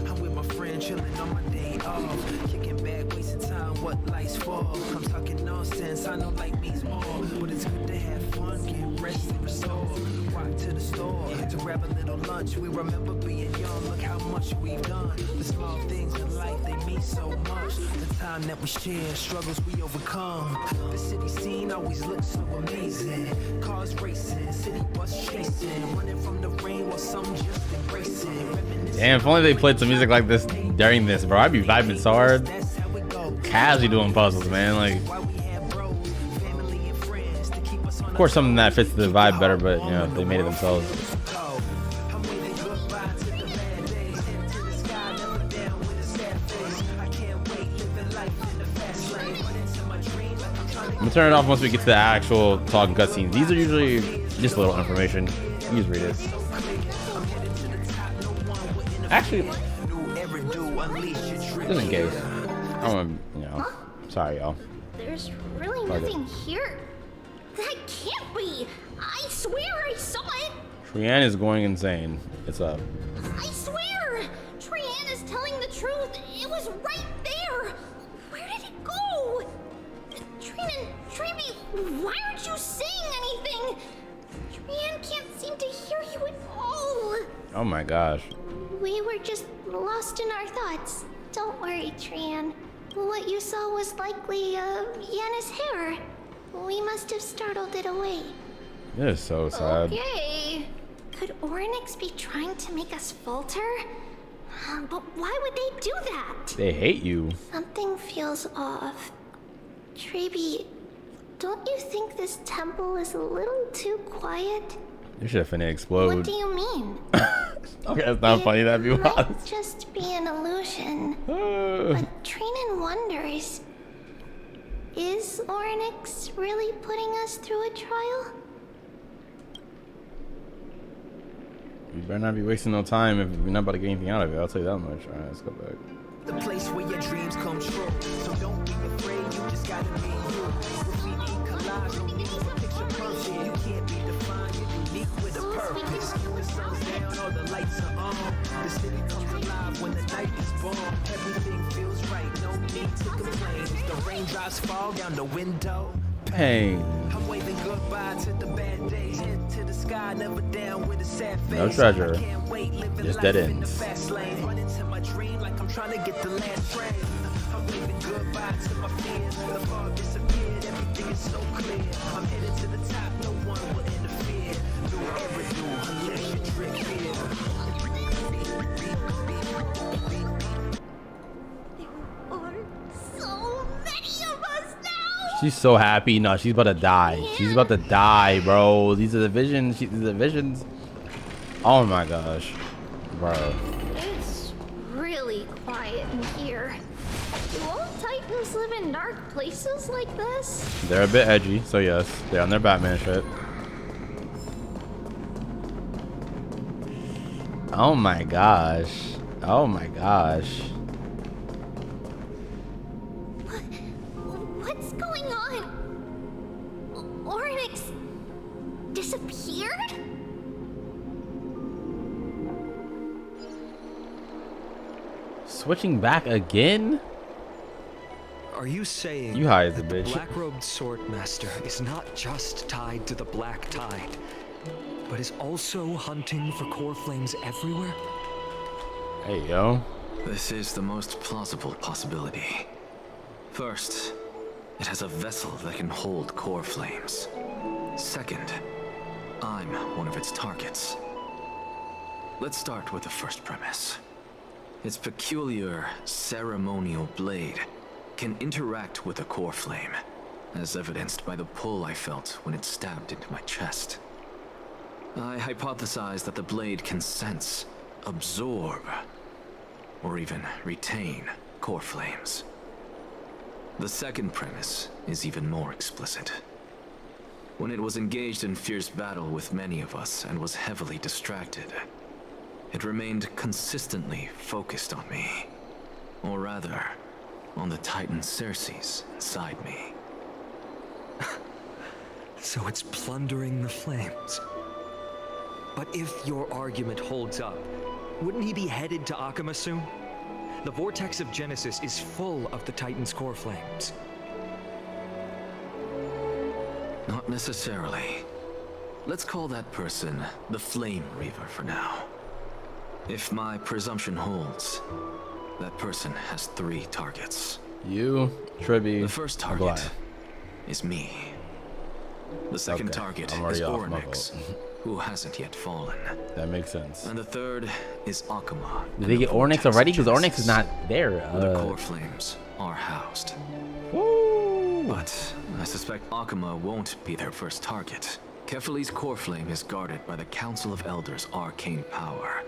I'm with my friend chilling on my day off. Kicking back, wasting time, what life's for. I'm talking nonsense, I know life means more. But it's good to have fun, get rest and restore. Walk to the store to grab a little lunch. We remember being young, look how much we've done. The small things in life, they mean so much. The time that we share, struggles we overcome. The city scene always looks so amazing. Cars racing, city bus chasing, running from the rain while some just embracing. Damn, if only they played some music like this during this, bro. I'd be vibing so hard. Casually doing puzzles, man. Like, of course, something that fits the vibe better, but you know, they made it themselves. I'm gonna turn it off once we get to the actual talking cutscenes. These are usually just a little information. You just read it. Actually, just in case. I want to, you know. Sorry, y'all. There's really nothing here. That can't be. I swear I saw it. Trianne is going insane. It's up. I swear. Trianne is telling the truth. It was right there. Where did it go? Oh my gosh. We were just lost in our thoughts. Don't worry, Trian. What you saw was likely, Yanis' hair. We must have startled it away. This is so sad. Okay. Could Orynyx be trying to make us falter? But why would they do that? They hate you. Something feels off. Trebi, don't you think this temple is a little too quiet? You should have finna explode. What do you mean? Okay, that's not funny. That'd be Might wild. just be an illusion. But Trinan wonders, is Orynyx really putting us through a trial? You better not be wasting no time if we're not about to get anything out of it. I'll tell you that much. Alright, let's go back. The place where your dreams come true. So don't be afraid, you just gotta be you. Graffiti collage, no need for picture perfect. You can't be defined, you're unique with a purpose. The sun's down, all the lights are on. The city comes alive when the night is born. Everything feels right, no need to complain. The raindrops fall down the window. Pain. I'm waving goodbye to the bad days. Into the sky, never down with a sad face. No treasure. I can't wait, living Just life dead in the ends. fast lane. Run into my dream like I'm trying to get the last train. I'm waving goodbye to my fears. The fog disappeared, everything is so clear. I'm headed to the top, no one will interfere. Do whatever you unless you trick here. So many of us now! She's so happy. No, she's about to die. She's about to die, bro. These are the visions. These are the visions. Oh my gosh, bro. It's really quiet in here. Do all Titans live in dark places like this? They're a bit edgy, so yes, they're on their Batman shit. Oh my gosh. Oh my gosh. What's going on? Orynyx disappeared? Switching back again? Are you saying You high as a that the bitch. black-robed sword master is not just tied to the Black Tide, but is also hunting for core flames everywhere? Hey, yo. This is the most plausible possibility. First, it has a vessel that can hold core flames. Second, I'm one of its targets. Let's start with the first premise. Its peculiar ceremonial blade can interact with a core flame, as evidenced by the pull I felt when it stabbed into my chest. I hypothesize that the blade can sense, absorb, or even retain core flames. The second premise is even more explicit. When it was engaged in fierce battle with many of us and was heavily distracted, it remained consistently focused on me. Or rather, on the Titan Circes inside me. So it's plundering the flames. But if your argument holds up, wouldn't he be headed to Akama soon? The vortex of Genesis is full of the Titan's core flames. Not necessarily. Let's call that person the Flame Reaver for now. If my presumption holds, that person has 3 targets. You, Trebi, The first target is me. The second target is Orynyx, who hasn't yet fallen. That makes sense. And the third is Akama. Did they get Orynyx already? Because Orynyx is not there. Where the core flames are housed. But I suspect Akama won't be their first target. Kefali's core flame is guarded by the Council of Elders' arcane power.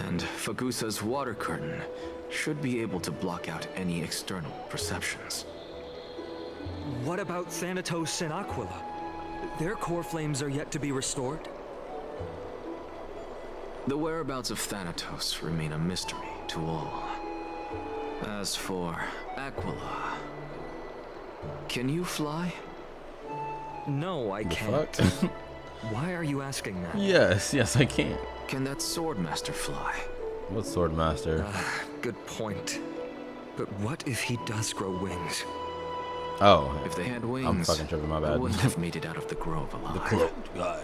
And Fagusa's water curtain should be able to block out any external perceptions. What about Thanatos and Aquila? Their core flames are yet to be restored? The whereabouts of Thanatos remain a mystery to all. As for Aquila, can you fly? No, I can't. Why are you asking that? Yes, I can. Can that Swordmaster fly? What Swordmaster? Good point. But what if he does grow wings? Oh. If they had wings, I'm fucking tripping, my bad. I wouldn't have made it out of the grove alive. The cloaked guy.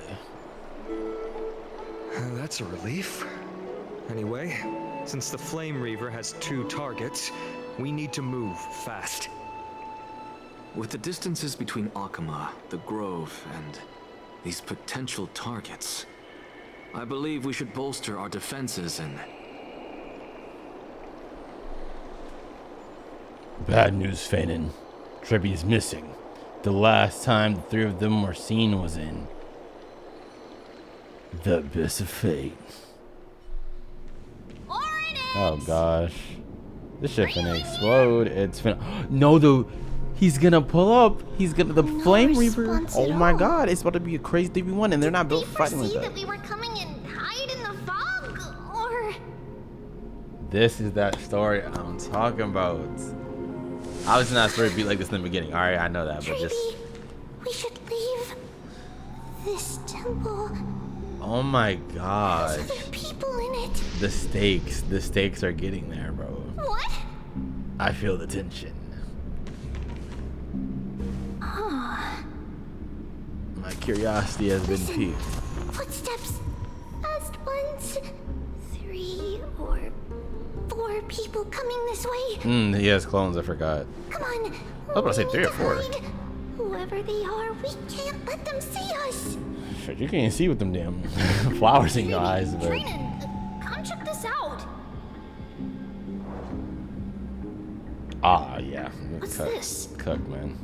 That's a relief. Anyway, since the Flame Reaver has 2 targets, we need to move fast. With the distances between Akama, the Grove, and these potential targets, I believe we should bolster our defenses and... Bad news, Fanon. Trippy is missing. The last time the 3 of them were seen was in the Abyss of Fate. Oh gosh. This shit finna explode. It's finna... No, though. He's gonna pull up. He's gonna... The Flame Reaver. Oh my god. It's about to be a crazy 3v1 and they're not built for fighting like that. We were coming and hide in the fog, or... This is that story I'm talking about. I was not story beat like this in the beginning. Alright, I know that, but just... We should leave this temple. Oh my gosh. There's other people in it. The stakes are getting there, bro. What? I feel the tension. Oh. My curiosity has been piqued. Footsteps. Fast ones. 3 or 4 people coming this way. He has clones, I forgot. Come on. I was about to say 3 or 4. Whoever they are, we can't let them see us. Shit, you can't see with them damn flowers in your eyes, but... Come check this out. Ah, yeah. What's this? Cook, man.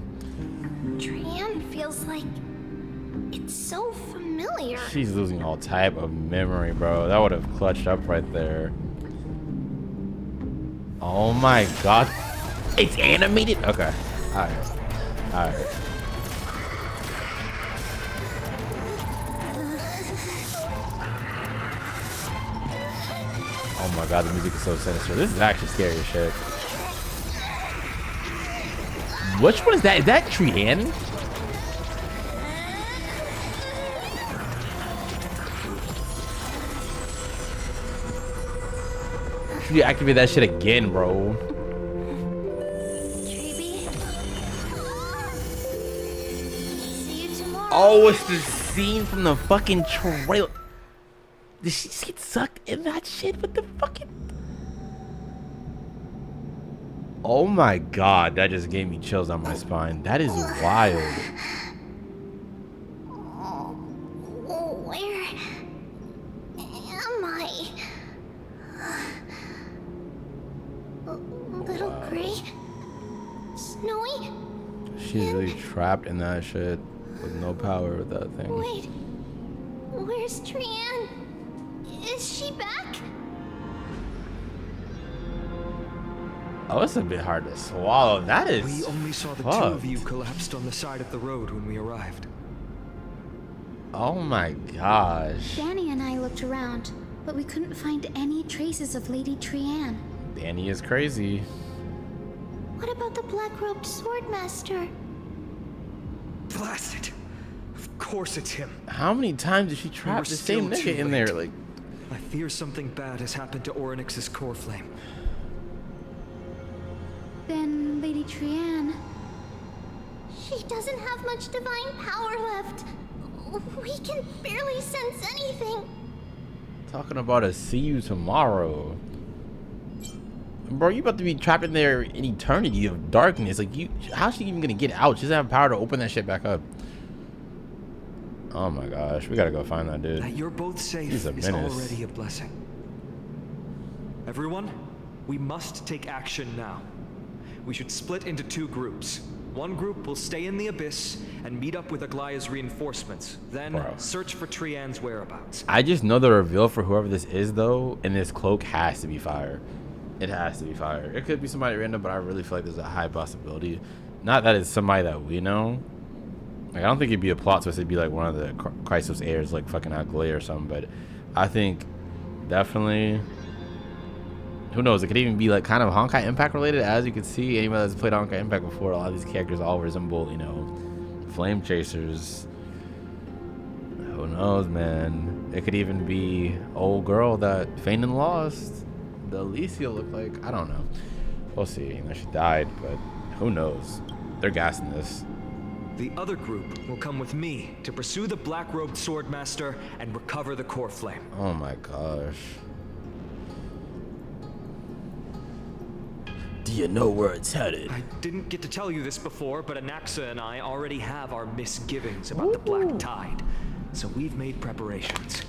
Trian feels like it's so familiar. She's losing all type of memory, bro. That would have clutched up right there. Oh my god. It's animated? Okay. Alright. Alright. Oh my god, the music is so sinister. This is actually scary as shit. Which one is that? Is that Trian? You activate that shit again, bro. See you tomorrow. Oh, it's the scene from the fucking trailer. Did she just get sucked in that shit with the fucking... Oh my god, that just gave me chills down my spine. That is wild. Where am I? Little Gray? Snowy? She's really trapped in that shit with no power with that thing. Wait, where's Trian? Is she back? Oh, it's a bit hard to swallow. That is... We only saw the 2 of you collapsed on the side of the road when we arrived. Oh my gosh. Danny and I looked around, but we couldn't find any traces of Lady Trian. Danny is crazy. What about the black-robed swordmaster? Blast it! Of course it's him. How many times did she trap the same nigga in there? Like, I fear something bad has happened to Orynyx's core flame. Then Lady Trian... She doesn't have much divine power left. We can barely sense anything. talking about a see you tomorrow. Bro, you about to be trapped in there in eternity of darkness. Like, how's she even gonna get out? She doesn't have power to open that shit back up. Oh my gosh, we gotta go find that dude. That you're both safe He's a is menace. already a blessing. Everyone, we must take action now. We should split into 2 groups. One group will stay in the Abyss and meet up with Aglaya's reinforcements. Then search for Trian's whereabouts. I just know the reveal for whoever this is though, and this cloak has to be fire. It has to be fire. It could be somebody random, but I really feel like there's a high possibility. Not that it's somebody that we know. Like, I don't think it'd be a plot twist. It'd be like one of the Chrysos heirs, like fucking Aglaya or something. But I think definitely, who knows? It could even be like kind of Honkai Impact related. As you can see, anybody that's played Honkai Impact before, a lot of these characters all resemble, you know, flame chasers. Who knows, man? It could even be old girl that Fanon lost. The Alicia looked like. I don't know. We'll see. You know, she died, but who knows? They're gassing this. The other group will come with me to pursue the black-robed swordmaster and recover the core flame. Oh my gosh. Do you know where it's headed? I didn't get to tell you this before, but Anaxa and I already have our misgivings about the Black Tide, so we've made preparations.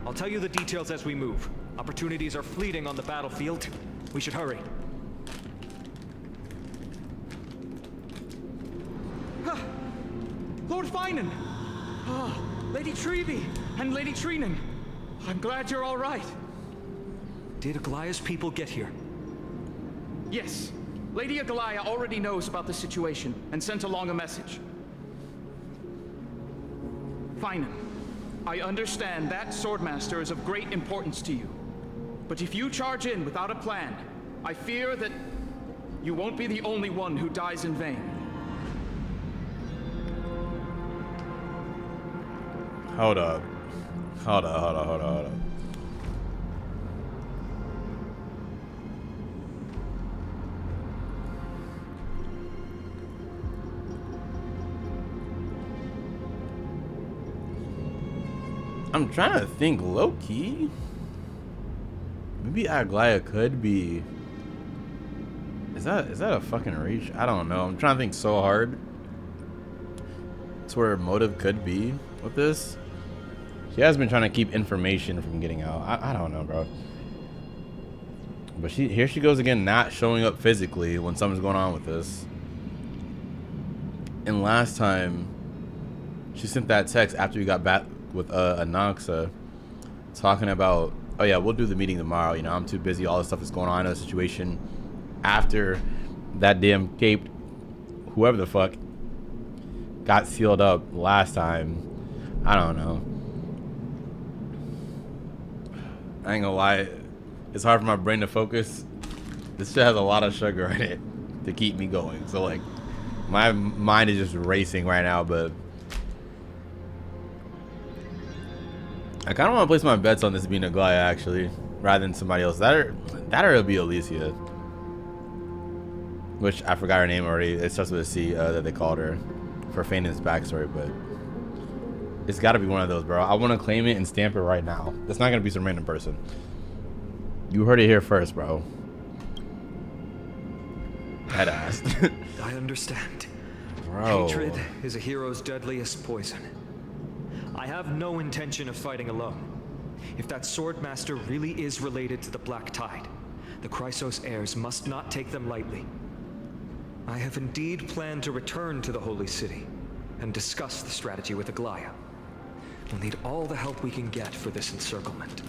I'll tell you the details as we move. Opportunities are fleeting on the battlefield. We should hurry. Lord Finan! Lady Treby and Lady Treenan. I'm glad you're all right. Did Aglaya's people get here? Yes. Lady Aglaya already knows about the situation and sent along a message. Finan, I understand that Swordmaster is of great importance to you. But if you charge in without a plan, I fear that you won't be the only one who dies in vain. Hold up. Hold up. I'm trying to think low-key. Maybe Aglaya could be. Is that a fucking reach? I don't know. I'm trying to think so hard. That's where her motive could be with this. She has been trying to keep information from getting out. I don't know, bro. But here she goes again, not showing up physically when something's going on with this. And last time, she sent that text after we got back with Anaxa, talking about, oh yeah, we'll do the meeting tomorrow. You know, I'm too busy. All this stuff is going on in the situation. After that damn cape, whoever the fuck, got sealed up last time. I don't know. I ain't gonna lie, it's hard for my brain to focus. This shit has a lot of sugar in it to keep me going. So like, my mind is just racing right now, but I kind of want to place my bets on this being Aglaya actually, rather than somebody else. That or it'll be Alicia, which I forgot her name already. It starts with a C that they called her for Fanan's backstory, but it's got to be one of those, bro. I want to claim it and stamp it right now. It's not gonna be some random person. You heard it here first, bro. Head ass. I understand. Bro. Hatred is a hero's deadliest poison. I have no intention of fighting alone. If that Swordmaster really is related to the Black Tide, the Chrysos heirs must not take them lightly. I have indeed planned to return to the Holy City and discuss the strategy with Aglaya. We'll need all the help we can get for this encirclement.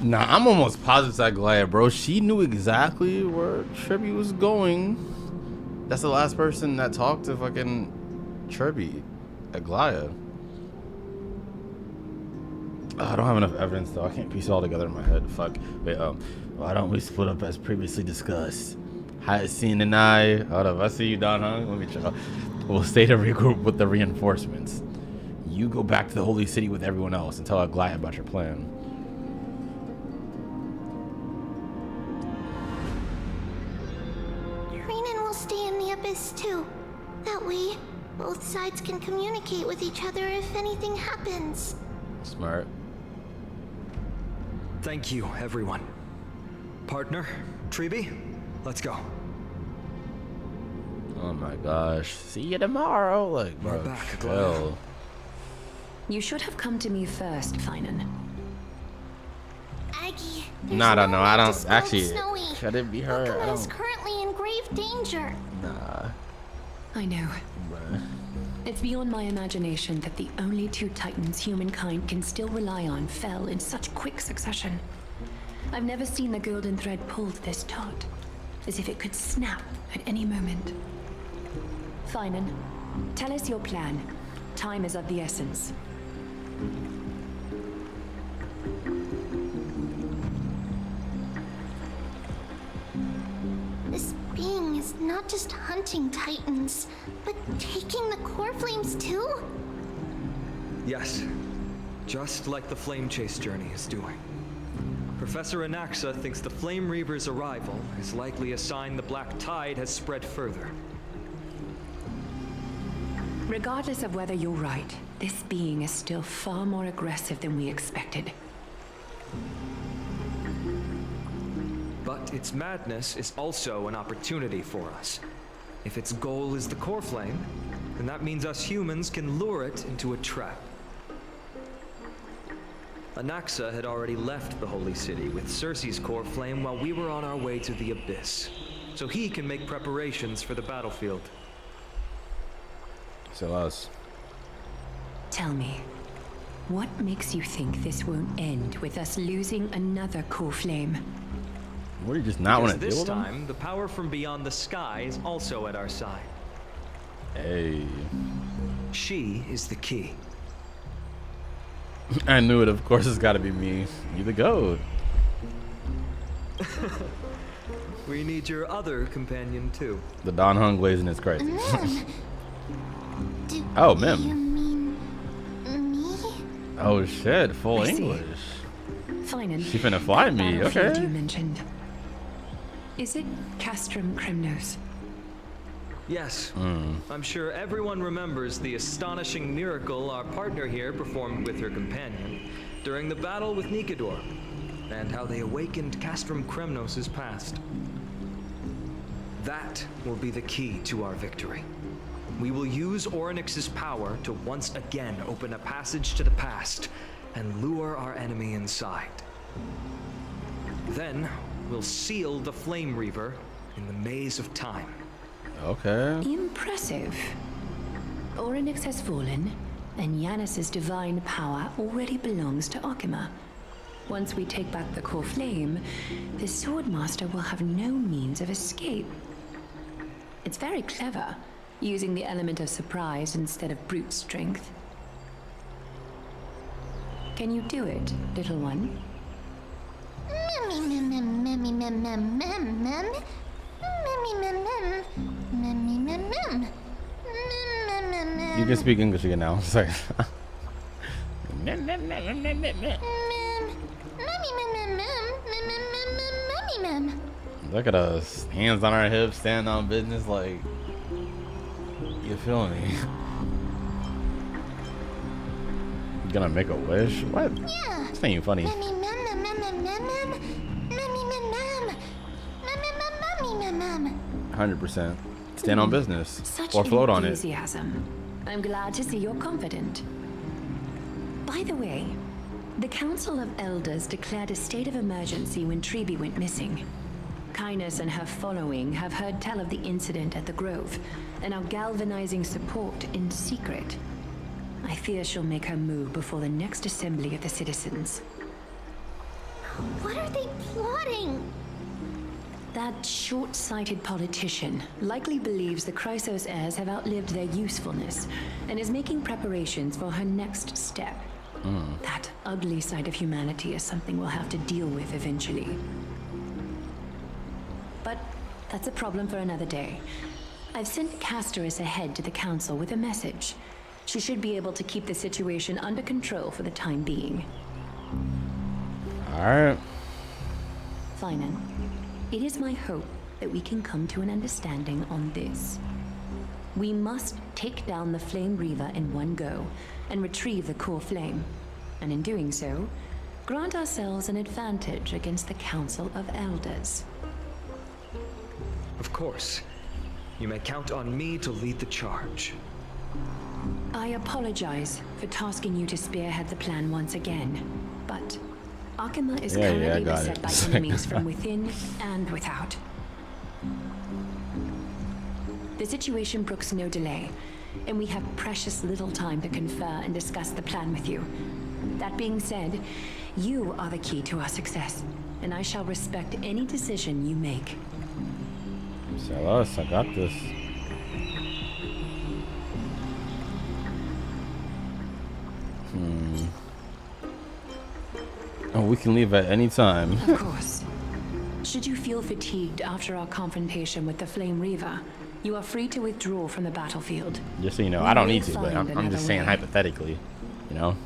Nah, I'm almost positive that Aglaya, bro. She knew exactly where Treby was going. That's the last person that talked to fucking Treby, Aglaya. I don't have enough evidence though. I can't piece it all together in my head. Fuck. Wait, why don't we split up as previously discussed? Hyacinth and I. Hold up, I see you, Don Hung. Let me check. We'll stay to regroup with the reinforcements. You go back to the Holy City with everyone else and tell Aglaya about your plan. Treenan will stay in the Abyss too. That way, both sides can communicate with each other if anything happens. Smart. Thank you, everyone. Partner, Treby, let's go. Oh my gosh. See you tomorrow. Like, bro, We're back, chill. You should have come to me first, Finan. Aggie, No, I don't. Dispelled Actually, Snowy. should it be her? I Pokemon is don't. currently in grave danger. Nah. I know. Bruh. It's beyond my imagination that the only two titans humankind can still rely on fell in such quick succession. I've never seen the golden thread pulled this taut, as if it could snap at any moment. Finan, tell us your plan. Time is of the essence. This being is not just hunting titans, but taking the core flames too? Yes, just like the Flame Chase journey is doing. Professor Anaxa thinks the Flame Reaver's arrival is likely a sign the Black Tide has spread further. Regardless of whether you're right, this being is still far more aggressive than we expected. But its madness is also an opportunity for us. If its goal is the core flame, then that means us humans can lure it into a trap. Anaxa had already left the Holy City with Cersei's core flame while we were on our way to the Abyss, so he can make preparations for the battlefield. So us. Tell me, what makes you think this won't end with us losing another core flame? What, do you just not want to deal this with them? time, the power from beyond the sky is also at our side. Hey. She is the key. I knew it. Of course, it's got to be me. You the goat. We need your other companion too. The Don Hung glazing is crazy. Oh, Mim. Oh shit! Full English. Fine. She finna fly me. Okay. You mentioned. Is it Castrum Kremnos? Yes. I'm sure everyone remembers the astonishing miracle our partner here performed with her companion during the battle with Nikador, and how they awakened Castrum Kremnos' past. That will be the key to our victory. We will use Orynyx's power to once again open a passage to the past and lure our enemy inside. Then we'll seal the Flame Reaver in the maze of time. Okay. Impressive. Orynyx has fallen, and Yanis's divine power already belongs to Akima. Once we take back the core flame, the Swordmaster will have no means of escape. It's very clever, using the element of surprise instead of brute strength. Can you do it, little one? You can speak English again now. Sorry. Look at us, hands on our hips, standing on business, like, you feel me? You gonna make a wish? What? Yeah. This ain't funny. 100%. Stand on business. Such Or float on it. enthusiasm. I'm glad to see you're confident. By the way, the Council of Elders declared a state of emergency when Treeby went missing. Kynus and her following have heard tell of the incident at the Grove and are galvanizing support in secret. I fear she'll make her move before the next assembly of the citizens. What are they plotting? That short-sighted politician likely believes the Chrysos heirs have outlived their usefulness and is making preparations for her next step. That ugly side of humanity is something we'll have to deal with eventually. But that's a problem for another day. I've sent Castorus ahead to the council with a message. She should be able to keep the situation under control for the time being. Alright. Finan, it is my hope that we can come to an understanding on this. We must take down the Flame Reaver in one go and retrieve the core flame. And in doing so, grant ourselves an advantage against the Council of Elders. Of course. You may count on me to lead the charge. I apologize for tasking you to spearhead the plan once again, but Akima is currently beset by enemies from within and without. The situation brooks no delay, and we have precious little time to confer and discuss the plan with you. That being said, you are the key to our success, and I shall respect any decision you make. Tell us, I got this. Oh, we can leave at any time. Of course. Should you feel fatigued after our confrontation with the Flame Reaver, you are free to withdraw from the battlefield. Just so you know, I don't need to, but I'm just saying hypothetically, you know?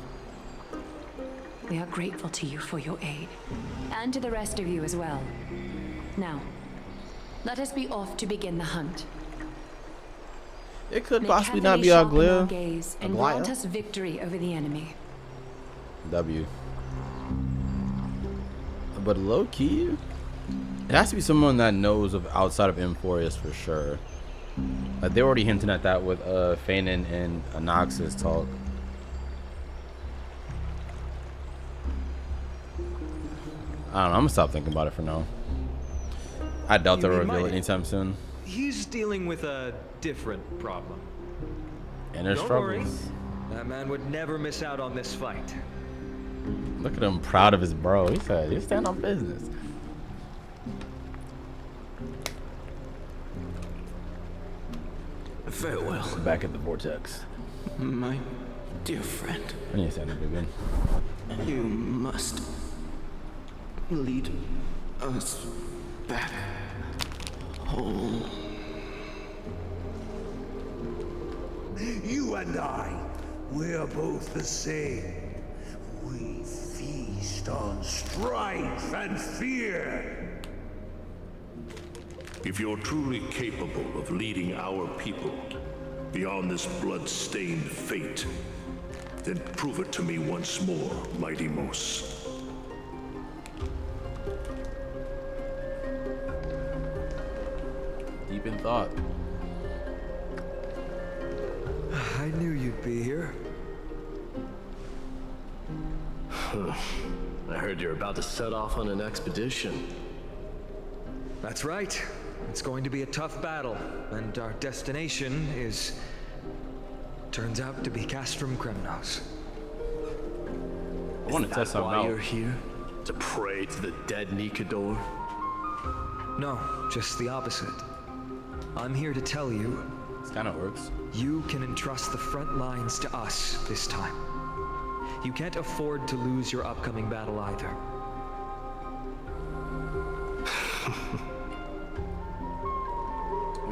We are grateful to you for your aid, and to the rest of you as well. Now, let us be off to begin the hunt. It could May possibly carefully not be sharpen our Aglia. gaze and grant us victory over the enemy. W. But low key, it has to be someone that knows of outside of Amphoreus for sure. Like they're already hinting at that with Fanon and Anox's talk. I don't know. I'm gonna stop thinking about it for now. I doubt they'll reveal it anytime soon. He's dealing with a different problem. Inner Don't struggles. worry. That man would never miss out on this fight. Look at him, proud of his bro. He said, "You stand on business." Farewell. Back at the vortex. My dear friend. I need to stand up again. You must lead us back home. You and I, we're both the same. We feast on strife and fear. If you're truly capable of leading our people beyond this blood-stained fate, then prove it to me once more, Mighty Mos. Deep in thought. I knew you'd be here. I heard you're about to set off on an expedition. That's right. It's going to be a tough battle, and our destination turns out to be Castrum Kremnos. I want to test something why out. You're here? To pray to the dead Nikador? No, just the opposite. I'm here to tell you. This kind of works. You can entrust the front lines to us this time. You can't afford to lose your upcoming battle either.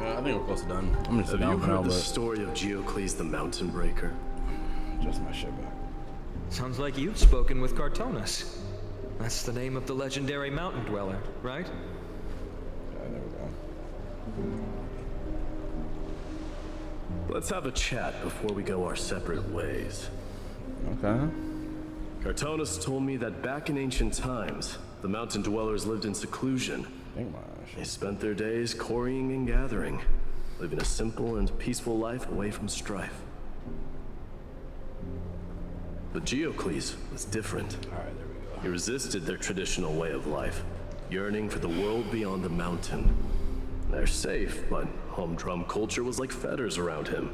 I think we're close to done. I'm gonna sit down Have for you now, heard the but story of Geocles the Mountain Breaker? just my shit back. Sounds like you've spoken with Cartonus. That's the name of the legendary mountain dweller, right? Yeah, there we go. Let's have a chat before we go our separate ways. Okay. Cartonus told me that back in ancient times, the mountain dwellers lived in seclusion. They spent their days quarrying and gathering, living a simple and peaceful life away from strife. But Geocles was different. All right, there we go. He resisted their traditional way of life, yearning for the world beyond the mountain. They're safe, but humdrum culture was like fetters around him.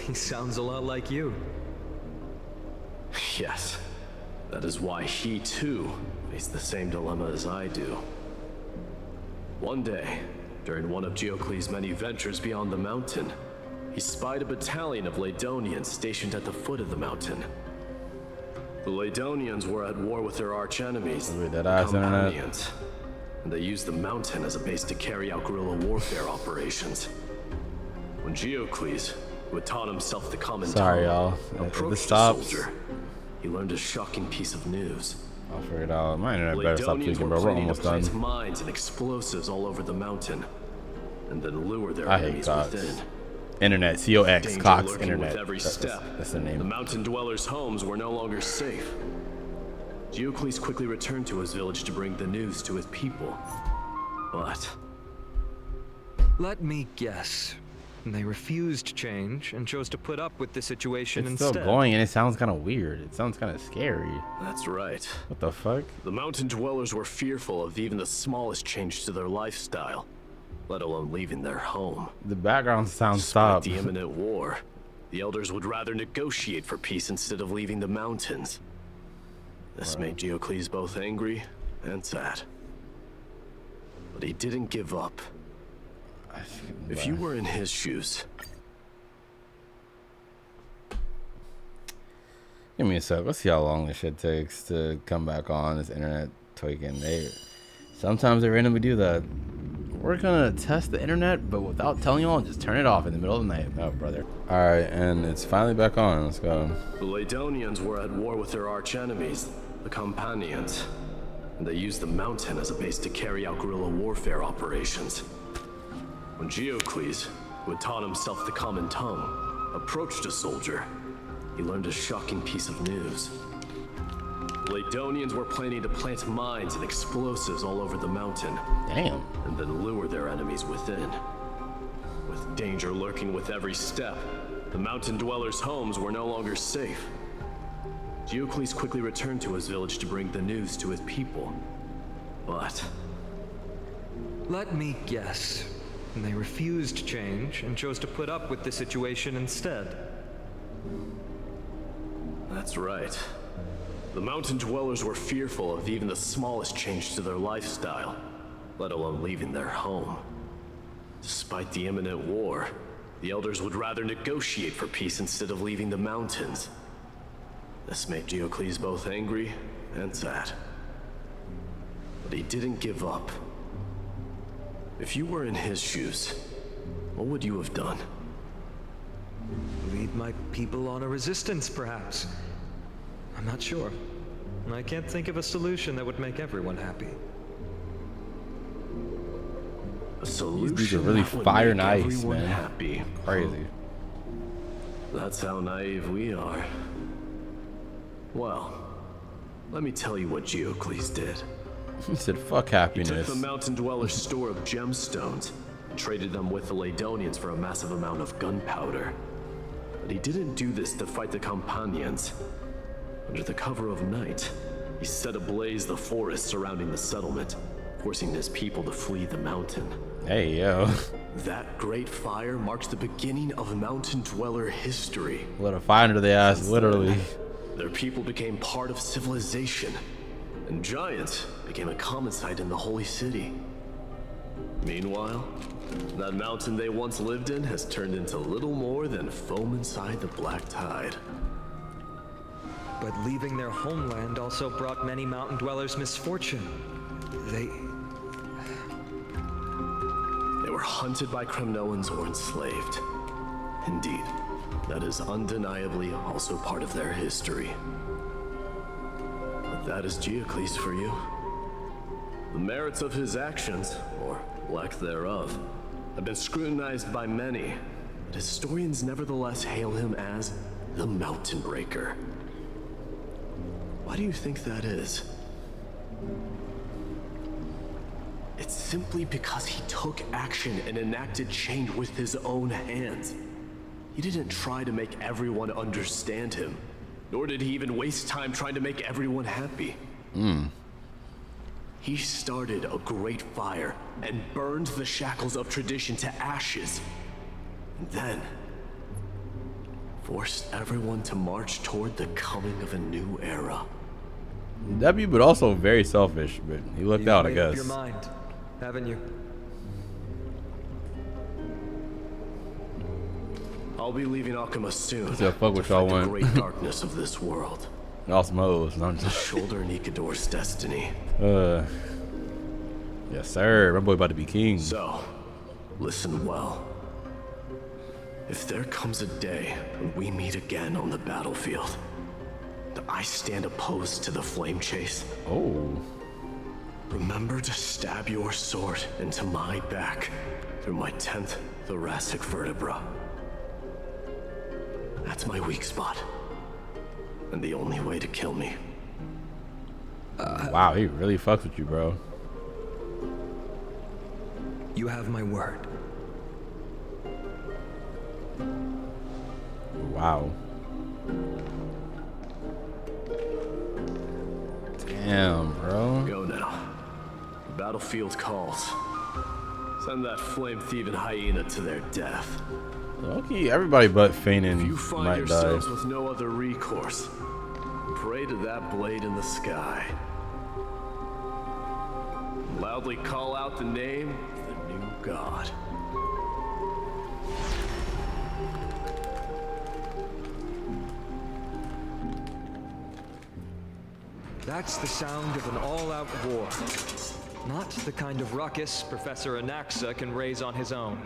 He sounds a lot like you. Yes. That is why he, too, faced the same dilemma as I do. One day, during one of Geocles' many ventures beyond the mountain, he spied a battalion of Ladonians stationed at the foot of the mountain. The Ladonians were at war with their arch-enemies, the Campanians, and they used the mountain as a base to carry out guerrilla warfare operations. When Geocles, who had taught himself the common tongue, approached the soldier, he learned a shocking piece of news. I'll figure it out. My internet better stop tweaking, bro. We're almost done. Plant mines and explosives all over the mountain, and then lure their I hate enemies Cox. within. Internet, C-O-X, Danger Cox, lurking internet. With every step. That's the name. The mountain dwellers' homes were no longer safe. Geocles quickly returned to his village to bring the news to his people. But Let me guess. They refused change and chose to put up with the situation It's instead. still going, and it sounds kind of weird. It sounds kind of scary. that's right. What the fuck? The mountain dwellers were fearful of even the smallest change to their lifestyle, let alone leaving their home. The background sounds Despite stopped. the imminent war, the elders would rather negotiate for peace instead of leaving the mountains. This made Geocles both angry and sad. But he didn't give up. If you were in his shoes... Give me a sec. Let's see how long this shit takes to come back on this internet tweaking. Sometimes they randomly do that. we're gonna test the internet, but without telling y'all, just turn it off in the middle of the night. Oh, brother. All right, and it's finally back on. Let's go. The Ladonians were at war with their arch-enemies, the Companions, and they used the mountain as a base to carry out guerrilla warfare operations. When Geocles, who had taught himself the common tongue, approached a soldier, he learned a shocking piece of news. The Ladonians were planning to plant mines and explosives all over the mountain. Damn. And then lure their enemies within. With danger lurking with every step, the mountain dwellers' homes were no longer safe. Geocles quickly returned to his village to bring the news to his people. But... let me guess. They refused change and chose to put up with the situation instead. That's right. The mountain dwellers were fearful of even the smallest change to their lifestyle, let alone leaving their home. Despite the imminent war, the elders would rather negotiate for peace instead of leaving the mountains. This made Geocles both angry and sad. But he didn't give up. If you were in his shoes, what would you have done? Lead my people on a resistance, perhaps. I'm not sure. I can't think of a solution that would make everyone happy. A solution These are really fire and ice, man. Happy. Crazy. That's how naive we are. Well, let me tell you what Geocles did. He said, fuck happiness. He took the mountain dweller's store of gemstones and traded them with the Ladonians for a massive amount of gunpowder. But he didn't do this to fight the Companions. Under the cover of night, he set ablaze the forest surrounding the settlement, forcing his people to flee the mountain. Hey, yo. That great fire marks the beginning of mountain dweller history. Lit a fire under their ass, literally. Their people became part of civilization, and giants became a common sight in the holy city. Meanwhile, that mountain they once lived in has turned into little more than foam inside the black tide. But leaving their homeland also brought many mountain dwellers misfortune. They were hunted by Kremnoans or enslaved. Indeed, that is undeniably also part of their history. But that is Geocles for you. The merits of his actions, or lack thereof, have been scrutinized by many, but historians nevertheless hail him as the Mountain Breaker. Why do you think that is? It's simply because he took action and enacted change with his own hands. He didn't try to make everyone understand him, nor did he even waste time trying to make everyone happy. He started a great fire and burned the shackles of tradition to ashes, and then forced everyone to march toward the coming of a new era. W, but also very selfish, but he looked out, I guess. You've made up your mind, haven't you? I'll be leaving Akuma soon. So fuck what y'all want. The great darkness of this world. Awesome hoes. I'm just shoulder Nikador's destiny. Yes, sir. My boy about to be king. So, listen well. If there comes a day when we meet again on the battlefield, and I stand opposed to the flame chase. Remember to stab your sword into my back through my 10th thoracic vertebra. That's my weak spot, and the only way to kill me. Wow, he really fucks with you, bro. You have my word. Wow. Damn, bro. Go now. The battlefield calls. Send that flame-thieving hyena to their death. Okay, everybody but Feignin If you find might yourselves die. with no other recourse, pray to that blade in the sky. Loudly call out the name of the new god. That's the sound of an all-out war. Not the kind of ruckus Professor Anaxa can raise on his own.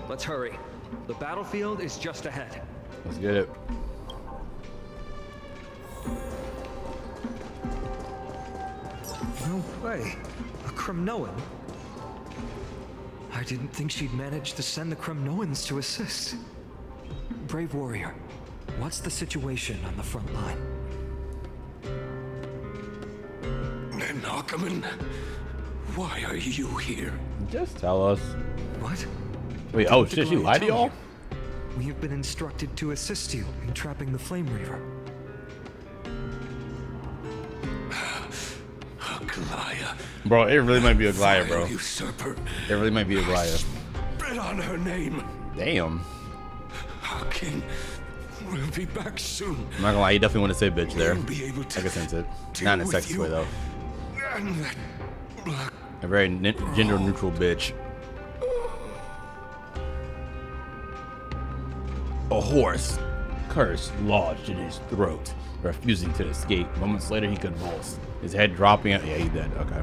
Let's hurry. The battlefield is just ahead. Let's get it. No way. A Kremnoan? I didn't think she'd manage to send the Kremnoans to assist. Brave warrior, what's the situation on the front line? Ackerman, why are you here? Just tell us. What? Wait, oh shit, she lied to y'all? We have been instructed to assist you in trapping the Flame Reaver. Goliath. Bro, it really might be a Goliath, bro. Vile usurper. It really might be a Goliath. Bet on her name. Damn. Our king will be back soon. I'm not gonna lie, you definitely want to say bitch there. We'll be able to I can sense it. Not in a sexist way though. And that black A very gender neutral bitch. A horse, curse lodged in his throat, refusing to escape. Moments later, he convulsed, his head dropping out. Yeah, he dead. Okay.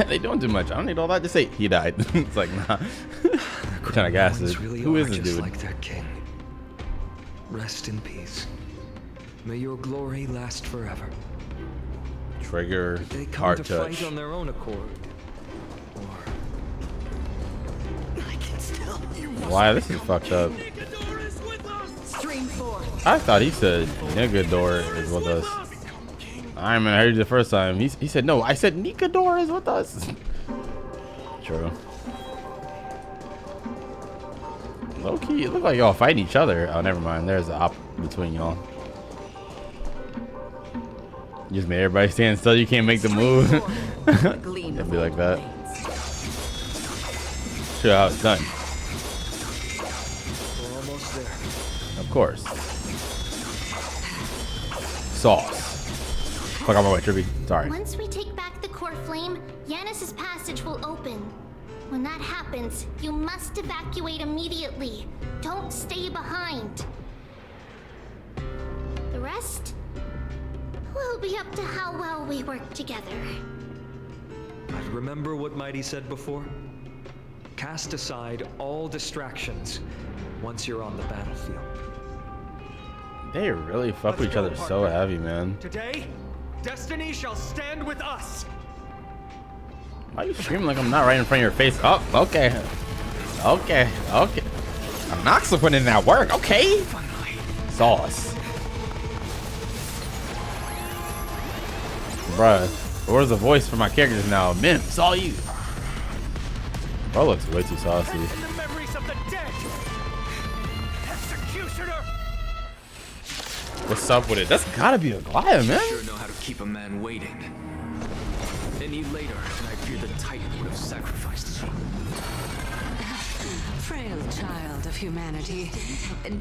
They don't do much. I don't need all that to say he died. It's like, nah. What kind of gas is? Really Who is this just dude? like their king. Rest in peace. May your glory last forever. Trigger, Did they come heart to touch. fight on their own accord? I can still. Why? This is fucked up. Stream 4. I thought he said Negador is with us. I remember I heard you the first time. He said no. I said Nikador is with us. True. Low key, it looked like y'all fighting each other. Oh, never mind. There's a op between y'all. You just made everybody stand still. You can't make the move. It'd be like that. Sure how it's done. We're almost there. Of course. Sauce. Fuck out my way, Trippy. Sorry. Once we take back the core flame, Yanis's passage will open. When that happens, you must evacuate immediately. Don't stay behind. The rest will be up to how well we work together. But remember what MYDEI said before? Cast aside all distractions once you're on the battlefield. They really fuck with each other so heavy, man. Today, destiny shall stand with us. Why are you screaming like I'm not right in front of your face? Oh, okay. Okay, okay. I'm not putting in that work. Okay. Sauce. Bruh, where's the voice for my characters now? Mim, it's all you. Bro looks way too saucy. The memories of the dead. Executioner. What's up with it? That's gotta be a Goliath, man. Sure know how to keep a man waiting. Any later, and I fear the Titan would have sacrificed me. Frail child of humanity,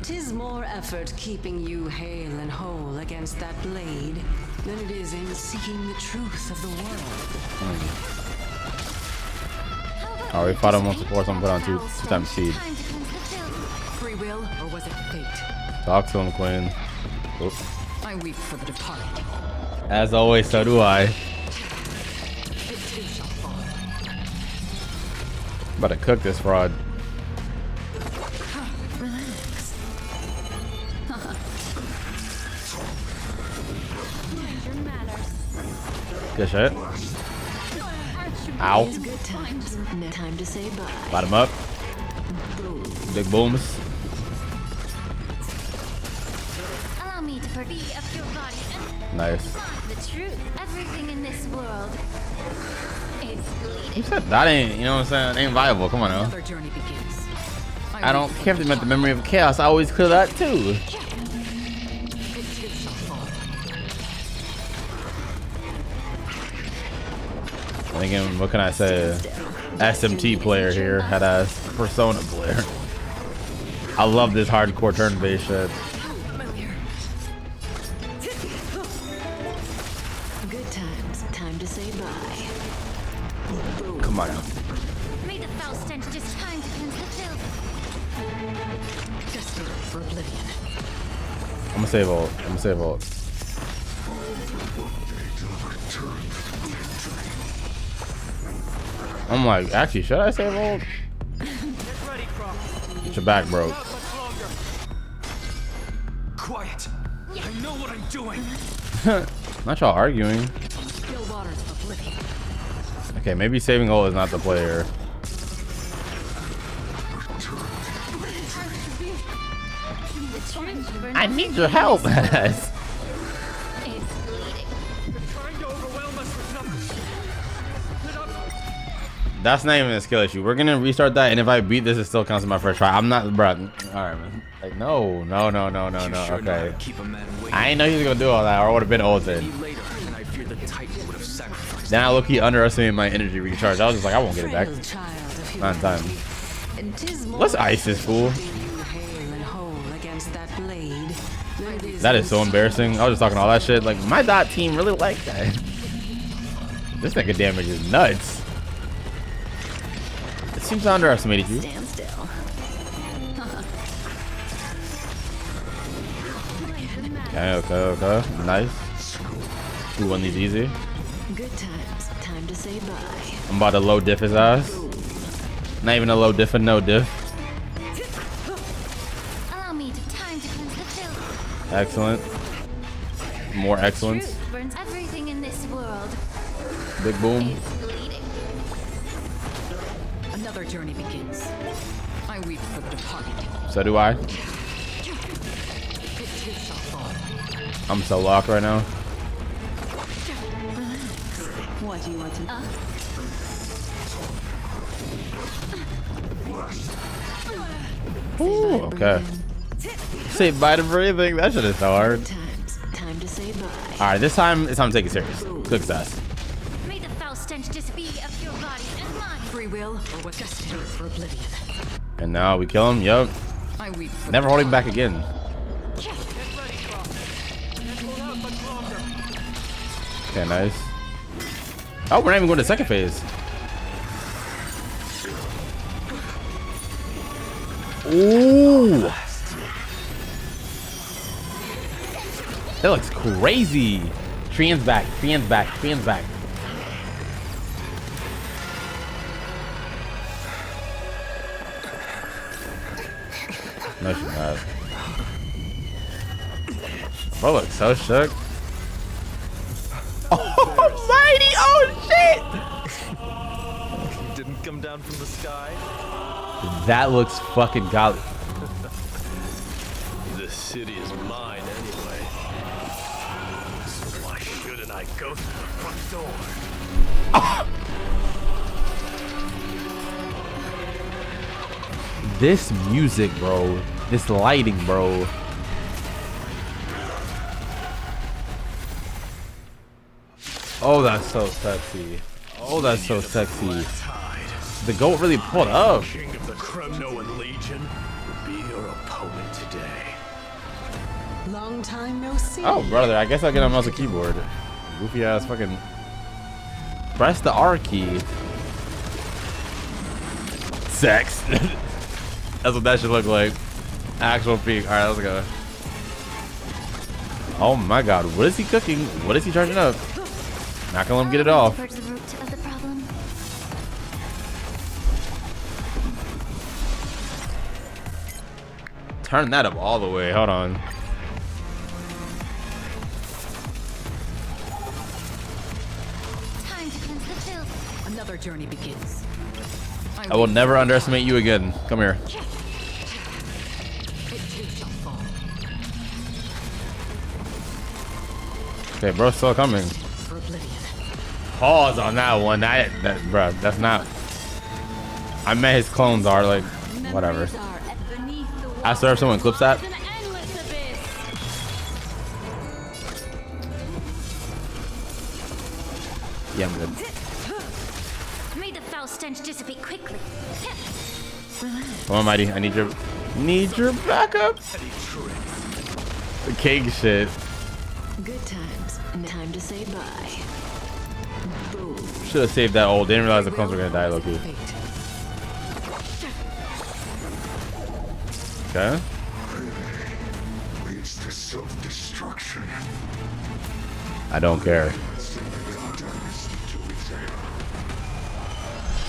'tis more effort keeping you hale and whole against that blade than it is in seeking the truth of the world. Oh, we fought him once before, so I'm gonna put on two times speed. Free will, or was it fate? Talk to him, Queen. Oops. I weep for the departed. As always, so do I. About to cook this fraud. Relax. Good shit. Ow. Good times. No time to say bye. Bottom up. Big booms. Allow me to free up your body and Nice. find the truth. Everything in this world is bleeding. Who said that ain't, you know what I'm saying? Ain't viable. Come on now. Another journey begins. I don't care if they meant the memory of chaos. I always clear that too. Thinking, what can I say? SMT player here, head ass Persona player. I love this hardcore turn-based shit. Good times. Time to say bye. Come on now. May the foul stench just time to cleanse the filth. Destined for oblivion. I'm gonna save ult. I'm gonna save ult. I'm like, actually, should I save old? Get your back broke. Quiet. I know what I'm doing. Not y'all arguing. Okay, maybe saving ult is not the player. I need your help. That's not even a skill issue. We're gonna restart that, and if I beat this, it still counts as my first try. I'm not, bro. All right, man. Like, no. Okay. I ain't know he was gonna do all that, or I would have been ulted. Then I low-key underestimated my energy recharge. I was just like, I won't get it back. Not in time. Let's ice this fool. That is so embarrassing. I was just talking all that shit. Like, my dot team really liked that. This nigga damage is nuts. It seems I underestimated you. Stand still. Okay. Nice. We won these easy. Good times. Time to say bye. I'm about to low diff his ass. Not even a low diff, a no diff. Allow me time to cleanse the filth. Excellent. More excellence. Truth burns everything in this world. Big boom. Another journey begins. I weep for the departed. So do I. I'm so locked right now. What do you want to? Ooh, okay. Say bye to everything. That shit is so hard. Time to say bye. All right, this time it's time to take it serious. Quick success. May the foul stench disappear of your body and mine. Free will or what's destined for oblivion. And now we kill him. Yup. Never hold him back again. Okay, nice. Oh, we're not even going to second phase. Ooh. That looks crazy. Trian's back. No, she's not. Bro looks so shook. Oh, mighty! Oh, shit! You didn't come down from the sky? That looks fucking godly. This city is mine anyway. So why shouldn't I go through the front door? Oh. This music, bro. This lighting, bro. Oh, that's so sexy. Oh, that's so sexy. The goat really pulled up. King of the Kremnoan Legion will be your opponent today. Long time no see. Oh, brother, I guess I get a mouse and keyboard. Goofy ass fucking. Press the R key. Sex. That's what that should look like. Actual peak. All right, let's go. Oh my God, what is he cooking? What is he charging up? Not gonna let him get it off. Turn that up all the way. Hold on. Time to cleanse the filth. Another journey begins. I will never underestimate you again. Come here. It too shall fall. Okay, bro's still coming. For oblivion. Pause on that one. Bro, that's not. I met his clones are like, whatever. I swear if someone clips that. Yeah, I'm good. May the foul stench dissipate quickly. Come on, Mighty. I need your backup. The cake shit. Good times. And time to say bye. Boom. Should have saved that ult. Didn't realize the clones were gonna die, low-key. Okay. Leads to self-destruction. I don't care.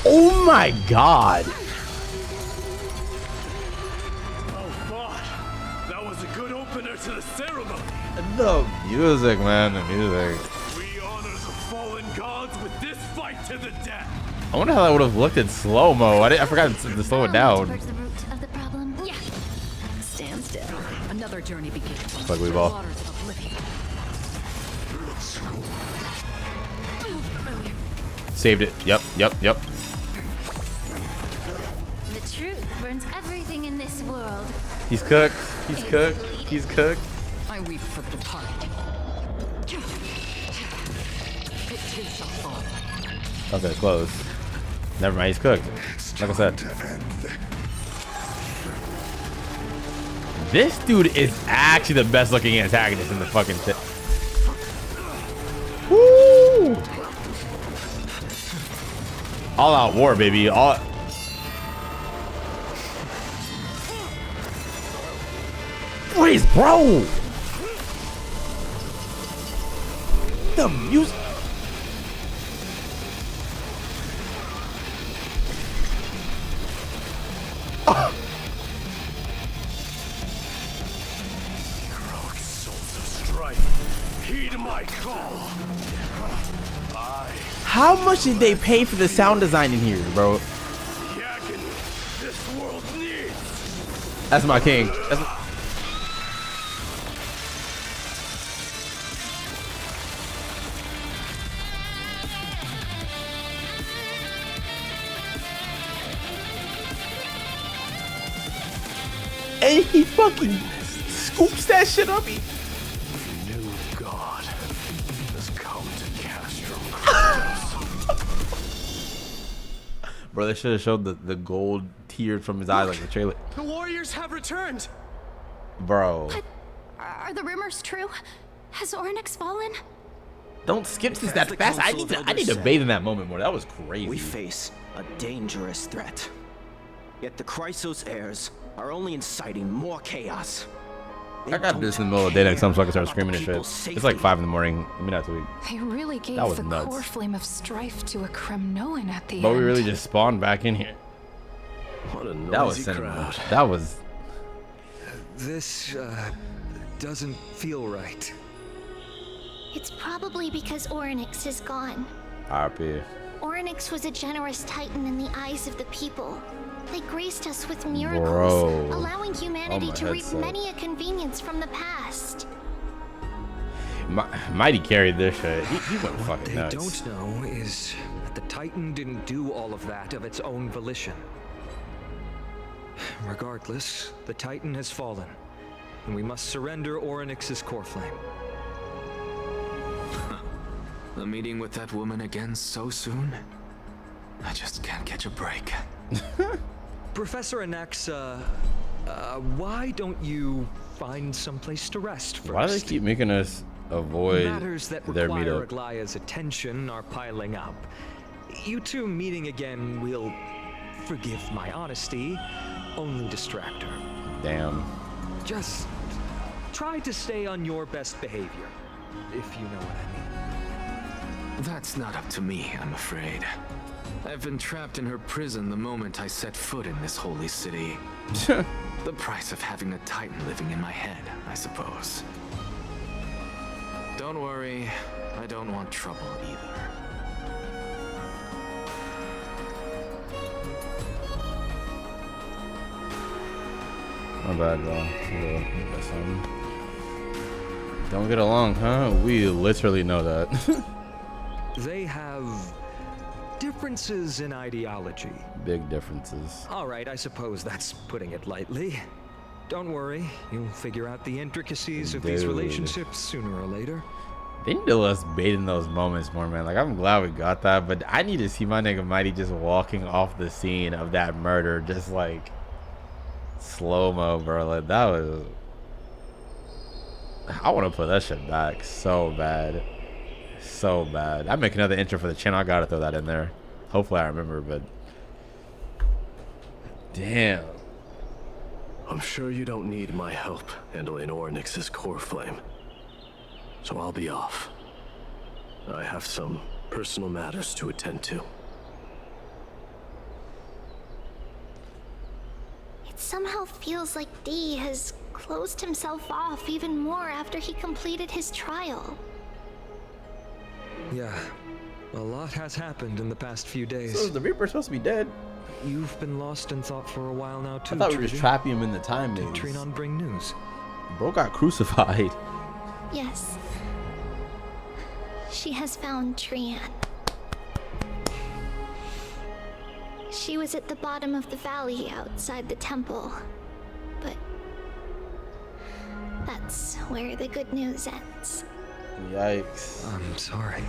Oh my god. Oh, God. That was a good opener to the ceremony. The music, man, the music. We honor the fallen gods with this fight to the death. I wonder how that would have looked in slow-mo. I forgot to slow it down. Towards the root of the problem. Yeah. Stand still. Another journey begins. Fuck, we ball. Waters of oblivion. Saved it. Yep. The truth burns everything in this world. He's cooked. He's cooked. He's cooked. I weep for the departed. It too shall fall. Okay, close. Never mind, he's cooked. Like I said. This dude is actually the best looking antagonist in the fucking thing. Woo! All out war, baby. All. Freeze, bro! The music. Heroic souls of strife, heed my call. How much did they pay for the sound design in here, bro? The agony this world needs. That's my king. That's and he fucking scoops that shit up. New God has come to Castro. Bro, they should have showed the gold tears from his eyes like the trailer. The warriors have returned. Bro. But are the rumors true? Has Ornyx fallen? Don't skip this that fast. I need to bathe in that moment more. That was crazy. We face a dangerous threat. Yet the Chrysos heirs are only inciting more chaos. I gotta do this in the middle of the day next time so I can start screaming and shit. It's like 5 in the morning. I mean, not too weak. They really gave That was the nuts. core flame of strife to a Kremnoan at the But end. we really just spawned back in here. What a That was noisy cinema. crowd. That was. This, doesn't feel right. It's probably because Ornyx is gone. RP. Ornyx was a generous titan in the eyes of the people. They graced us with miracles, Bro. allowing humanity Oh, my to reap headset. many a convenience from the past. MYDEI carried this shit. He went fucking They nuts. don't know is that the Titan didn't do all of that of its own volition. Regardless, the Titan has fallen, and we must surrender Ornyx's core flame. A meeting with that woman again so soon? I just can't catch a break. Professor Anaxa, why don't you find someplace to rest first? Why do they keep making us avoid Matters that their require meetup? Aglaya's attention are piling up. You two meeting again will, forgive my honesty, only distract her. Damn. Just try to stay on your best behavior, if you know what I mean. That's not up to me, I'm afraid. I've been trapped in her prison the moment I set foot in this holy city. The price of having a Titan living in my head, I suppose. Don't worry, I don't want trouble either. My bad, bro. Don't get along, huh? We literally know that. They have differences in ideology. Big differences. All right, I suppose that's putting it lightly. Don't worry, you'll figure out the intricacies of these Dude. relationships sooner or later. They need to let us bait in those moments more, man. Like, I'm glad we got that, but I need to see my nigga MYDEI just walking off the scene of that murder, just like slow-mo, bro. Like, that was... I want to put that shit back so bad. So bad. I make another intro for the channel. I gotta throw that in there. Hopefully I remember, but... Damn. I'm sure you don't need my help handling Ornyx's core flame. So I'll be off. I have some personal matters to attend to. somehow feels like D has closed himself off even more after he completed his trial. Yeah, a lot has happened in the past few days. So the Reaper's supposed to be dead. You've been lost in thought for a while now too. I thought we were Trudy. just trapping him in the time maze. Did Trinon bring news? Bro got crucified. Yes. She has found Trian. She was at the bottom of the valley outside the temple, but that's where the good news ends. Yikes. I'm sorry.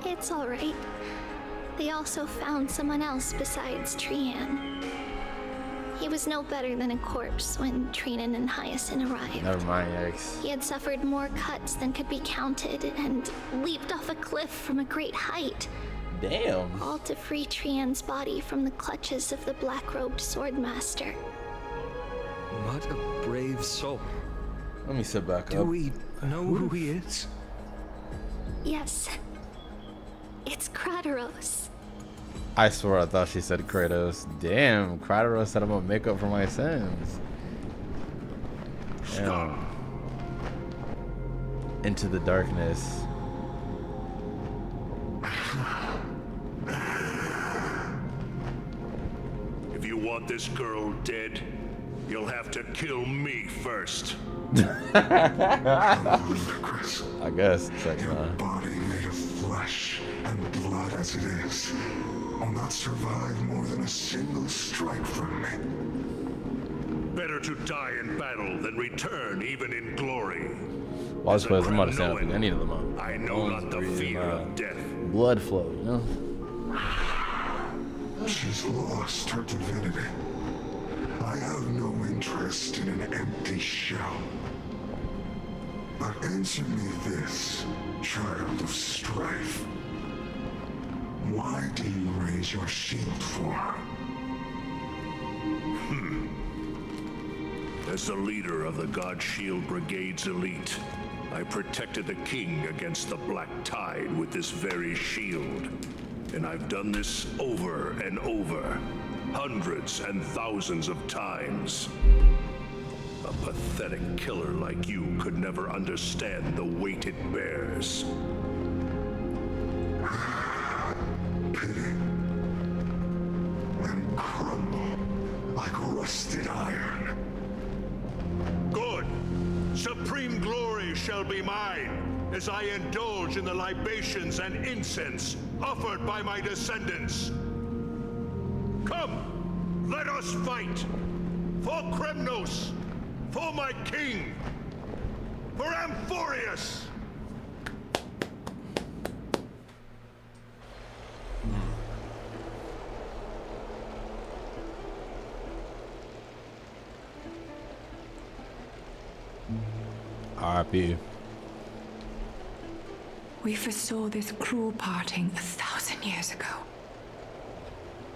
It's alright. They also found someone else besides Trian. He was no better than a corpse when Trinan and Hyacinth arrived. Never mind, yikes. He had suffered more cuts than could be counted and leaped off a cliff from a great height. Damn. All to free Trian's body from the clutches of the black-robed swordmaster. What a brave soul. Let me sit back up. Do we know who he is? Yes. It's Kratos. I swear I thought she said Kratos. Damn, Kratos said I'm gonna make up for my sins. Damn. Into the darkness. If you want this girl dead, you'll have to kill me first. I guess it's like, body made of flesh and blood as it is will not survive more than a single strike from me. Better to die in battle than return even in glory. Well, I suppose I'm about to stand up again. I needed them up. I know not the fear of death. Blood flow, you know? She's lost her divinity. I have no interest in an empty shell. But answer me this, child of strife. Why do you raise your shield for her? As the leader of the God Shield Brigade's elite, I protected the king against the Black Tide with this very shield. And I've done this over and over, hundreds and thousands of times. A pathetic killer like you could never understand the weight it bears. Pity. And crumble like rusted iron. Good. Supreme glory shall be mine, as I indulge in the libations and incense offered by my descendants. Come, let us fight! For Kremnos! For my king! For Amphoreus! R.I.P. We foresaw this cruel parting 1,000 years ago.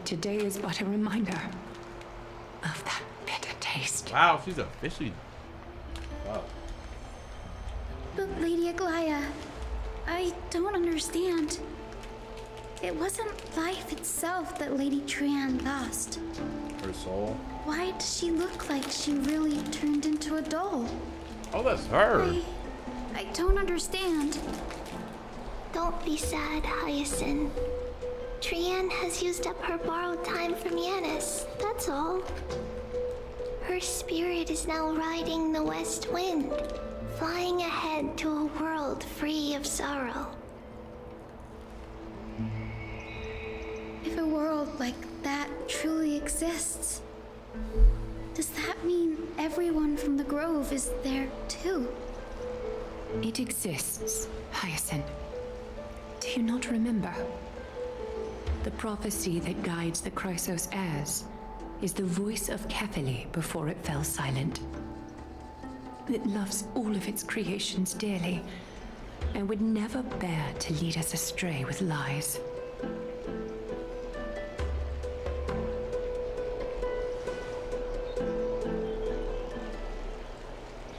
Today is but a reminder of that bitter taste. Wow, she's officially... Wow. But Lady Aglaya, I don't understand. It wasn't life itself that Lady Trian lost. Her soul? Why does she look like she really turned into a doll? Oh, that's her. I don't understand. Don't be sad, Hyacinth. Trian has used up her borrowed time from Yanis, that's all. Her spirit is now riding the west wind, flying ahead to a world free of sorrow. If a world like that truly exists, does that mean everyone from the Grove is there too? It exists, Hyacinth. Do you not remember? The prophecy that guides the Chrysos heirs is the voice of Kefili before it fell silent. It loves all of its creations dearly and would never bear to lead us astray with lies.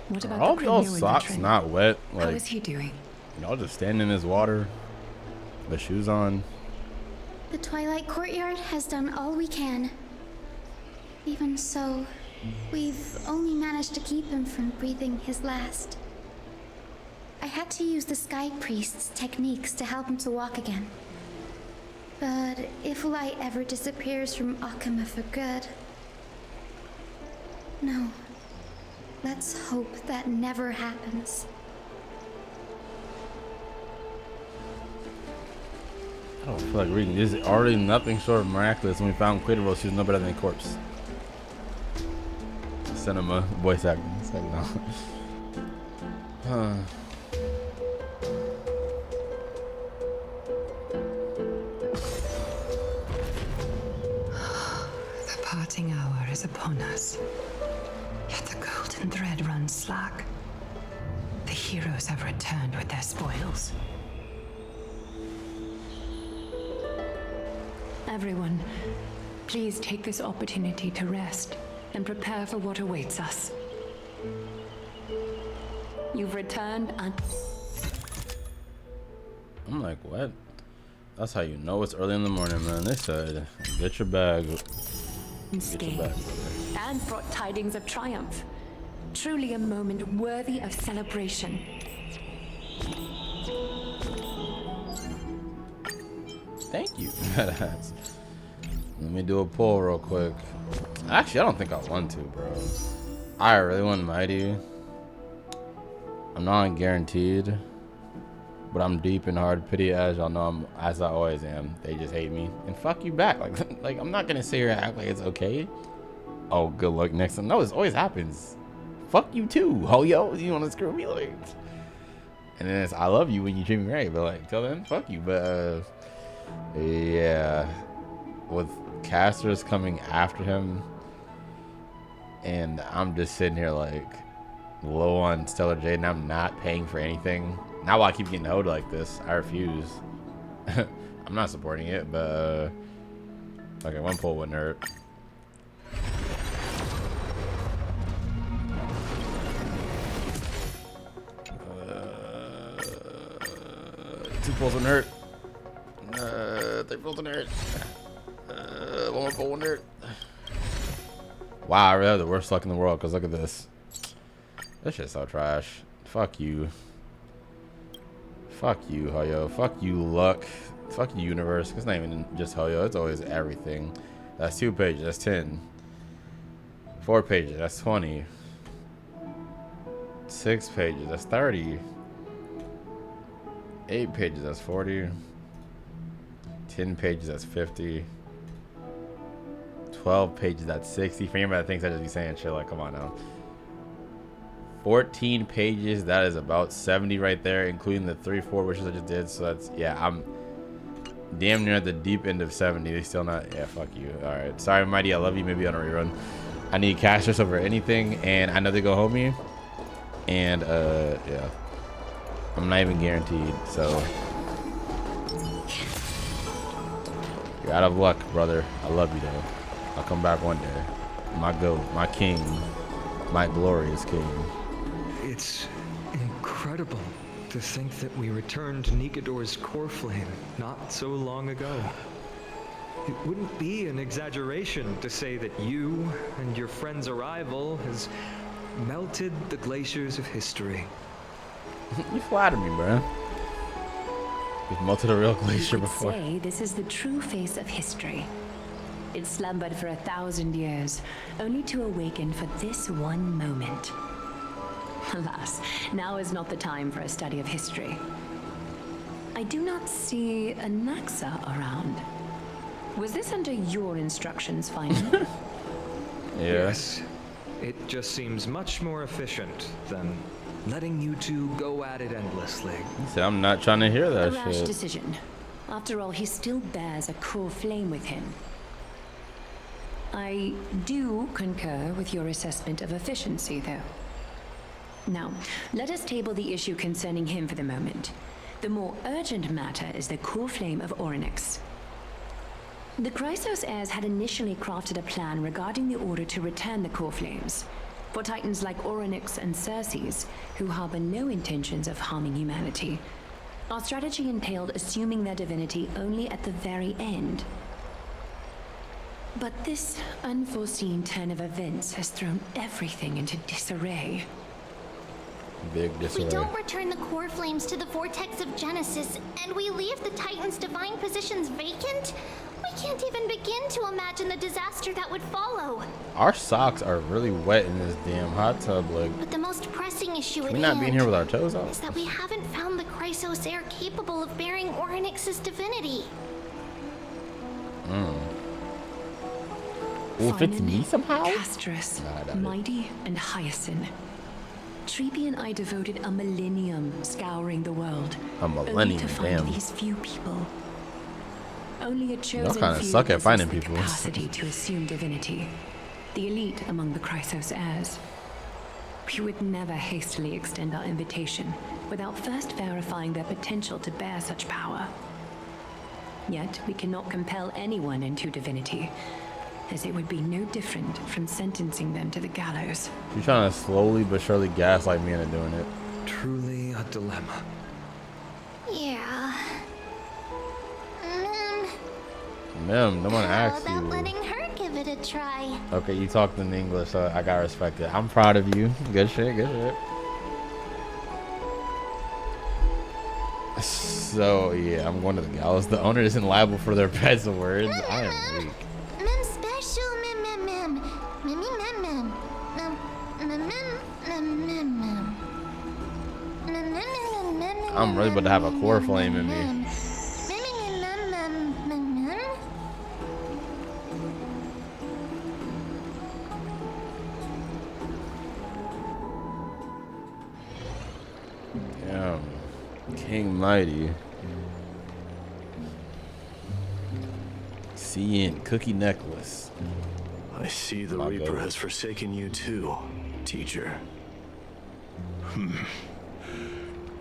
What about All the y'all Cremio in socks the trench? not wet? How Like, is he doing? y'all just standing in this water, the shoes on. The Twilight Courtyard has done all we can. Even so, we've only managed to keep him from breathing his last. I had to use the Sky Priest's techniques to help him to walk again. But if light ever disappears from Akama for good... No. Let's hope that never happens. I don't feel like reading. This is already nothing short of miraculous. When we found Quaterrose, she was no better than a corpse. Cinema voice acting. It's like, no. The parting hour is upon us. Yet the golden thread runs slack. The heroes have returned with their spoils. Everyone, please take this opportunity to rest and prepare for what awaits us. You've returned and... I'm like, what? That's how you know it's early in the morning, man. They said, get your bag. Get your bag, brother. And brought tidings of triumph. Truly a moment worthy of celebration. Thank you. Let me do a poll real quick. Actually, I don't think I want to, bro. I really want MYDEI. I'm not guaranteed, but I'm deep in hard pity, as y'all know, as I always am. They just hate me, and fuck you back. Like I'm not gonna sit here and act like it's okay. Oh, good luck next time. No, this always happens. Fuck you too, ho yo. You wanna screw me, like? And then it's I love you when you treat me right, but like till then, fuck you. But yeah, with casters coming after him, and I'm just sitting here like low on Stellar Jade, and I'm not paying for anything. Now I keep getting hoed like this, I refuse. I'm not supporting it, but okay, one pull wouldn't hurt. Two pulls wouldn't hurt. Three pulls wouldn't hurt. One more pull wouldn't hurt. Wow, I really have the worst luck in the world, because look at this. This shit's so trash. Fuck you. Fuck you, Hoyo. Fuck you, luck. Fuck you, universe. It's not even just Hoyo. It's always everything. That's 2 pages. That's 10. 4 pages. That's 20. 6 pages. That's 30. 8 pages. That's 40. 10 pages. That's 50. 12 pages. That's 60. For anybody that thinks I just be saying shit, like, come on now. 14 pages, that is about 70 right there, including the 3-4 wishes I just did. So that's, yeah, I'm damn near at the deep end of 70. They still not, yeah, fuck you. All right, sorry MYDEI, I love you. Maybe on a rerun. I need casters over anything, and I know they go homie, and yeah, I'm not even guaranteed. So you're out of luck, brother. I love you though. I'll come back one day. My goat, my king, my glorious king. It's incredible to think that we returned Nikador's core flame not so long ago. It wouldn't be an exaggeration to say that you and your friend's arrival has melted the glaciers of history. You flatter me, bro. You've melted a real glacier before. Say this is the true face of history. It slumbered for 1,000 years, only to awaken for this one moment. Alas, now is not the time for a study of history. I do not see a Naxa around. Was this under your instructions, finally? Yes. It just seems much more efficient than letting you two go at it endlessly. See, I'm not trying to hear that A rash shit. decision. After all, he still bears a core flame with him. I do concur with your assessment of efficiency, though. Now, let us table the issue concerning him for the moment. The more urgent matter is the core flame of Orynyx. The Chrysos heirs had initially crafted a plan regarding the order to return the core flames for titans like Orynyx and Circes, who harbor no intentions of harming humanity. Our strategy entailed assuming their divinity only at the very end. But this unforeseen turn of events has thrown everything into disarray. Big If we don't return the core flames to the vortex of Genesis, and we leave the Titan's divine positions vacant, we can't even begin to imagine the disaster that would follow. Our socks are really wet in this damn hot tub. Like, But the most pressing issue can we not be in here with our toes out? is that we haven't found the Chrysos heir capable of bearing Orynyx's divinity. Well, if it's me somehow? Castorus, MYDEI, and Hyacinth. Treeby and I devoted a millennium scouring the world. A millennium, only to find damn. these few people. Only a chosen Y'all kind of few suck at possess finding the people. capacity to assume divinity. The elite among the Chrysos heirs. We would never hastily extend our invitation without first verifying their potential to bear such power. Yet we cannot compel anyone into divinity, as it would be no different from sentencing them to the gallows. You're trying to slowly but surely gaslight me into doing it. Truly a dilemma. Yeah. Ma'am, no one How asked about you. letting her give it a try? Okay, you talked in English, so I gotta respect it. I'm proud of you. Good shit, good shit. So, yeah, I'm going to the gallows. The owner isn't liable for their pets' words. I am weak. Mem special, mem mem mem. Mem mem mem. Mem mem mem mem mem. I'm really about to have a core flame in me. Damn. King MYDEI. CN Cookie Necklace. I see the Reaper has forsaken you too, teacher.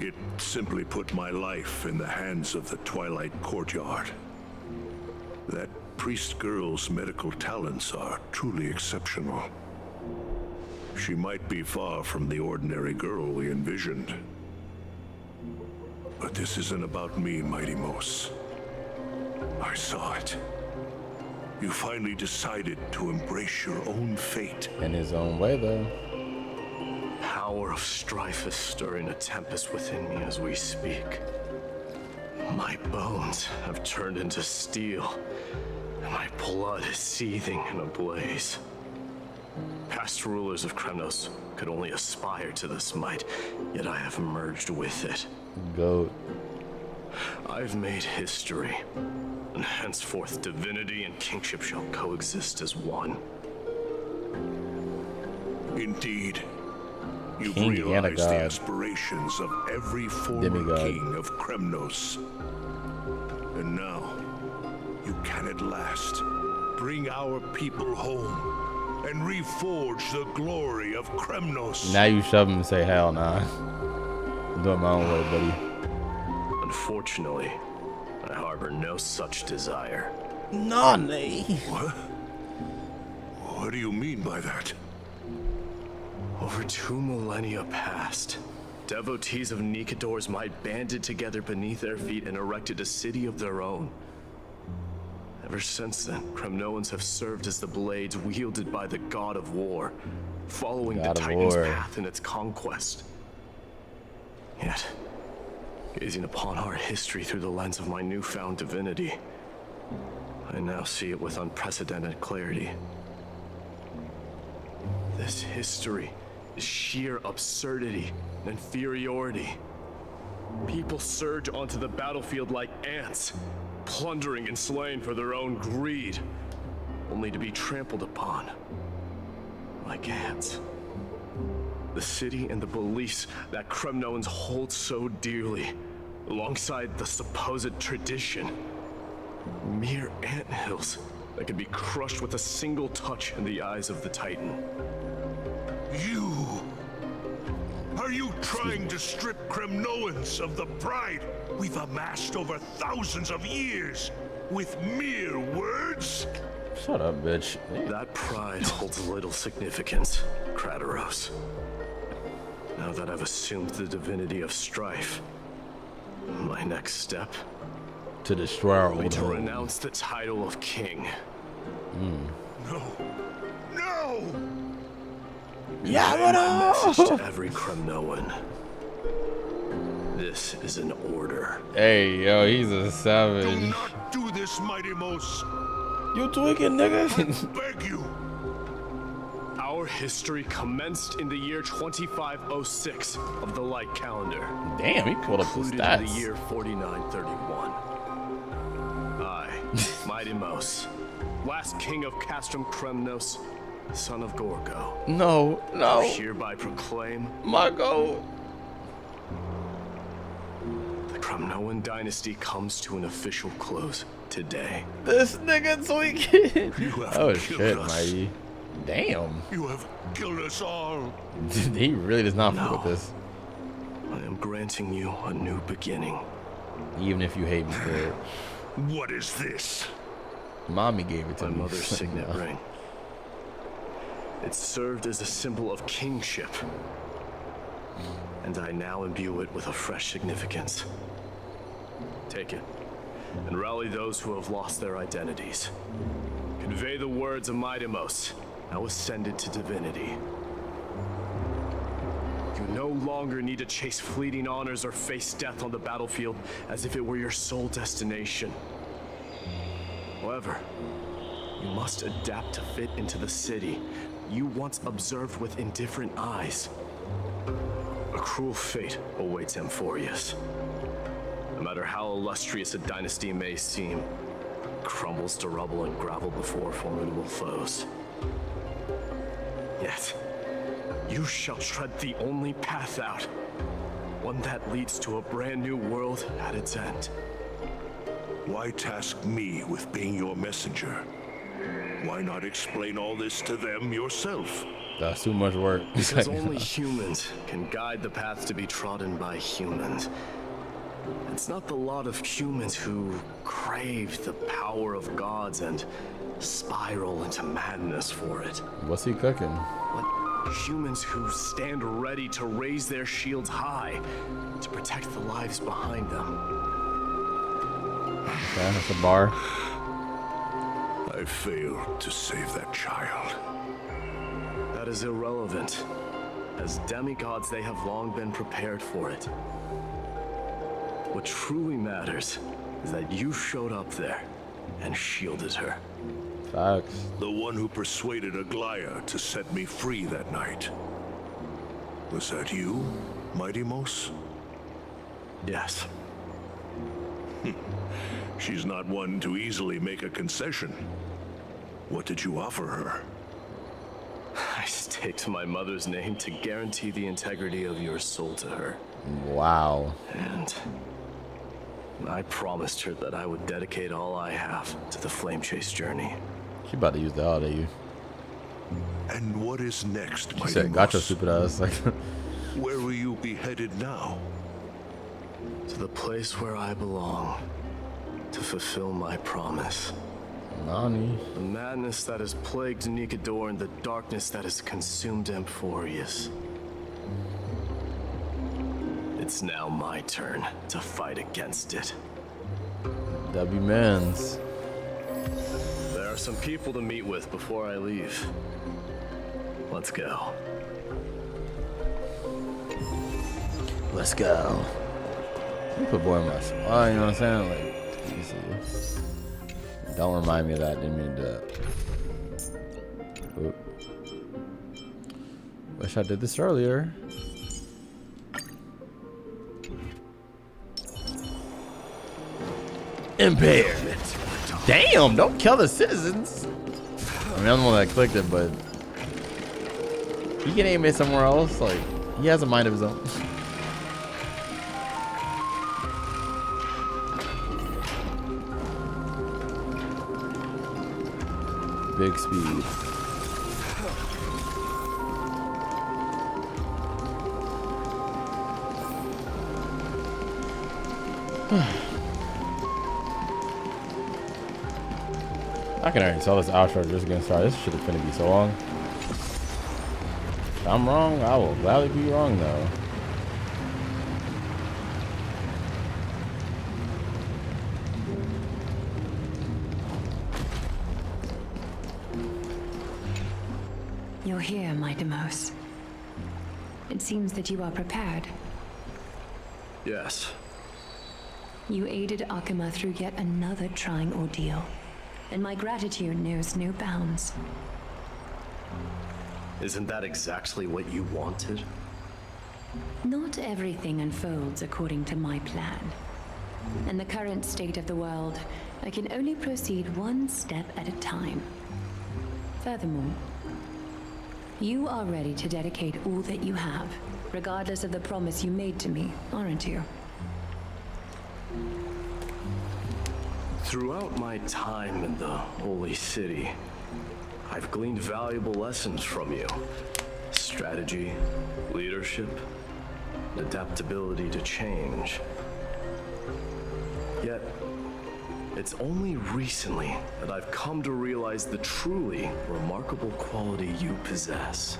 It simply put my life in the hands of the Twilight Courtyard. That priest girl's medical talents are truly exceptional. She might be far from the ordinary girl we envisioned. But this isn't about me, Mighty Mos. I saw it. You finally decided to embrace your own fate. In his own way, though. Power of strife is stirring a tempest within me as we speak. My bones have turned into steel, and my blood is seething in a blaze. Past rulers of Kremnos could only aspire to this might, yet I have merged with it. Goat. I've made history, and henceforth divinity and kingship shall coexist as one. Indeed. You've King and a realized the god. aspirations of every former Demigod. king of Kremnos. And now, you can at last bring our people home and reforge the glory of Kremnos. Now you shove him and say, hell nah. I'm doing my own way, buddy. Unfortunately, I harbor no such desire. Nani? What? What do you mean by that? Over 2 millennia past, devotees of Nikador's might banded together beneath their feet and erected a city of their own. Ever since then, Kremnoans have served as the blades wielded by the god of war, following God the of Titan's war. path in its conquest. Yet, gazing upon our history through the lens of my newfound divinity, I now see it with unprecedented clarity. This history is sheer absurdity and inferiority. People surge onto the battlefield like ants, plundering and slaying for their own greed, only to be trampled upon like ants. The city and the beliefs that Kremnoans hold so dearly, alongside the supposed tradition, mere anthills that could be crushed with a single touch in the eyes of the Titan. You! Are you trying to strip Kremnoans of the pride we've amassed over thousands of years with mere words? Shut up, bitch. That pride holds little significance, Krateros. Now that I've assumed the divinity of strife, my next step To destroy our will be old to home. renounce the title of king No. No! Yeah, Convey my message to every Kremnoan. This is an order. Hey, yo, he's a savage. Do not do this, MYDEI. You tweaking, nigga. I beg you. Our history commenced in the year 2506 of the Light Calendar. Damn, he pulled up the Concluded stats. in the year 4931. I, MYDEI, last king of Castrum Kremnos, son of Gorgo. No. Hereby proclaim my God. The Kremnoan dynasty comes to an official close today. This nigga tweaking. Oh shit, us. Mighty. Damn. You have killed us all. He really does not fuck with this. I am granting you a new beginning. Even if you hate me for it. What is this? Mommy gave it to My me. mother's signet ring. It served as a symbol of kingship. And I now imbue it with a fresh significance. Take it, and rally those who have lost their identities. Convey the words of MYDEI, now ascended to divinity. You no longer need to chase fleeting honors or face death on the battlefield as if it were your sole destination. However, you must adapt to fit into the city you once observed with indifferent eyes. A cruel fate awaits Amphoreus. No matter how illustrious a dynasty may seem, it crumbles to rubble and gravel before formidable foes. Yet, you shall tread the only path out, one that leads to a brand new world at its end. Why task me with being your messenger? Why not explain all this to them yourself? That's too much work. Because only humans can guide the path to be trodden by humans. It's not the lot of humans who crave the power of gods and spiral into madness for it. What's he cooking? But humans who stand ready to raise their shields high to protect the lives behind them. Okay, that's a bar. I failed to save that child. That is irrelevant. As demigods, they have long been prepared for it. What truly matters is that you showed up there and shielded her. Facts. The one who persuaded Aglaya to set me free that night. Was that you, MYDEI? Yes. She's not one to easily make a concession. What did you offer her? I staked my mother's name to guarantee the integrity of your soul to her. Wow. And I promised her that I would dedicate all I have to the flame chase journey. She about to use the out of you. And what is next, She said, "Got your stupid ass." Like, where will you be headed now? To the place where I belong, to fulfill my promise. Nani? The madness that has plagued Nikador and the darkness that has consumed Amphoreus. It's now my turn to fight against it. W Mans. There are some people to meet with before I leave. Let's go. Let's go. Let me put boy in my spot, you know what I'm saying? Like, easy. Don't remind me of that. Didn't mean to do that. Oop. Wish I did this earlier. Impaired. Damn, don't kill the citizens. I mean, I'm the one that clicked it, but he can aim it somewhere else. Like, he has a mind of his own. Big speed. I can already tell this outro just getting started. This shit is gonna be so long. If I'm wrong, I will gladly be wrong though. You're here, MYDEI. It seems that you are prepared. Yes. You aided Akuma through yet another trying ordeal, and my gratitude knows no bounds. Isn't that exactly what you wanted? Not everything unfolds according to my plan. In the current state of the world, I can only proceed one step at a time. Furthermore, you are ready to dedicate all that you have, regardless of the promise you made to me, aren't you? Throughout my time in the Holy City, I've gleaned valuable lessons from you. Strategy, leadership, adaptability to change. Yet, it's only recently that I've come to realize the truly remarkable quality you possess.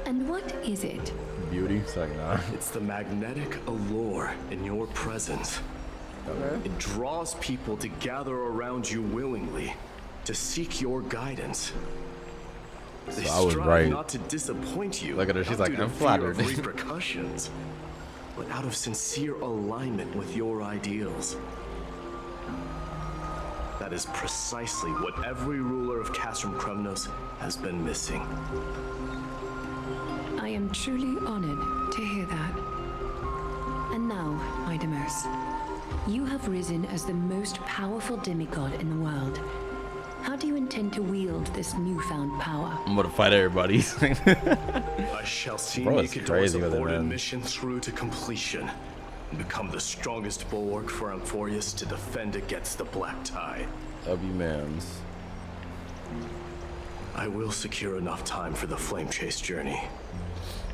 And what is it? Beauty? It's like, nah. It's the magnetic allure in your presence. Okay. It draws people to gather around you willingly, to seek your guidance. They So I was strive right. not to disappoint you. Look at her, she's not like, due to I'm fear flattered. of repercussions, but out of sincere alignment with your ideals. That is precisely what every ruler of Castrum Kremnos has been missing. I am truly honored to hear that. And now, MYDEI, you have risen as the most powerful demigod in the world. How do you intend to wield this newfound power? I'm gonna fight everybody. I shall see Bro, it's Nikador's crazy with it, aborted man. mission through to completion and become the strongest bulwark for Amphoreus to defend against the Black Tide. W-mans. I will secure enough time for the Flame Chase journey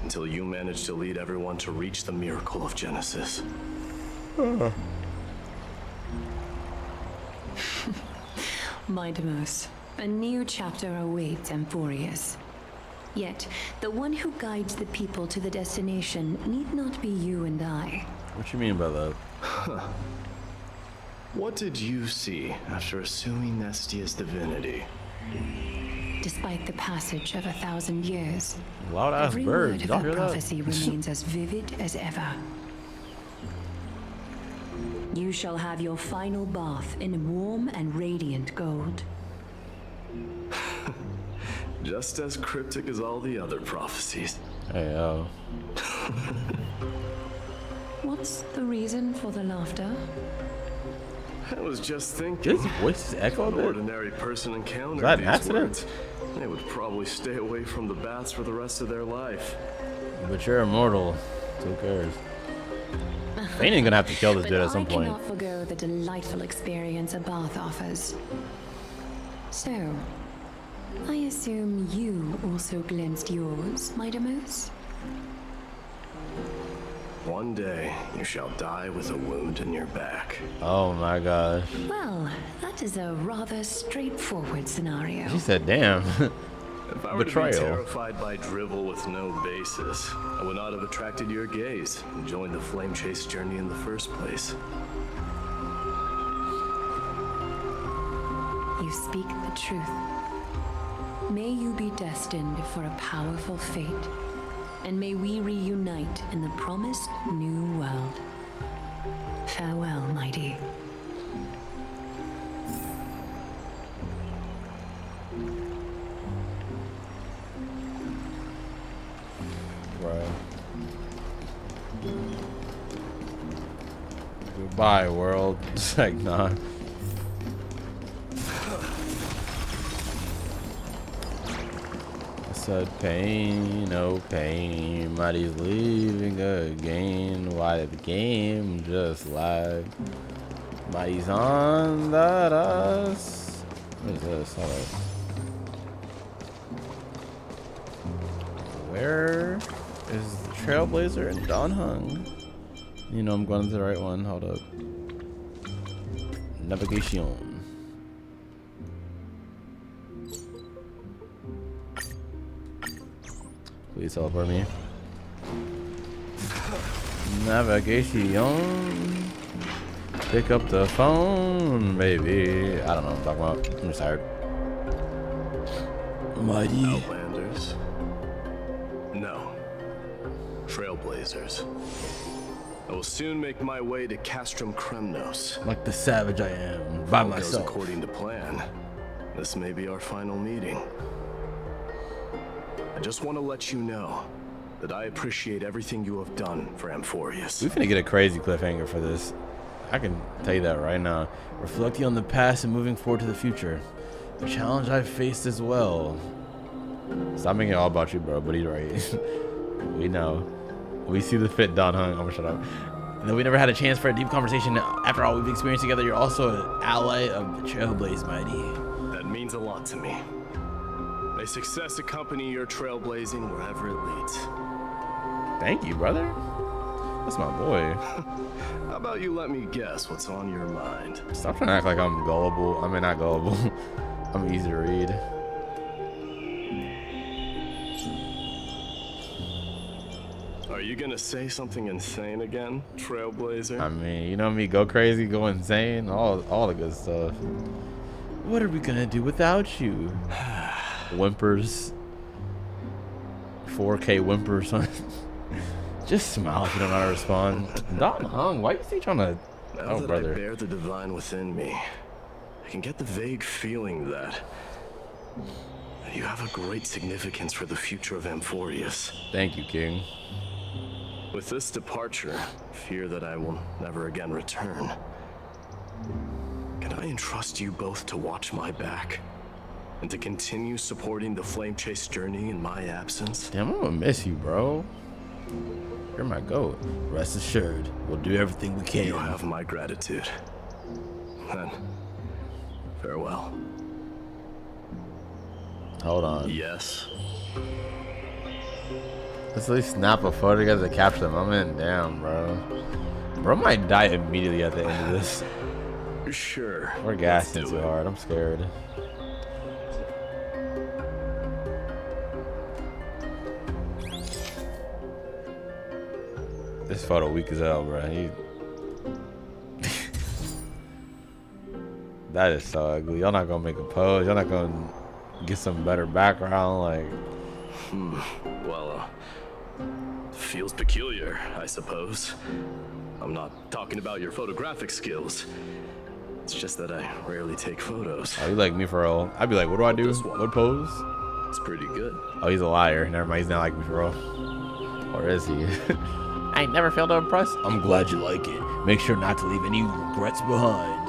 until you manage to lead everyone to reach the miracle of Genesis. MYDEI, a new chapter awaits Amphoreus. Yet, the one who guides the people to the destination need not be you and I. What you mean by that? What did you see after assuming Nestia's divinity? Despite the passage of 1,000 years, Loud ass every bird. word of Y'all that hear that? prophecy remains as vivid as ever. You shall have your final bath in warm and radiant gold. Just as cryptic as all the other prophecies. Hey, yo. What's the reason for the laughter? I was just thinking. His voice is echo a If an bit. ordinary person encountered Is that an these accident? words, they would probably stay away from the baths for the rest of their life. But you're immortal. So who cares? They ain't gonna have to kill this dude at some I point. cannot forgo the delightful experience a bath offers. So, I assume you also glimpsed yours, MYDEI? One day, you shall die with a wound in your back. Oh my gosh. Well, that is a rather straightforward scenario. She said, damn. If I were to be Betrayal. terrified by drivel with no basis, I would not have attracted your gaze and joined the Flame Chase journey in the first place. You speak the truth. May you be destined for a powerful fate, and may we reunite in the promised new world. Farewell, MYDEI. Right. Goodbye, world. It's like, nah. I said pain, no pain. MYDEI's leaving again. Why did the game just lag? MYDEI's on that us. What is this? Hold up. Where is the Trailblazer and Dawn Hung? You know I'm going to the right one. Hold up. Navigation. Please teleport me. Navigation. Pick up the phone, baby. I don't know what I'm talking about. I'm just tired. MYDEI. Outlander, Trailblazers? No. Trailblazers. I will soon make my way to Castrum Kremnos. Like the savage I am, by All goes myself. according to plan. This may be our final meeting. I just want to let you know that I appreciate everything you have done for Amphoreus. We finna get a crazy cliffhanger for this. I can tell you that right now. Reflecting on the past and moving forward to the future. A challenge I've faced as well. Stop making it all about you, bro, but he's right. We know. We see the fit done, huh? I'm gonna shut up. Though we never had a chance for a deep conversation after all we've experienced together, you're also an ally of the Trailblaze MYDEI. That means a lot to me. May success accompany your trailblazing wherever it leads. Thank you, brother. That's my boy. How about you let me guess what's on your mind? Stop trying to act like I'm gullible. I mean, not gullible. I'm easy to read. Are you gonna say something insane again, Trailblazer? I mean, you know me, go crazy, go insane, all the good stuff. What are we gonna do without you? Whimpers. 4K whimpers. Just smile if you don't know how to respond. Don Hung, why you still trying to? Now that I bear the divine within me, I can get the vague feeling that you have a great significance for the future of Amphoreus. Thank you, King. With this departure, I fear that I will never again return. Can I entrust you both to watch my back and to continue supporting the Flame Chase journey in my absence? Damn, I'm gonna miss you, bro. You're my goat. Rest assured, we'll do everything we can. You have my gratitude. Then, farewell. Hold on. Yes. Let's at least snap a photo together to capture the moment. Damn, bro. Bro might die immediately at the end of this. Sure. We're gassing too hard. I'm scared. This photo weak as hell, bro. That is so ugly. Y'all not gonna make a pose. Y'all not gonna get some better background, like. Well, feels peculiar, I suppose. I'm not talking about your photographic skills. It's just that I rarely take photos. Oh, you like me for real? I'd be like, what do I do? What pose? It's pretty good. Oh, he's a liar. Never mind, he's not like me for real. Or is he? I ain't never failed to impress. I'm glad you like it. Make sure not to leave any regrets behind.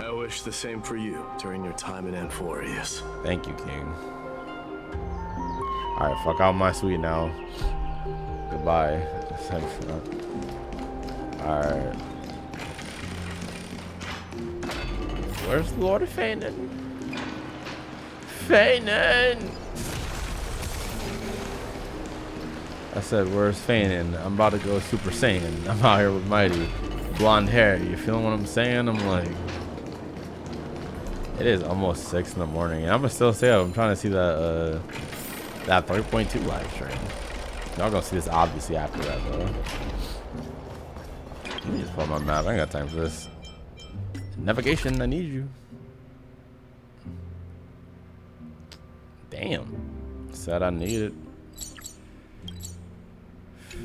I wish the same for you during your time in Amphoreus. Thank you, King. Alright, fuck out my suite now. Goodbye. Alright. Where's Lord Fanon? Fanon! I said, where's Fanon? I'm about to go Super Saiyan. I'm out here with MYDEI. Blonde hair. You feeling what I'm saying? I'm like... It is almost 6 in the morning. And I'm gonna still stay up. I'm trying to see that, that 3.2 live stream. Y'all gonna see this obviously after that, though. Let me just pull my map. I ain't got time for this. Navigation, I need you. Damn. Said I need it.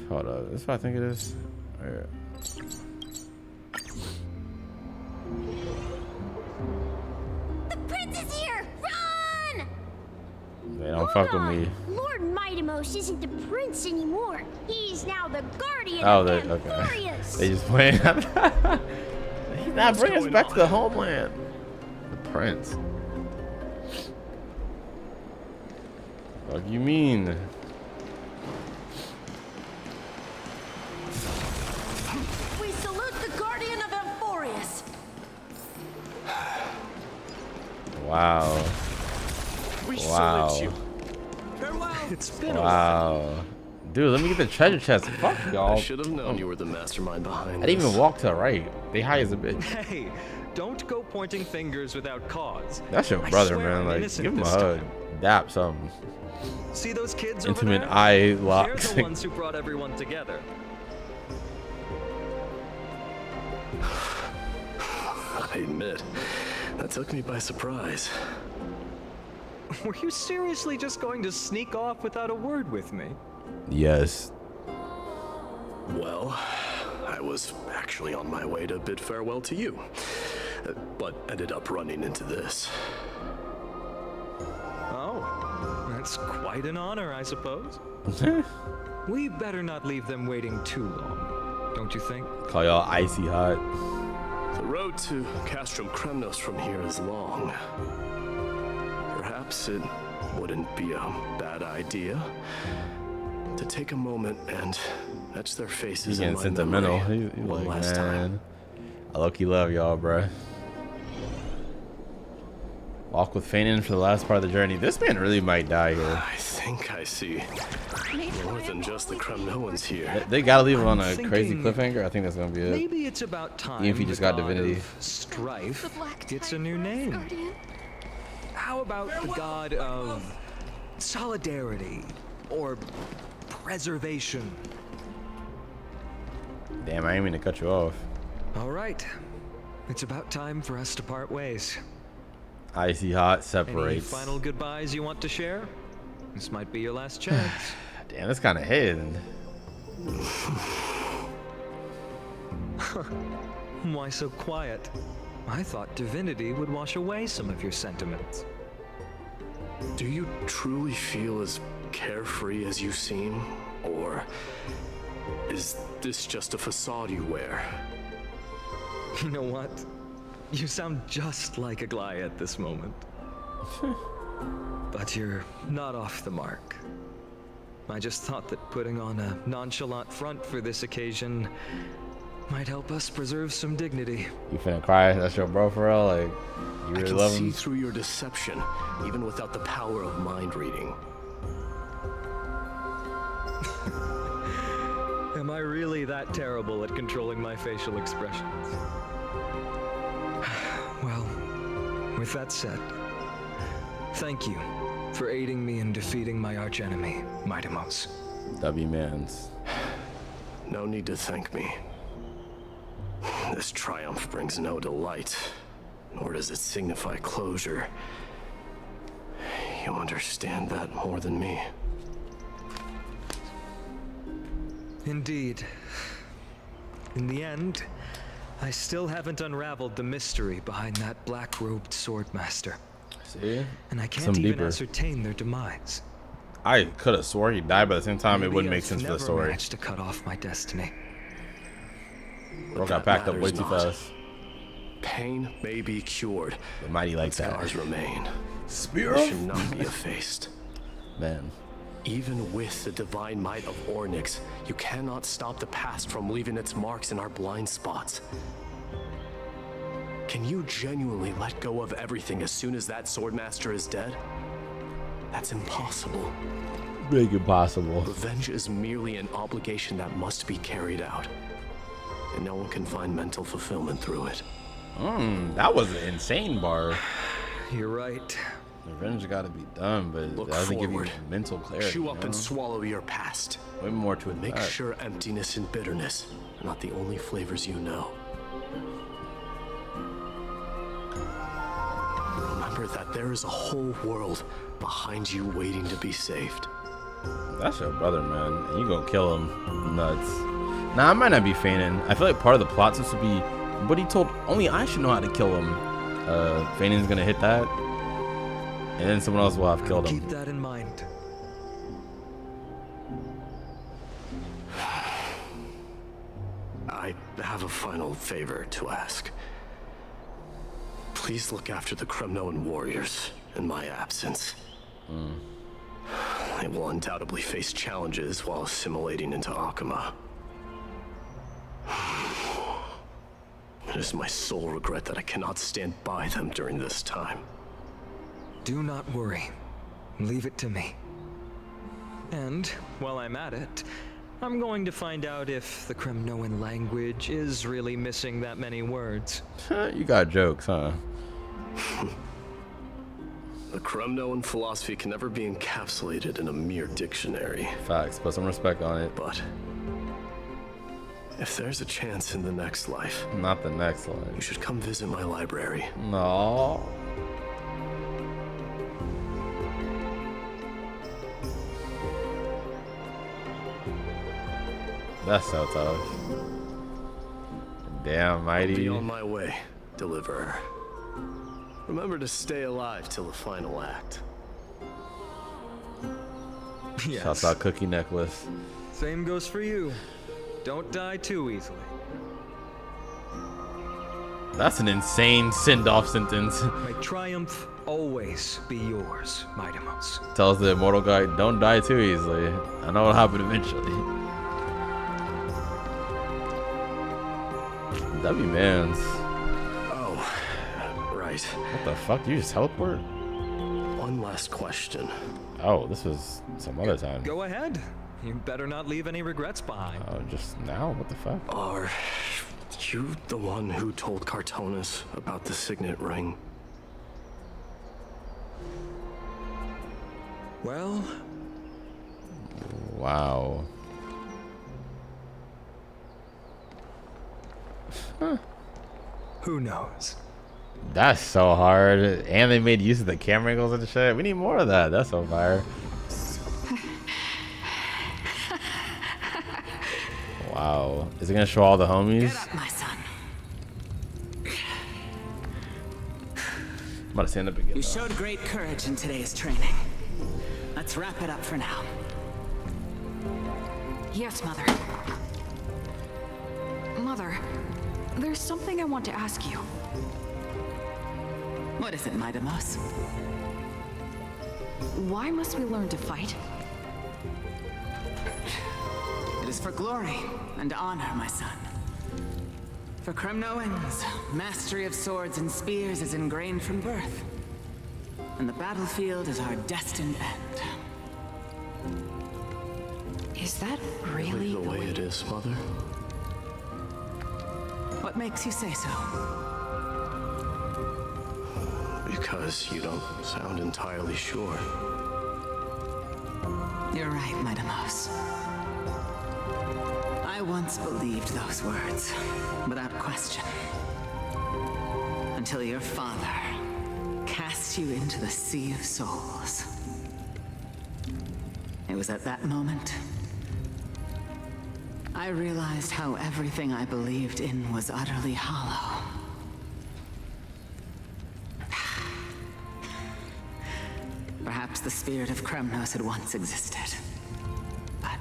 Hold up. This is what I think it is. Right. The prince is here! Run! They don't fuck with me. Lord MYDEI isn't the prince anymore. He's now the guardian Oh, of they Amphoreus. They just playing. He's not bringing us back to the homeland. The prince. What do you mean? We salute the guardian of Amphoreus. Wow. We wow. salute you. Farewell. It's been Wow. Dude, let me get the treasure chest. Fuck y'all. I should have known you were the mastermind behind I didn't even walk to the right. They high as a bitch. Hey, don't go pointing fingers without cause. That's your I brother, swear man. I'm Like, innocent give him a this hug. time. Dap something. See those kids Intimate over there? eye They're locks. the ones who brought everyone together. I admit, that took me by surprise. Were you seriously just going to sneak off without a word with me? Yes. Well, I was actually on my way to bid farewell to you, but ended up running into this. Oh, that's quite an honor, I suppose. We better not leave them waiting too long, don't you think? Call y'all icy hot. The road to Castrum Kremnos from here is long. Perhaps it wouldn't be a bad idea to take a moment and etch their faces. He's getting in my sentimental. memory He's one like, last time. I low-key love y'all, bruh. Walk with Fanon for the last part of the journey. This man really might die here. I think I see more than just the Kremnoans here. They gotta leave it on a crazy cliffhanger. I think that's gonna be it. Maybe it's about time. Even if he just got divinity. Strife gets a new name. How about the god of solidarity or preservation? Damn, I ain't mean to cut you off. All right, it's about time for us to part ways. Icy hot Any separates. final goodbyes you want to share? This might be your last chance. Damn, that's kind of hidden. Why so quiet? I thought divinity would wash away some of your sentiments. Do you truly feel as carefree as you seem? Or is this just a facade you wear? You know what? You sound just like a Gly at this moment. But you're not off the mark. I just thought that putting on a nonchalant front for this occasion might help us preserve some dignity. You finna cry? That's your bro for real? Like, you really love I can him? see through your deception, even without the power of mind reading. Am I really that terrible at controlling my facial expressions? Well, with that said, thank you for aiding me in defeating my archenemy, MYDEI. W-mans. No need to thank me. This triumph brings no delight, nor does it signify closure. You understand that more than me. Indeed. In the end, I still haven't unraveled the mystery behind that black-robed swordmaster. See? And I can't Some even deeper. ascertain their demise. I could have swore he died, but at the same time, it Maybe wouldn't make I've sense for the never story. managed to cut off my destiny. Bro got packed up way matters too not. fast. Pain may be cured. The mighty like that. Scars remain. Spear They of- should not be effaced. Man. Even with the divine might of Ornyx, you cannot stop the past from leaving its marks in our blind spots. Can you genuinely let go of everything as soon as that swordmaster is dead? That's impossible. Big impossible. Revenge is merely an obligation that must be carried out. And no one can find mental fulfillment through it. That was an insane bar. You're right. Revenge gotta be done, but it Look doesn't give you forward. mental clarity. Chew up you know? and swallow your past. Way more to it than Make that. sure emptiness and bitterness are not the only flavors you know. Remember that there is a whole world behind you waiting to be saved. That's your brother, man. And you gonna kill him. Nuts. Nah, I might not be feigning. I feel like part of the plot supposed to be, but he told only I should know how to kill him. Feining's gonna hit that, and then someone else will have killed him. Keep that in mind. I have a final favor to ask. Please look after the Kremnoan warriors in my absence. They will undoubtedly face challenges while assimilating into Akama. It is my sole regret that I cannot stand by them during this time. Do not worry. Leave it to me. And while I'm at it, I'm going to find out if the Kremnoan language is really missing that many words. You got jokes, huh? The Kremnoan philosophy can never be encapsulated in a mere dictionary. Facts, put some respect on it. But if there's a chance in the next life, Not the next life. you should come visit my library. No. That's so tough. Damn, I'll be Mighty. on my way, Deliverer. Remember to stay alive till the final act. Yes. Shouts out Cookie Necklace. Same goes for you. Don't die too easily. That's an insane send-off sentence. May triumph always be yours, MYDEI. Tells the immortal guy, don't die too easily. I know what'll happen eventually. That'd be man's. Oh, right. What the fuck? You just teleport? One last question. Oh, this was some other time. Go ahead. You better not leave any regrets behind. Oh, just now? What the fuck? Are you the one who told Cartonis about the signet ring? Well... Wow. Huh. Who knows? That's so hard. And they made use of the camera angles and shit. We need more of that. That's so fire. Wow. Is it gonna show all the homies? Get up, my son. I'm about to stand up again. You showed great courage in today's training. Let's wrap it up for now. Yes, Mother. Mother, there's something I want to ask you. What is it, MYDEI? Why must we learn to fight? It is for glory and honor, my son. For Kremnoans, mastery of swords and spears is ingrained from birth. And the battlefield is our destined end. Is that really the way it is, Mother? What makes you say so? Because you don't sound entirely sure. You're right, MYDEI. I once believed those words, without question. Until your father cast you into the Sea of Souls. It was at that moment I realized how everything I believed in was utterly hollow. Perhaps the spirit of Kremnos had once existed. But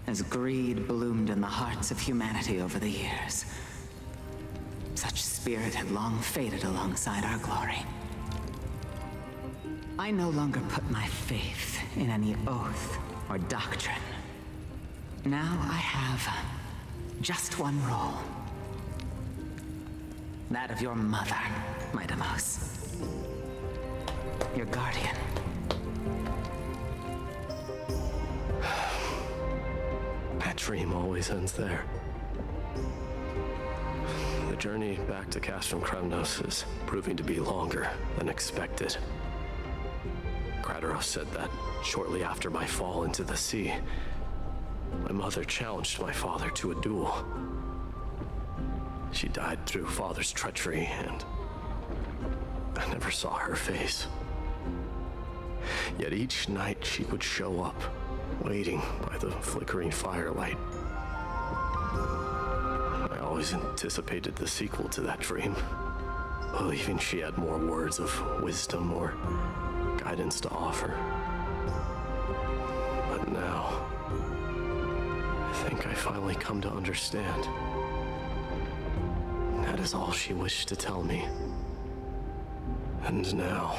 as greed bloomed in the hearts of humanity over the years, such spirit had long faded alongside our glory. I no longer put my faith in any oath or doctrine. Now I have just one role. That of your mother, MYDEI. Your guardian. That dream always ends there. The journey back to Castrum Kremnos is proving to be longer than expected. Kratos said that shortly after my fall into the sea, my mother challenged my father to a duel. She died through father's treachery, and I never saw her face. Yet each night she would show up, waiting by the flickering firelight. I always anticipated the sequel to that dream, believing she had more words of wisdom or guidance to offer. But now, I think I finally come to understand. That is all she wished to tell me. And now,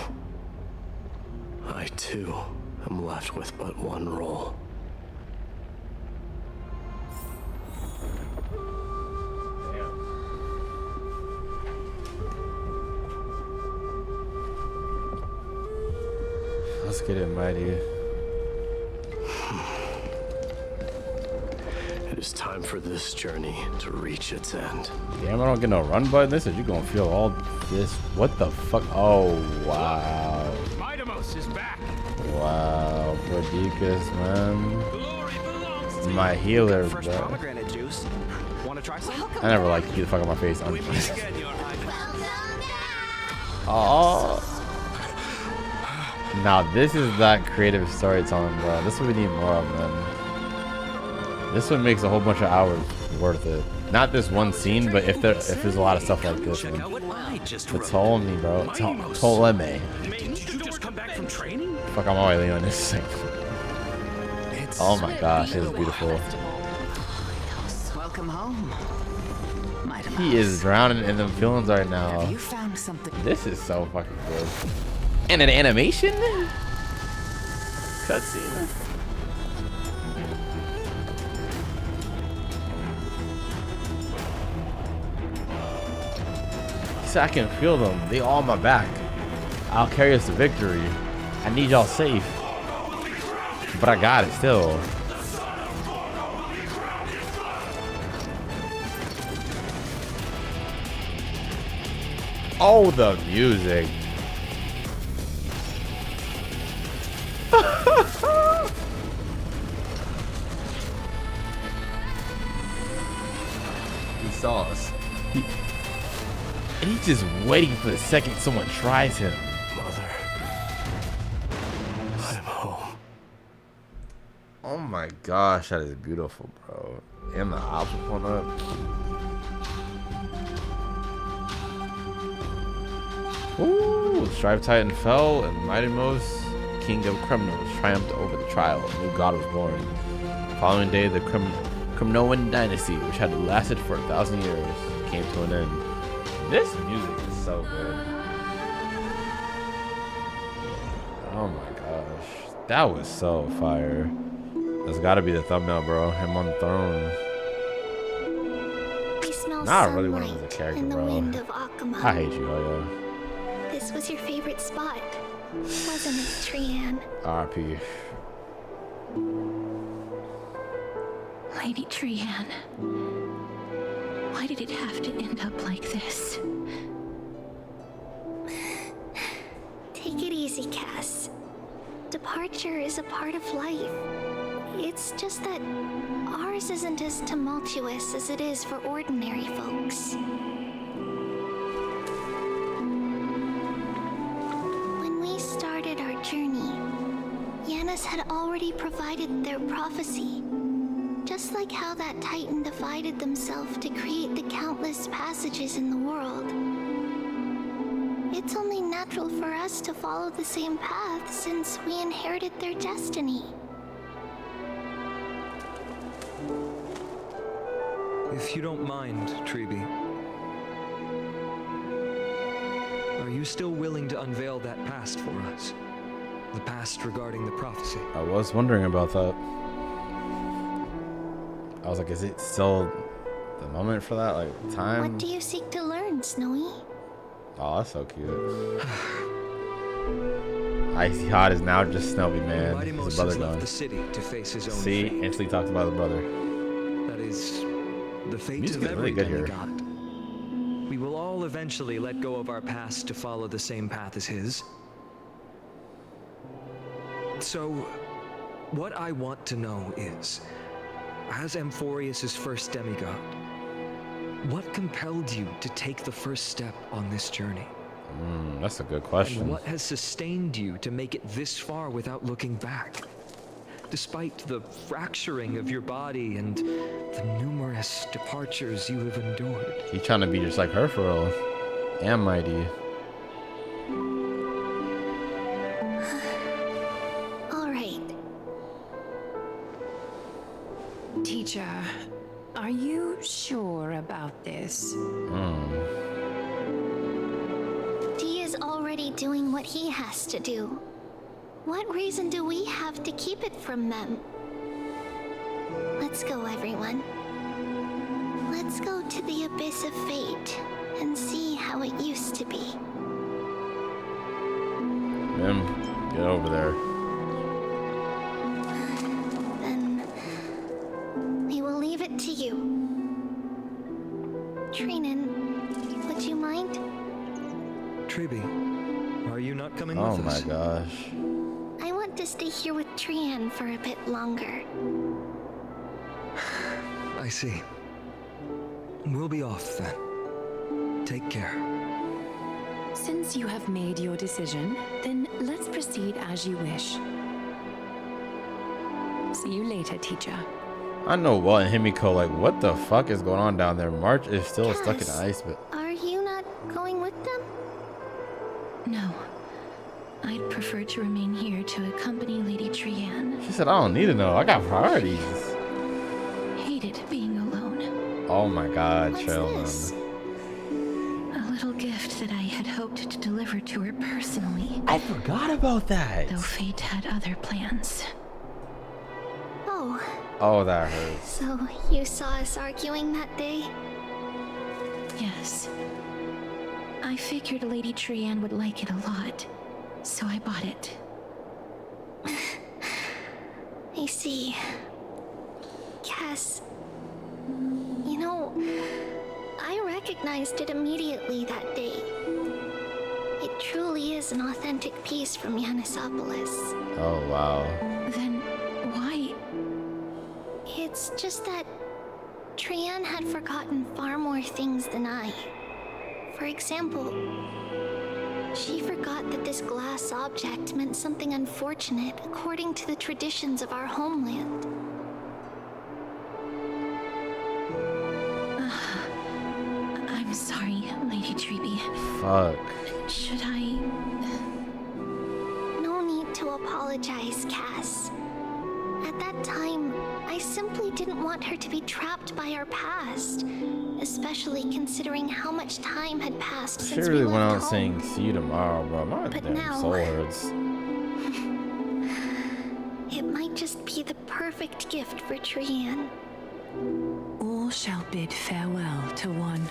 I too am left with but one role. Let's get it, Mighty. It is time for this journey to reach its end. Damn, I don't get no run button. This is you gonna feel all this. What the fuck? Oh, wow. MYDEI is back. Wow, Brodicus, man. My healer, Fresh bro. pomegranate juice. Want to try some? I never like get the fuck out of my face. Oh. Now this is that creative storytelling, bro. This is what we need more of, man. This one makes a whole bunch of hours worth it. Not this one scene, but if there's a lot of stuff like this one. Ptolemy, bro. Ptolemy. Didn't you just come back from training? Fuck, I'm already on this thing. Oh my gosh, it is beautiful. Welcome home. He is drowning in them feelings right now. Have you found something? This is so fucking good. And an animation? Cutscene. So I can feel them. They all on my back. I'll carry us to victory. I need y'all safe. But I got it still. Oh, the music. He saw us. And he's just waiting for the second someone tries him. Mother, I'm home. Oh my gosh, that is beautiful, bro. And the ops will pull up. Ooh, Strive Titan fell, and Mightymost, King of Kremnos, triumphed over the trial. A new god was born. The following day, the Kremnoan dynasty, which had lasted for 1,000 years, came to an end. This music is so good. Oh my gosh, that was so fire. That's got to be the thumbnail, bro. Him on the throne. Nah, I really want him as a character, bro. I hate you, oh yeah. This was your favorite spot, wasn't it, Trian? R.I.P. Lady Trian, why did it have to end up like this? Take it easy, Cass. Departure is a part of life. It's just that ours isn't as tumultuous as it is for ordinary folks. When we started our journey, Yanis had already provided their prophecy. Just like how that Titan divided themselves to create the countless passages in the world. It's only natural for us to follow the same path since we inherited their destiny. If you don't mind, Treeby, are you still willing to unveil that past for us? The past regarding the prophecy? I was wondering about that. I was like, is it still the moment for that? Like, time? What do you seek to learn, Snowy? Oh, that's so cute. Icy Hot is now just Snowy, man. His brother gone. The city to face his own See, fate. instantly talks about his brother. That is the fate Music of is every really good here. demigod. We will all eventually let go of our past to follow the same path as his. So, what I want to know is, as Amphoreus' first demigod, what compelled you to take the first step on this journey? That's a good question. And what has sustained you to make it this far without looking back? Despite the fracturing of your body and the numerous departures you have endured. He's trying to be just like her for real. And MYDEI. All right. Teacher, are you sure about this? Dee is already doing what he has to do. What reason do we have to keep it from them? Let's go, everyone. Let's go to the abyss of fate and see how it used to be. Mim, get over there. Then we will leave it to you. Trinan, would you mind? Treeby, are you not coming Oh with us? my gosh. I want to stay here with Trian for a bit longer. I see. We'll be off then. Take care. Since you have made your decision, then let's proceed as you wish. See you later, teacher. I know well and Himiko, like, what the fuck is going on down there? March is still stuck in the ice, but Are you not going with them? No. I'd prefer to remain here to accompany Lady Trianne. she said, I don't need to know. I got priorities. Hated being alone. Oh my god, Sheldon. A little gift that I had hoped to deliver to her personally. I forgot about that. Though fate had other plans. Oh, Oh, that hurts. so you saw us arguing that day? Yes. I figured Lady Trianne would like it a lot, so I bought it. I see. Cass, you know, I recognized it immediately that day. It truly is an authentic piece from Yanisopoulos. Oh, wow. Then why? It's just that Trianne had forgotten far more things than I. For example, she forgot that this glass object meant something unfortunate according to the traditions of our homeland. I'm sorry, Lady Treeby. Fuck. Should I... No need to apologize, Cass. At that time, I simply didn't want her to be trapped by our past, especially considering how much time had passed She since really we went left out home. saying, see you tomorrow, bro. My But damn now- soul hurts. It might just be the perfect gift for Trianne. All shall bid farewell to one,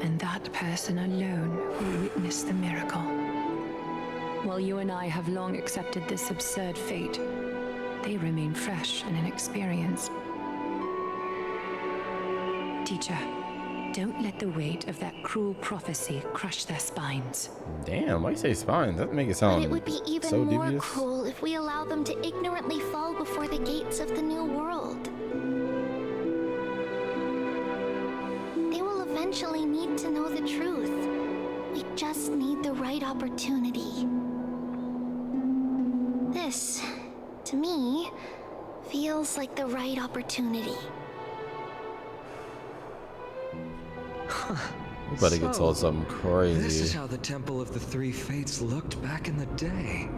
and that person alone will witness the miracle. While you and I have long accepted this absurd fate, they remain fresh and inexperienced. Teacher, don't let the weight of that cruel prophecy crush their spines. Damn, why you say spines? That make it But sound it would be even so more devious. cruel if we allow them to ignorantly fall before the gates of the new world. They will eventually need to know the truth. We just need the right opportunity. This, to me, feels like the right opportunity. We better get told something crazy. This is how the Temple of the Three Fates looked back in the day.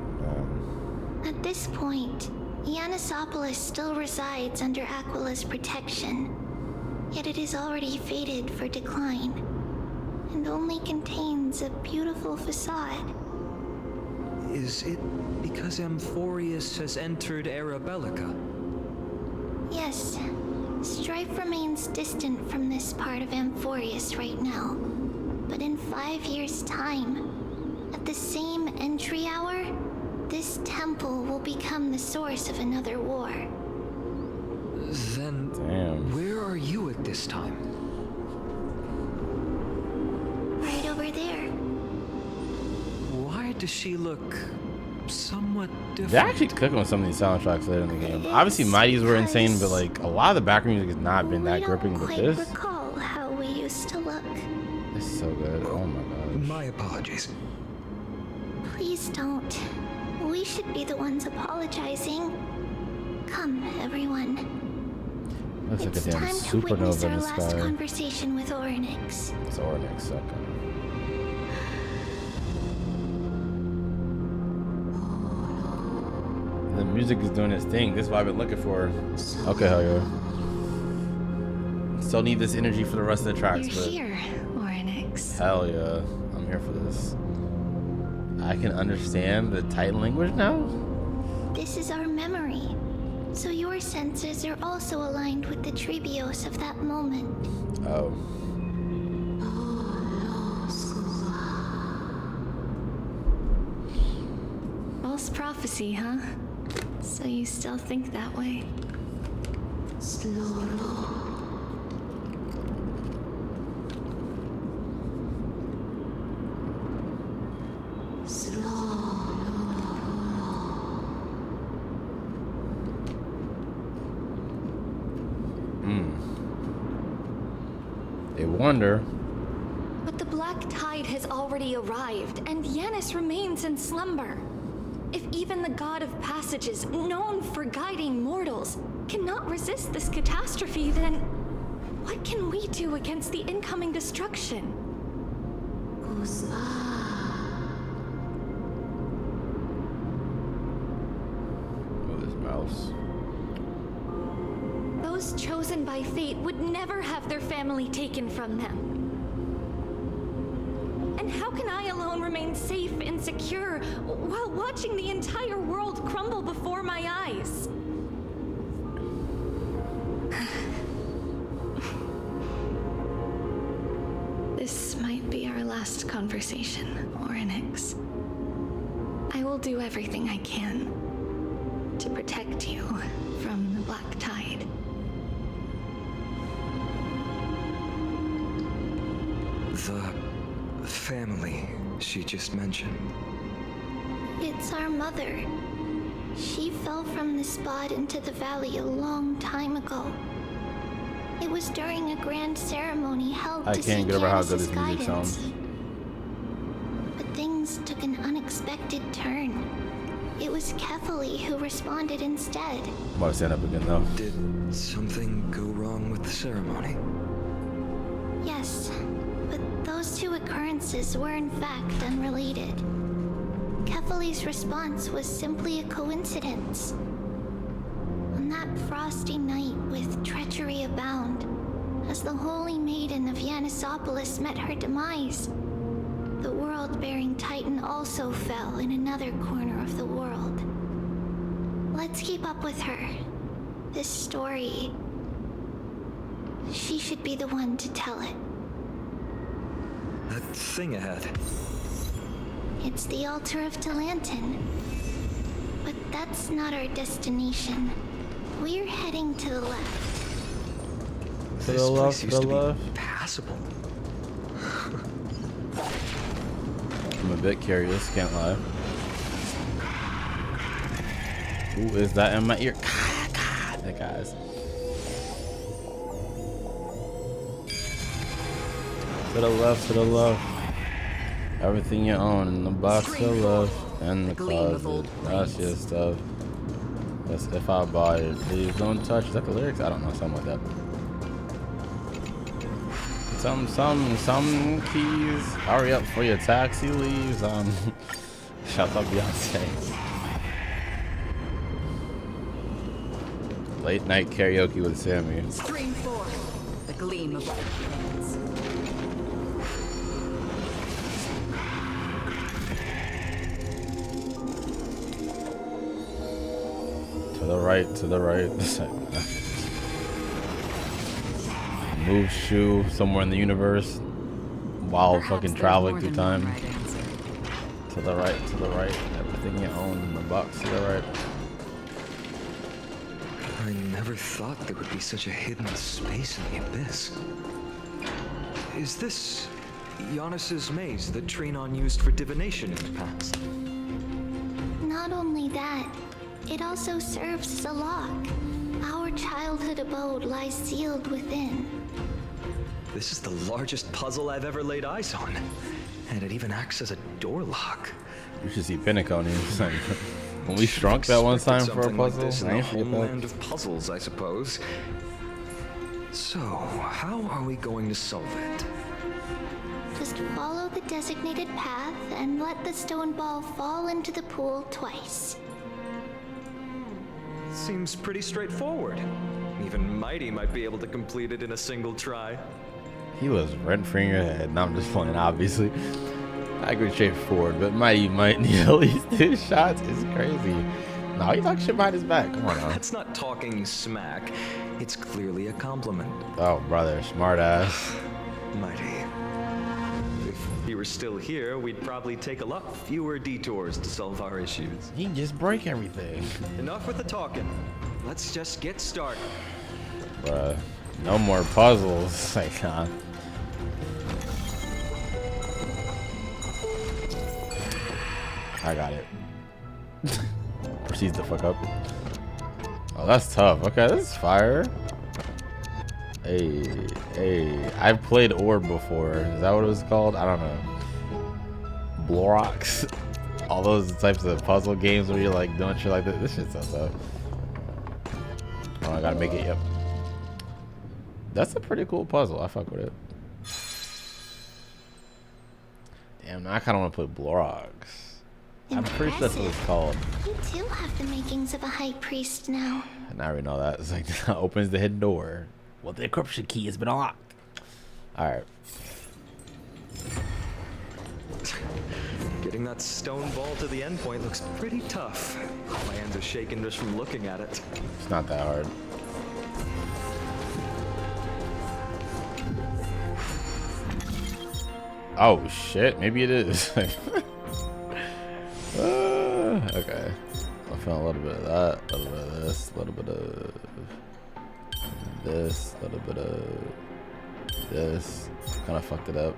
At this point, Yanisopoulos still resides under Aquila's protection, yet it is already fated for decline, and only contains a beautiful facade. Is it because Amphoreus has entered Era Bellica? Yes, strife remains distant from this part of Amphoreus right now, but in 5 years' time, at the same entry hour, this temple will become the source of another war. Then, where are you at this time? Right over there. Why does she look somewhat different? They actually click on some of these soundtracks later in the game. Obviously, MYDEIs were insane, but like a lot of the background music has not been that gripping. But Quite this recall how we used to look. is so good. Oh my god. My apologies. Please don't. We should be the ones apologizing. Come, everyone. Looks like a It's damn time to witness supernova in our the last sky. conversation with Orynyx. It's Orynyx, okay. The music is doing its thing. This is what I've been looking for. Okay, hell yeah. Still need this energy for the rest of the tracks, You're but here, Orynyx. hell yeah, I'm here for this. I can understand the Titan language now? This is our memory. So your senses are also aligned with the Trebios of that moment. Oh. False prophecy, huh? So you still think that way? They wonder. But the black tide has already arrived, and Yanis remains in slumber. If even the god of passages, known for guiding mortals, cannot resist this catastrophe, then what can we do against the incoming destruction? Oh, this mouse. Those chosen by fate would never have their family taken from them. And how can I alone remain safe and secure while watching the entire world crumble before my eyes? This might be our last conversation, Orynyx. I will do everything I can to protect you from the Black Tide. The family she just mentioned. It's our mother. She fell from the spot into the valley a long time ago. It was during a grand ceremony held I to can't seek get over how good Yanis's this music guidance. sounds. But things took an unexpected turn. It was Kefali who responded instead. I'm about to stand up again though. Did something go wrong with the ceremony? Yes, but those two occurrences were in fact unrelated. Kefali's response was simply a coincidence. On that frosty night with treachery abound, as the Holy Maiden of Yanisopolis met her demise, the world-bearing Titan also fell in another corner of the world. Let's keep up with her. This story... she should be the one to tell it. That thing ahead. It's the altar of Talantin. But that's not our destination. We're heading to the left. To the left, to the Used to left. be passable. I'm a bit curious, can't lie. Who is that in my ear? That guy's. To the left, to the left. Everything you own in the box to the left and the closet. That's your stuff. That's if I buy it. Please don't touch. Is that the lyrics? I don't know, something like that. Some keys. Hurry up for your taxi leaves. Shout out Beyonce. Late night karaoke with Sammy. Stream 4. The gleam of hands. To the right, to the right. Move shoe somewhere in the universe while fucking traveling through time. To the right, to the right. Everything you own in the box to the right. I never thought there would be such a hidden space in the abyss. Is this Giannis's maze that Trinon used for divination in the past? Not only that, it also serves as a lock. Our childhood abode lies sealed within. This is the largest puzzle I've ever laid eyes on. And it even acts as a door lock. You should see Pinnacle on the when we shrunk that one time for a Something like puzzle. this in I the ain't forget that. homeland of puzzles, I suppose. So, how are we going to solve it? Just follow the designated path and let the stone ball fall into the pool twice. Seems pretty straightforward. Even MYDEI might be able to complete it in a single try. He was rent-free in your head. No, I'm just playing, obviously. I agree straightforward, but Mighty might need at least 2 shots. It's crazy. No, you talk shit behind his back. Come on now. That's not talking smack. It's clearly a compliment. Oh, brother, smart ass. MYDEI. If he were still here, we'd probably take a lot fewer detours to solve our issues. He just break everything. Enough with the talking. Let's just get started. Bruh, no more puzzles. Like, huh? I got it. Proceeds to fuck up. Oh, that's tough. Okay, this is fire. Hey, I've played Orb before. Is that what it was called? I don't know. Blorox. All those types of puzzle games where you're like doing shit like this. This shit's so tough. Oh, I gotta make it. Yep. That's a pretty cool puzzle. I fuck with it. Damn, now I kind of want to play Blorox. I'm pretty sure that's what it's called. You too have the makings of a high priest now. And I already know that. It's like opens the hidden door. Well, the encryption key has been unlocked. All right. Getting that stone ball to the endpoint looks pretty tough. My hands are shaking just from looking at it. It's not that hard. Oh shit, maybe it is. Okay. I found a little bit of that, a little bit of this, a little bit of this, a little bit of this. Kind of fucked it up.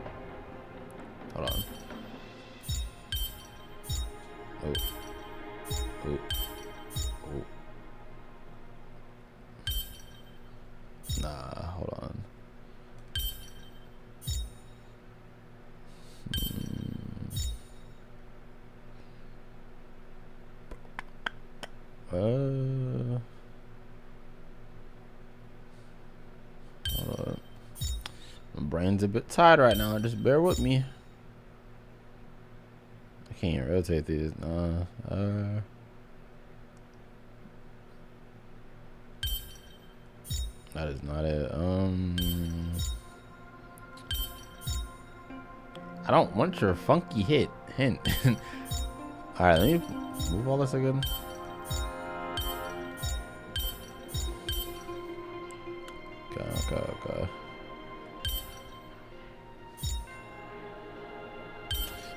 Hold on. Oh. Oh. Oh. Nah, hold on. Hold on. My brain's a bit tired right now. Just bear with me. I can't even rotate these. Nah. That is not it. I don't want your funky hint. All right, let me move all this again. Okay.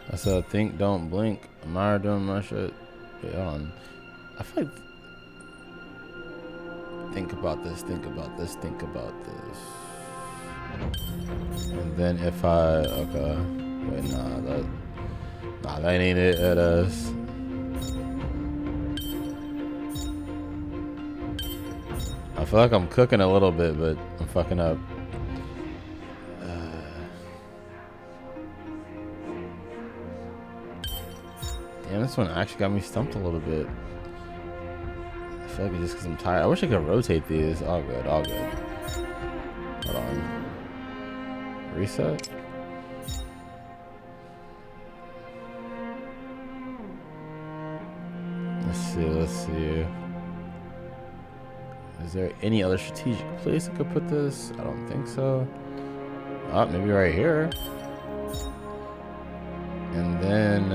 I said, think, don't blink. Am I doing my shit? Wait, hold on. I feel like. Think about this. Think about this. Think about this. And then if I. Okay. Wait, nah, that ain't it. It is. I feel like I'm cooking a little bit, but I'm fucking up. Damn, this one actually got me stumped a little bit. I feel like it's just because I'm tired. I wish I could rotate these. All good, all good. Hold on. Reset. Let's see. Is there any other strategic place I could put this? I don't think so. Oh, maybe right here. And then,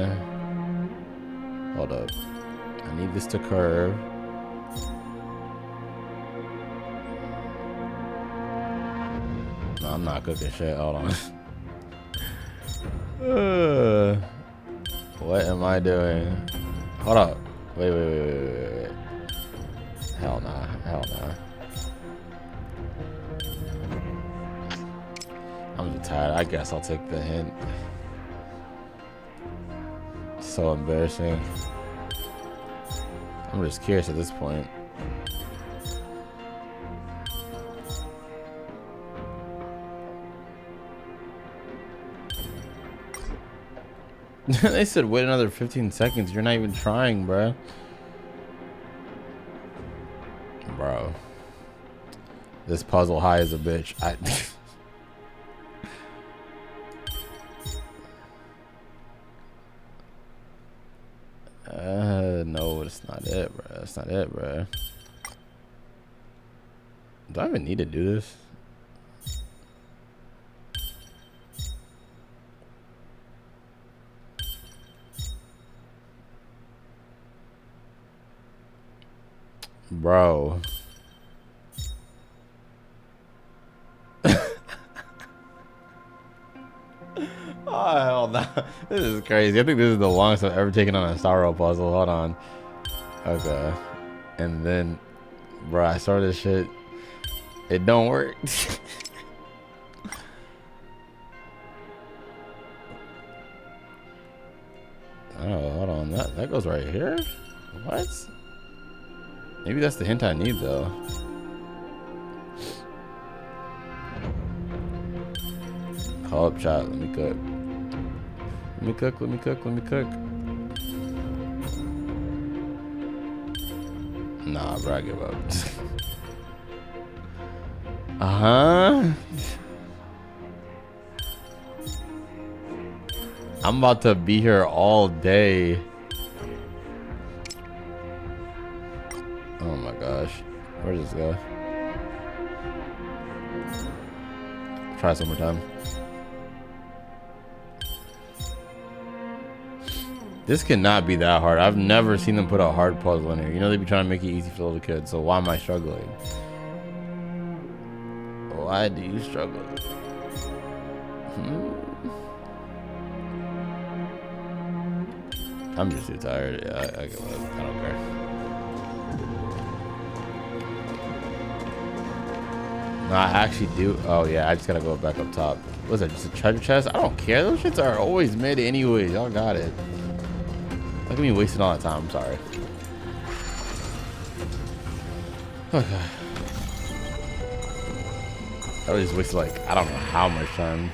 hold up. I need this to curve. No, I'm not cooking shit. Hold on. What am I doing? Hold up. Wait. Hell nah. I'm just tired. I guess I'll take the hint. So embarrassing. I'm just curious at this point. They said wait another 15 seconds. You're not even trying, bro. Bro. This puzzle high as a bitch. No, it's not it, bro. That's not it, bro. Do I even need to do this? Bro. Oh, hell no. This is crazy. I think this is the longest I've ever taken on a Star Wars puzzle. Hold on. Okay. And then, bro, I started this shit. It don't work. Oh, hold on. That goes right here? What? Maybe that's the hint I need, though. Hold up, chat. Let me cook. Let me cook. Nah, bro, I give up. I'm about to be here all day. Oh my gosh. Where's this guy? Try some more time. This cannot be that hard. I've never seen them put a hard puzzle in here. You know they be trying to make it easy for little kids, so why am I struggling? Why do you struggle? I'm just too tired. Yeah, I give up. I don't care. No, I actually do. Oh yeah, I just gotta go back up top. What's that? Just a treasure chest? I don't care. Those shits are always mid anyway. Y'all got it. Look at me wasting all that time. I'm sorry. Okay. I just wasted like I don't know how much time.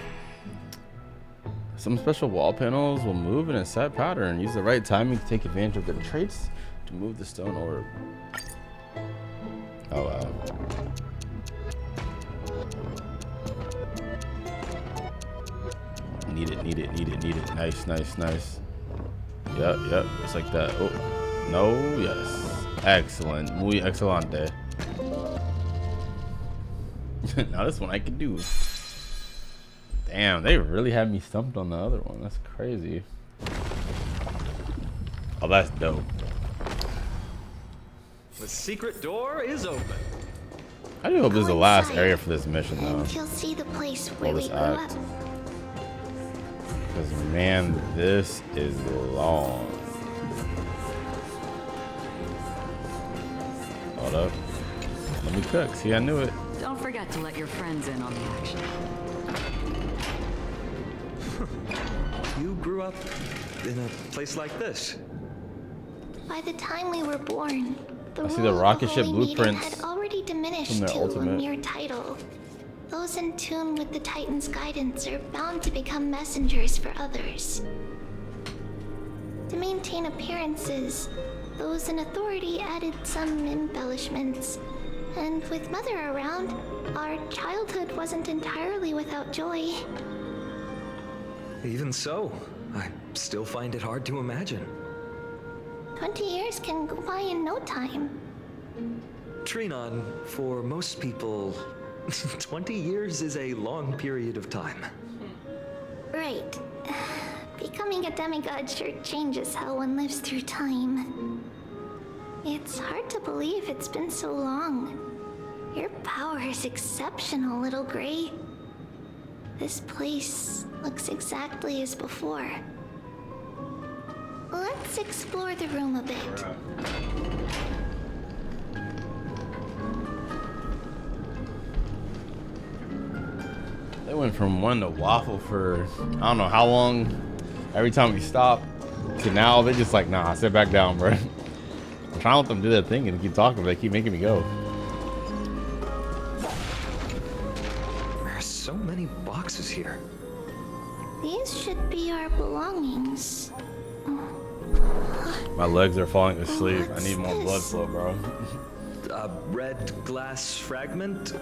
Some special wall panels will move in a set pattern. Use the right timing to take advantage of the traits to move the stone orb. Oh wow. Need it, need it, need it, need it. Nice, nice, nice. Yep, yep, just like that. Oh, no, yes. Excellent, muy excelente. Now this one I can do. Damn, they really had me stumped on the other one. That's crazy. Oh, that's dope. The secret door is open. I do hope this is the last area for this mission, though. You'll see the place where we grew up. Because, man, this is long. Hold up. Let me cook. See, I knew it. Don't forget to let your friends in on the action. You grew up in a place like this. By the time we were born, I see the rocket ship blueprints had already diminished from their to ultimate. a mere title. Those in tune with the Titan's guidance are bound to become messengers for others. To maintain appearances, those in authority added some embellishments. And with Mother around, our childhood wasn't entirely without joy. Even so, I still find it hard to imagine. 20 years can go by in no time. Trinon, for most people, 20 years is a long period of time. Right. Becoming a demigod sure changes how one lives through time. It's hard to believe it's been so long. Your power is exceptional, Little Gray. This place looks exactly as before. Let's explore the room a bit. They went from one to waffle for I don't know how long. Every time we stop to now, they just like, nah, sit back down, bro. I'm trying to let them do their thing and keep talking, but they keep making me go. There are so many boxes here. These should be our belongings. My legs are falling asleep. I need more blood flow, bro. A red glass fragment?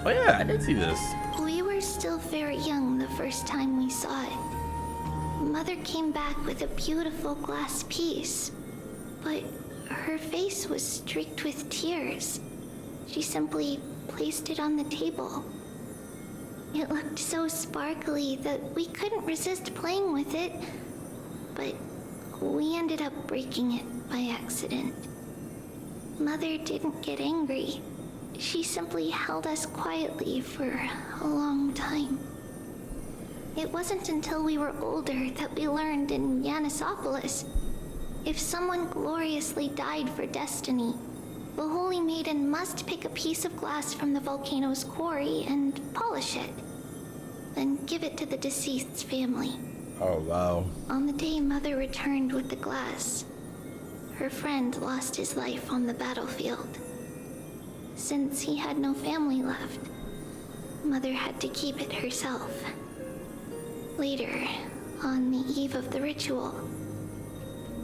Oh yeah, I did see this. We were still very young the first time we saw it. Mother came back with a beautiful glass piece, but her face was streaked with tears. She simply placed it on the table. It looked so sparkly that we couldn't resist playing with it, but we ended up breaking it by accident. Mother didn't get angry. She simply held us quietly for a long time. It wasn't until we were older that we learned in Yanissopolis, if someone gloriously died for destiny, the Holy Maiden must pick a piece of glass from the volcano's quarry and polish it, then give it to the deceased's family. Oh wow. On the day Mother returned with the glass, her friend lost his life on the battlefield. Since he had no family left, Mother had to keep it herself. Later, on the eve of the ritual,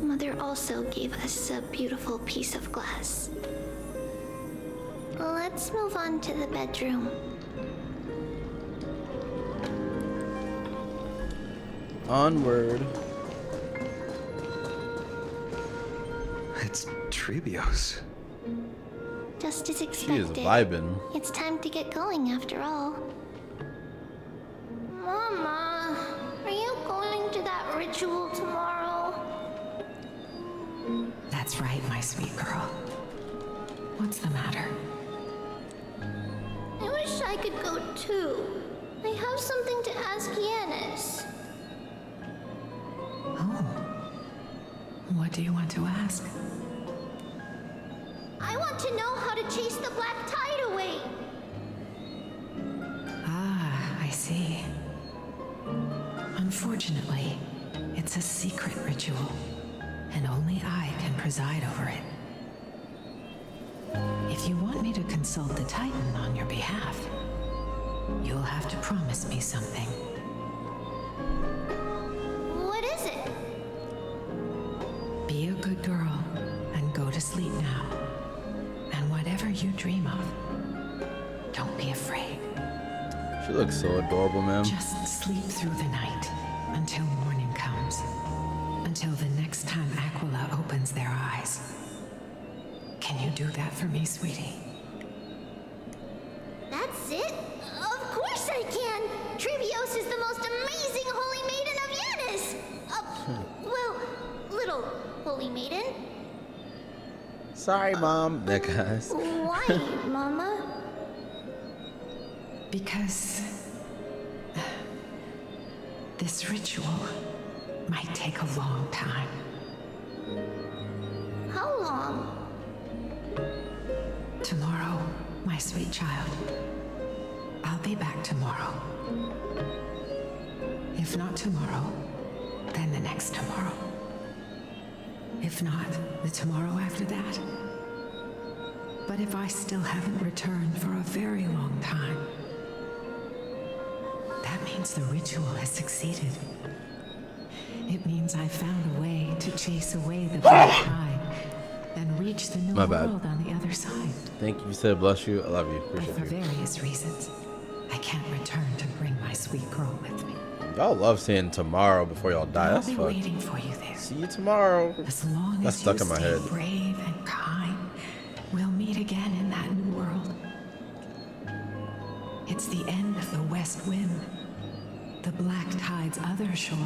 Mother also gave us a beautiful piece of glass. Let's move on to the bedroom. Onward. It's Trebios. Just as She expected. is vibing. It's time to get going after all. Mama, are you going to that ritual tomorrow? That's right, my sweet girl. What's the matter? I wish I could go too. I have something to ask Yanis. Oh. What do you want to ask? I want to know how to chase the black tide away. Ah, I see. Unfortunately, it's a secret ritual, and only I can preside over it. If you want me to consult the Titan on your behalf, you'll have to promise me something. What is it? Be a good girl and go to sleep now. And whatever you dream of, don't be afraid. She looks so adorable, man. Just sleep through the night until morning comes. Until the next time Aquila opens their eyes. Can you do that for me, sweetie? That's it? Of course I can! Trebios is the most amazing holy maiden of Yanis! Well, little holy maiden. Sorry, Mom. That guys. Why, Mama? Because this ritual might take a long time. How long? Tomorrow, my sweet child. I'll be back tomorrow. If not tomorrow, then the next tomorrow. If not, the tomorrow after that. But if I still haven't returned for a very long time, that means the ritual has succeeded. It means I found a way to chase away the black tide and reach the new My bad. world on the other side. Thank you. You said bless you. I love you. But Appreciate for you. various reasons, I can't return to bring my sweet girl with me. Y'all love saying tomorrow before y'all die. I'll That's be fucked. waiting for you there. See you tomorrow. As long That's as stuck you in my stay head. brave and kind, we'll meet again in that new world. It's the end of the West Wind, the black tide's other shore.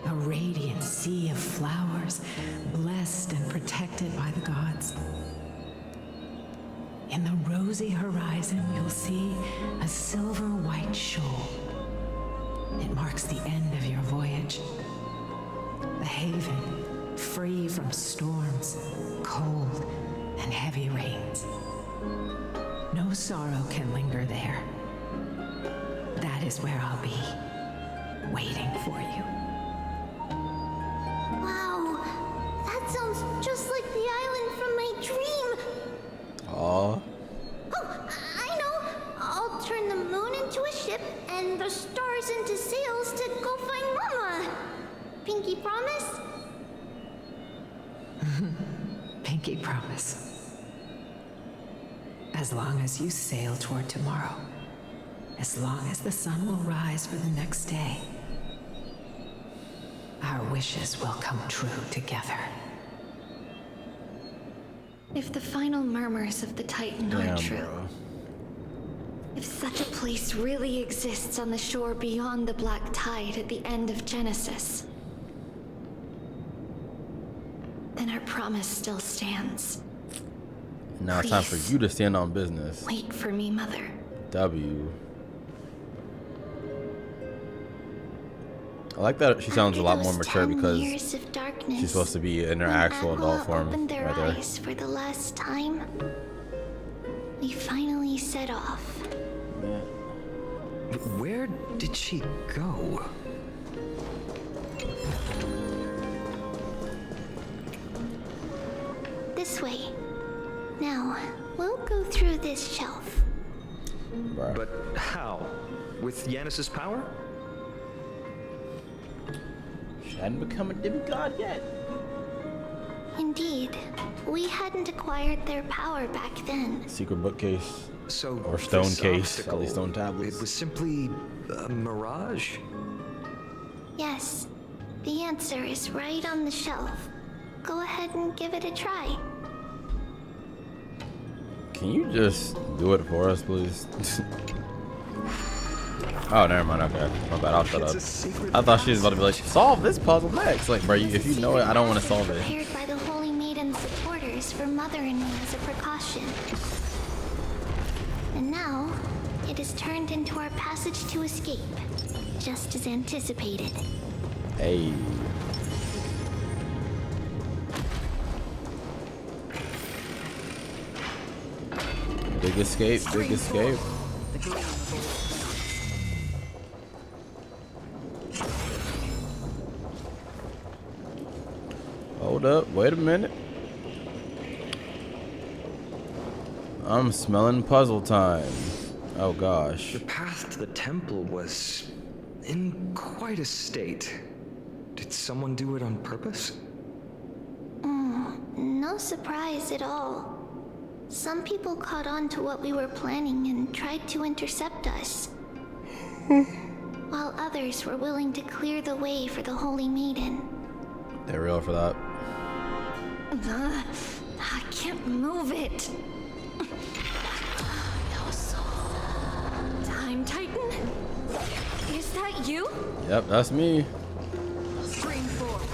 A radiant sea of flowers, blessed and protected by the gods. In the rosy horizon, you'll see a silver white shoal. It marks the end of your voyage. A haven, free from storms, cold, and heavy rains. No sorrow can linger there. That is where I'll be, waiting for you. Wow, that sounds just like the island from my dream. Aw. Oh, I know. I'll turn the moon into a ship and the stars into sails to go find Mama. Pinky promise? Pinky promise. As long as you sail toward tomorrow, as long as the sun will rise for the next day, our wishes will come true together. If the final murmurs of the Titan are Damn, true, bro. if such a place really exists on the shore beyond the black tide at the end of Genesis, then our promise still stands. Now it's time for you to stand on business. Wait for me, Mother. W. I like that she sounds a lot more mature because Years of darkness, she's supposed to be in her when actual Aquila adult form opened their right there. eyes for the last time, we finally set off. Where did she go? This way. Now, we'll go through this shelf. But how? With Yanis's power? hadn't become a demigod yet. Indeed. We hadn't acquired their power back then. Secret bookcase. So or stone this case. obstacle, At least stone tablets. It was simply a mirage? Yes. The answer is right on the shelf. Go ahead and give it a try. Can you just do it for us, please? Oh, never mind. Okay, my bad. I'll shut up. I thought she was about to be like, solve this puzzle next. Like, bro, if you know it, I don't want to solve it. Prepared by the Holy Maiden's supporters for Mother and me as a precaution. And now, it is turned into our passage to escape, just as anticipated. Hey. Big escape, big escape. Hold up, wait a minute. I'm smelling puzzle time. Oh gosh. The path to the temple was in quite a state. Did someone do it on purpose? No surprise at all. Some people caught on to what we were planning and tried to intercept us. While others were willing to clear the way for the Holy Maiden. They're real for that. I can't move it. Time Titan? Is that you? Yep, that's me. Spring forth.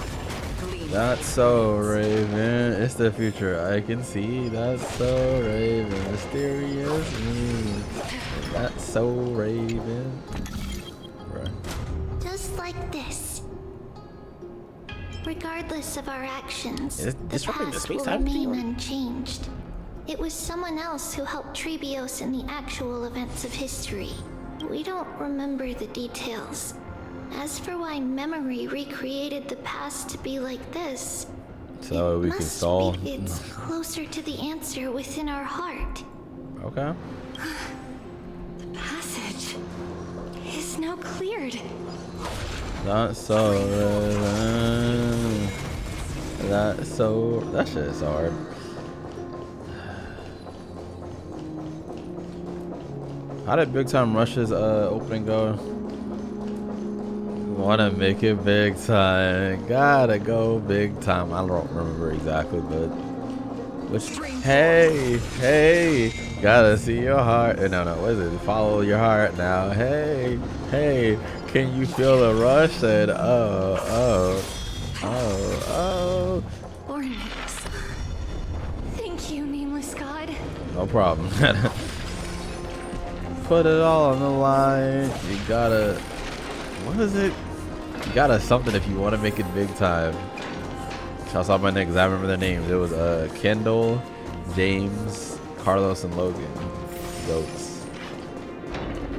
That's so Raven. It's the future. I can see. That's so Raven. Mysterious me. That's so Raven. Right. Just like this. Regardless of our actions, the past will remain unchanged. It was someone else who helped Trebios in the actual events of history. We don't remember the details. As for why memory recreated the past to be like this, So we can solve. it's closer to the answer within our heart. Okay. The passage is now cleared. That's so Raven. That's so. That shit is so hard. How did Big Time Rush's opening go? Wanna make it big time. Gotta go big time. I don't remember exactly, but which hey, gotta see your heart. No, what is it? Follow your heart now. Hey, can you feel the rush? And oh. Ornaments. Thank you, nameless god. No problem. Put it all on the line. You gotta. What is it? You gotta something if you want to make it big time. Shouts out my niggas. I remember their names. It was Kendall, James, Carlos, and Logan. Goats.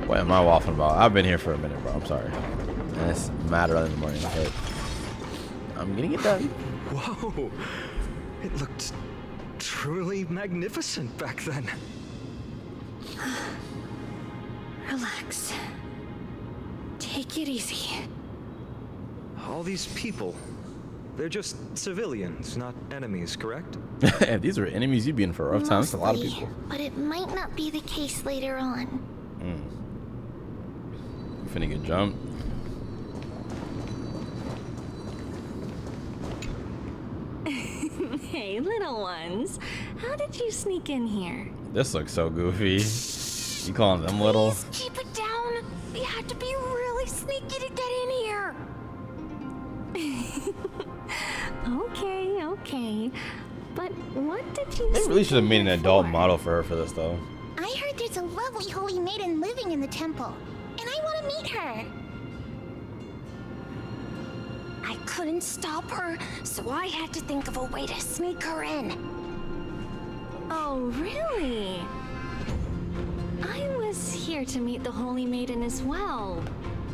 What am I waffling about? I've been here for a minute, bro. I'm sorry. And it's mad early in the morning. But I'm getting it done. Whoa! It looked truly magnificent back then. Relax. Take it easy. All these people, they're just civilians, not enemies, correct? If these were enemies, you'd be in for a rough time. That's a lot of people. But it might not be the case later on. You finna get jumped. Hey, little ones. How did you sneak in here? This looks so goofy. You calling them little? Keep it down. We had to be really sneaky to get in here. Okay. But what did you They really should have made an adult model for her for this, though. I heard there's a lovely holy maiden living in the temple, and I want to meet her. I couldn't stop her, so I had to think of a way to sneak her in. Oh, really? I was here to meet the Holy Maiden as well,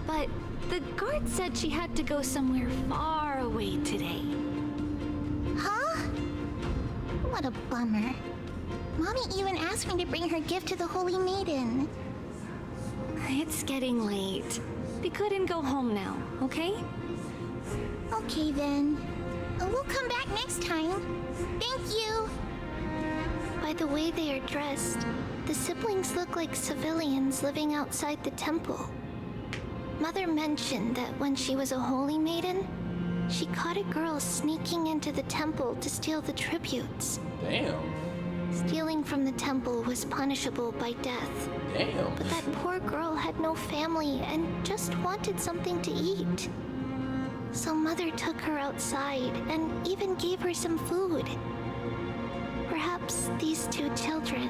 but the guard said she had to go somewhere far away today. Huh? What a bummer. Mommy even asked me to bring her gift to the Holy Maiden. It's getting late. We couldn't go home now, okay? Okay then. We'll come back next time. Thank you. By the way they are dressed, the siblings look like civilians living outside the temple. Mother mentioned that when she was a holy maiden, she caught a girl sneaking into the temple to steal the tributes. Damn. Stealing from the temple was punishable by death. Damn. But that poor girl had no family and just wanted something to eat. So Mother took her outside and even gave her some food. Perhaps these two children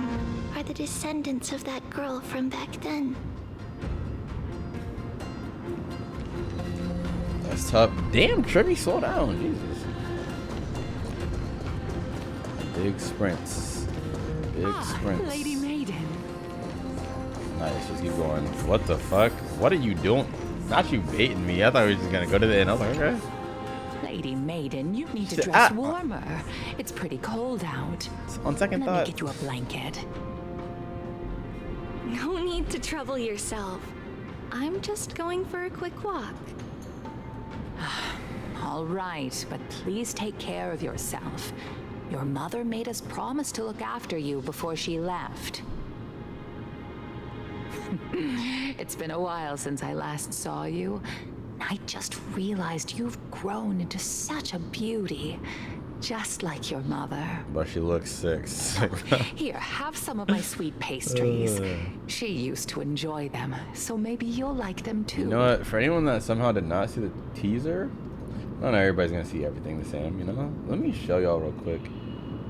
are the descendants of that girl from back then. That's tough. Damn, Tribby, slow down. Jesus. Big sprints. Big sprints. Lady Maiden. Nice, just keep going. What the fuck? What are you doing? Not you baiting me. I thought we were just gonna go to the end. I was like, okay. Lady Maiden, you need to dress warmer. It's pretty cold out. On second thought. Let me get you a blanket. No need to trouble yourself. I'm just going for a quick walk. All right, but please take care of yourself. Your mother made us promise to look after you before she left. It's been a while since I last saw you. I just realized you've grown into such a beauty, just like your mother. But she looks sick. Here, have some of my sweet pastries. She used to enjoy them, so maybe you'll like them too. You know what? For anyone that somehow did not see the teaser, not everybody's gonna see everything the same, you know? Let me show y'all real quick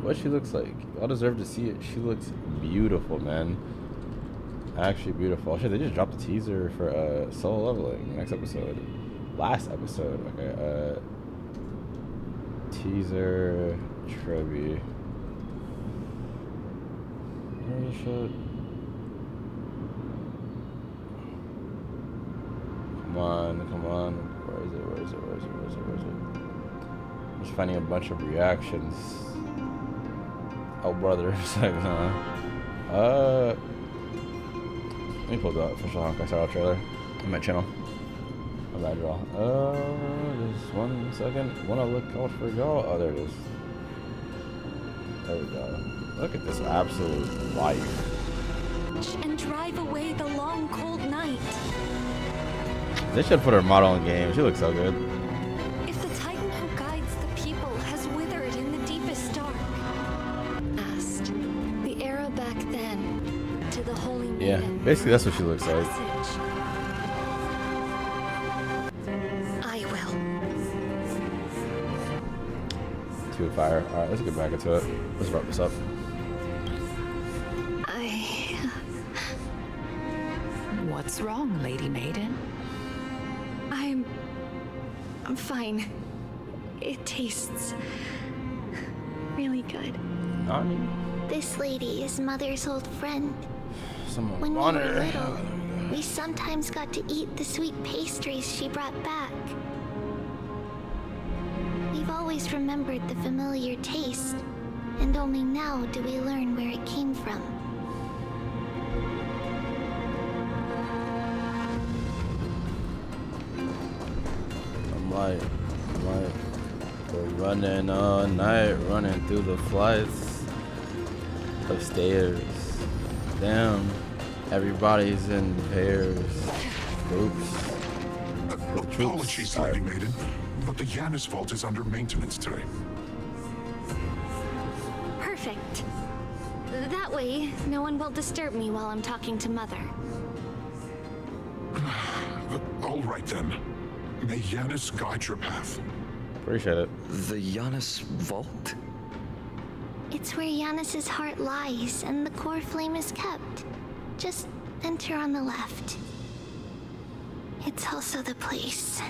what she looks like. Y'all deserve to see it. She looks beautiful, man. Actually beautiful. Shit, they just dropped the teaser for solo leveling next episode. Last episode. Okay, teaser Trebi. Where's the shit? Come on, come on. Where is it? Where is it? Where is it? Where is it? Where is it? I'm just finding a bunch of reactions. Oh brother, let me pull the official Honkai Star trailer on my channel. My bad, y'all. Just 1 second. Wanna look out for y'all? Oh, there it is. There we go. Look at this absolute life. And drive away the long, cold night. They should put her model in game. She looks so good. If the Titan who guides the people has withered in the deepest dark, asked the era back then to the holy maiden. Yeah, basically that's what she looks like. I will. Two fire. Alright, let's get back into it. Let's wrap this up. What's wrong, Lady Maiden? I'm fine. It tastes really good. This lady is Mother's old friend. Someone When we want were her. little, we sometimes got to eat the sweet pastries she brought back. We've always remembered the familiar taste, and only now do we learn where it came from. We're running all night, running through the flights of stairs. Damn, everybody's in pairs, groups. Apologies, Lady Maiden, but the Janus vault is under maintenance today. Perfect. That way, no one will disturb me while I'm talking to Mother. All right then. May Janus guide your path. Appreciate it. The Janus vault? It's where Janus's heart lies and the core flame is kept. Just enter on the left. It's also the place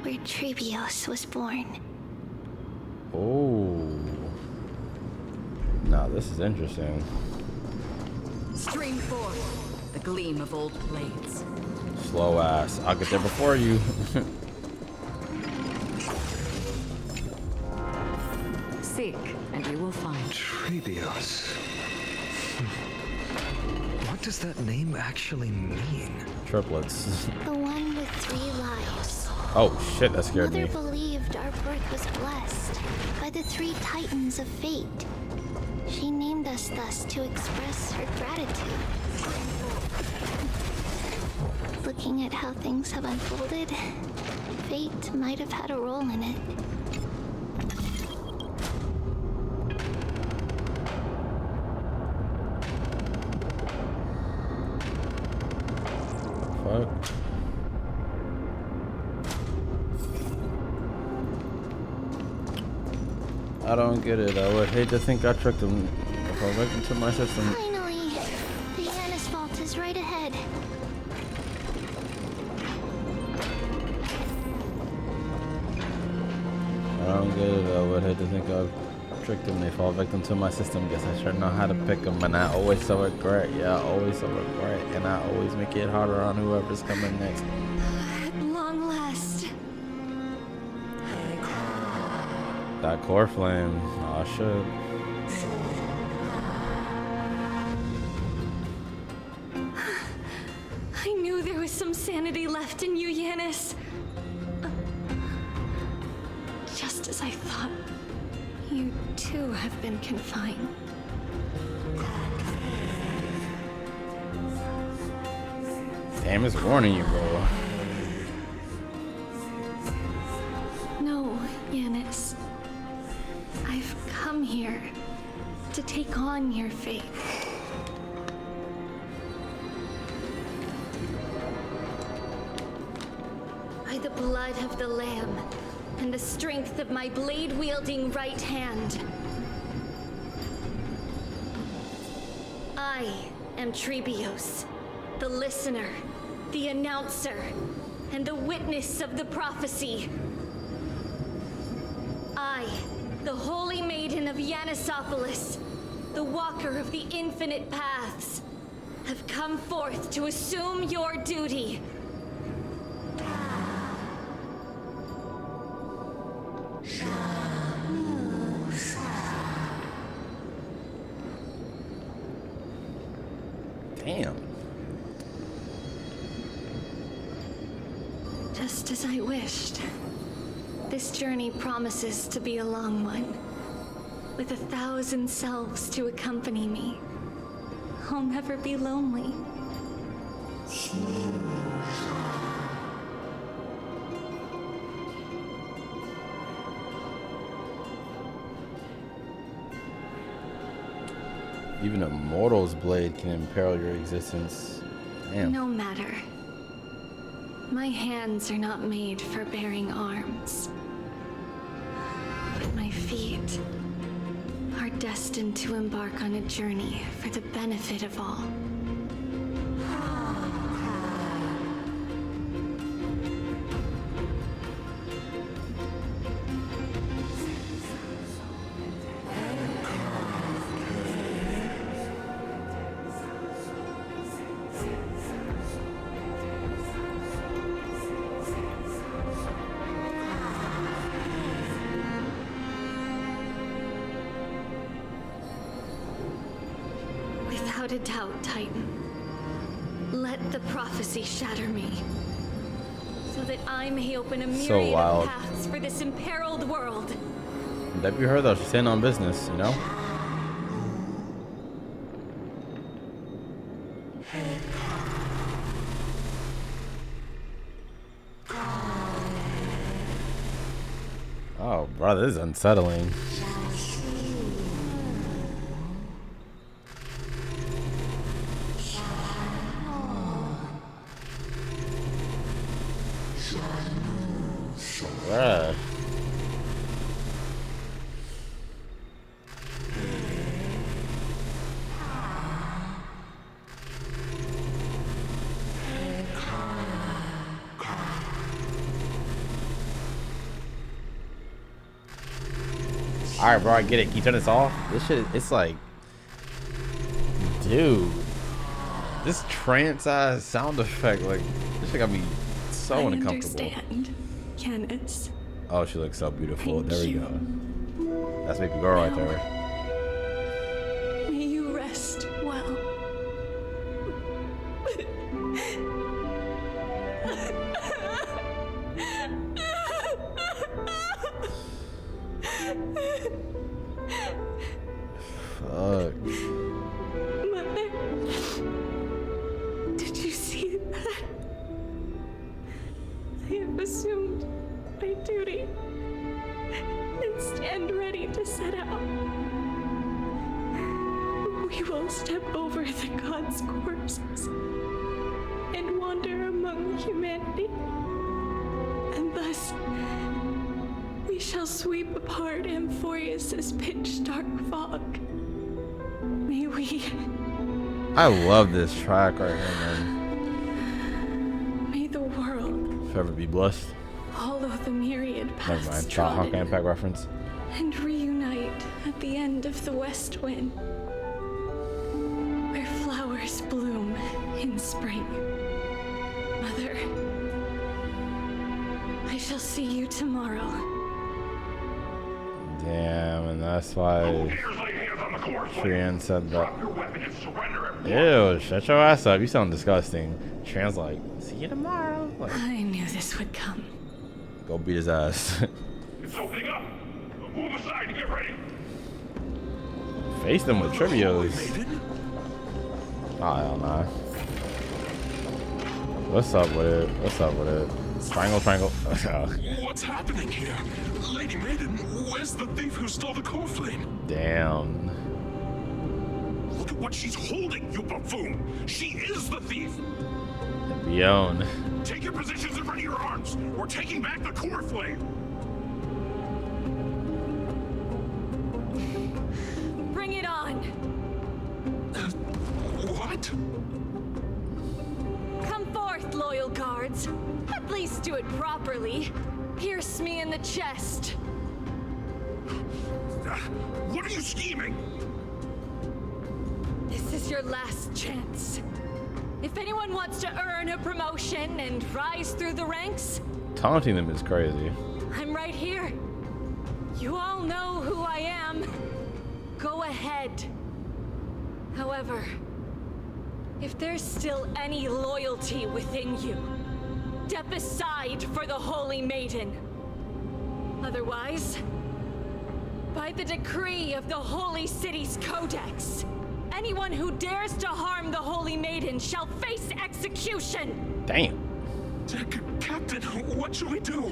where Trebios was born. Oh. Now this is interesting. Stream forth the gleam of old blades. Slow ass. I'll get there before you. Seek, and you will find. Trebios. What does that name actually mean? Triplets. The one with 3 lives. Oh shit, that scared Mother me. believes believed our birth was blessed by the 3 titans of fate. She named us thus to express her gratitude. Looking at how things have unfolded, fate might have had a role in it. Fuck. I don't get it. I would hate to think I tricked him if I went into my system. Finally, the Yanis vault is right ahead. I don't get it. I would hate to think I tricked him. They fall victim to my system. Guess I sure know how to pick them, and I always so regret. Yeah, I always so regret, and I always make it harder on whoever's coming next. At long last. That core flame. Oh shit. I knew there was some sanity left in you, Yanis. Just as I thought, you too have been confined. Damn, it's warning you, bro. No, Yanis. I've come here to take on your fate. By the blood of the Lamb and the strength of my blade-wielding right hand, I am Trebios, the listener, the announcer, and the witness of the prophecy. I, the Holy Maiden of Yanisopolis, the Walker of the Infinite Paths, have come forth to assume your duty. Damn. Just as I wished. This journey promises to be a long one, with 1,000 selves to accompany me. I'll never be lonely. Even a mortal's blade can imperil your existence. Damn. No matter. My hands are not made for bearing arms. But my feet are destined to embark on a journey for the benefit of all. Without a doubt, Titan. Let the prophecy shatter me, so that I may open a myriad of paths for this imperiled world. That be her though. She's staying on business, you know. Oh, bro, this is unsettling. Bruh. Alright, bro, I get it. Can you turn this off? This shit, it's like, dude, this trance-ass sound effect, like, this shit got me so uncomfortable. Understand, Yanis. Oh, she looks so beautiful. Thank There we you. go. That's baby girl right there. May you rest well. Fuck. Mother, did you see that? I have assumed my duty and stand ready to set out. We will step over the gods' corpses and wander among humanity, and thus we shall sweep apart Amphoreus' pitch-dark fog. May we... I love this track right here, man. May the world Forever be blessed. follow the myriad Never paths mind. Honkai trodden Impact reference. and reunite at the end of the west wind, where flowers bloom in spring. Mother, I shall see you tomorrow. Damn, and that's why Trian said that. Ew, shut your ass up. You sound disgusting. Trian's like, see you tomorrow. Like, I knew this would come. go beat his ass. It's opening up. Move aside and get ready. Face them with trivios. Oh, hell nah. What's up with it? What's up with it? Triangle, triangle. What's happening here? Lady Maiden, where's the thief who stole the core flame? Damn. Look at what she's holding, you buffoon! She is the thief! Beyond. Take your positions in front of your arms! We're taking back the core flame! Bring it on! What? Come forth, loyal guards. At least do it properly. Pierce me in the chest. What are you scheming? This is your last chance. If anyone wants to earn a promotion and rise through the ranks, Taunting them is crazy. I'm right here. You all know who I am. Go ahead. However, if there's still any loyalty within you, step aside for the Holy Maiden. Otherwise, by the decree of the Holy City's Codex, anyone who dares to harm the Holy Maiden shall face execution! Damn. Captain, what should we do?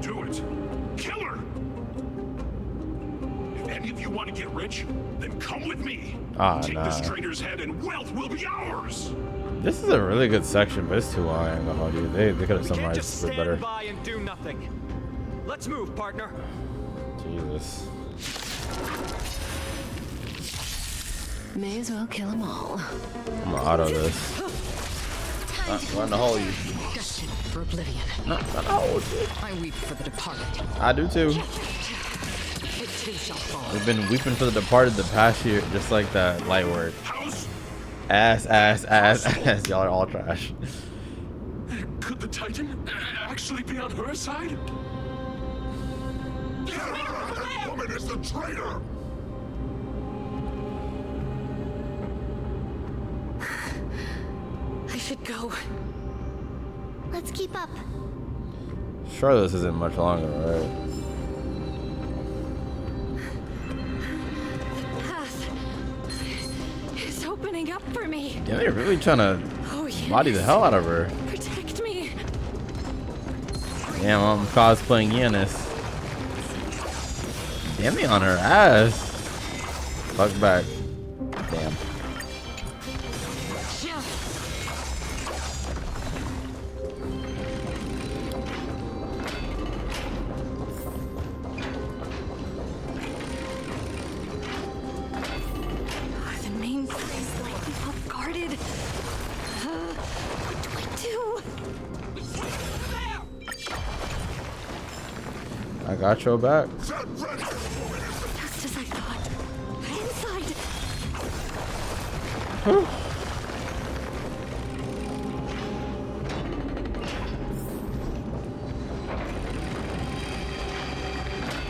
Do it. Kill her! If any of you want to get rich, then come with me. Take this traitor's head and wealth will be ours. This is a really good section, but it's too long. I ain't gonna hold you. They could have summarized Just it better. stand by and do nothing. Let's move, partner. Jesus. May as well kill them all. I'm gonna auto this. Run to hold you. Destined for oblivion. No, hold you. I weep for the departed. I do too. It too shall fall. We've been weeping for the departed the past year, just like that light work. Ass. Y'all are all trash. Could the Titan actually be on her side? That woman is the traitor! I should go. Let's keep up. Sure, this isn't much longer, right? The path is opening up for me. Yeah, they're really trying to body the hell out of her. Protect me. Damn, I'm cosplaying Yanis. Damn, they on her ass. Fuck back. Damn. The main thing is likely off guarded. What do I do? I got your back. Just as I thought. Inside.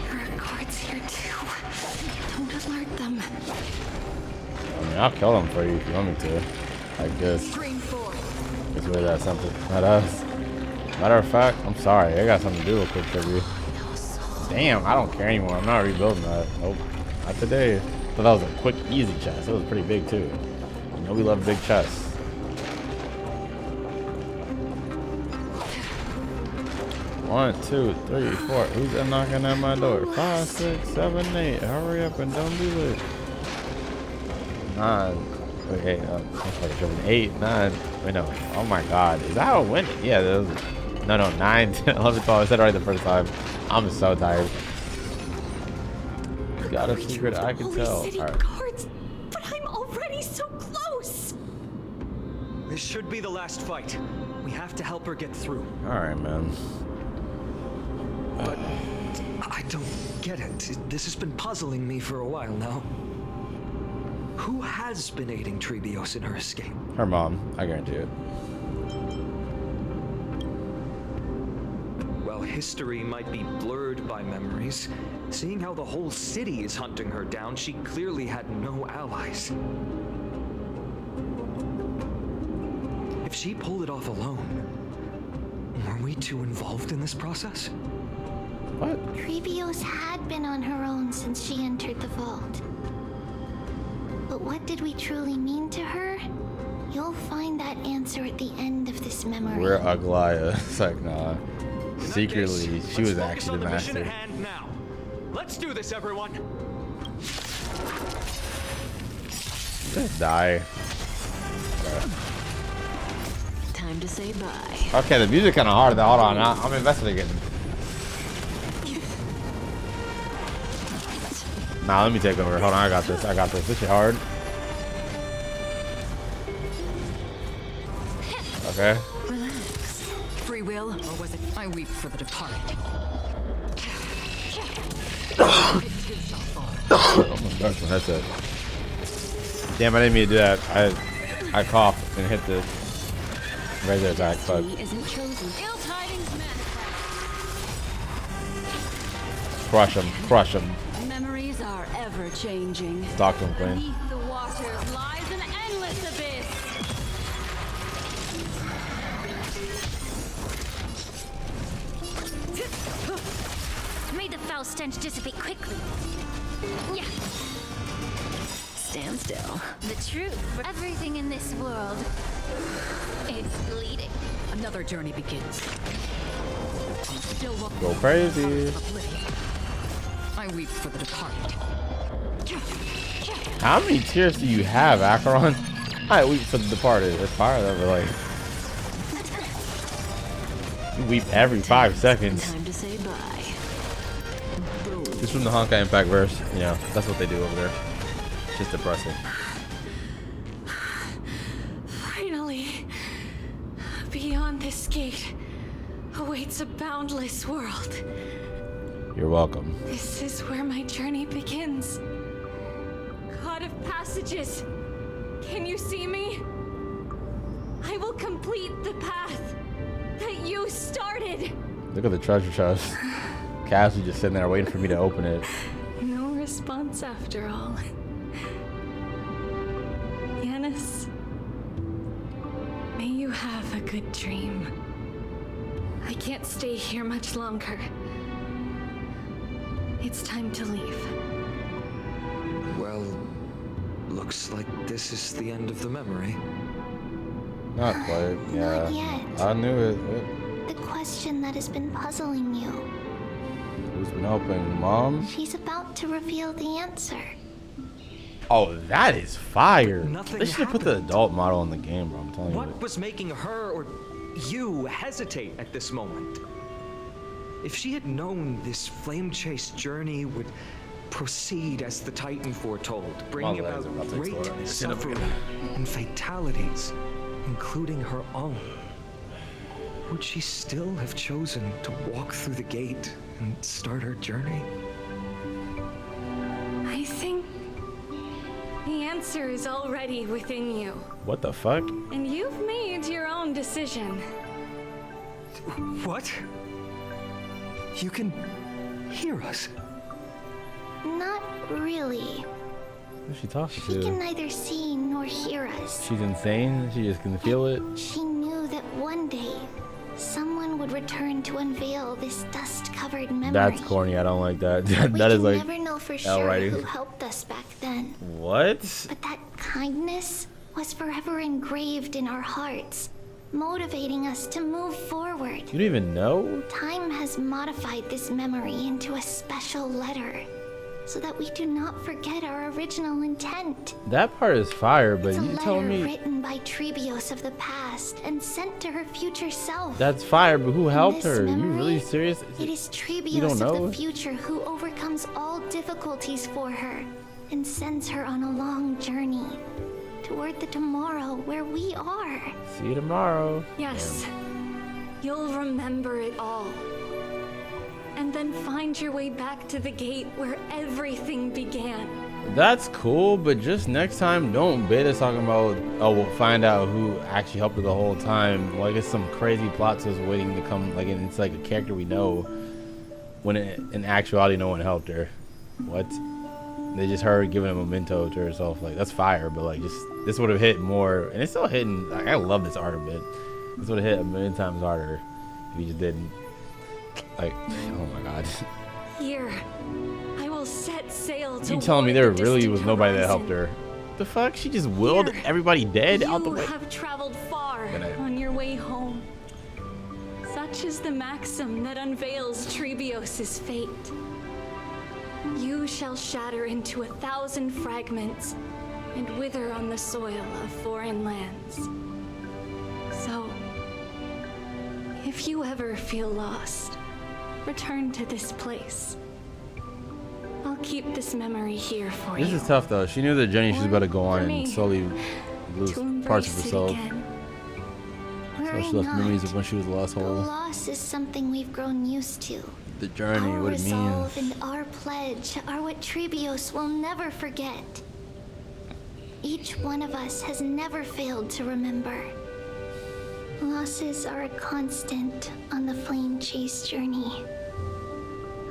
There are guards here too. Don't alert them. I mean, I'll kill them for you if you want me to. I guess. Stream 4. Guess we got something. Not us. Matter of fact, I'm sorry. I got something to do real quick for you. Damn, I don't care anymore. I'm not rebuilding that. Nope. Not today. But that was a quick, easy chest. It was pretty big too. You know we love big chests. One, two, three, four. Who's knocking at my door? 5, 6, 7, 8. Hurry up and don't be late. 9. Wait, 8, 9. Wait, no. Oh my God. Is that how it went? Yeah, that was, no, 9, 10, 11, 12. I said it right the first time. I'm so tired. You got a secret, I can tell. Alright. Guards, but I'm already so close. This should be the last fight. We have to help her get through. Alright, man. But I don't get it. This has been puzzling me for a while now. Who has been aiding Trebios in her escape? Her mom, I guarantee it. Well, history might be blurred by memories. Seeing how the whole city is hunting her down, she clearly had no allies. If she pulled it off alone, were we too involved in this process? What? Trebios had been on her own since she entered the vault. But what did we truly mean to her? You'll find that answer at the end of this memory. We're Aglaya. It's like, nah. Secretly, she was actually the master. Now. Let's do this, everyone. Just die. Time to say bye. Okay, the music kind of hard though. Hold on, I'm investigating. Nah, let me take over. Hold on, I got this. I got this. This shit hard. Okay. Relax. Free will, or was it I weep for the departed? Oh my gosh, that's it. Damn, I didn't mean to do that. I coughed and hit the razor attack, but crush him, crush him. Memories are ever changing. Talk to him, Queen. Beneath the waters lies an endless abyss. May the foul stench dissipate quickly. Yeah. Stand still. The truth for everything in this world is bleeding. Another journey begins. Still Go crazy. I weep for the departed. How many tears do you have, Acheron? I weep for the departed. It's fire that like. You weep every 5 seconds. Time to say bye. It's from the Honkai Impact verse. You know, that's what they do over there. It's just depressing. Finally, beyond this gate awaits a boundless world. You're welcome. This is where my journey begins. God of passages, can you see me? I will complete the path that you started. Look at the treasure chest. Cassie's just sitting there waiting for me to open it. No response after all. Yanis, may you have a good dream. I can't stay here much longer. It's time to leave. Well, looks like this is the end of the memory. Not quite. Yeah. Not yet. I knew it. The question that has been puzzling you. Who's been helping? Mom? She's about to reveal the answer. Oh, that is fire. Nothing They should have put the adult model in the game, bro. I'm telling you. What was making her or you hesitate at this moment? If she had known this flame chase journey would proceed as the Titan foretold, bringing about great suffering and fatalities, including her own, would she still have chosen to walk through the gate and start her journey? I think the answer is already within you. What the fuck? And you've made your own decision. What? You can hear us? Not really. Who's she talking She can to? neither see nor hear us. She's insane. She just can feel it. She knew one day, someone would return to unveil this dust-covered memory. That's corny. I don't like that. That We is can like never know for L sure writing. who helped us back then. What? But that kindness was forever engraved in our hearts, motivating us to move forward. You don't even know? Time has modified this memory into a special letter, so that we do not forget our original intent. That part is fire, but It's a you letter telling me written by Trebios of the past and sent to her future self. that's fire, but who helped this her? You memory, really serious? It is You don't Trebios know? of the future who overcomes all difficulties for her and sends her on a long journey toward the tomorrow where we are. See you tomorrow. Yes. You'll remember it all. And then find your way back to the gate where everything began. That's cool, but just next time, don't bait us talking about, oh, we'll find out who actually helped her the whole time. Like, it's some crazy plot twist waiting to come. Like, and it's like a character we know, when in actuality, no one helped her. What? They just heard giving a memento to herself. Like, that's fire, but like, just this would have hit more, and it's still hitting. Like, I love this art a bit. This would have hit a million times harder if you just didn't. Like, oh my god. Here, I will set sail to You telling me there the really distant was nobody that helped horizon. her? The fuck? She just willed everybody dead out the way. You have traveled far Good night. on your way home. Such is the maxim that unveils Trebios' fate. You shall shatter into 1,000 fragments and wither on the soil of foreign lands. So, if you ever feel lost, return to this place. I'll keep this memory here for you. This is tough though. She knew the journey she was about to go on for and me, slowly lose to parts of embrace it herself. again. So Worry she left not. memories of when she was lost The whole. loss is something we've grown used to. The journey, Our what it resolve means. and our pledge are what Trebios will never forget. Each one of us has never failed to remember. Losses are a constant on the flame chase journey,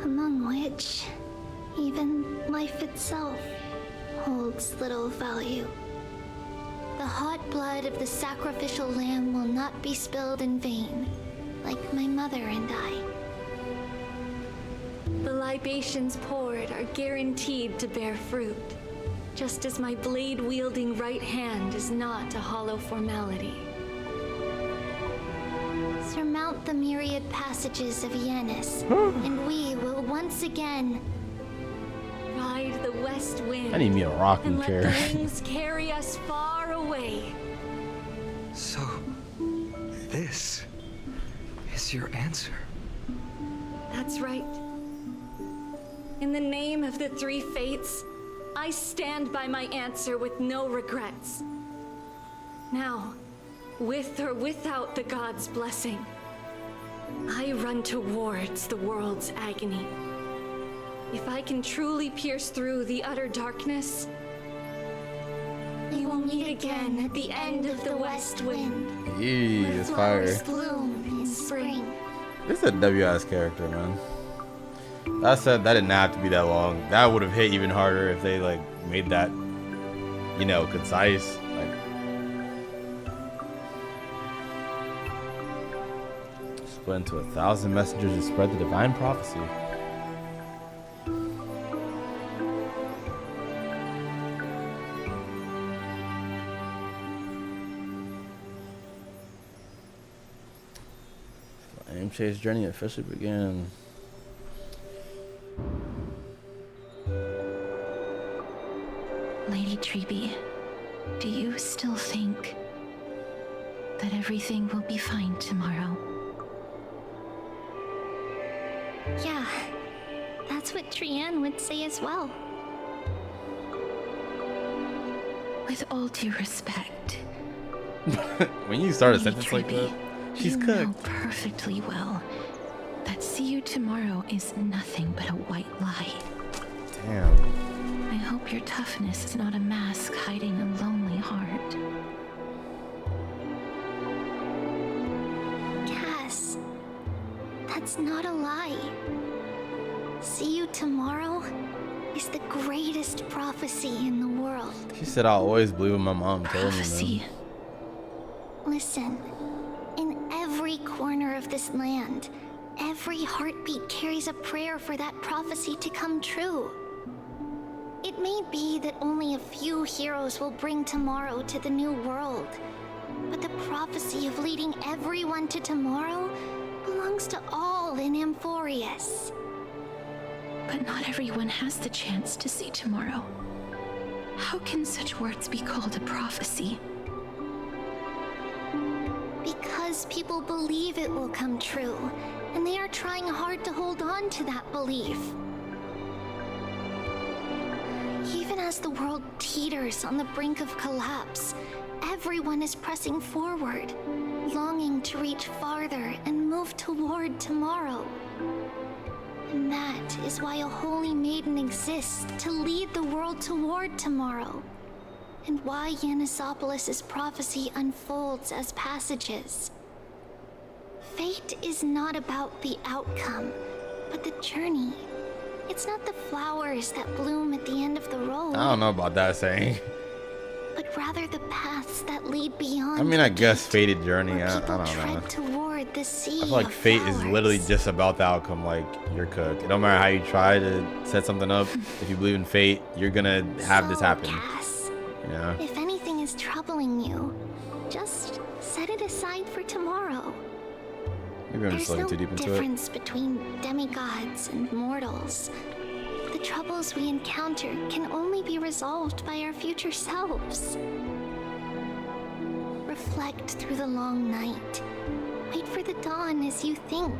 among which even life itself holds little value. The hot blood of the sacrificial lamb will not be spilled in vain, like my mother and I. The libations poured are guaranteed to bear fruit, just as my blade-wielding right hand is not a hollow formality. Surmount the myriad passages of Yanis, and we will once again ride the west wind. I need me a rocking and let chair. the winds carry us far away. So, this is your answer. That's right. In the name of the three fates, I stand by my answer with no regrets. Now, with or without the god's blessing, I run towards the world's agony. If I can truly pierce through the utter darkness, we will meet again at the end of the west wind. Yee, it's fire. flowers bloom in spring. This is a WS character, man. That said, that didn't have to be that long. That would have hit even harder if they like made that, you know, concise. Like, split into 1,000 messengers to spread the divine prophecy. Flame chase journey officially began. Lady Treeby, do you still think that everything will be fine tomorrow? Yeah, that's what Trianne would say as well. With all due respect, When you start a Lady sentence like that, Treeby, she's you cooked. know perfectly well that see you tomorrow is nothing but a white lie. Damn. I hope your toughness is not a mask hiding a lonely heart. Cass, that's not a lie. See you tomorrow is the greatest prophecy in the world. She said I'll always believe what my mom told me, man. Listen, in every corner of this land, every heartbeat carries a prayer for that prophecy to come true. It may be that only a few heroes will bring tomorrow to the new world, but the prophecy of leading everyone to tomorrow belongs to all in Amphoreus. But not everyone has the chance to see tomorrow. How can such words be called a prophecy? Because people believe it will come true, and they are trying hard to hold on to that belief. Even as the world teeters on the brink of collapse, everyone is pressing forward, longing to reach farther and move toward tomorrow. And that is why a holy maiden exists to lead the world toward tomorrow, and why Yanisopoulos' prophecy unfolds as passages. Fate is not about the outcome, but the journey. It's not the flowers that bloom at the end of the road. I don't know about that saying. But rather the paths that lead beyond. I mean, I guess fated journey. I don't know. Tread toward the sea. I feel like fate is literally just about the outcome. Like, you're cooked. It don't matter how you try to set something up. If you believe in fate, you're gonna have this happen. Cass, Yeah. if anything is troubling you, just set it aside for tomorrow. Maybe I'm just looking too deep into it. There's no difference between demigods and mortals. The troubles we encounter can only be resolved by our future selves. Reflect through the long night. Wait for the dawn as you think,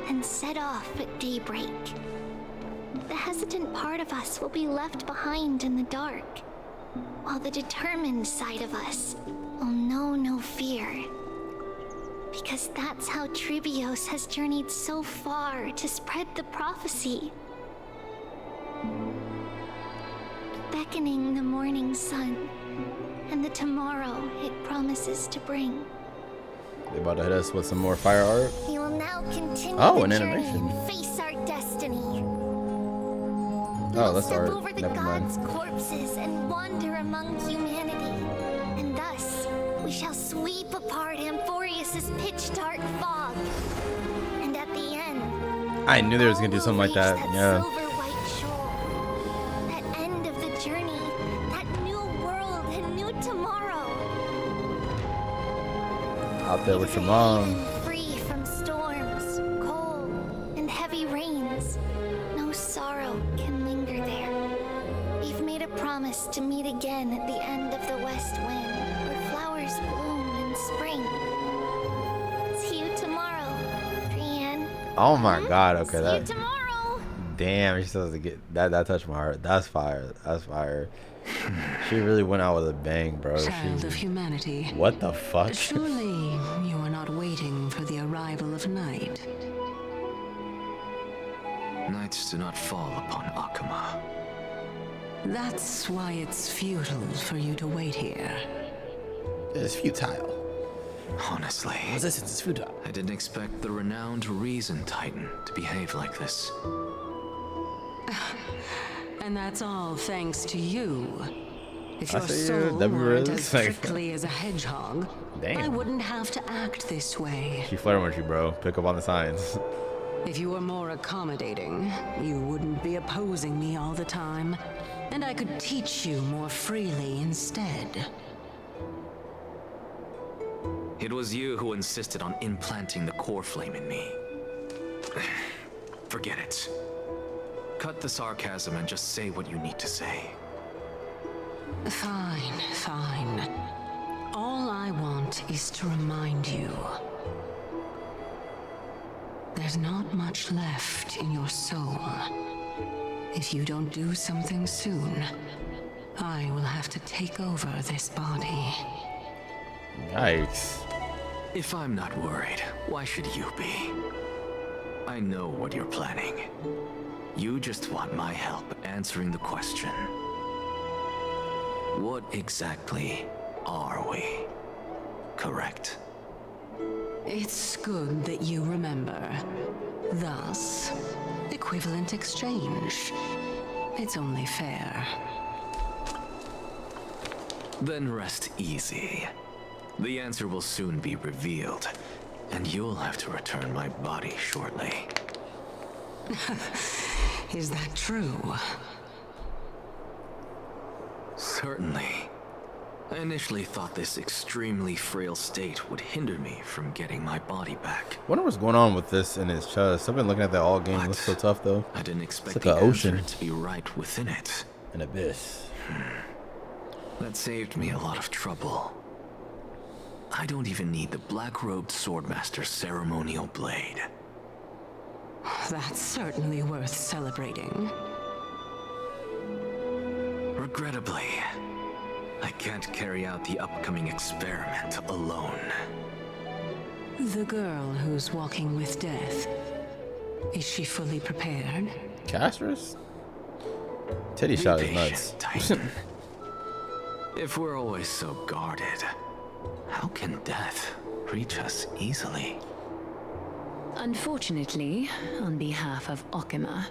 and set off at daybreak. The hesitant part of us will be left behind in the dark, while the determined side of us will know no fear. Because that's how Trivios has journeyed so far to spread the prophecy. Beckoning the morning sun, and the tomorrow it promises to bring. They about to hit us with some more fire art. We will now continue an the journey animation. and face our destiny. Oh, that's Step art. over the Never mind. gods' corpses and wander among humanity, and thus we shall sweep apart Amphoreus' pitch-dark fog. And at the end, I knew they was gonna do something like that. Yeah. silver-white shore, that end of the journey, that new world and new tomorrow. Out there with your mom. Free from storms, cold, and heavy rains, no sorrow can linger there. We've made a promise to meet again at the end of the west wind, where flowers bloom in spring. See you tomorrow, Brienne. Oh my god, okay, See you that tomorrow. damn, she supposed to get that touched my heart. That's fire. That's fire. She really went out with a bang, bro. Child of humanity. What the fuck? Surely you are not waiting for the arrival of night. Nights do not fall upon Akama. That's why it's futile for you to wait here. It's futile. Honestly, resistance is futile. I didn't expect the renowned Reason Titan to behave like this. And that's all thanks to you. If I your see you, soul W weren't Riz. as prickly as a hedgehog, Damn. I wouldn't have to act this way. She flirting with you, bro. Pick up on the signs. If you were more accommodating, you wouldn't be opposing me all the time, and I could teach you more freely instead. It was you who insisted on implanting the core flame in me. Forget it. Cut the sarcasm and just say what you need to say. Fine, fine. All I want is to remind you. There's not much left in your soul. If you don't do something soon, I will have to take over this body. Yikes. If I'm not worried, why should you be? I know what you're planning. You just want my help answering the question. What exactly are we? Correct? It's good that you remember. Thus, equivalent exchange. It's only fair. Then rest easy. The answer will soon be revealed, and you'll have to return my body shortly. Is that true? Certainly. I initially thought this extremely frail state would hinder me from getting my body back. Wonder what's going on with this in his chest. I've been looking at that all game. It looks so tough though. I didn't expect it's the like an ocean answer to be right within it. An abyss. That saved me a lot of trouble. I don't even need the black-robed swordmaster's ceremonial blade. That's certainly worth celebrating. Regrettably, I can't carry out the upcoming experiment alone. The girl who's walking with death, is she fully prepared? Castrus? Teddy shot is nuts. Titan. If we're always so guarded, how can death reach us easily? Unfortunately, on behalf of Okima,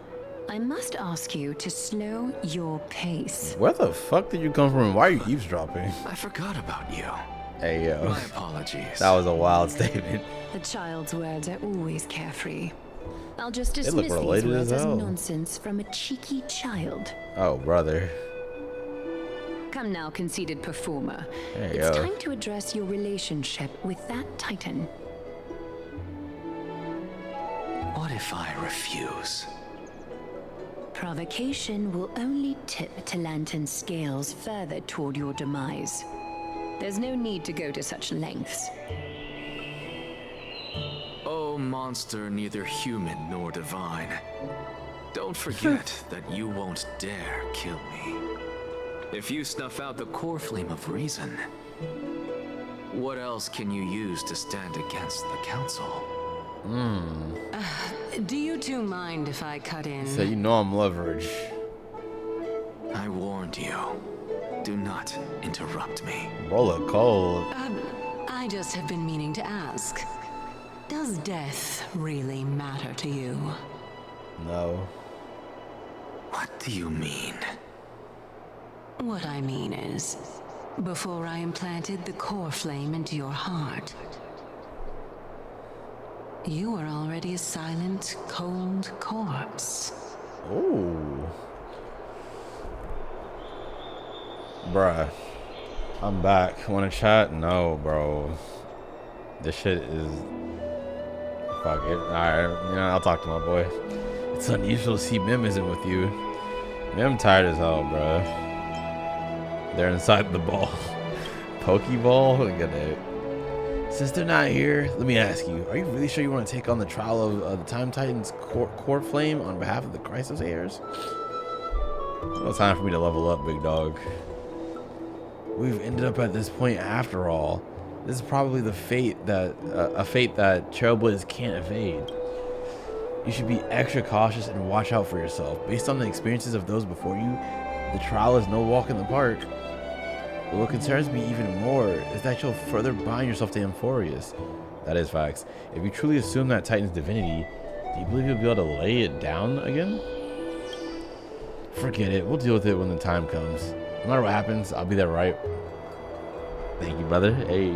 I must ask you to slow your pace. Where the fuck did you come from and why are you eavesdropping? I forgot about you. Hey, yo. My apologies. That was a wild statement. The child's words are always carefree. I'll just dismiss these related words as as hell. nonsense from a cheeky child. Oh, brother. Come now, conceited performer. There you It's go. time to address your relationship with that Titan. What if I refuse? Provocation will only tip Talantan's scales further toward your demise. There's no need to go to such lengths. Oh, monster neither human nor divine. Don't forget that you won't dare kill me. If you snuff out the core flame of reason, what else can you use to stand against the council? Do you two mind if I cut in? So you know I'm leverage. I warned you. Do not interrupt me. Roll it cold. I just have been meaning to ask. Does death really matter to you? No. What do you mean? What I mean is, before I implanted the core flame into your heart, you were already a silent, cold corpse. Ooh. Bruh. I'm back. Wanna chat? No, bro. This shit is... Fuck it. Alright, you know, I'll talk to my boy. It's unusual to see Mim isn't with you. Mim tired as hell, bro. They're inside the ball. Pokeball? Look at that. Since they're not here, let me ask you, are you really sure you want to take on the trial of the Time Titan's core flame on behalf of the Chrysos heirs? No time for me to level up, big dog. We've ended up at this point after all. This is probably the fate that a fate that Trailblazers can't evade. You should be extra cautious and watch out for yourself. Based on the experiences of those before you, the trial is no walk in the park. But what concerns me even more is that you'll further bind yourself to Amphoreus. That is facts. If you truly assume that Titan's divinity, do you believe you'll be able to lay it down again? Forget it. We'll deal with it when the time comes. No matter what happens, I'll be there, right? Thank you, brother. Hey.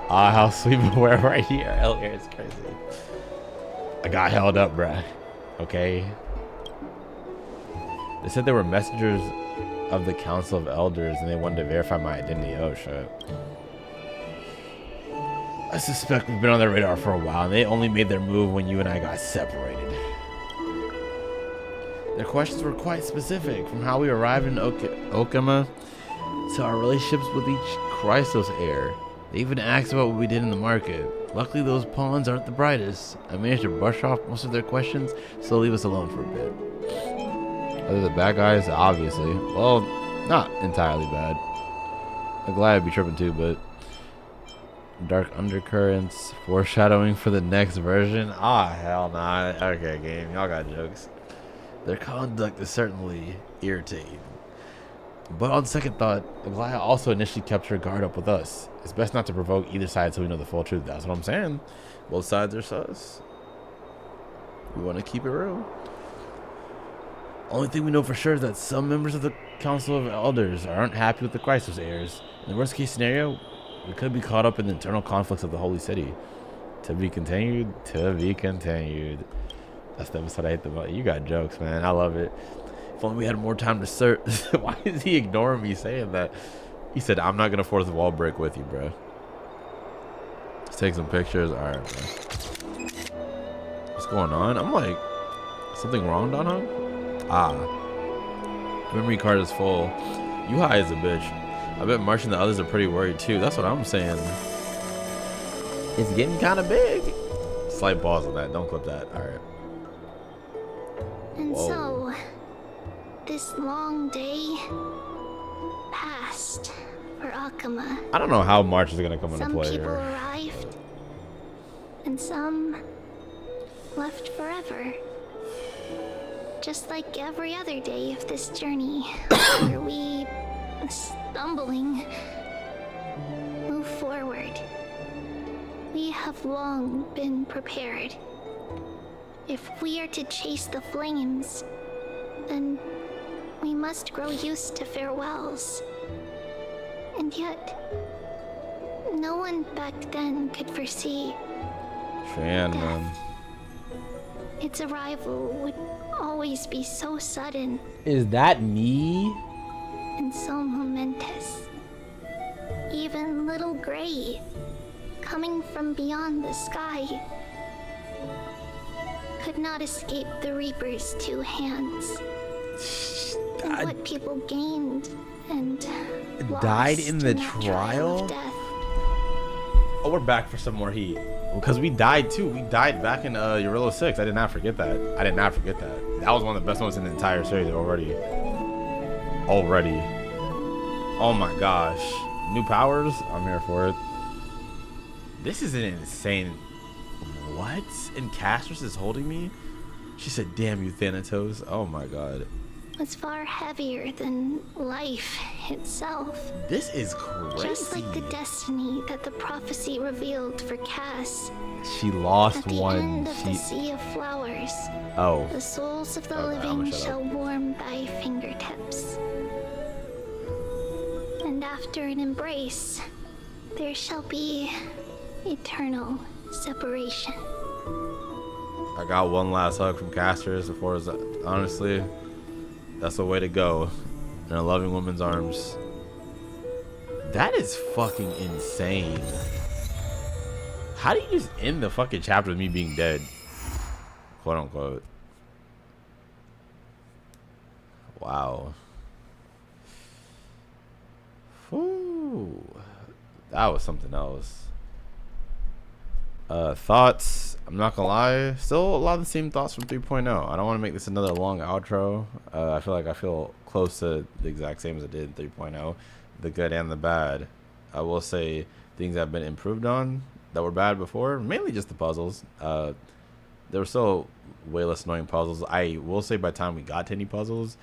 Ah, how sweet we're right here. Earlier, it's crazy. I got held up, bruh. Okay. They said they were messengers of the Council of Elders and they wanted to verify my identity. Oh, shit. I suspect we've been on their radar for a while and they only made their move when you and I got separated. Their questions were quite specific, from how we arrived in Okima to our relationships with each Chrysos heir. They even asked about what we did in the market. Luckily, those pawns aren't the brightest. I managed to brush off most of their questions, so they'll leave us alone for a bit. Are they the bad guys? Obviously. Well, not entirely bad. I'm glad I'd be tripping too, but... Dark undercurrents, foreshadowing for the next version? Ah, hell nah. Okay, game. Y'all got jokes. Their conduct is certainly irritating. But on second thought, Aglaya also initially kept her guard up with us. It's best not to provoke either side until we know the full truth. That's what I'm saying. Both sides are sus. We want to keep it real. Only thing we know for sure is that some members of the Council of Elders aren't happy with the Chrysos heirs. In the worst case scenario, We could be caught up in the internal conflicts of the holy city. To be continued. To be continued. That's the episode I hate the most. You got jokes, man. I love it. If only we had more time to search. Why is he ignoring me saying that? He said, I'm not going to force the wall break with you, bro. Let's take some pictures. All right, bro. What's going on? I'm like, something wrong, Donna? Ah. Memory card is full. You high as a bitch. I bet Marsh and the others are pretty worried too. That's what I'm saying. It's getting kind of big. Slight pause on that. Don't clip that. All right. And so, this long day passed for Akama. I don't know how March is gonna come into play Some people here. arrived, and some left forever. Just like every other day of this journey, where we, stumbling, move forward. We have long been prepared. If we are to chase the flames, then we must grow used to farewells. And yet, no one back then could foresee Shan, man. its arrival would always be so sudden Is that me? and so momentous. Even little Gray, coming from beyond the sky, could not escape the Reaper's two hands. And what people gained and Died in the lost trial? of death. Oh, we're back for some more heat. Because we died too. We died back in Eurilla 6. I did not forget that. I did not forget that. That was one of the best moments in the entire series already. Oh my gosh. New powers? I'm here for it. This is an insane... What? And Castrus is holding me? She said, damn you, Thanatos. Oh my god. Was far heavier than life itself. This is crazy. Just like the destiny that the prophecy revealed for Cass. She lost At the one. end of the Sea of Flowers, Oh. the souls of the Okay, I'ma living shut shall up. warm thy fingertips. And after an embrace, there shall be eternal separation. I got one last hug from Castrus before his, honestly, that's the way to go. In a loving woman's arms. That is fucking insane. How do you just end the fucking chapter with me being dead? Quote unquote. Wow. Ooh. That was something else. Thoughts, I'm not gonna lie, still a lot of the same thoughts from 3.0. I don't want to make this another long outro. I feel like I feel close to the exact same as I did in 3.0, the good and the bad. I will say things have been improved on that were bad before, mainly just the puzzles. There were still way less annoying puzzles. I will say by the time we got to any puzzles,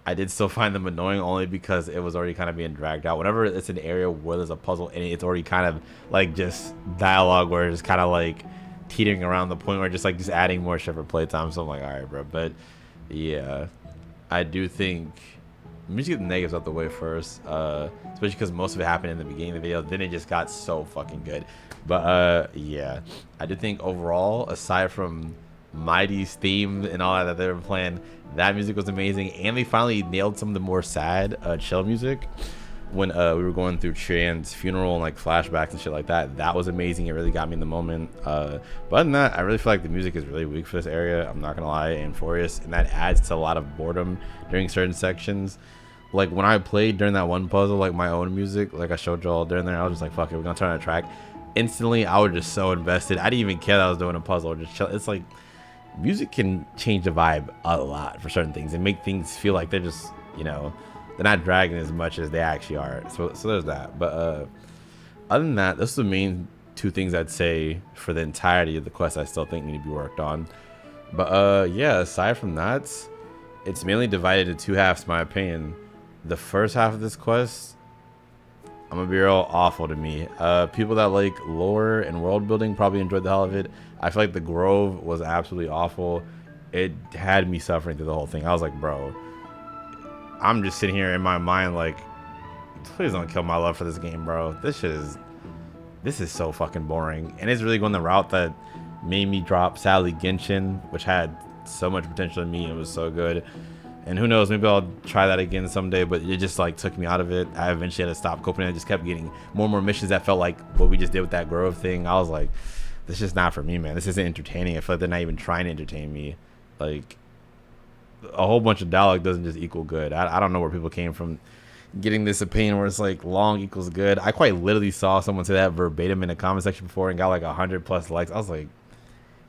I did still find them annoying only because it was already kind of being dragged out. Whenever it's an area where there's a puzzle and it's already kind of like just dialogue where it's kind of like teetering around the point where just adding more shit for playtime. So I'm like, all right, bro. But yeah, I do think, let me just get the negatives out the way first, especially because most of it happened in the beginning of the video. Then it just got so fucking good. But yeah, I do think overall, aside from MYDEI's theme and all that they were playing, that music was amazing. And they finally nailed some of the more sad chill music when we were going through Chan's funeral and like flashbacks and shit like that. That was amazing. It really got me in the moment. But other than that, I really feel like the music is really weak for this area. I'm not gonna lie. Amphoreus, and that adds to a lot of boredom during certain sections. Like when I played during that one puzzle, like my own music, like I showed y'all during there, I was just like, fuck it, we're gonna turn on a track. Instantly, I was just so invested. I didn't even care that I was doing a puzzle or just chill. It's like music can change the vibe a lot for certain things and make things feel like they're just, you know, they're not dragging as much as they actually are. So there's that. But other than that, those are the main two things I'd say for the entirety of the quest I still think need to be worked on. But yeah, aside from that, it's mainly divided into two halves, in my opinion. The first half of this quest, I'm gonna be real, awful to me. People that like lore and world building probably enjoyed the hell of it. I feel like the Grove was absolutely awful. It had me suffering through the whole thing. I was like, bro, I'm just sitting here in my mind like, please don't kill my love for this game, bro. This shit is, this is so fucking boring. And it's really going the route that made me drop, sadly, Genshin, which had so much potential in me. It was so good. And who knows, maybe I'll try that again someday, but it just like took me out of it. I eventually had to stop coping. I just kept getting more and more missions that felt like what we just did with that Grove thing. I was like, this is just not for me, man. This isn't entertaining. I feel like they're not even trying to entertain me. Like, a whole bunch of dialogue doesn't just equal good. I don't know where people came from getting this opinion where it's like long equals good. I quite literally saw someone say that verbatim in the comment section before and got like 100+ likes. I was like,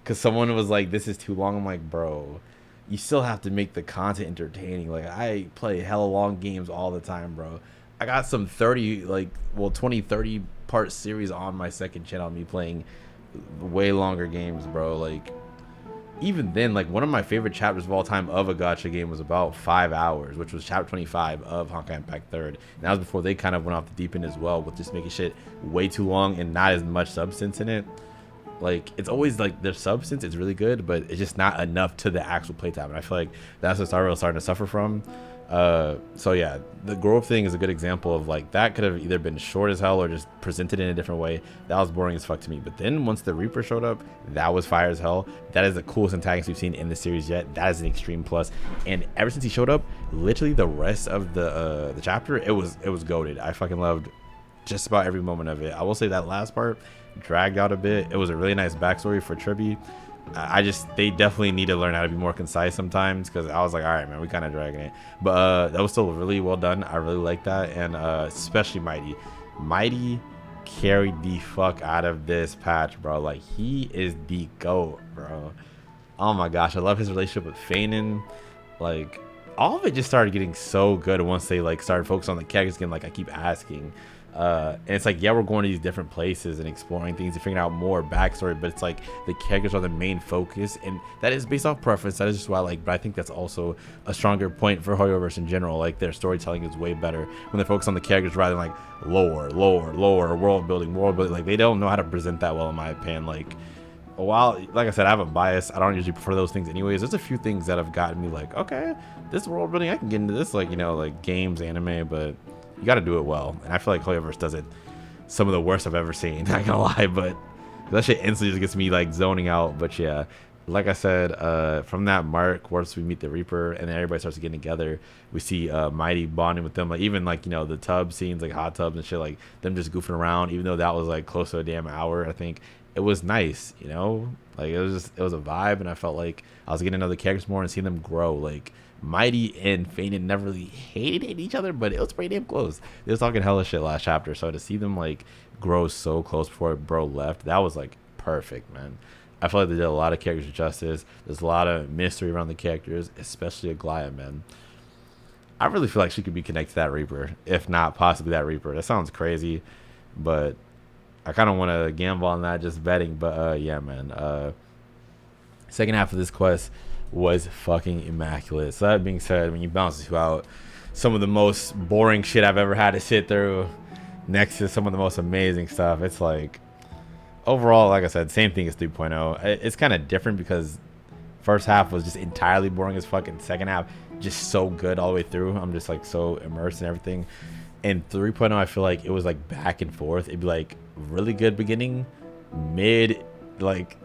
because someone was like, this is too long. I'm like, bro, you still have to make the content entertaining. Like, I play hella long games all the time, bro. I got some 20-30 part series on my second channel, me playing way longer games, bro. Like, even then, like, one of my favorite chapters of all time of a gacha game was about 5 hours, which was chapter 25 of Honkai Impact 3rd. And that was before they kind of went off the deep end as well, with just making shit way too long and not as much substance in it. Like, it's always like there's substance, it's really good, but it's just not enough to the actual playtime. And I feel like that's what Star Rail is starting to suffer from. So yeah, the Grove thing is a good example of like that could have either been short as hell or just presented in a different way. That was boring as fuck to me. But then once the Reaper showed up, that was fire as hell. That is the coolest antagonist we've seen in the series yet. That is an extreme plus. And ever since he showed up, literally the rest of the chapter, it was goated. I fucking loved just about every moment of it. I will say that last part dragged out a bit. It was a really nice backstory for Tribby. They definitely need to learn how to be more concise sometimes, because I was like, all right, man, we kind of dragging it. But that was still really well done. I really like that. And especially MYDEI carried the fuck out of this patch, bro. Like, he is the GOAT, bro. Oh my gosh, I love his relationship with Feynman. Like, all of it just started getting so good once they like started focusing on the characters again, like I keep asking. And it's like, yeah, we're going to these different places and exploring things and figuring out more backstory, but it's like the characters are the main focus, and that is based off preference. That is just why I like, but I think that's also a stronger point for Hoyoverse in general. Like, their storytelling is way better when they focus on the characters rather than like lore, world building. Like, they don't know how to present that well, in my opinion. Like, while, like I said, I have a bias, I don't usually prefer those things anyways. There's a few things that have gotten me like, okay, this world building, I can get into this, like, you know, like games, anime, but you got to do it well. And I feel like Hoyoverse does it some of the worst I've ever seen, not gonna lie, but that shit instantly just gets me like zoning out. But yeah, like I said, from that mark, once we meet the Reaper and then everybody starts getting together, we see MYDEI bonding with them, like even like, you know, the tub scenes, like hot tubs and shit, like them just goofing around, even though that was like close to a damn hour. I think it was nice, you know, like it was a vibe, and I felt like I was getting to know the characters more and seeing them grow. Like, MYDEI and Feynman never really hated each other, but it was pretty damn close. They was talking hella shit last chapter, so to see them like grow so close before bro left, that was like perfect, man. I feel like they did a lot of character justice. There's a lot of mystery around the characters, especially Aglaia, man. I really feel like she could be connected to that Reaper, if not possibly that Reaper. That sounds crazy, but I kind of want to gamble on that, just betting. But yeah, man. Second half of this quest was fucking immaculate. So that being said, when you balance out some of the most boring shit I've ever had to sit through next to some of the most amazing stuff, it's like, overall, like I said, same thing as 3.0. It's kind of different because first half was just entirely boring as fuck, and second half just so good all the way through. I'm just like so immersed in everything. And 3.0, I feel like it was like back and forth. It'd be like really good beginning, mid, like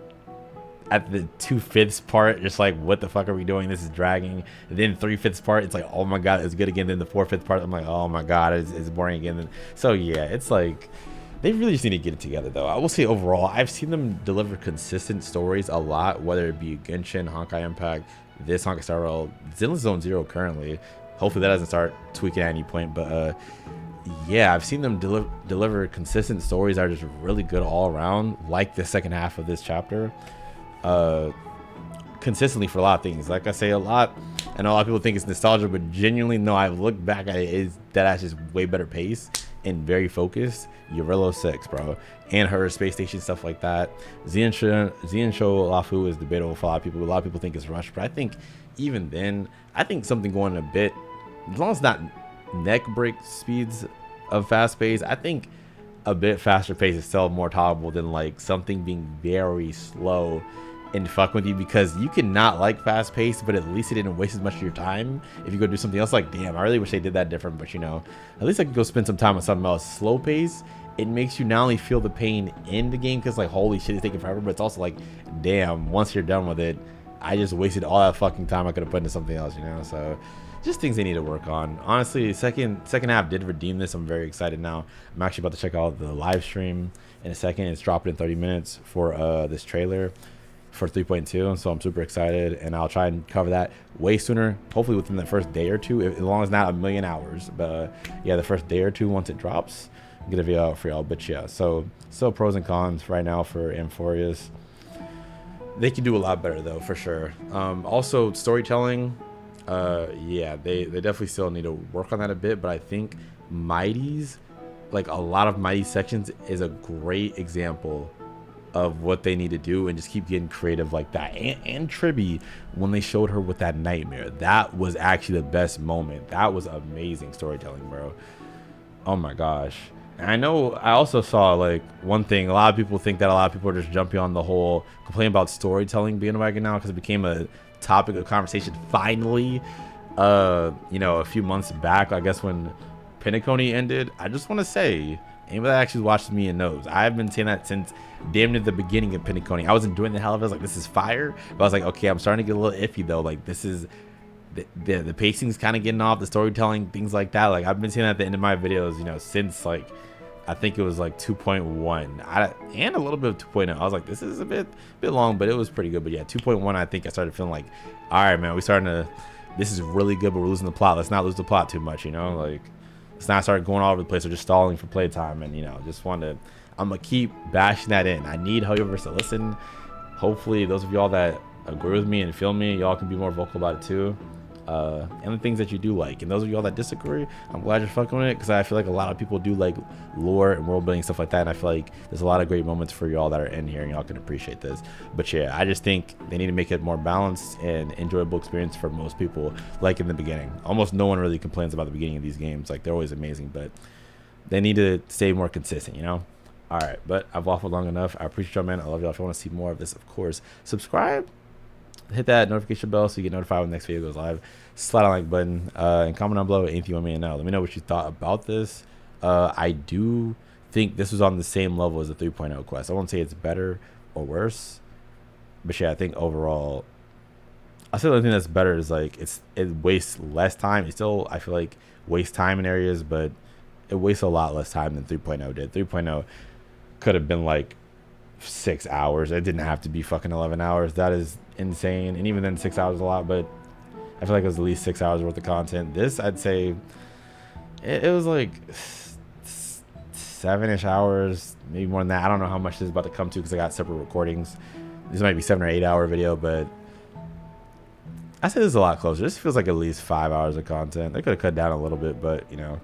at the 2/5 part, just like, what the fuck are we doing? This is dragging. And then 3/5 part, it's like, oh my god, it's good again. Then the 4/5 part, I'm like, oh my god, it's boring again. So yeah, it's like they really just need to get it together, though. I will say overall, I've seen them deliver consistent stories a lot, whether it be Genshin, Honkai Impact, this Honkai Star Rail, Zenless Zone Zero currently. Hopefully that doesn't start tweaking at any point, but yeah, I've seen them deliver consistent stories that are just really good all around, like the second half of this chapter. Consistently for a lot of things. Like I say a lot, and a lot of people think it's nostalgia, but genuinely, no, I've looked back at it, that's just way better pace and very focused. Eurillo 6, bro, and her space station stuff like that. Xianshou Lafu is debatable for a lot of people. A lot of people think it's rushed, but I think even then, I think something going a bit, as long as it's not neck break speeds of fast pace, I think a bit faster pace is still more tolerable than like something being very slow and fuck with you, because you cannot like fast paced, but at least it didn't waste as much of your time. If you go do something else, like, damn, I really wish they did that different, but you know, at least I could go spend some time on something else. Slow pace, it makes you not only feel the pain in the game, because like, holy shit, it's taking forever, but it's also like, damn, once you're done with it, I just wasted all that fucking time I could have put into something else, you know. So just things they need to work on. Honestly, second half did redeem this. I'm very excited now. I'm actually about to check out the live stream in a second. It's dropping in 30 minutes for this trailer for 3.2, so I'm super excited, and I'll try and cover that way sooner, hopefully within the first day or two, as long as not a million hours. But yeah, the first day or two once it drops, I'll get a video out for y'all. But yeah, so still pros and cons right now for Amphoreus. They can do a lot better though, for sure. Also storytelling, yeah, they definitely still need to work on that a bit, but I think MYDEI's, like a lot of MYDEI sections, is a great example of what they need to do, and just keep getting creative like that. And Tribby, when they showed her with that nightmare, that was actually the best moment. That was amazing storytelling, bro. Oh my gosh. And I know I also saw like one thing, a lot of people think that a lot of people are just jumping on the whole complain about storytelling being wagon now, because it became a topic of conversation finally, you know, a few months back, I guess, when Pinnacle ended. I just want to say, anybody that actually watches me and knows, I've been saying that since damn near the beginning of Pinnacle. I was enjoying the hell of it. I was like, this is fire. But I was like, okay, I'm starting to get a little iffy though. Like, this is the pacing's kind of getting off, the storytelling, things like that. Like, I've been saying that at the end of my videos, you know, since like, I think it was like 2.1 and a little bit of 2.0. I was like, this is a bit long, but it was pretty good. But yeah, 2.1, I think I started feeling like, all right, man, we starting to, this is really good, but we're losing the plot. Let's not lose the plot too much, you know? Like, let's not start going all over the place or just stalling for playtime. And, you know, just wanted to, I'm gonna keep bashing that in. I need Hoyoverse to listen. Hopefully those of y'all that agree with me and feel me, y'all can be more vocal about it too. And the things that you do like, and those of y'all that disagree, I'm glad you're fucking with it, because I feel like a lot of people do like lore and world building, stuff like that, and I feel like there's a lot of great moments for y'all that are in here, and y'all can appreciate this. But yeah, I just think they need to make it more balanced and enjoyable experience for most people. Like in the beginning, almost no one really complains about the beginning of these games. Like, they're always amazing, but they need to stay more consistent, you know. All right, but I've waffled long enough. I appreciate y'all, man. I love y'all. If you want to see more of this, of course, subscribe, hit that notification bell so you get notified when the next video goes live. Slide on like button, and comment down below anything you want me to know. Let me know what you thought about this. I do think this was on the same level as the 3.0 quest. I won't say it's better or worse, but yeah, I think overall, I say the only thing that's better is like it wastes less time. It still, I feel like, wastes time in areas, but it wastes a lot less time than 3.0 did. 3.0 could have been like 6 hours. It didn't have to be fucking 11 hours. That is insane. And even then, 6 hours is a lot, but I feel like it was at least 6 hours worth of content. This, I'd say it was like 7-ish hours, maybe more than that. I don't know how much this is about to come to, because I got separate recordings. This might be 7 or 8 hour video, but I say this is a lot closer. This feels like at least 5 hours of content. They could have cut down a little bit, but you know,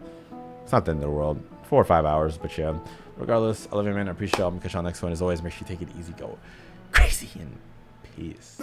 it's not the end of the world. 4 or 5 hours, but yeah, regardless, I love you, man. I appreciate y'all. I'm gonna catch y'all next one. As always, make sure you take it easy, go crazy, and peace.